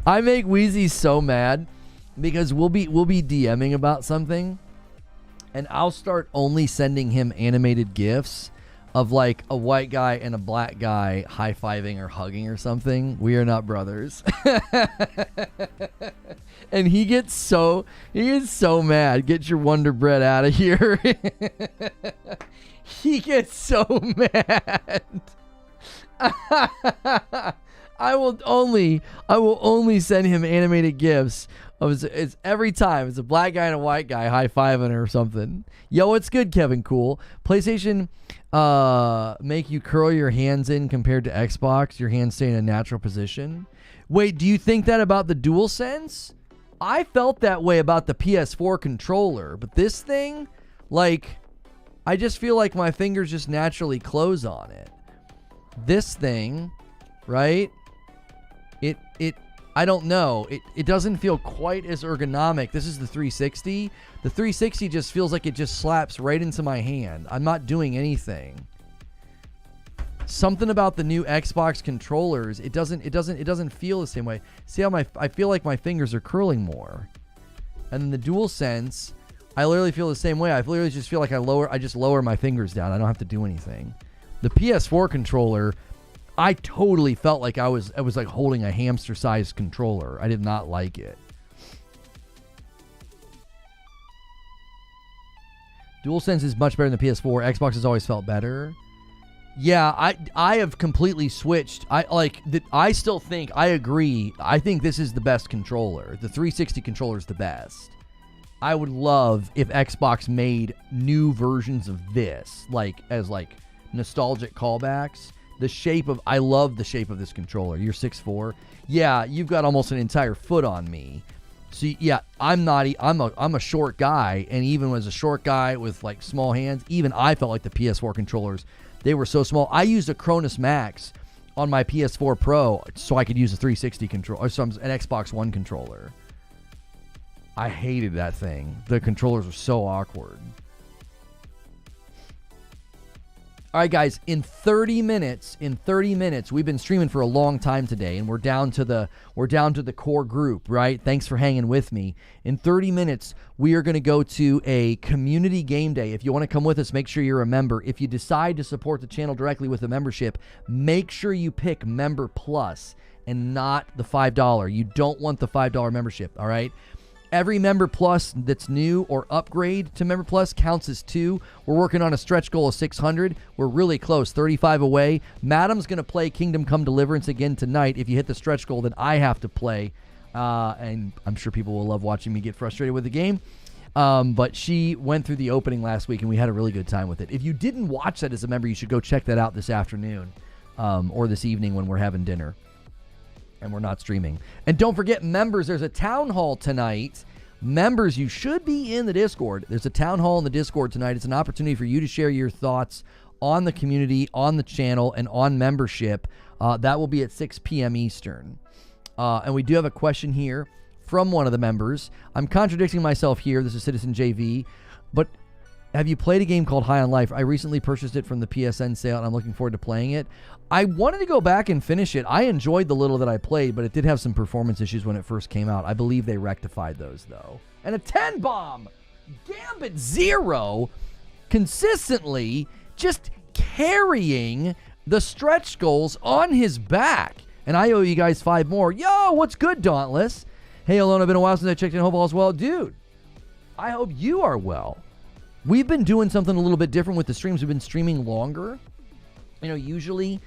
I make Wheezy so mad because we'll be DMing about something and I'll start only sending him animated GIFs of like a white guy and a black guy high-fiving or hugging or something. We are not brothers. And he gets so mad. Get your Wonder Bread out of here. He gets so mad. I will only send him animated GIFs. It's every time it's a black guy and a white guy high-fiving or something. Yo, it's good, Kevin Cool. PlayStation make you curl your hands in compared to Xbox. Your hands stay in a natural position. Wait, do you think that about the DualSense? I felt that way about the PS4 controller, but this thing, like, I just feel like my fingers just naturally close on it. This thing, right? I don't know. It doesn't feel quite as ergonomic. This is the 360. The 360 just feels like it just slaps right into my hand. I'm not doing anything. Something about the new Xbox controllers, it doesn't feel the same way. See how I feel like my fingers are curling more. And then the DualSense, I literally feel the same way. I literally just feel like I just lower my fingers down. I don't have to do anything. The PS4 controller, I totally felt like I was like holding a hamster-sized controller. I did not like it. DualSense is much better than the PS4. Xbox has always felt better. Yeah, I have completely switched. I still think, I agree. I think this is the best controller. The 360 controller is the best. I would love if Xbox made new versions of this, as nostalgic callbacks. I love the shape of this controller. You're 6'4". Yeah, you've got almost an entire foot on me. So yeah, I'm a short guy, and even as a short guy with like small hands, even I felt like the PS4 controllers, they were so small. I used a Cronus Max on my PS4 Pro so I could use a 360 controller, or an Xbox One controller. I hated that thing. The controllers were so awkward. All right, guys, in 30 minutes, we've been streaming for a long time today, and we're down to the core group, right? Thanks for hanging with me. In 30 minutes, we are going to go to a community game day. If you want to come with us, make sure you're a member. If you decide to support the channel directly with a membership, make sure you pick Member Plus and not the $5. You don't want the $5 membership, all right? Every Member Plus that's new or upgrade to Member Plus counts as 2. We're working on a stretch goal of 600. We're really close, 35 away. Madam's going to play Kingdom Come Deliverance again tonight. If you hit the stretch goal, then I have to play. And I'm sure people will love watching me get frustrated with the game. But she went through the opening last week, and we had a really good time with it. If you didn't watch that as a member, you should go check that out this afternoon or this evening when we're having dinner. And we're not streaming. And don't forget, members, there's a town hall tonight. Members, you should be in the Discord. There's a town hall in the Discord tonight. It's an opportunity for you to share your thoughts on the community, on the channel, and on membership. That will be at 6 p.m. Eastern. And we do have a question here from one of the members. I'm contradicting myself here. This is Citizen JV. But have you played a game called High on Life? I recently purchased it from the PSN sale, and I'm looking forward to playing it. I wanted to go back and finish it. I enjoyed the little that I played, but it did have some performance issues when it first came out. I believe they rectified those, though. And a 10 bomb! Gambit 0 consistently just carrying the stretch goals on his back. And I owe you guys 5 more. Yo, what's good, Dauntless? Hey, Alona, been a while since I checked in. Hope all's well. Dude, I hope you are well. We've been doing something a little bit different with the streams. We've been streaming longer. You know, usually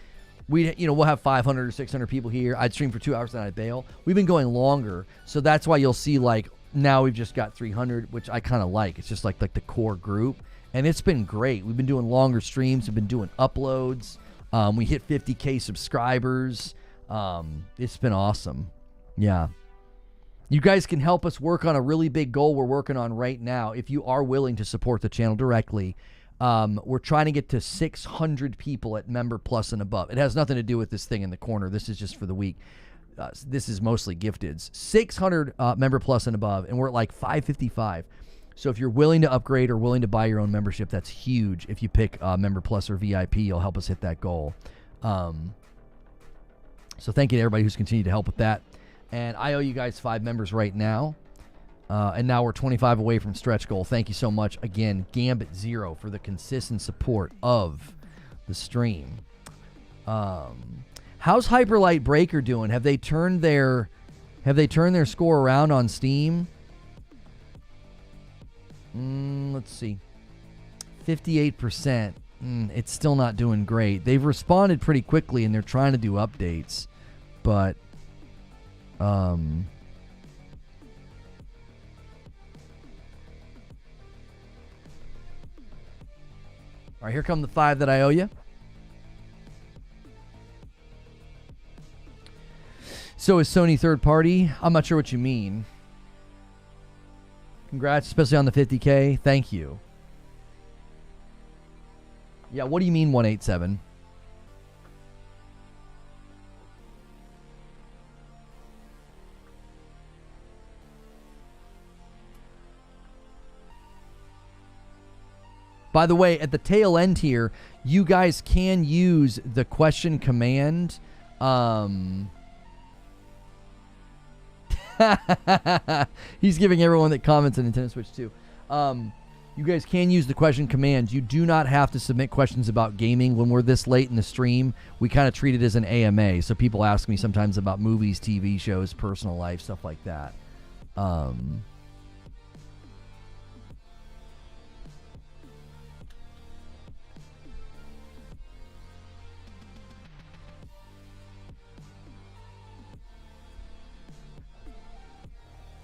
we'll have 500 or 600 people here. I'd stream for 2 hours and I'd bail. We've been going longer. So that's why you'll see, now we've just got 300, which I kind of like. It's just like the core group. And it's been great. We've been doing longer streams. We've been doing uploads. We hit 50K subscribers. It's been awesome. Yeah. You guys can help us work on a really big goal we're working on right now. If you are willing to support the channel directly, we're trying to get to 600 people at Member Plus and above. It has nothing to do with this thing in the corner. This is just for the week. This is mostly gifteds. 600 Member Plus and above, and we're at like 555. So if you're willing to upgrade or willing to buy your own membership, that's huge. If you pick Member Plus or VIP, you'll help us hit that goal. So thank you to everybody who's continued to help with that. And I owe you guys 5 members right now. And now we're 25 away from stretch goal. Thank you so much. Again, Gambit 0 for the consistent support of the stream. How's Hyperlight Breaker doing? Have they turned their score around on Steam? Let's see. 58%. It's still not doing great. They've responded pretty quickly and they're trying to do updates. But all right, here come the 5 that I owe you. So is Sony third party? I'm not sure what you mean. Congrats, especially on the 50K. Thank you. Yeah, what do you mean 187? By the way, at the tail end here, you guys can use the question command. He's giving everyone that comments on Nintendo Switch 2. You guys can use the question command. You do not have to submit questions about gaming when we're this late in the stream. We kind of treat it as an AMA. So people ask me sometimes about movies, TV shows, personal life, stuff like that.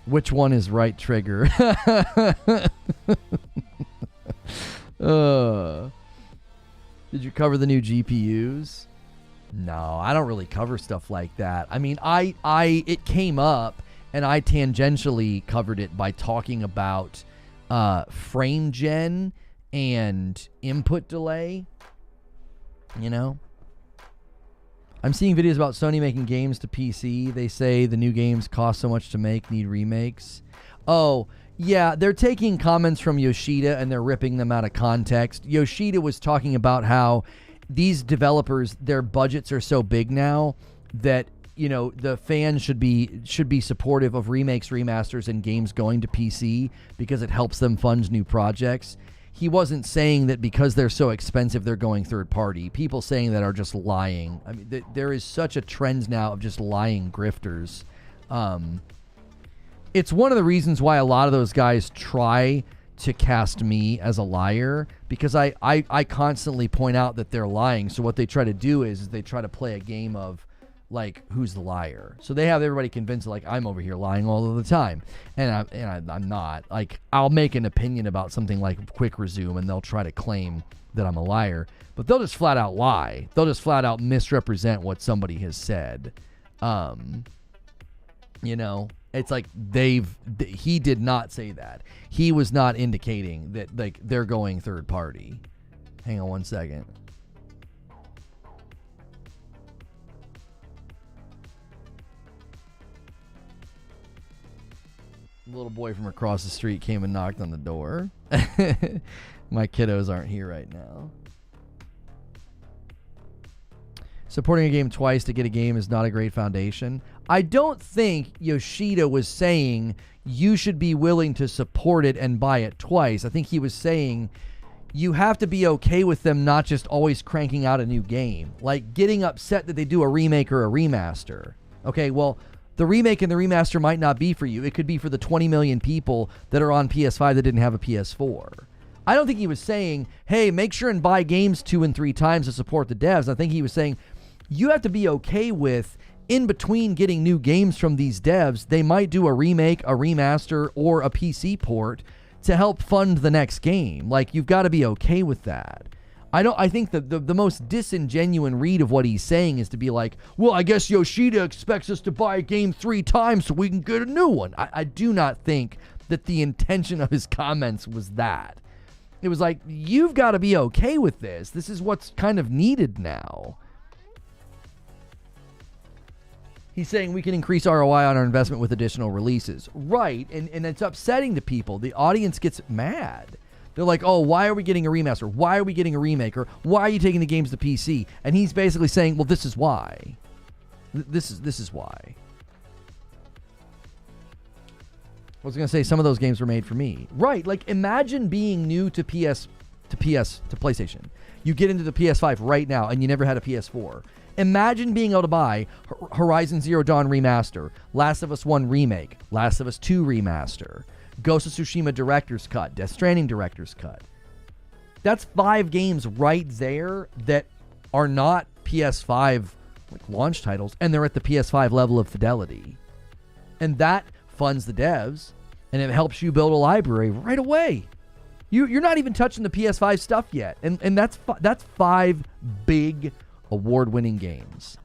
Which one is right trigger? Did you cover the new GPUs? No, I don't really cover stuff like that. I mean, it came up and I tangentially covered it by talking about frame gen and input delay. You know? I'm seeing videos about Sony making games to PC. They say the new games cost so much to make, need remakes. Oh, yeah, they're taking comments from Yoshida and they're ripping them out of context. Yoshida was talking about how these developers, their budgets are so big now that, you know, the fans should be supportive of remakes, remasters, and games going to PC because it helps them fund new projects. He wasn't saying that because they're so expensive, they're going third party. People saying that are just lying. I mean, there is such a trend now of just lying grifters. It's one of the reasons why a lot of those guys try to cast me as a liar, because I constantly point out that they're lying. So what they try to do is they try to play a game of, like, who's the liar. So they have everybody convinced that, like, I'm over here lying all of the time, and I'm not. Like, I'll make an opinion about something like Quick Resume, and they'll try to claim that I'm a liar, but they'll just flat out lie. They'll just flat out misrepresent what somebody has said. You know, it's like he did not say that. He was not indicating that, like, they're going third party. Hang on one second. Little boy from across the street came and knocked on the door. My kiddos aren't here right now. Supporting a game twice to get a game is not a great foundation. I don't think Yoshida was saying you should be willing to support it and buy it twice. I think he was saying you have to be okay with them not just always cranking out a new game. Like getting upset that they do a remake or a remaster. Okay, well, the remake and the remaster might not be for you. It could be for the 20 million people that are on PS5 that didn't have a PS4. I don't think he was saying, hey, make sure and buy games 2 and 3 times to support the devs. I think he was saying, you have to be okay with, in between getting new games from these devs, they might do a remake, a remaster, or a PC port to help fund the next game. Like, you've got to be okay with that. I think the most disingenuous read of what he's saying is to be like, well, I guess Yoshida expects us to buy a game 3 times so we can get a new one. I do not think that the intention of his comments was that. It was like, you've got to be okay with this. This is what's kind of needed now. He's saying we can increase ROI on our investment with additional releases. Right, and it's upsetting to people. The audience gets mad. They're like, oh, why are we getting a remaster? Why are we getting a remake? Or why are you taking the games to PC? And he's basically saying, well, this is why. This is why. I was going to say some of those games were made for me. Right, like imagine being new to PlayStation. You get into the PS5 right now and you never had a PS4. Imagine being able to buy Horizon Zero Dawn Remaster, Last of Us 1 Remake, Last of Us 2 Remaster, Ghost of Tsushima Director's Cut, Death Stranding Director's Cut. That's 5 games right there that are not PS5 like launch titles, and they're at the PS5 level of fidelity. And that funds the devs, and it helps you build a library right away. You're not even touching the PS5 stuff yet, and that's 5 big award-winning games.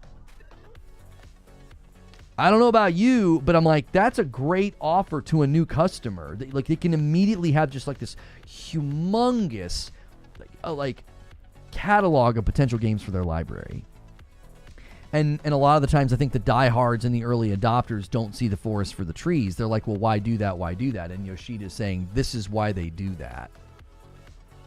I don't know about you, but I'm like, that's a great offer to a new customer. Like, they can immediately have just like this humongous like catalog of potential games for their library. And a lot of the times I think the diehards and the early adopters don't see the forest for the trees. They're like, well, why do that? Why do that? And Yoshida's saying this is why they do that.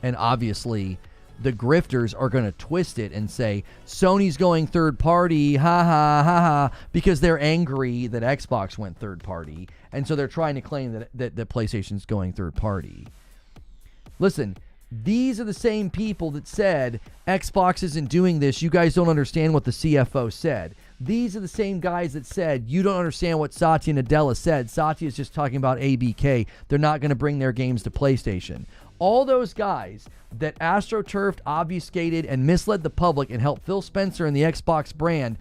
And obviously the grifters are going to twist it and say Sony's going third party, ha ha ha ha, because they're angry that Xbox went third party, and so they're trying to claim that PlayStation's going third party. Listen, these are the same people that said Xbox isn't doing this. You guys don't understand what the CFO said. These are the same guys that said you don't understand what Satya Nadella said. Satya is just talking about ABK. They're not going to bring their games to PlayStation. All those guys that astroturfed, obfuscated, and misled the public and helped Phil Spencer and the Xbox brand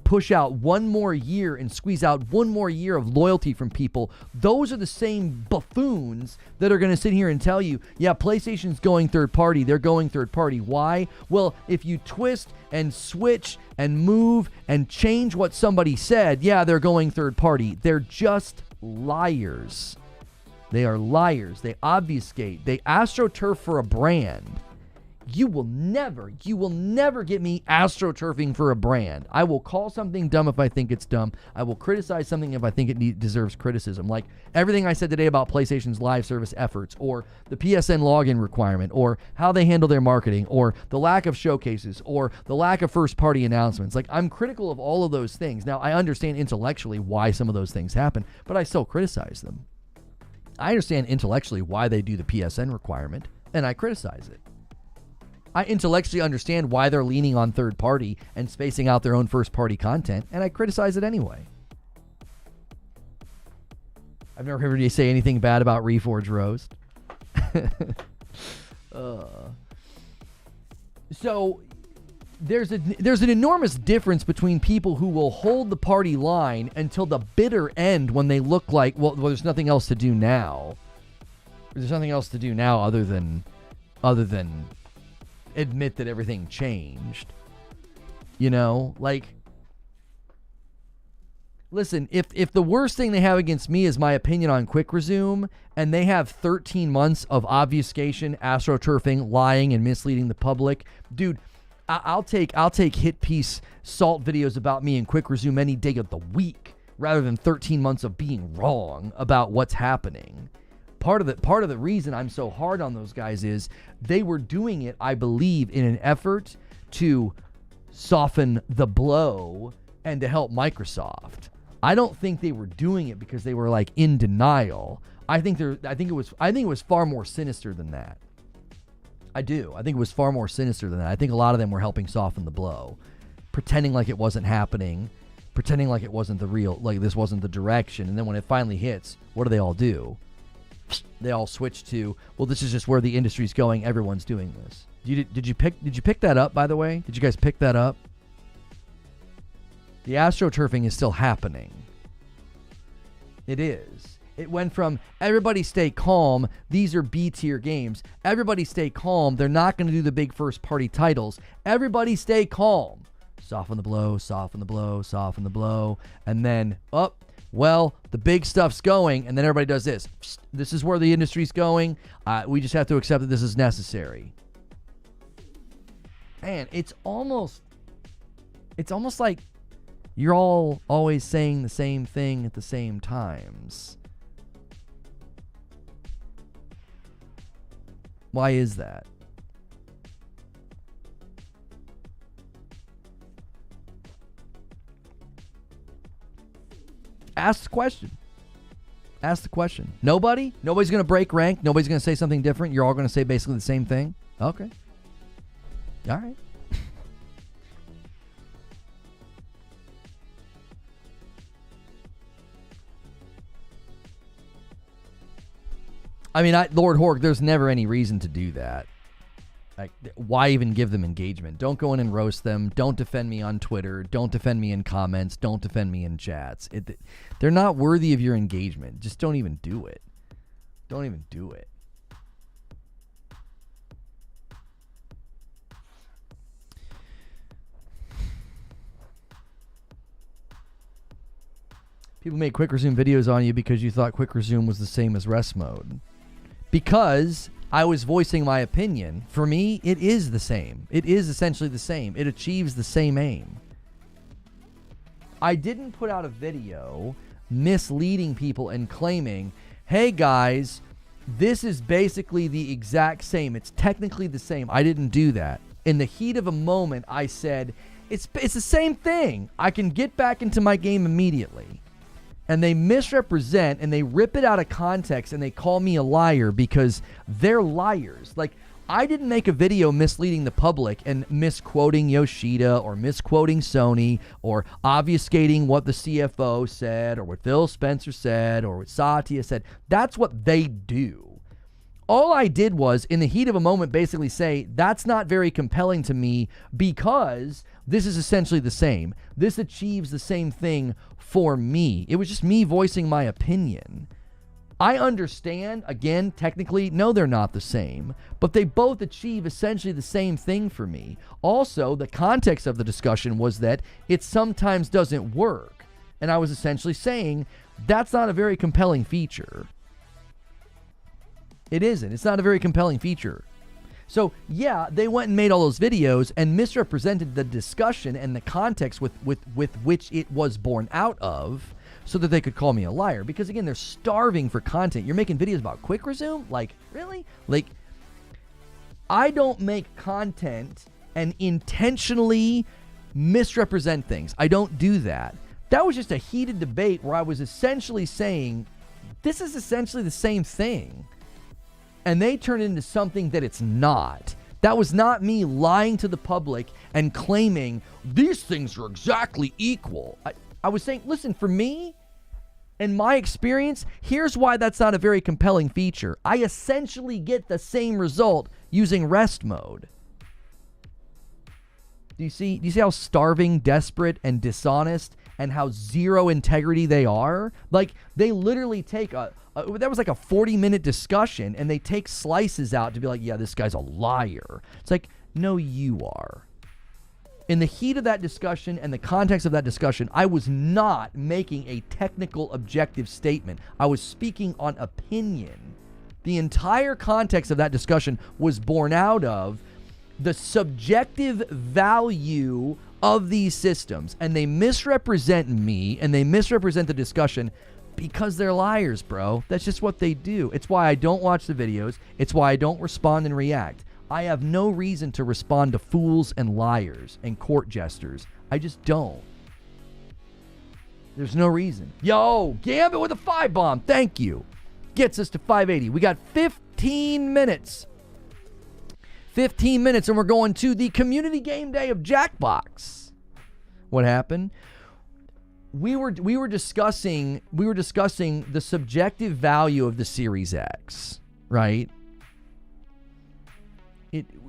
push out one more year and squeeze out one more year of loyalty from people, those are the same buffoons that are going to sit here and tell you, yeah, PlayStation's going third party. They're going third party. Why? Well, if you twist and switch and move and change what somebody said, yeah, they're going third party. They're just liars. They are liars. They obfuscate. They astroturf for a brand. You will never get me astroturfing for a brand. I will call something dumb if I think it's dumb. I will criticize something if I think it deserves criticism. Like everything I said today about PlayStation's live service efforts, or the PSN login requirement, or how they handle their marketing, or the lack of showcases, or the lack of first-party announcements. Like, I'm critical of all of those things. Now, I understand intellectually why some of those things happen, but I still criticize them. I understand intellectually why they do the PSN requirement, and I criticize it. I intellectually understand why they're leaning on third party and spacing out their own first party content, and I criticize it anyway. I've never heard you say anything bad about Reforge Roast. So there's an enormous difference between people who will hold the party line until the bitter end when they look like, well, there's nothing else to do now. There's nothing else to do now other than admit that everything changed. You know, like, listen, if the worst thing they have against me is my opinion on Quick Resume, and they have 13 months of obfuscation, astroturfing, lying, and misleading the public, dude, I'll take hit piece salt videos about me and Quick Resume any day of the week rather than 13 months of being wrong about what's happening. Part of the reason I'm so hard on those guys is they were doing it, I believe, in an effort to soften the blow and to help Microsoft. I don't think they were doing it because they were like in denial. I think it was far more sinister than that. I do. I think it was far more sinister than that. I think a lot of them were helping soften the blow, pretending like it wasn't happening, pretending like it wasn't the real, like this wasn't the direction. And then when it finally hits, what do they all do? They all switch to, well, this is just where the industry's going. Everyone's doing this. Did you pick that up, by the way? Did you guys pick that up? The astroturfing is still happening. It is. It went from everybody stay calm, these are B-tier games. Everybody stay calm, they're not going to do the big first-party titles. Everybody stay calm. Soften the blow, soften the blow, soften the blow. And then, well, the big stuff's going, and then everybody does this. This is where the industry's going. We just have to accept that this is necessary. Man, it's almost like you're all always saying the same thing at the same times. Why is that? Ask the question. Ask the question. Nobody's going to break rank. Nobody's going to say something different. You're all going to say basically the same thing. Okay. All right. I mean, Lord Hork, there's never any reason to do that. Like, why even give them engagement? Don't go in and roast them. Don't defend me on Twitter. Don't defend me in comments. Don't defend me in chats. They're not worthy of your engagement. Just don't even do it. Don't even do it. People made Quick Resume videos on you because you thought Quick Resume was the same as rest mode. Because I was voicing my opinion. For me, it is the same. It is essentially the same. It achieves the same aim. I didn't put out a video misleading people and claiming, hey guys, this is basically the exact same. It's technically the same. I didn't do that. In the heat of a moment, I said, it's the same thing. I can get back into my game immediately. and they misrepresent and they rip it out of context and they call me a liar because they're liars. Like, I didn't make a video misleading the public and misquoting Yoshida or misquoting Sony or obfuscating what the CFO said or what Phil Spencer said or what Satya said. That's what they do. All I did was, in the heat of a moment, basically say, that's not very compelling to me because this is essentially the same. This achieves the same thing for me. It was just me voicing my opinion. I understand, again, technically, no, they're not the same, but they both achieve essentially the same thing for me. Also, the context of the discussion was that it sometimes doesn't work, and I was essentially saying that's not a very compelling feature. It isn't. It's not a very compelling feature. So, yeah, they went and made all those videos and misrepresented the discussion and the context with which it was born out of, so that they could call me a liar. Because, again, they're starving for content. You're making videos about quick resume? Like, really? Like, I don't make content and intentionally misrepresent things. I don't do that. That was just a heated debate where I was essentially saying, this is essentially the same thing. And they turn it into something that it's not. That was not me lying to the public and claiming these things are exactly equal. I was saying, listen, for me, in my experience, here's why that's not a very compelling feature. I essentially get the same result using rest mode. Do you see how starving, desperate, and dishonest and how zero integrity they are? Like, they literally take that was like a 40-minute discussion, and they take slices out to be like, yeah, this guy's a liar. It's like, no, you are. In the heat of that discussion and the context of that discussion, I was not making a technical objective statement. I was speaking on opinion. The entire context of that discussion was born out of the subjective value of these systems. And they misrepresent me and they misrepresent the discussion because they're liars, bro. That's just what they do. It's why I don't watch the videos. It's why I don't respond and react. I have no reason to respond to fools and liars and court jesters. I just don't. There's no reason. Yo, Gambit with a 5-bomb. Thank you. Gets us to 580. We got 15 minutes. 15 minutes and we're going to the community game day of Jackbox. What happened? We were discussing the subjective value of the Series X, right?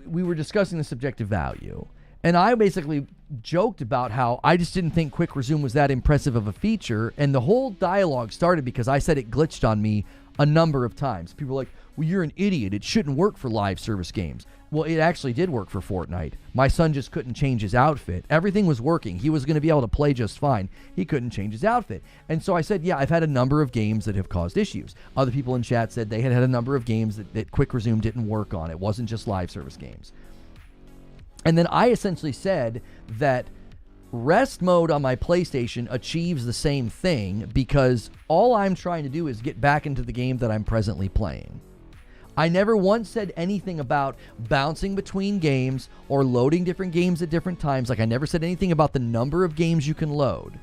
We were discussing the subjective value, and I basically joked about how I just didn't think Quick Resume was that impressive of a feature, and the whole dialogue started because I said it glitched on me a number of times. People were like, well, you're an idiot. It shouldn't work for live service games. Well, it actually did work for Fortnite. My son just couldn't change his outfit. Everything was working. He was going to be able to play just fine. He couldn't change his outfit. And so I said, yeah, I've had a number of games that have caused issues. Other people in chat said they had a number of games that Quick Resume didn't work on. It wasn't just live service games. And then I essentially said that rest mode on my PlayStation achieves the same thing because all I'm trying to do is get back into the game that I'm presently playing. I never once said anything about bouncing between games or loading different games at different times. Like, I never said anything about the number of games you can load.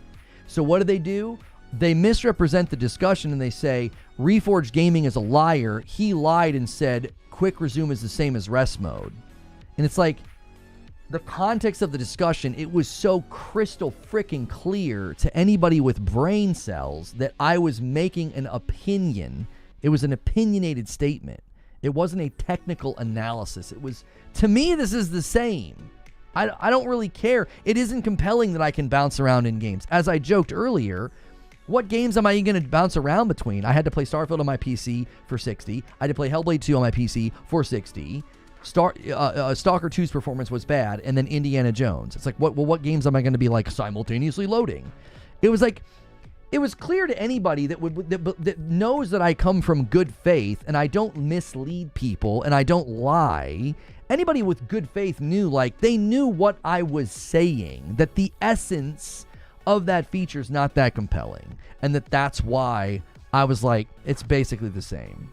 So what do? They misrepresent the discussion and they say, Reforge Gaming is a liar. He lied and said Quick Resume is the same as rest mode. And it's like, the context of the discussion, it was so crystal freaking clear to anybody with brain cells that I was making an opinion. It was an opinionated statement. It wasn't a technical analysis. It was, to me, this is the same. I don't really care. It isn't compelling that I can bounce around in games. As I joked earlier, what games am I going to bounce around between? I had to play Starfield on my PC for 60. I had to play Hellblade 2 on my PC for 60. Stalker 2's performance was bad, and then Indiana Jones. It's like, what games am I going to be like simultaneously loading? It was like, it was clear to anybody that knows that I come from good faith and I don't mislead people and I don't lie. Anybody with good faith knew, like, they knew what I was saying, that the essence of that feature is not that compelling, and that's why I was like, it's basically the same.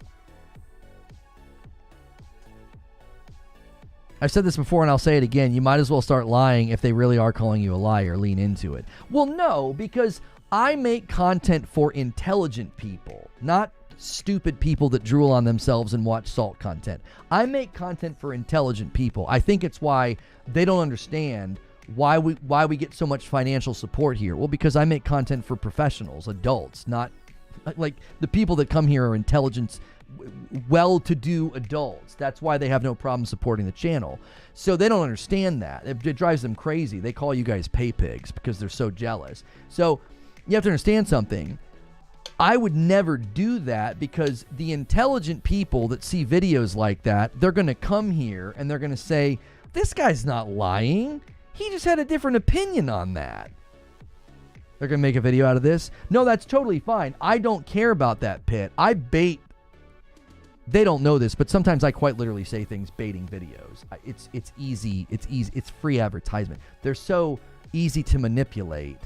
I've said this before and I'll say it again. You might as well start lying if they really are calling you a liar. Lean into it. Well, no, because I make content for intelligent people, not stupid people that drool on themselves and watch salt content. I make content for intelligent people. I think it's why they don't understand why we get so much financial support here. Well, because I make content for professionals, adults, not like the people that come here are intelligent, well-to-do adults. That's why they have no problem supporting the channel. So they don't understand that. It drives them crazy. They call you guys pay pigs because they're so jealous. So you have to understand something. I would never do that because the intelligent people that see videos like that, they're going to come here and they're going to say, this guy's not lying. He just had a different opinion on that. They're going to make a video out of this. No, that's totally fine. I don't care about that, Pit. I bait. They don't know this, but sometimes I quite literally say things baiting videos. It's easy. It's easy. It's free advertisement. They're so easy to manipulate.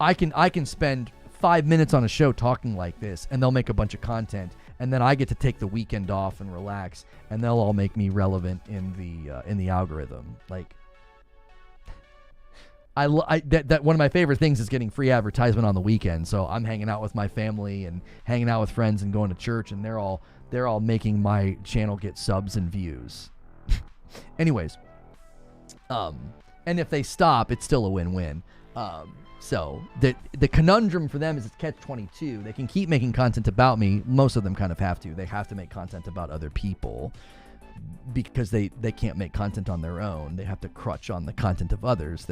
I can spend 5 minutes on a show talking like this, and they'll make a bunch of content, and then I get to take the weekend off and relax, and they'll all make me relevant in the algorithm. Like, that one of my favorite things is getting free advertisement on the weekend. So I'm hanging out with my family and hanging out with friends and going to church, and they're all making my channel get subs and views. Anyways, and if they stop, it's still a win-win. So the conundrum for them is it's catch-22. They can keep making content about me. Most of them kind of have to. They have to make content about other people because they can't make content on their own. They have to crutch on the content of others.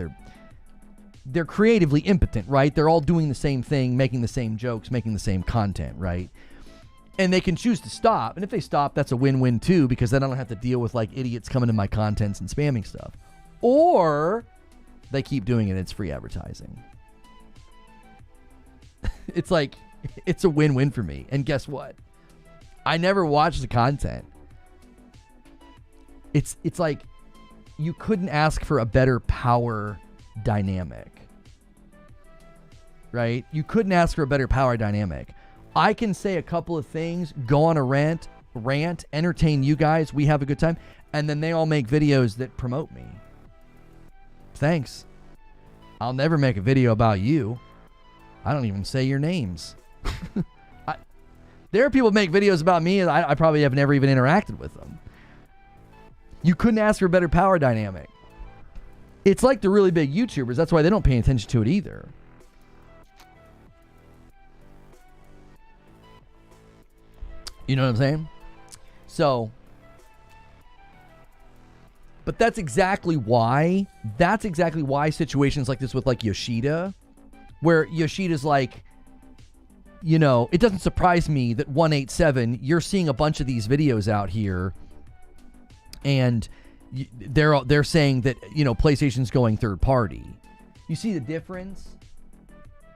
They're creatively impotent, right? They're all doing the same thing, making the same jokes, making the same content, right? And they can choose to stop. And if they stop, that's a win-win too, because then I don't have to deal with like idiots coming to my contents and spamming stuff. Or they keep doing it. It's free advertising. It's like, it's a win-win for me. And guess what? I never watch the content. It's like you couldn't ask for a better power dynamic. Right? You couldn't ask for a better power dynamic. I can say a couple of things, go on a rant, entertain you guys, we have a good time, and then they all make videos that promote me. Thanks. I'll never make a video about you. I don't even say your names. There are people who make videos about me, and I probably have never even interacted with them. You couldn't ask for a better power dynamic. It's like the really big YouTubers. That's why they don't pay attention to it either. You know what I'm saying? So, but that's exactly why situations like this with like Yoshida, where Yoshida's like, you know, it doesn't surprise me that 187, you're seeing a bunch of these videos out here and they're saying that, you know, PlayStation's going third party. You see the difference?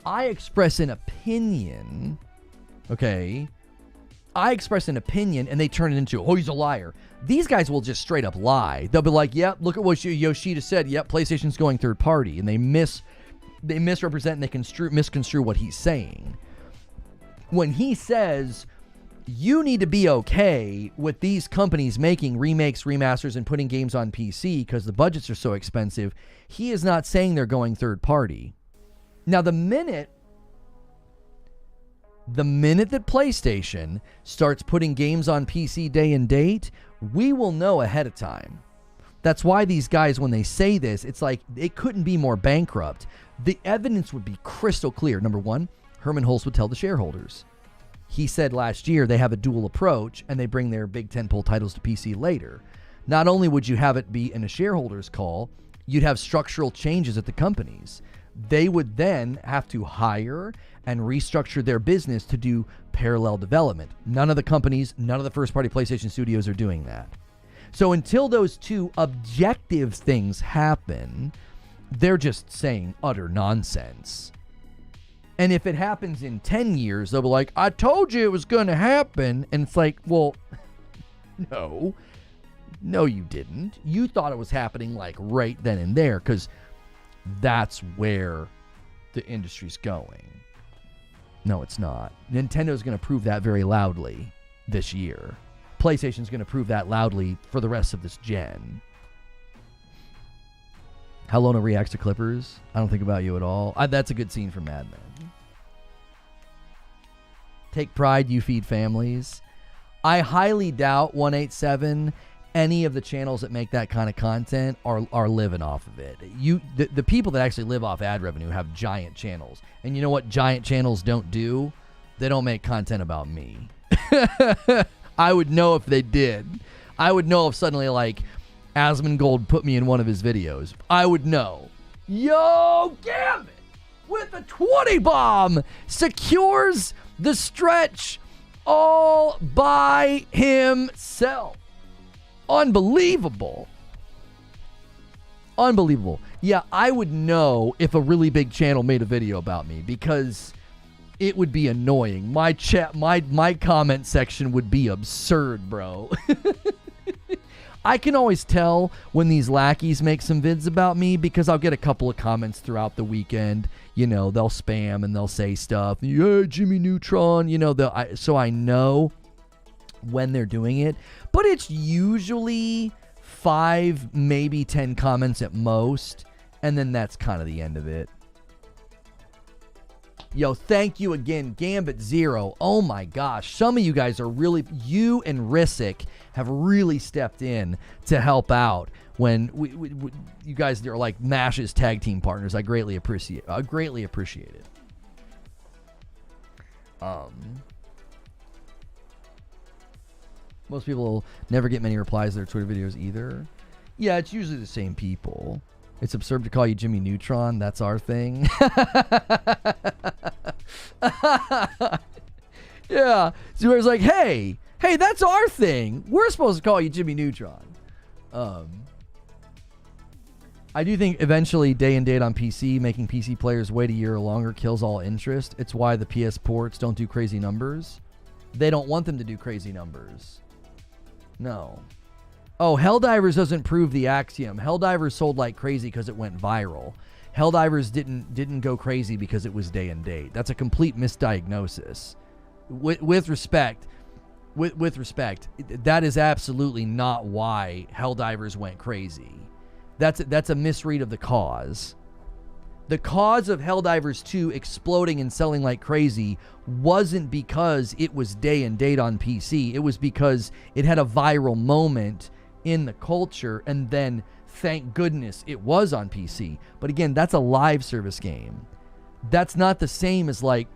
I express an opinion, okay? I express an opinion and they turn it into, oh, he's a liar. These guys will just straight up lie. They'll be like, yep, look at what Yoshida said. Yep, PlayStation's going third party. And they misrepresent and they misconstrue what he's saying. When he says, you need to be okay with these companies making remakes, remasters, and putting games on PC because the budgets are so expensive, he is not saying they're going third party. Now, the minute that PlayStation starts putting games on PC day and date, we will know ahead of time. That's why these guys, when they say this, it's like it couldn't be more bankrupt. The evidence would be crystal clear. Number one, Herman Hulst would tell the shareholders. He said last year they have a dual approach and they bring their big tentpole titles to PC later. Not only would you have it be in a shareholders call, you'd have structural changes at the companies. They would then have to hire and restructure their business to do parallel development. None of the companies, none of the first-party PlayStation studios are doing that. So until those two objective things happen, they're just saying utter nonsense. And if it happens in 10 years, they'll be like, I told you it was going to happen. And it's like, well, no, you didn't. You thought it was happening like right then and there because that's where the industry's going. No, it's not. Nintendo's going to prove that very loudly this year. PlayStation's going to prove that loudly for the rest of this gen. How Lona reacts to Clippers. I don't think about you at all. That's a good scene from Mad Men. Take pride, you feed families. I highly doubt 187 any of the channels that make that kind of content are living off of it. The people that actually live off ad revenue have giant channels. And you know what giant channels don't do? They don't make content about me. I would know if they did. I would know if suddenly, like, Asmongold put me in one of his videos. I would know. Yo, Gambit with a 20 bomb secures the stretch all by himself. Unbelievable. Unbelievable. Yeah, I would know if a really big channel made a video about me because it would be annoying. My comment section would be absurd, bro. I can always tell when these lackeys make some vids about me because I'll get a couple of comments throughout the weekend. You know, they'll spam and they'll say stuff. Yeah, Jimmy Neutron. You know, so I know when they're doing it. But it's usually 5, maybe 10 comments at most. And then that's kind of the end of it. Yo, thank you again, Gambit Zero. Oh my gosh, some of you guys are really, you and Rissick have really stepped in to help out when you guys are like MASH's tag team partners. I greatly appreciate it. Most people never get many replies to their Twitter videos either. Yeah, it's usually the same people. It's absurd to call you Jimmy Neutron. That's our thing. Yeah. So it's like, hey, that's our thing. We're supposed to call you Jimmy Neutron. I do think eventually day and date on PC, making PC players wait a year or longer kills all interest. It's why the PS ports don't do crazy numbers. They don't want them to do crazy numbers. No. Oh, Helldivers doesn't prove the axiom. Helldivers sold like crazy because it went viral. Helldivers didn't go crazy because it was day and date. That's a complete misdiagnosis. With respect, that is absolutely not why Helldivers went crazy. That's a misread of the cause. The cause of Helldivers 2 exploding and selling like crazy wasn't because it was day and date on PC. It was because it had a viral moment in the culture, and then thank goodness it was on PC. But again, that's a live service game. That's not the same as, like,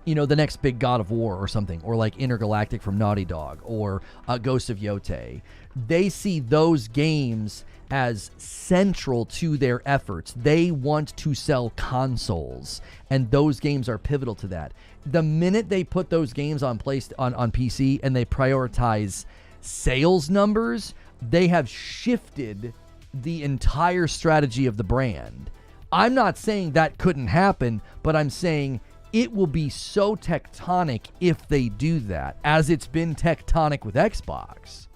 you know, the next big God of War or something, or like Intergalactic from Naughty Dog, or Ghost of Yotei. They see those games as central to their efforts. They want to sell consoles, and those games are pivotal to that. The minute they put those games on PC and they prioritize sales numbers, they have shifted the entire strategy of the brand. I'm not saying that couldn't happen, but I'm saying it will be so tectonic if they do that, as it's been tectonic with Xbox.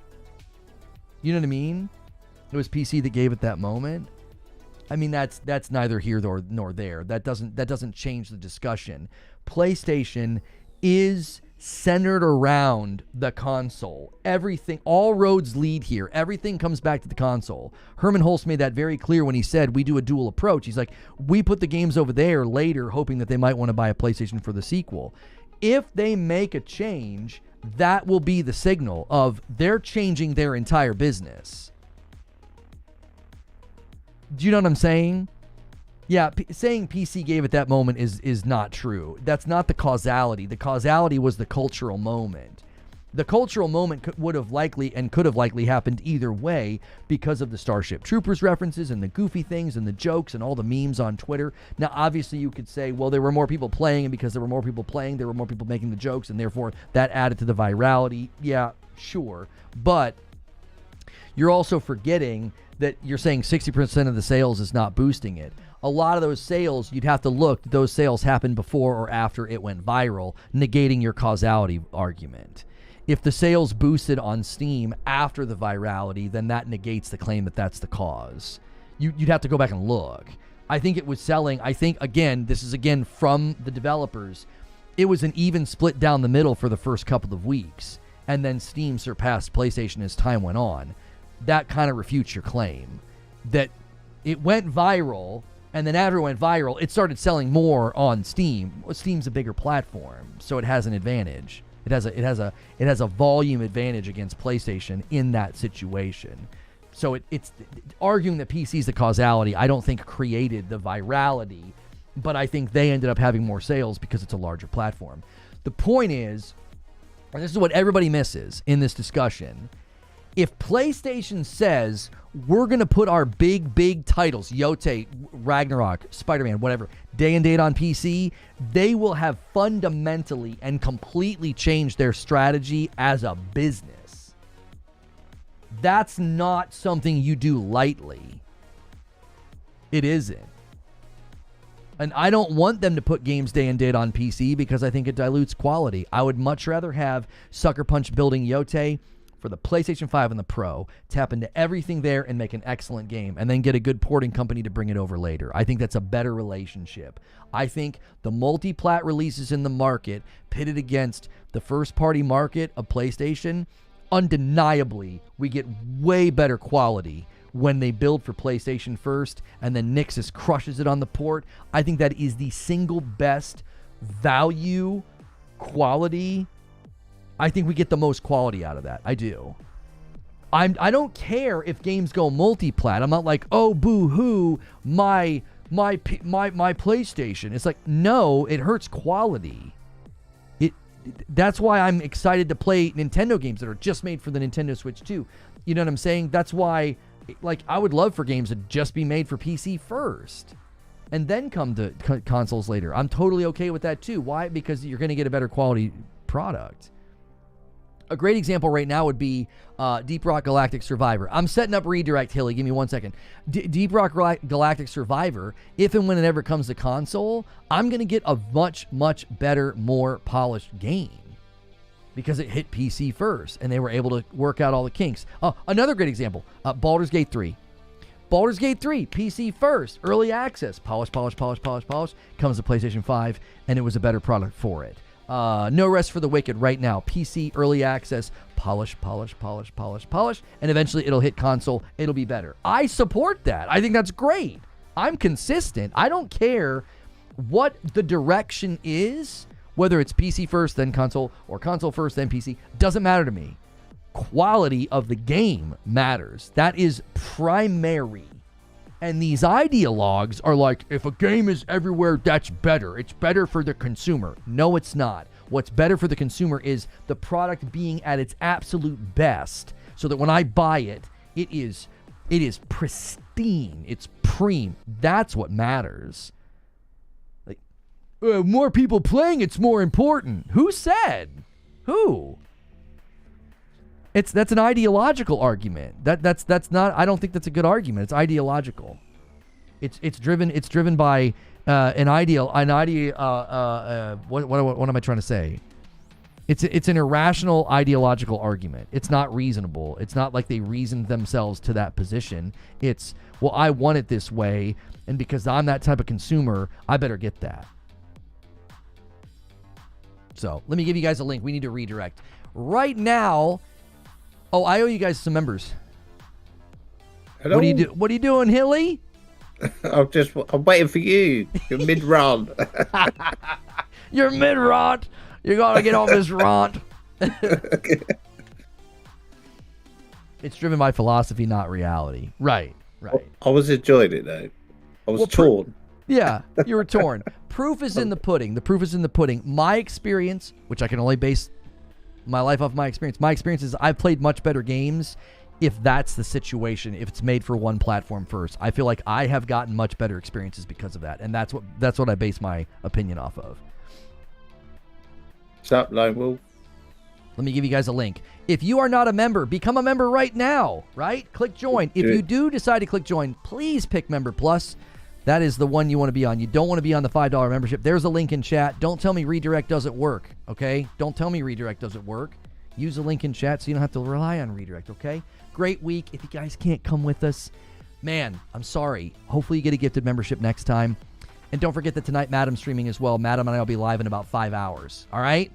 You know what I mean? It was PC that gave it that moment. I mean, that's neither here nor there. That doesn't change the discussion. PlayStation is centered around the console. Everything, all roads lead here. Everything comes back to the console. Herman Hulst made that very clear when he said we do a dual approach. He's like, we put the games over there later, hoping that they might want to buy a PlayStation for the sequel. If they make a change, that will be the signal of they're changing their entire business. Do you know what I'm saying? Yeah, saying PC gave it that moment is not true. That's not the causality. The causality was the cultural moment. The cultural moment could have likely happened either way because of the Starship Troopers references and the goofy things and the jokes and all the memes on Twitter. Now, obviously, you could say, well, there were more people playing, and because there were more people playing, there were more people making the jokes, and therefore that added to the virality. Yeah, sure. But you're also forgetting that you're saying 60% of the sales is not boosting it. A lot of those sales, you'd have to look, those sales happened before or after it went viral, negating your causality argument. If the sales boosted on Steam after the virality, then that negates the claim that that's the cause. You'd have to go back and look. I think it was selling, again, this is again from the developers, it was an even split down the middle for the first couple of weeks. and then Steam surpassed PlayStation as time went on, that kind of refutes your claim that it went viral, and then after it went viral, it started selling more on Steam. Well, Steam's a bigger platform, so it has an advantage. It has a volume advantage against PlayStation in that situation. So it's arguing that PC is the causality, I don't think created the virality, but I think they ended up having more sales because it's a larger platform. The point is, and this is what everybody misses in this discussion, if PlayStation says, we're going to put our big titles, Yote, Ragnarok, Spider-Man, whatever, day and date on PC, they will have fundamentally and completely changed their strategy as a business. That's not something you do lightly. It isn't. And I don't want them to put games day and date on PC because I think it dilutes quality. I would much rather have Sucker Punch building Yote for the PlayStation 5 and the Pro, tap into everything there and make an excellent game, and then get a good porting company to bring it over later. I think that's a better relationship. I think the multi-plat releases in the market pitted against the first-party market of PlayStation, undeniably, we get way better quality when they build for PlayStation first, and then Nixus crushes it on the port. I think that is the single best value quality. I think we get the most quality out of that. I do. I don't care if games go multi-plat. I'm not like, oh, boo-hoo, my PlayStation. It's like, no, it hurts quality. That's why I'm excited to play Nintendo games that are just made for the Nintendo Switch too. You know what I'm saying? That's why, like, I would love for games to just be made for PC first and then come to consoles later. I'm totally okay with that too. Why? Because you're going to get a better quality product. A great example right now would be Deep Rock Galactic Survivor. I'm setting up Redirect, Hilly. Give me 1 second. Deep Rock Galactic Survivor, if and when it ever comes to console, I'm going to get a much better, more polished game because it hit PC first, and they were able to work out all the kinks. Another great example, Baldur's Gate 3. Baldur's Gate 3, PC first, early access, polish, comes to PlayStation 5, and it was a better product for it. No Rest for the Wicked right now, PC early access, polish, and eventually it'll hit console, it'll be better. I support that. I think that's great. I'm consistent. I don't care what the direction is, whether it's PC first, then console, or console first, then PC, doesn't matter to me. Quality of the game matters. That is primary. And these ideologues are like, if a game is everywhere, that's better. It's better for the consumer. No, it's not. What's better for the consumer is the product being at its absolute best, so that when I buy it, it is pristine. It's preem. That's what matters. Like, more people playing, it's more important. Who said? Who? That's an ideological argument. That's not. I don't think that's a good argument. It's ideological. It's driven by what am I trying to say? It's an irrational ideological argument. It's not reasonable. It's not like they reasoned themselves to that position. It's, well, I want it this way, and because I'm that type of consumer, I better get that. So let me give you guys a link. We need to redirect right now. Oh, I owe you guys some members. Hello? What are you doing, Hilly? I'm waiting for you. You're mid-run. You're mid-rant. You gotta get on this rant. It's driven by philosophy, not reality. Right. I was enjoying it though. I was torn. Yeah, you were torn. Proof is in the pudding. The proof is in the pudding. My experience, which I can only base my life off my experience. My experience is I've played much better games if that's the situation, if it's made for one platform first. I feel like I have gotten much better experiences because of that, and that's what I base my opinion off of. What's up, Lone Wolf? Let me give you guys a link. If you are not a member, become a member right now, right? Click join. If you do decide to click join, please pick Member Plus. That is the one you want to be on. You don't want to be on the $5 membership. There's a link in chat. Don't tell me redirect doesn't work, okay? Don't tell me redirect doesn't work. Use the link in chat so you don't have to rely on redirect, okay? Great week. If you guys can't come with us, man, I'm sorry. Hopefully you get a gifted membership next time. And don't forget that tonight Madam's streaming as well. Madam and I will be live in about 5 hours, all right?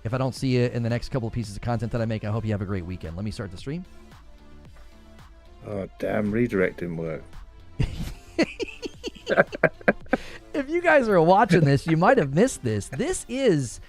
If I don't see you in the next couple of pieces of content that I make, I hope you have a great weekend. Let me start the stream. Oh, damn, redirect didn't work. If you guys are watching this, you might have missed this. This is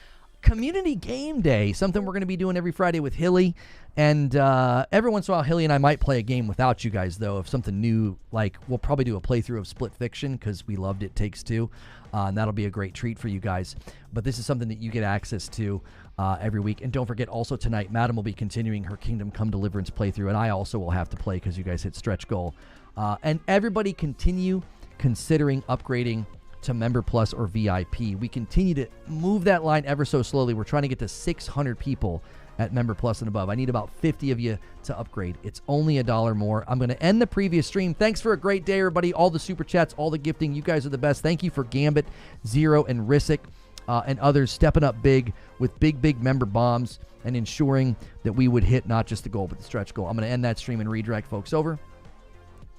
Community Game Day, something we're going to be doing every Friday with Hilly. And every once in a while, Hilly and I might play a game without you guys, though, if something new, like we'll probably do a playthrough of Split Fiction because we loved It Takes Two, and that'll be a great treat for you guys. But this is something that you get access to every week. And don't forget, also tonight, Madam will be continuing her Kingdom Come Deliverance playthrough, and I also will have to play because you guys hit stretch goal. And everybody continue considering upgrading to Member Plus or VIP. We continue to move that line ever so slowly. We're trying to get to 600 people at Member Plus and above. I need about 50 of you to upgrade. It's only $1 more. I'm going to end the previous stream. Thanks for a great day, everybody. All the super chats, all the gifting. You guys are the best. Thank you for Gambit, Zero, and Rissick, and others stepping up big with big member bombs and ensuring that we would hit not just the goal, but the stretch goal. I'm going to end that stream and redirect folks over.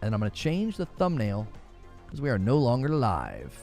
And I'm going to change the thumbnail because we are no longer live.